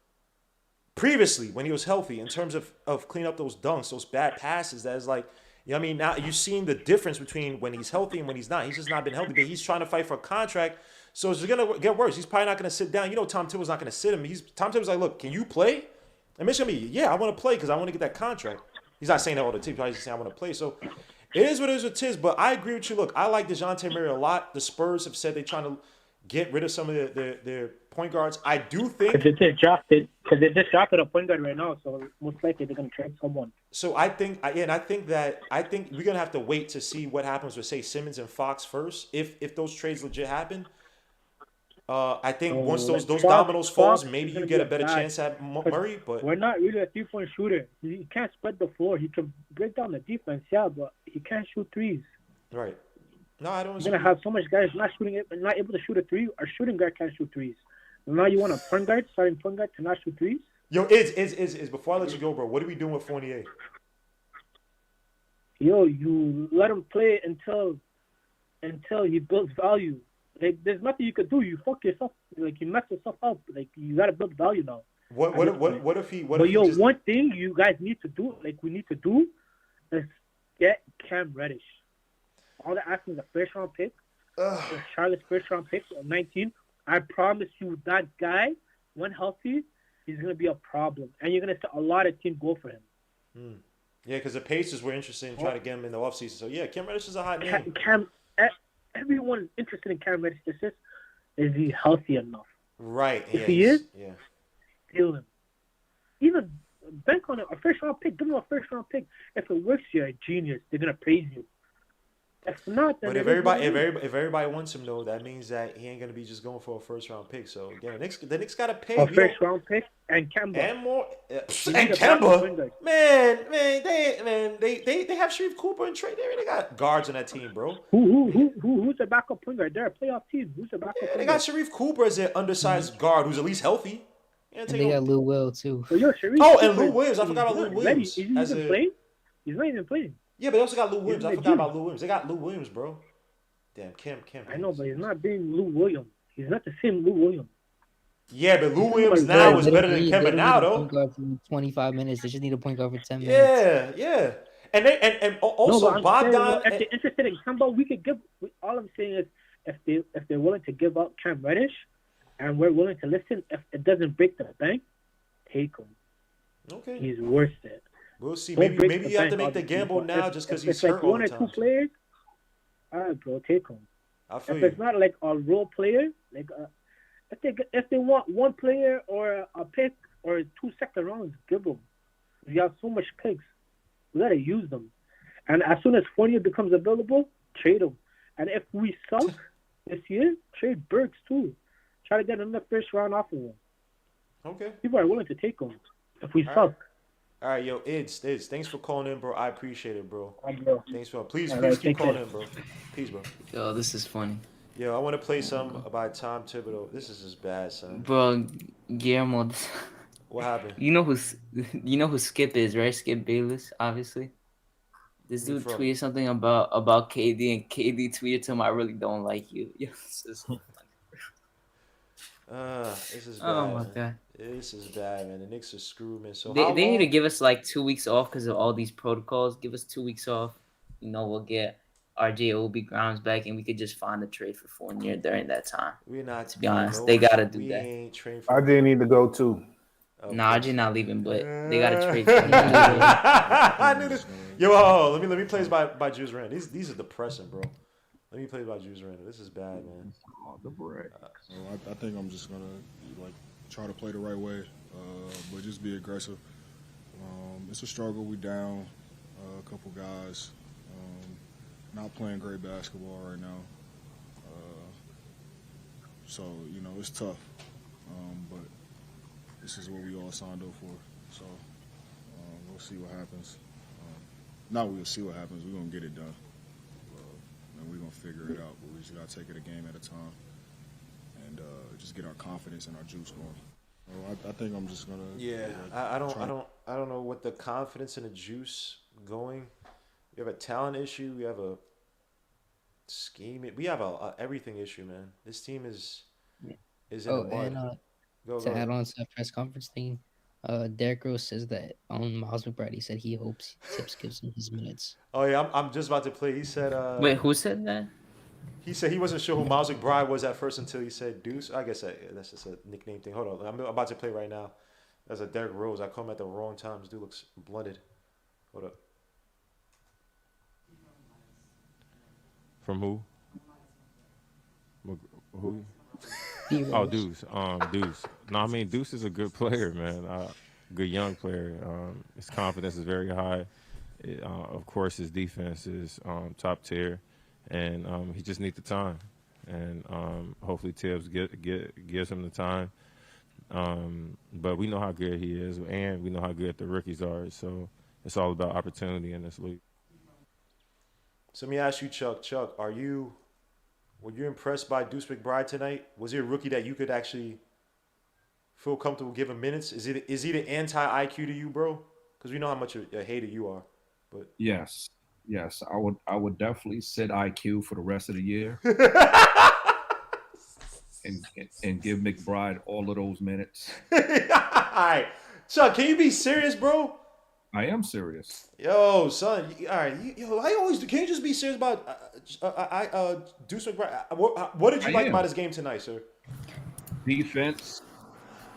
previously when he was healthy in terms of cleaning up those dunks, those bad passes. That is like, you know what I mean? Now you're seeing the difference between when he's healthy and when he's not. He's just not been healthy, but he's trying to fight for a contract. So it's going to get worse. He's probably not going to sit down. You know, Tom Thibodeau's not going to sit him. Tom Thibodeau's like, look, can you play? And Mitch going to be, yeah, I want to play because I want to get that contract. He's not saying that all the time. He's probably just saying I want to play. So it is what it is with Tiz. But I agree with you. Look, I like DeJounte Murray a lot. The Spurs have said they're trying to get rid of some of their point guards. I do think because they just drafted a point guard right now, so most likely they're gonna trade someone. So I think we're gonna have to wait to see what happens with, say, Simmons and Fox first. If those trades legit happen, I think once those dominoes falls, maybe you get a better chance at Murray. But we're not really a 3-point shooter. He can't spread the floor. He can break down the defense, yeah, but he can't shoot threes. Right. No, I don't. You're gonna have so much guys not able to shoot a three. Our shooting guard can't shoot threes. Now you want a starting point guard to not shoot threes? Yo, is before I let you go, bro. What are we doing with Fournier? Yo, you let him play until he builds value. Like there's nothing you could do. You fuck yourself. Like you mess yourself up. Like you gotta build value now. What if he? One thing you guys need to do, we need to do, is get Cam Reddish. All they're asking is a first round pick. Charlotte's first round pick, 19. I promise you, that guy, when healthy, he's going to be a problem. And you're going to see a lot of teams go for him. Yeah, because the Pacers were interested in trying to get him in the offseason. So, yeah, Cam Reddish is a hot name. Everyone is interested in Cam Reddish. Is he healthy enough? Right. If he is, steal him. Even bank on a first-round pick. Give him a first-round pick. If it works, you're a genius. They're going to praise you. If not, then but if everybody wants him, though, that means that he ain't gonna be just going for a first round pick. So again, the Knicks gotta pay a first round pick and Kemba and more and Kemba. They have Sharif Cooper and Trey. They already got guards on that team, bro. Who's the backup point guard? They're a playoff team. Who's the backup? They got Sharif Cooper as an undersized guard who's at least healthy. And they got Lou Will too. And Lou Williams. I forgot about Lou Williams. He's not even playing. Yeah, but they also got Lou Williams. I forgot about Lou Williams. They got Lou Williams, bro. Damn, Kim. I know, but he's not being Lou Williams. He's not the same Lou Williams. Yeah, but Lou Williams now is better than Kemba now, though. Point guard for 25 minutes. They just need a point guard for 10 minutes. Yeah. And also Bogdan. If they're interested in Kemba, we could give. All I'm saying is, if they're willing to give up Cam Reddish, and we're willing to listen, if it doesn't break the bank, take him. Okay. He's worth it. We'll see. Maybe you have to make the gamble now just because he's hurt all the time. One or two players, all right, bro, take him. If it's not like a role player, if they want one player or a pick or 2 second rounds, give them. We have so much picks, we gotta use them. And as soon as Fournier becomes available, trade him. And if we suck this year, trade Burks too. Try to get another first round off of him. Okay. People are willing to take him if we suck. All right, yo, Ids, thanks for calling in, bro. I appreciate it, bro. Thanks for please keep calling in, bro. Peace, bro. Yo, this is funny. Yo, I want to play some by Tom Thibodeau. This is just bad, son. Bro, Guillermo. What happened? You know who Skip is, right? Skip Bayless, obviously. This dude tweeted something about KD, and KD tweeted to him, "I really don't like you." Yo, this is so funny. This is bad. Oh my god. This is bad, man. The Knicks are screwed, man. So they need to give us like 2 weeks off because of all these protocols. Give us 2 weeks off. We'll get RJ Obi Grimes back, and we could just find a trade for Fournier during that time. We're not. To be honest, they gotta do that. RJ need to go too. Nah, RJ not leaving, but they gotta trade. For I knew this. Yo, let me play this by Juice Randle. These are depressing, bro. Let me play this by Juice Randle. This is bad, man. The break. I think I'm just gonna try to play the right way, but just be aggressive. It's a struggle. We down a couple guys. Not playing great basketball right now. So, it's tough. But this is what we all signed up for. So we'll see what happens. We'll see what happens. We're going to get it done. And we're going to figure it out. But we just got to take it a game at a time. And just get our confidence and our juice going. I think I'm just gonna. Yeah, I don't know what the confidence and the juice going. We have a talent issue. We have a scheme. We have a everything issue, man. This team is in the mud. And, to add on to that press conference thing, Derrick Rose says that on Miles McBride, he said he hopes Tibbs gives him his minutes. Oh yeah, I'm just about to play. He said. Wait, who said that? He said he wasn't sure who Miles McBride was at first until he said Deuce. I guess that's just a nickname thing. Hold on, I'm about to play right now. That's a Derrick Rose. I call him at the wrong time. This dude looks blunted. Hold up. From who? Who? Oh, Deuce. Deuce. No, I mean Deuce is a good player, man. Good young player. His confidence is very high. Of course, his defense is top tier, and he just needs the time. And hopefully Tibbs gives him the time. But we know how good he is, and we know how good the rookies are. So it's all about opportunity in this league. So let me ask you, Chuck. Chuck, were you impressed by Deuce McBride tonight? Was he a rookie that you could actually feel comfortable giving minutes? Is he the anti IQ to you, bro? Because we know how much a hater you are. But yes, I would definitely sit IQ for the rest of the year, and give McBride all of those minutes. All right, Chuck, can you be serious, bro? I am serious. Yo, son. All right. I always do. Can you just be serious about Deuce McBride? What did you like about his game tonight, sir? Defense,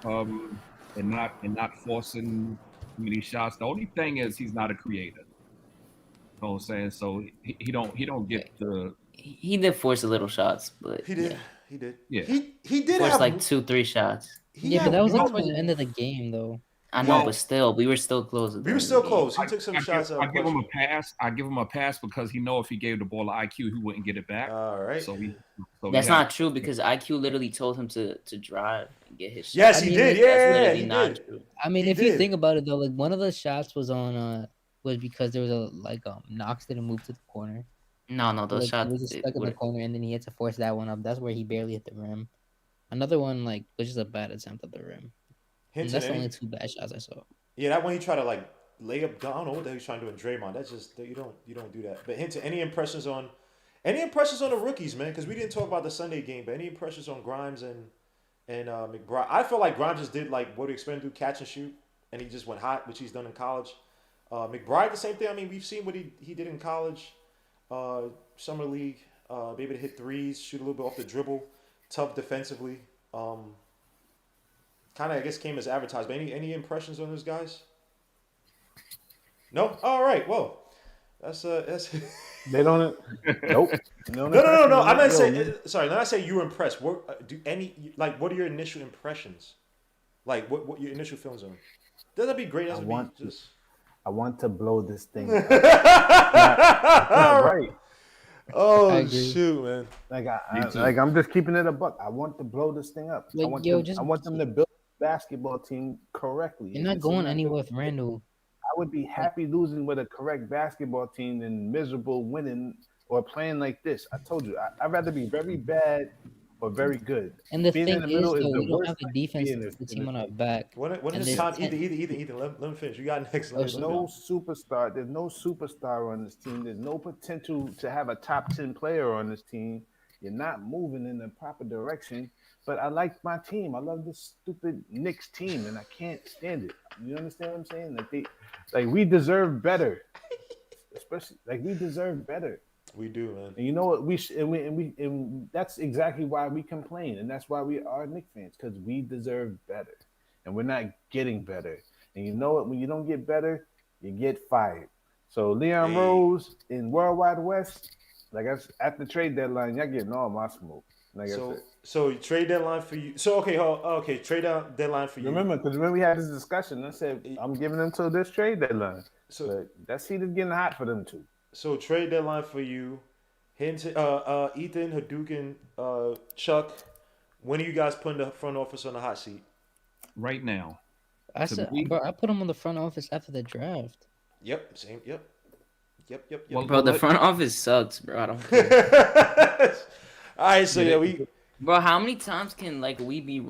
and not forcing too many shots. The only thing is he's not a creator. You know what I'm saying? So he don't get the. He did force a little shots, but he did. He did. Yeah. He did force have like 2-3 shots. But that was like towards the end of the game, though. I know, but still, we were still close. We were still close. He took some shots. I give him a pass. I give him a pass because he know if he gave the ball to IQ, he wouldn't get it back. All right. So that's not true because IQ literally told him to drive and get his shot. Yes, he did. Yeah, he did. True. I mean, if you think about it though, like one of the shots was on was because there was Knox didn't move to the corner. No, those shots he was just stuck in the corner, and then he had to force that one up. That's where he barely hit the rim. Another one was just a bad attempt at the rim. And that's the only 2 bad shots I saw. Yeah, that one he tried to lay up. I don't know what the hell he's trying to do in Draymond. That's just you don't do that. But Hinton, any impressions on the rookies, man? Because we didn't talk about the Sunday game, but any impressions on Grimes and McBride? I feel like Grimes just did what we expect him to do, catch and shoot, and he just went hot, which he's done in college. McBride, the same thing. I mean, we've seen what he did in college, summer league, be able to hit threes, shoot a little bit off the dribble, tough defensively. Kind of, I guess, came as advertised. But any impressions on those guys? No. All right. Well, that's They don't. Nope. No. I'm not saying. Sorry, not say you were impressed. What are your initial impressions? Like, what your initial feelings on? Doesn't that be great? I want to blow this thing up. Right. Oh shoot, man! I'm just keeping it a buck. I want to blow this thing up. I want them to build a basketball team correctly. You're not going anywhere with Randall. I would be happy losing with a correct basketball team than miserable winning or playing like this. I told you, I'd rather be very bad or very good. And the thing is, we don't have the defense the team on our back. When is time? Ethan, let me finish. You got next. There's no superstar. There's no superstar on this team. There's no potential to have a top 10 player on this team. You're not moving in the proper direction. But I like my team. I love this stupid Knicks team, and I can't stand it. You understand what I'm saying? We deserve better. Especially we deserve better. We do, man. And you know what? And that's exactly why we complain, and that's why we are Knicks fans, because we deserve better, and we're not getting better. And you know what? When you don't get better, you get fired. So Leon Rose in Worldwide West, at the trade deadline, y'all getting all my smoke. So trade deadline for you. So okay, trade deadline for you. Remember we had this discussion, I said I'm giving them till this trade deadline. So that seat is getting hot for them too. So trade deadline for you, Hinton, Ethan, Hadouken, Chuck. When are you guys putting the front office on the hot seat? Right now. I put them on the front office after the draft. Yep. Same. Yep. Well, bro, the front office sucks, bro. I don't care. All right, so Bro, how many times can we be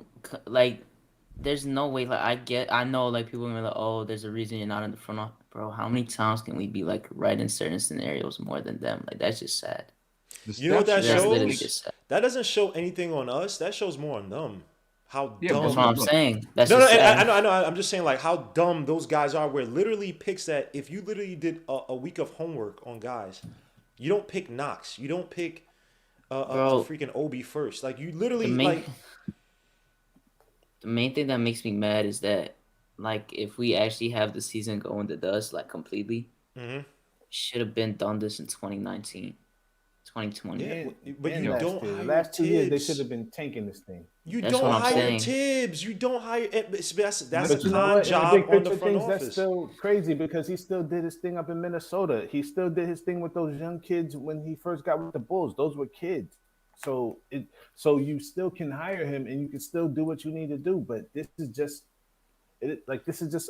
There's no way. I know people are gonna be like, oh, there's a reason you're not in the front office, bro. How many times can we be right in certain scenarios more than them? That's just sad. You know what that shows? That doesn't show anything on us. That shows more on them. how dumb. That's what I'm saying. That's no. sad. I know. I'm just saying like how dumb those guys are. Where literally picks that if you literally did a week of homework on guys, you don't pick Knox. You don't pick a freaking Obi first. Like you literally The main thing that makes me mad is that, like, if we actually have the season go in the dust, like, completely, should have been done this in 2019, 2020. Yeah, but you don't hire last 2 years they Tibbs. should have been tanking this thing. You don't hire Tibbs. You don't hire. That's a con job on the front office. That's still crazy because he still did his thing up in Minnesota. He still did his thing with those young kids when he first got with the Bulls. Those were kids. So you still can hire him and you can still do what you need to do. But this is just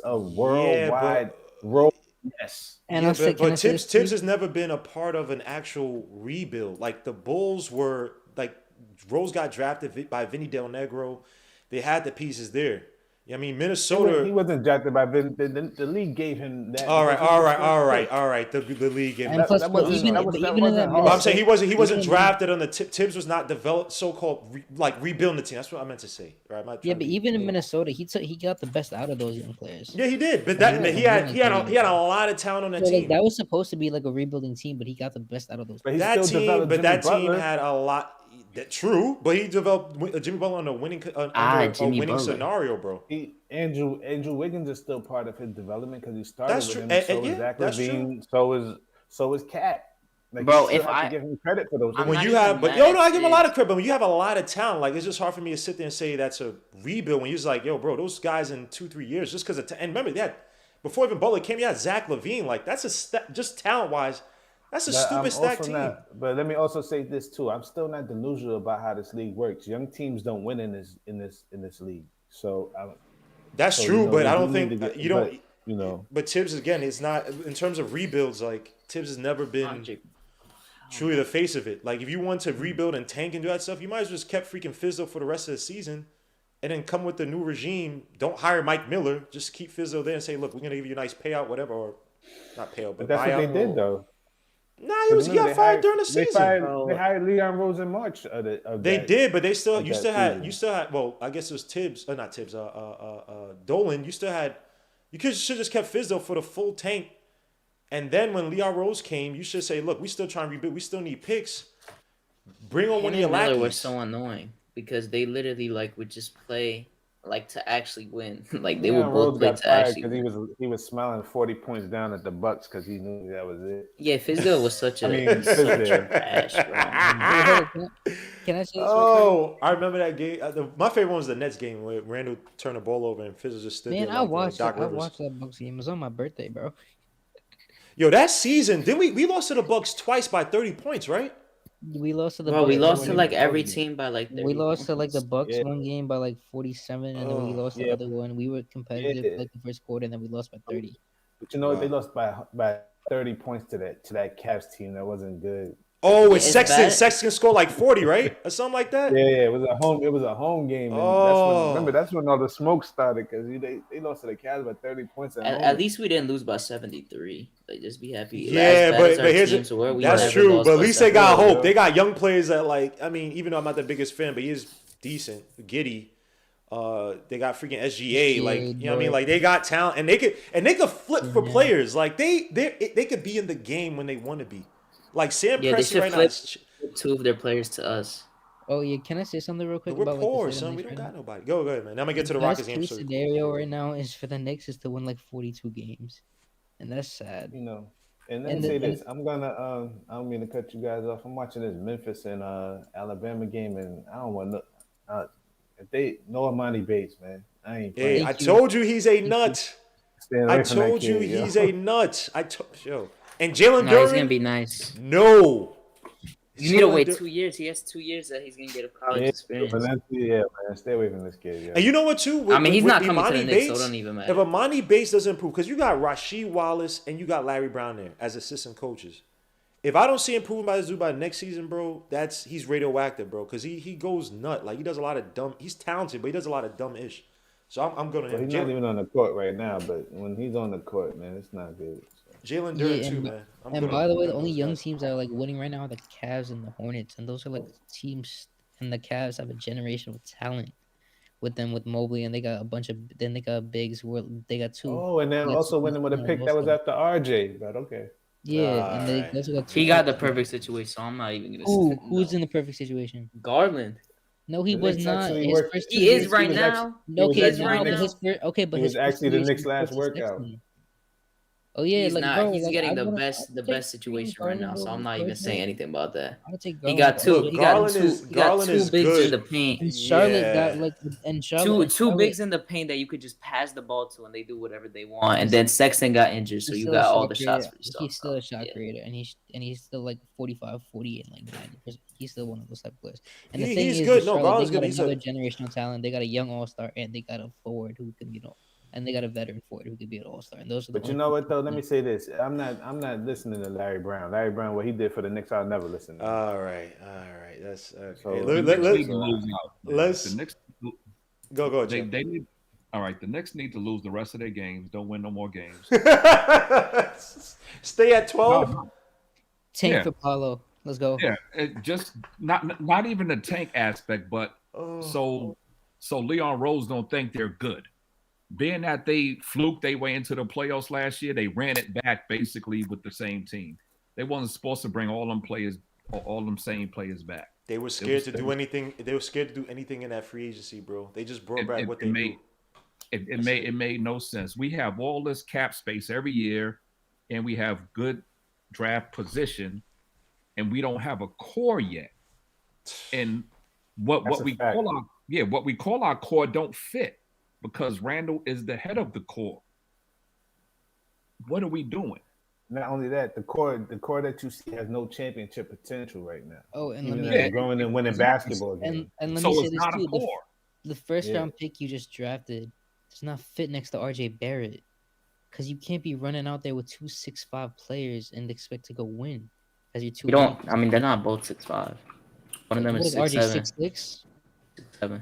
a worldwide role. Yes. And but Tibbs has never been a part of an actual rebuild. Like the Bulls were like Rose got drafted by Vinny Del Negro. They had the pieces there. I mean, Minnesota. He wasn't drafted by Vinny. The league gave him that. All right. The league gave him that. I'm saying he wasn't drafted on the Tibbs was not developed, so-called rebuilding the team. That's what I meant to say. Right? But even in Minnesota, he got the best out of those young players. Yeah, he did. But he had a lot of talent on that team. That was supposed to be like a rebuilding team, but he got the best out of those. That team had a lot. True, but he developed Jimmy Butler on a winning scenario, bro. Andrew Wiggins is still part of his development because he started with him. So is Zach LaVine. So is Cat. Like, bro, if I give him credit for those, I give him a lot of credit. But when you have a lot of talent, like it's just hard for me to sit there and say that's a rebuild. When you're just like, yo, bro, those guys in 2-3 years, just because and remember, before even Butler came, you had Zach LaVine. Like that's just talent wise. That's a stupid stack team. But let me also say this too. I'm still not delusional about how this league works. Young teams don't win in this league. So that's true, but I don't think But Tibbs again, it's not in terms of rebuilds. Like Tibbs has never been truly the face of it. Like if you want to rebuild and tank and do that stuff, you might as well just kept freaking Fizzo for the rest of the season, and then come with the new regime. Don't hire Mike Miller. Just keep Fizzo there and say, look, we're gonna give you a nice payout, whatever, or not payout, but that's buyout. What they did though. Nah, he got fired during the season. They hired Leon Rose in March. They did, but you still had. Well, I guess it was Tibbs, not Tibbs. Dolan. You should just kept Fizzo for the full tank, and then when Leon Rose came, you should say, look, we still trying to rebuild. We still need picks. Bring on one of your lackeys. Miller was so annoying because they literally would just play to actually win. They would both play to actually win. Because he was smiling 40 points down at the Bucks because he knew that was it. Yeah, Fizdale was such a trash, bro. Can I say this? I remember that game. My favorite one was the Nets game where Randall turned the ball over and Fizdale just stood there. Man, I watched that Bucks game. It was on my birthday, bro. Yo, that season, we lost to the Bucks twice by 30 points, right? We lost to the. Bro, we lost to every team by 30 We lost to the Bucks Yeah. one game by 47, and then we lost the other one. We were competitive the first quarter, and then we lost by 30. But you know what? They lost by 30 points to that Cavs team that wasn't good. Oh, it's Sexton. Sexton scored 40, right, or something like that. Yeah, it was a home game. And that's when all the smoke started because they lost to the Cavs by 30 points. At least we didn't lose by 73. Just be happy. Yeah, but here's that's true. But at least they got hope. They got young players that even though I'm not the biggest fan, but he is decent. Giddy. They got freaking SGA. You know what I mean? They got talent, and they could flip for players. They could be in the game when they want to be. Sam Presti right now. 2 of their players to us. Oh yeah, can I say something real quick? We're poor, son. We don't got nobody. Go ahead, man. Now I'm gonna get to the Rockets game. The scenario right now is for the Knicks is to win 42 games, and that's sad. And let me say this: I'm gonna I don't mean to cut you guys off. I'm watching this Memphis and Alabama game, and I don't want to. If they no Amani Bates, man, I ain't. Hey, I told you he's a nut. I told you he's a nut. And Jalen Duren. He's gonna be nice. No. You need to wait 2 years. He has 2 years that he's gonna get a college experience. Man, stay away from this kid. Yeah. And you know what too? He's not coming to the Knicks, so it don't even matter. If Amani Bates doesn't improve, because you got Rasheed Wallace and you got Larry Brown there as assistant coaches. If I don't see improvement by this dude by next season, bro, he's radioactive, bro. Because he goes nut. He does a lot of dumb. He's talented, but he does a lot of dumb ish. So I'm going to him. He's not even on the court right now, but when he's on the court, man, it's not good. Jalen Duren too, man. And by the way, the only young teams that are winning right now are the Cavs and the Hornets, and those are teams. And the Cavs have a generational talent, with them with Mobley, and they got a bunch of. Then they got bigs. Where they got two. Oh, and then also winning with a pick that was after RJ. But okay. Yeah, and they also got two. He got the perfect situation, so I'm not even gonna say who's in the perfect situation? Garland. No, he was not. He is right now. No, he is right now. now. But he was actually the Knicks' last workout. Oh yeah, he's like not. bro, he's like, getting the best situation right now, so I'm not even saying anything about that. He got two. He got two bigs in the paint. And Charlotte got like, and Charlotte two bigs in the paint that you could just pass the ball to, and they do whatever they want. And then Sexton got injured, so you got all the shots for yourself. He's still a shot creator, and he's still like 45, 40, and like 90%. He's still one of those type of players. And the thing is, good. No, Charlotte, Garland's they got good. another generational talent. They got a young all-star, and they got a forward who can, and they got a veteran forward who could be an all-star. And those are. But you know what though? Let me say this: I'm not listening to Larry Brown. Larry Brown, what he did for the Knicks, I'll never listen to. All right. That's okay. So, Let's the Knicks go. They need. All right, the Knicks need to lose the rest of their games. Don't win no more games. Stay at 12. Tank for Paulo. Let's go. Yeah, just not even the tank aspect, but so Leon Rose don't think they're good. Being that they fluked their way into the playoffs last year, they ran it back basically with the same team. They wasn't supposed to bring all them same players back. They were scared to do anything. They were scared to do anything in that free agency, bro. They just brought back what they made. It made no sense. We have all this cap space every year, and we have good draft position, and we don't have a core yet. And what we call our core don't fit. Because Randall is the head of the core. What are we doing? Not only that, the core that you see has no championship potential right now. Oh, and even they're growing and winning basketball games. And let me say this too: the first round pick you just drafted does not fit next to RJ Barrett, because you can't be running out there with 2 6'5" players and expect to go win. As your two. You don't. I mean, they're not both 6'5". One of them is 6'7". 6'6". 6'7".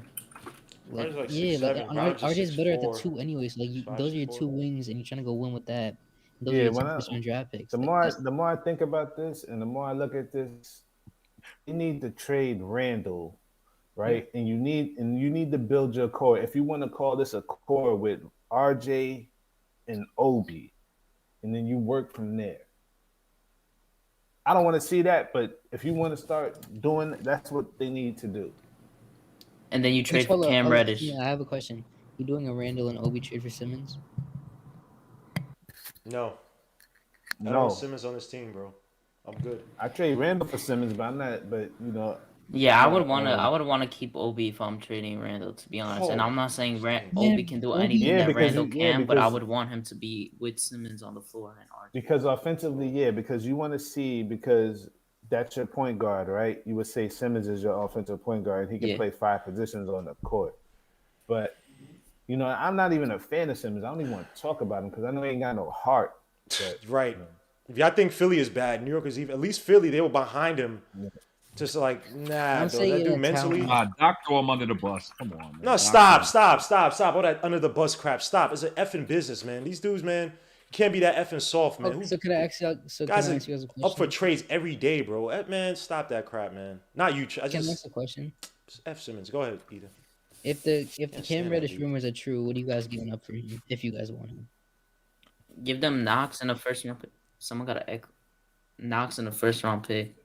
Like, RJ's better at the two anyways. Like those are your two wings, and you're trying to go win with that. Those are your two draft picks. The more I think about this, and the more I look at this, you need to trade Randall, right? And you need to build your core. If you want to call this a core with RJ and Obi, and then you work from there. I don't want to see that, but if you want to start doing, that's what they need to do. And then you trade for Cam Reddish. Yeah, I have a question. You doing a Randall and Obi trade for Simmons? No. I don't want Simmons on this team, bro. I'm good. I trade Randall for Simmons, but I'm not. But Yeah, I would want to keep Obi if I'm trading Randall, to be honest. And I'm not saying Obi can do anything that Randall can, but I would want him to be with Simmons on the floor and RJ. Because offensively, because you want to see that's your point guard, right? You would say Simmons is your offensive point guard. He can play 5 positions on the court. But, I'm not even a fan of Simmons. I don't even want to talk about him because I know he ain't got no heart. But, right. If y'all think Philly is bad, New York is even. At least Philly, they were behind him. Yeah. Just like, nah, though, that dude mentally. Doc throw him under the bus. Come on, man. No, stop. All that under the bus crap. Stop. It's an effing business, man. These dudes, man. Can't be that effing soft, man. So could I ask you? Guys are up for trades every day, bro. Man, stop that crap, man. Not you. Can I ask a question? F Simmons, go ahead, Peter. If the Cam Reddish rumors are true, what are you guys giving up for him? If you guys want him, give them Knox in a first round pick. Someone got to Knox in a first round pick.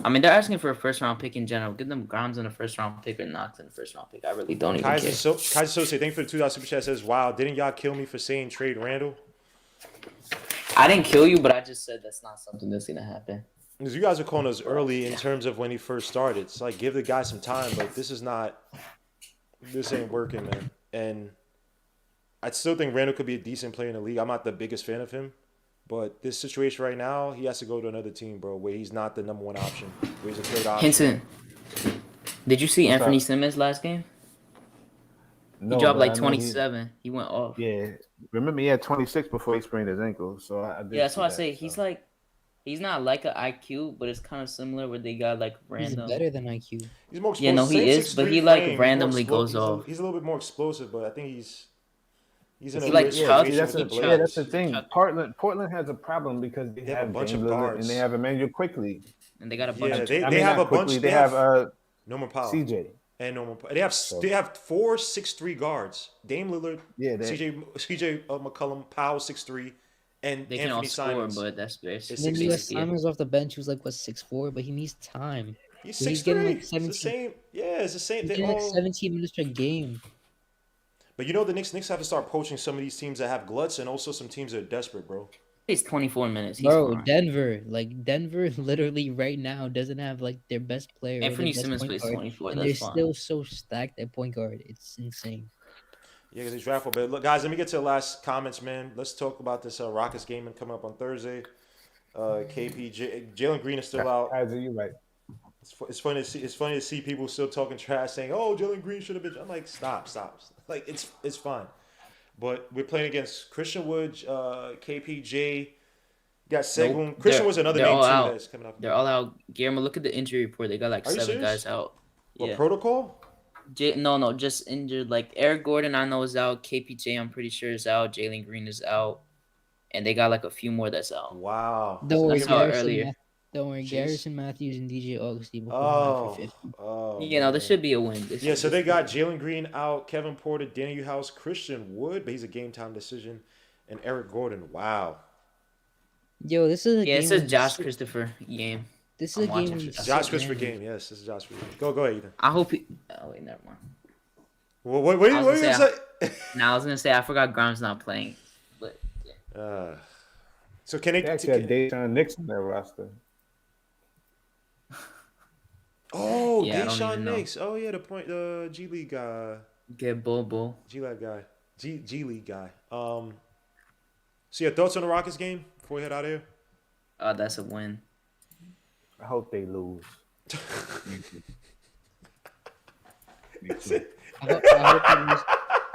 I mean, they're asking for a first round pick in general. Give them Grimes in a first round pick or Knox in a first round pick. I really don't even care. Kaiser say thank you for the $2 super chat. Says, wow, didn't y'all kill me for saying trade Randall? I didn't kill you, but I just said that's not something that's gonna happen. Because you guys are calling us early in terms of when he first started. It's like give the guy some time, but this ain't working, man. And I still think Randall could be a decent player in the league. I'm not the biggest fan of him, but this situation right now, he has to go to another team, bro, where he's not the number one option. Where he's a third option. Hinton, did you see Anthony Simmons last game? No, he dropped like 27. He went off. Yeah. Remember, he had 26 before he sprained his ankle. So that's why I say he's not like an IQ, but it's kind of similar where they got like random. He's better than IQ. He's more explosive. Yeah, no, he is, but he like randomly goes off. He's a little bit more explosive, but I think he's in a like Chuck. That's the thing. Portland has a problem because they have a bunch of guards and they have Emmanuel Quickly, and they got a bunch. They have a bunch. They have Norman Powell. CJ. and normal. They have 4 6'3" guards. Dame Lillard, CJ McCollum, Powell 6'3", and they Anthony can all score, Simons. but that's And then you have Simons off the bench, who's like 6'4", but he needs time. He's 6'3". He's getting like 17. It's the same. Yeah, it's the same. He's getting like 17 minutes per game. But the Knicks have to start poaching some of these teams that have gluts, and also some teams that are desperate, bro. It's 24 minutes. Bro, Denver literally right now doesn't have like their best player. Anthony Simmons plays 24. And they're still so stacked at point guard. It's insane. Yeah, because he's draftable. But look, guys, let me get to the last comments, man. Let's talk about this Rockets game coming up on Thursday. Jalen Green is still out. Guys, are you right? It's funny to see people still talking trash, saying, "Oh, Jalen Green should have been." I'm like, stop. Like it's fine. But we're playing against Christian Wood, KPJ. Got Seguin. Nope. Christian was another name too that's coming up. They're all out. Guillermo, look at the injury report. They got like 7 guys out. What protocol? No, just injured. Like Eric Gordon, I know is out. KPJ, I'm pretty sure is out. Jalen Green is out, and they got like a few more that's out. Wow. Don't worry, earlier. Don't worry, Garrison Matthews and DJ Augustine. This should be a win. So they got Jalen Green out, Kevin Porter, Danny House, Christian Wood, but he's a game time decision, and Eric Gordon. Wow. Yo, this is a game. It says Josh Christopher game. This is a game. Josh Christopher game. Yes, this is Josh Christopher. Go ahead, Ethan. I hope he. Oh wait, never mind. Well, what are you gonna say? I was gonna say I forgot Grimes not playing, but yeah. So can they actually have Deshaun Nixon on their roster? Oh, yeah, Deshaun Nix. Oh yeah, the G League guy. Get Bull. G League guy. G League guy. So your thoughts on the Rockets game before we head out of here? That's a win. I hope they lose.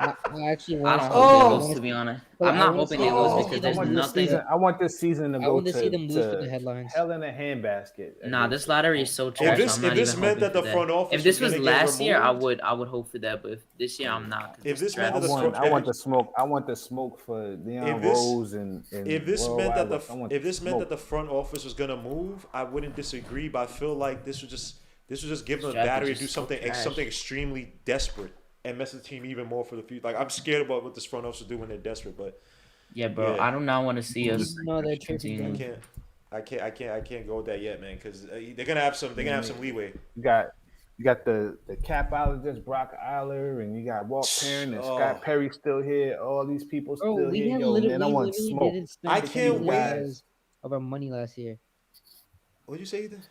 I don't hope they lose, to be honest. I'm not hoping they lose because there's nothing. I want this season to go to see them lose for the headlines. Hell in a handbasket. Nah, this lottery is so trash. If this meant that the front office, if this was last year, I would hope for that. But if this year, I'm not. If this meant that I want the smoke. I want the smoke for Leon Rose and. If this meant that the front office was gonna move, I wouldn't disagree. But I feel like this was just giving them a battery to do something extremely desperate. And mess the team even more for the future. Like I'm scared about what this front office will do when they're desperate. But yeah, bro, I do not want to see us. No, they're tripping. I can't go with that yet, man. Because they're gonna have some leeway. You got the capologist Brock Aller, and you got Walt Perrin and Scott Perry still here. All these people still here. Yo, man, I want smoke. I can't wait. Of our money last year. What'd you say, Ethan?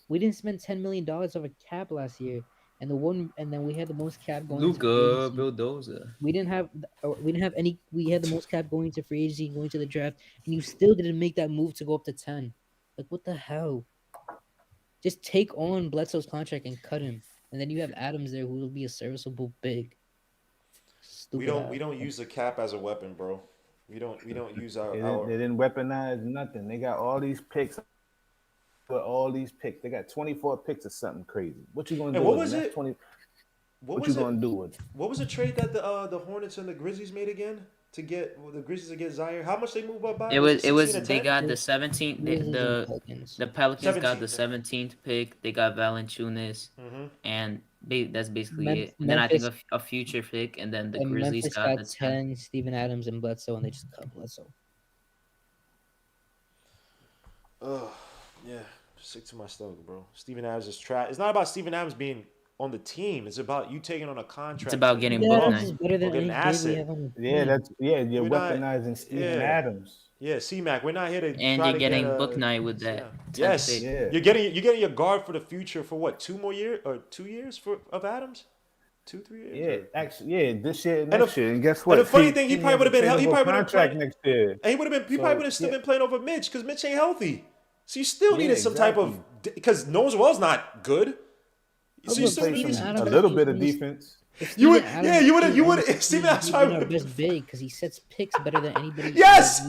We didn't spend $10 million of a cap last year. And then we had the most cap going. Luka, Bulldozer. We didn't have any. We had the most cap going to free agency, going to the draft, and you still didn't make that move to go up to 10. Like what the hell? Just take on Bledsoe's contract and cut him, and then you have Adams there who will be a serviceable big. We don't use the cap as a weapon, bro. We don't use our. They didn't weaponize nothing. They got all these picks. All these picks, they got 24 picks or something crazy. What you gonna do? What was it? What you gonna do with it? What was the trade that the Hornets and the Grizzlies made again to get the Grizzlies to get Zaire? How much they move up by? It was they got the 17th. The Pelicans got the 17th pick. They got Valanciunas, and that's basically it. And then I think a future pick, and then the Grizzlies got the 10. Steven Adams and Bledsoe, and they just cut Bledsoe. Yeah. Sick to my stomach, bro. Steven Adams is trash. It's not about Steven Adams being on the team. It's about you taking on a contract. It's about getting book night. An asset. You're weaponizing Steven Adams. Yeah, C-Mac, we're not here to. And you're getting book night with that. Yes, you're getting your guard for the future for what? 2 more years or 2 years of Adams? 2-3 years. Yeah, actually, this year, next year. And guess what? And the funny thing, he probably would have been. He probably would have played next year. And he probably would have still been playing over Mitch because Mitch ain't healthy. So you still needed some type of because Noel's not good. So you still needed a little bit of defense. You would Steven Adams probably would have been big because he sets picks better than anybody. Yes,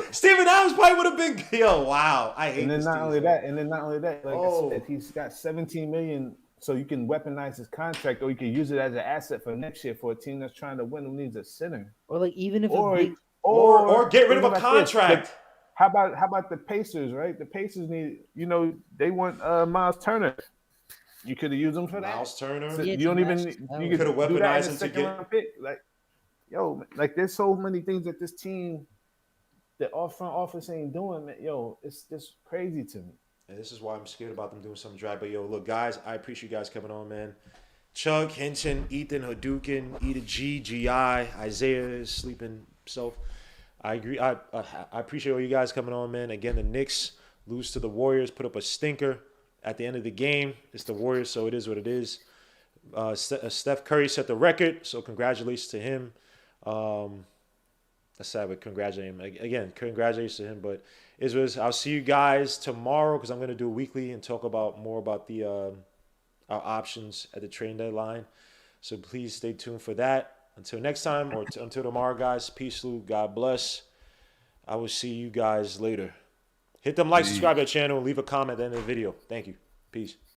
Steven Adams probably would have been. Yo, wow, I hate. And then not only that, like I said, he's got 17 million, so you can weaponize his contract, or you can use it as an asset for next year for a team that's trying to win who needs a center, or like even if or get rid of a contract. How about the Pacers, right? The Pacers need, they want Miles Turner. You could have used him for Miles that. Turner. So Yeah, you don't even. You could have weaponized him to second get. round pick. Like, yo, like there's so many things that this team, the front office ain't doing. Man. Yo, it's just crazy to me. And this is why I'm scared about them doing something dry. But yo, look, guys, I appreciate you guys coming on, man. Chuck, Hinton, Ethan, Hadouken, Eda G, GI, Isaiah is sleeping self. I agree. I appreciate all you guys coming on, man. Again, the Knicks lose to the Warriors, put up a stinker at the end of the game. It's the Warriors, so it is what it is. Steph Curry set the record, so congratulations to him. That's sad, but congratulate him. Again, congratulations to him. But I'll see you guys tomorrow because I'm going to do a weekly and talk more about the our options at the trade deadline. So please stay tuned for that. Until next time or until tomorrow, guys. Peace, Lou. God bless. I will see you guys later. Hit them like, subscribe to the channel, and leave a comment at the end of the video. Thank you. Peace.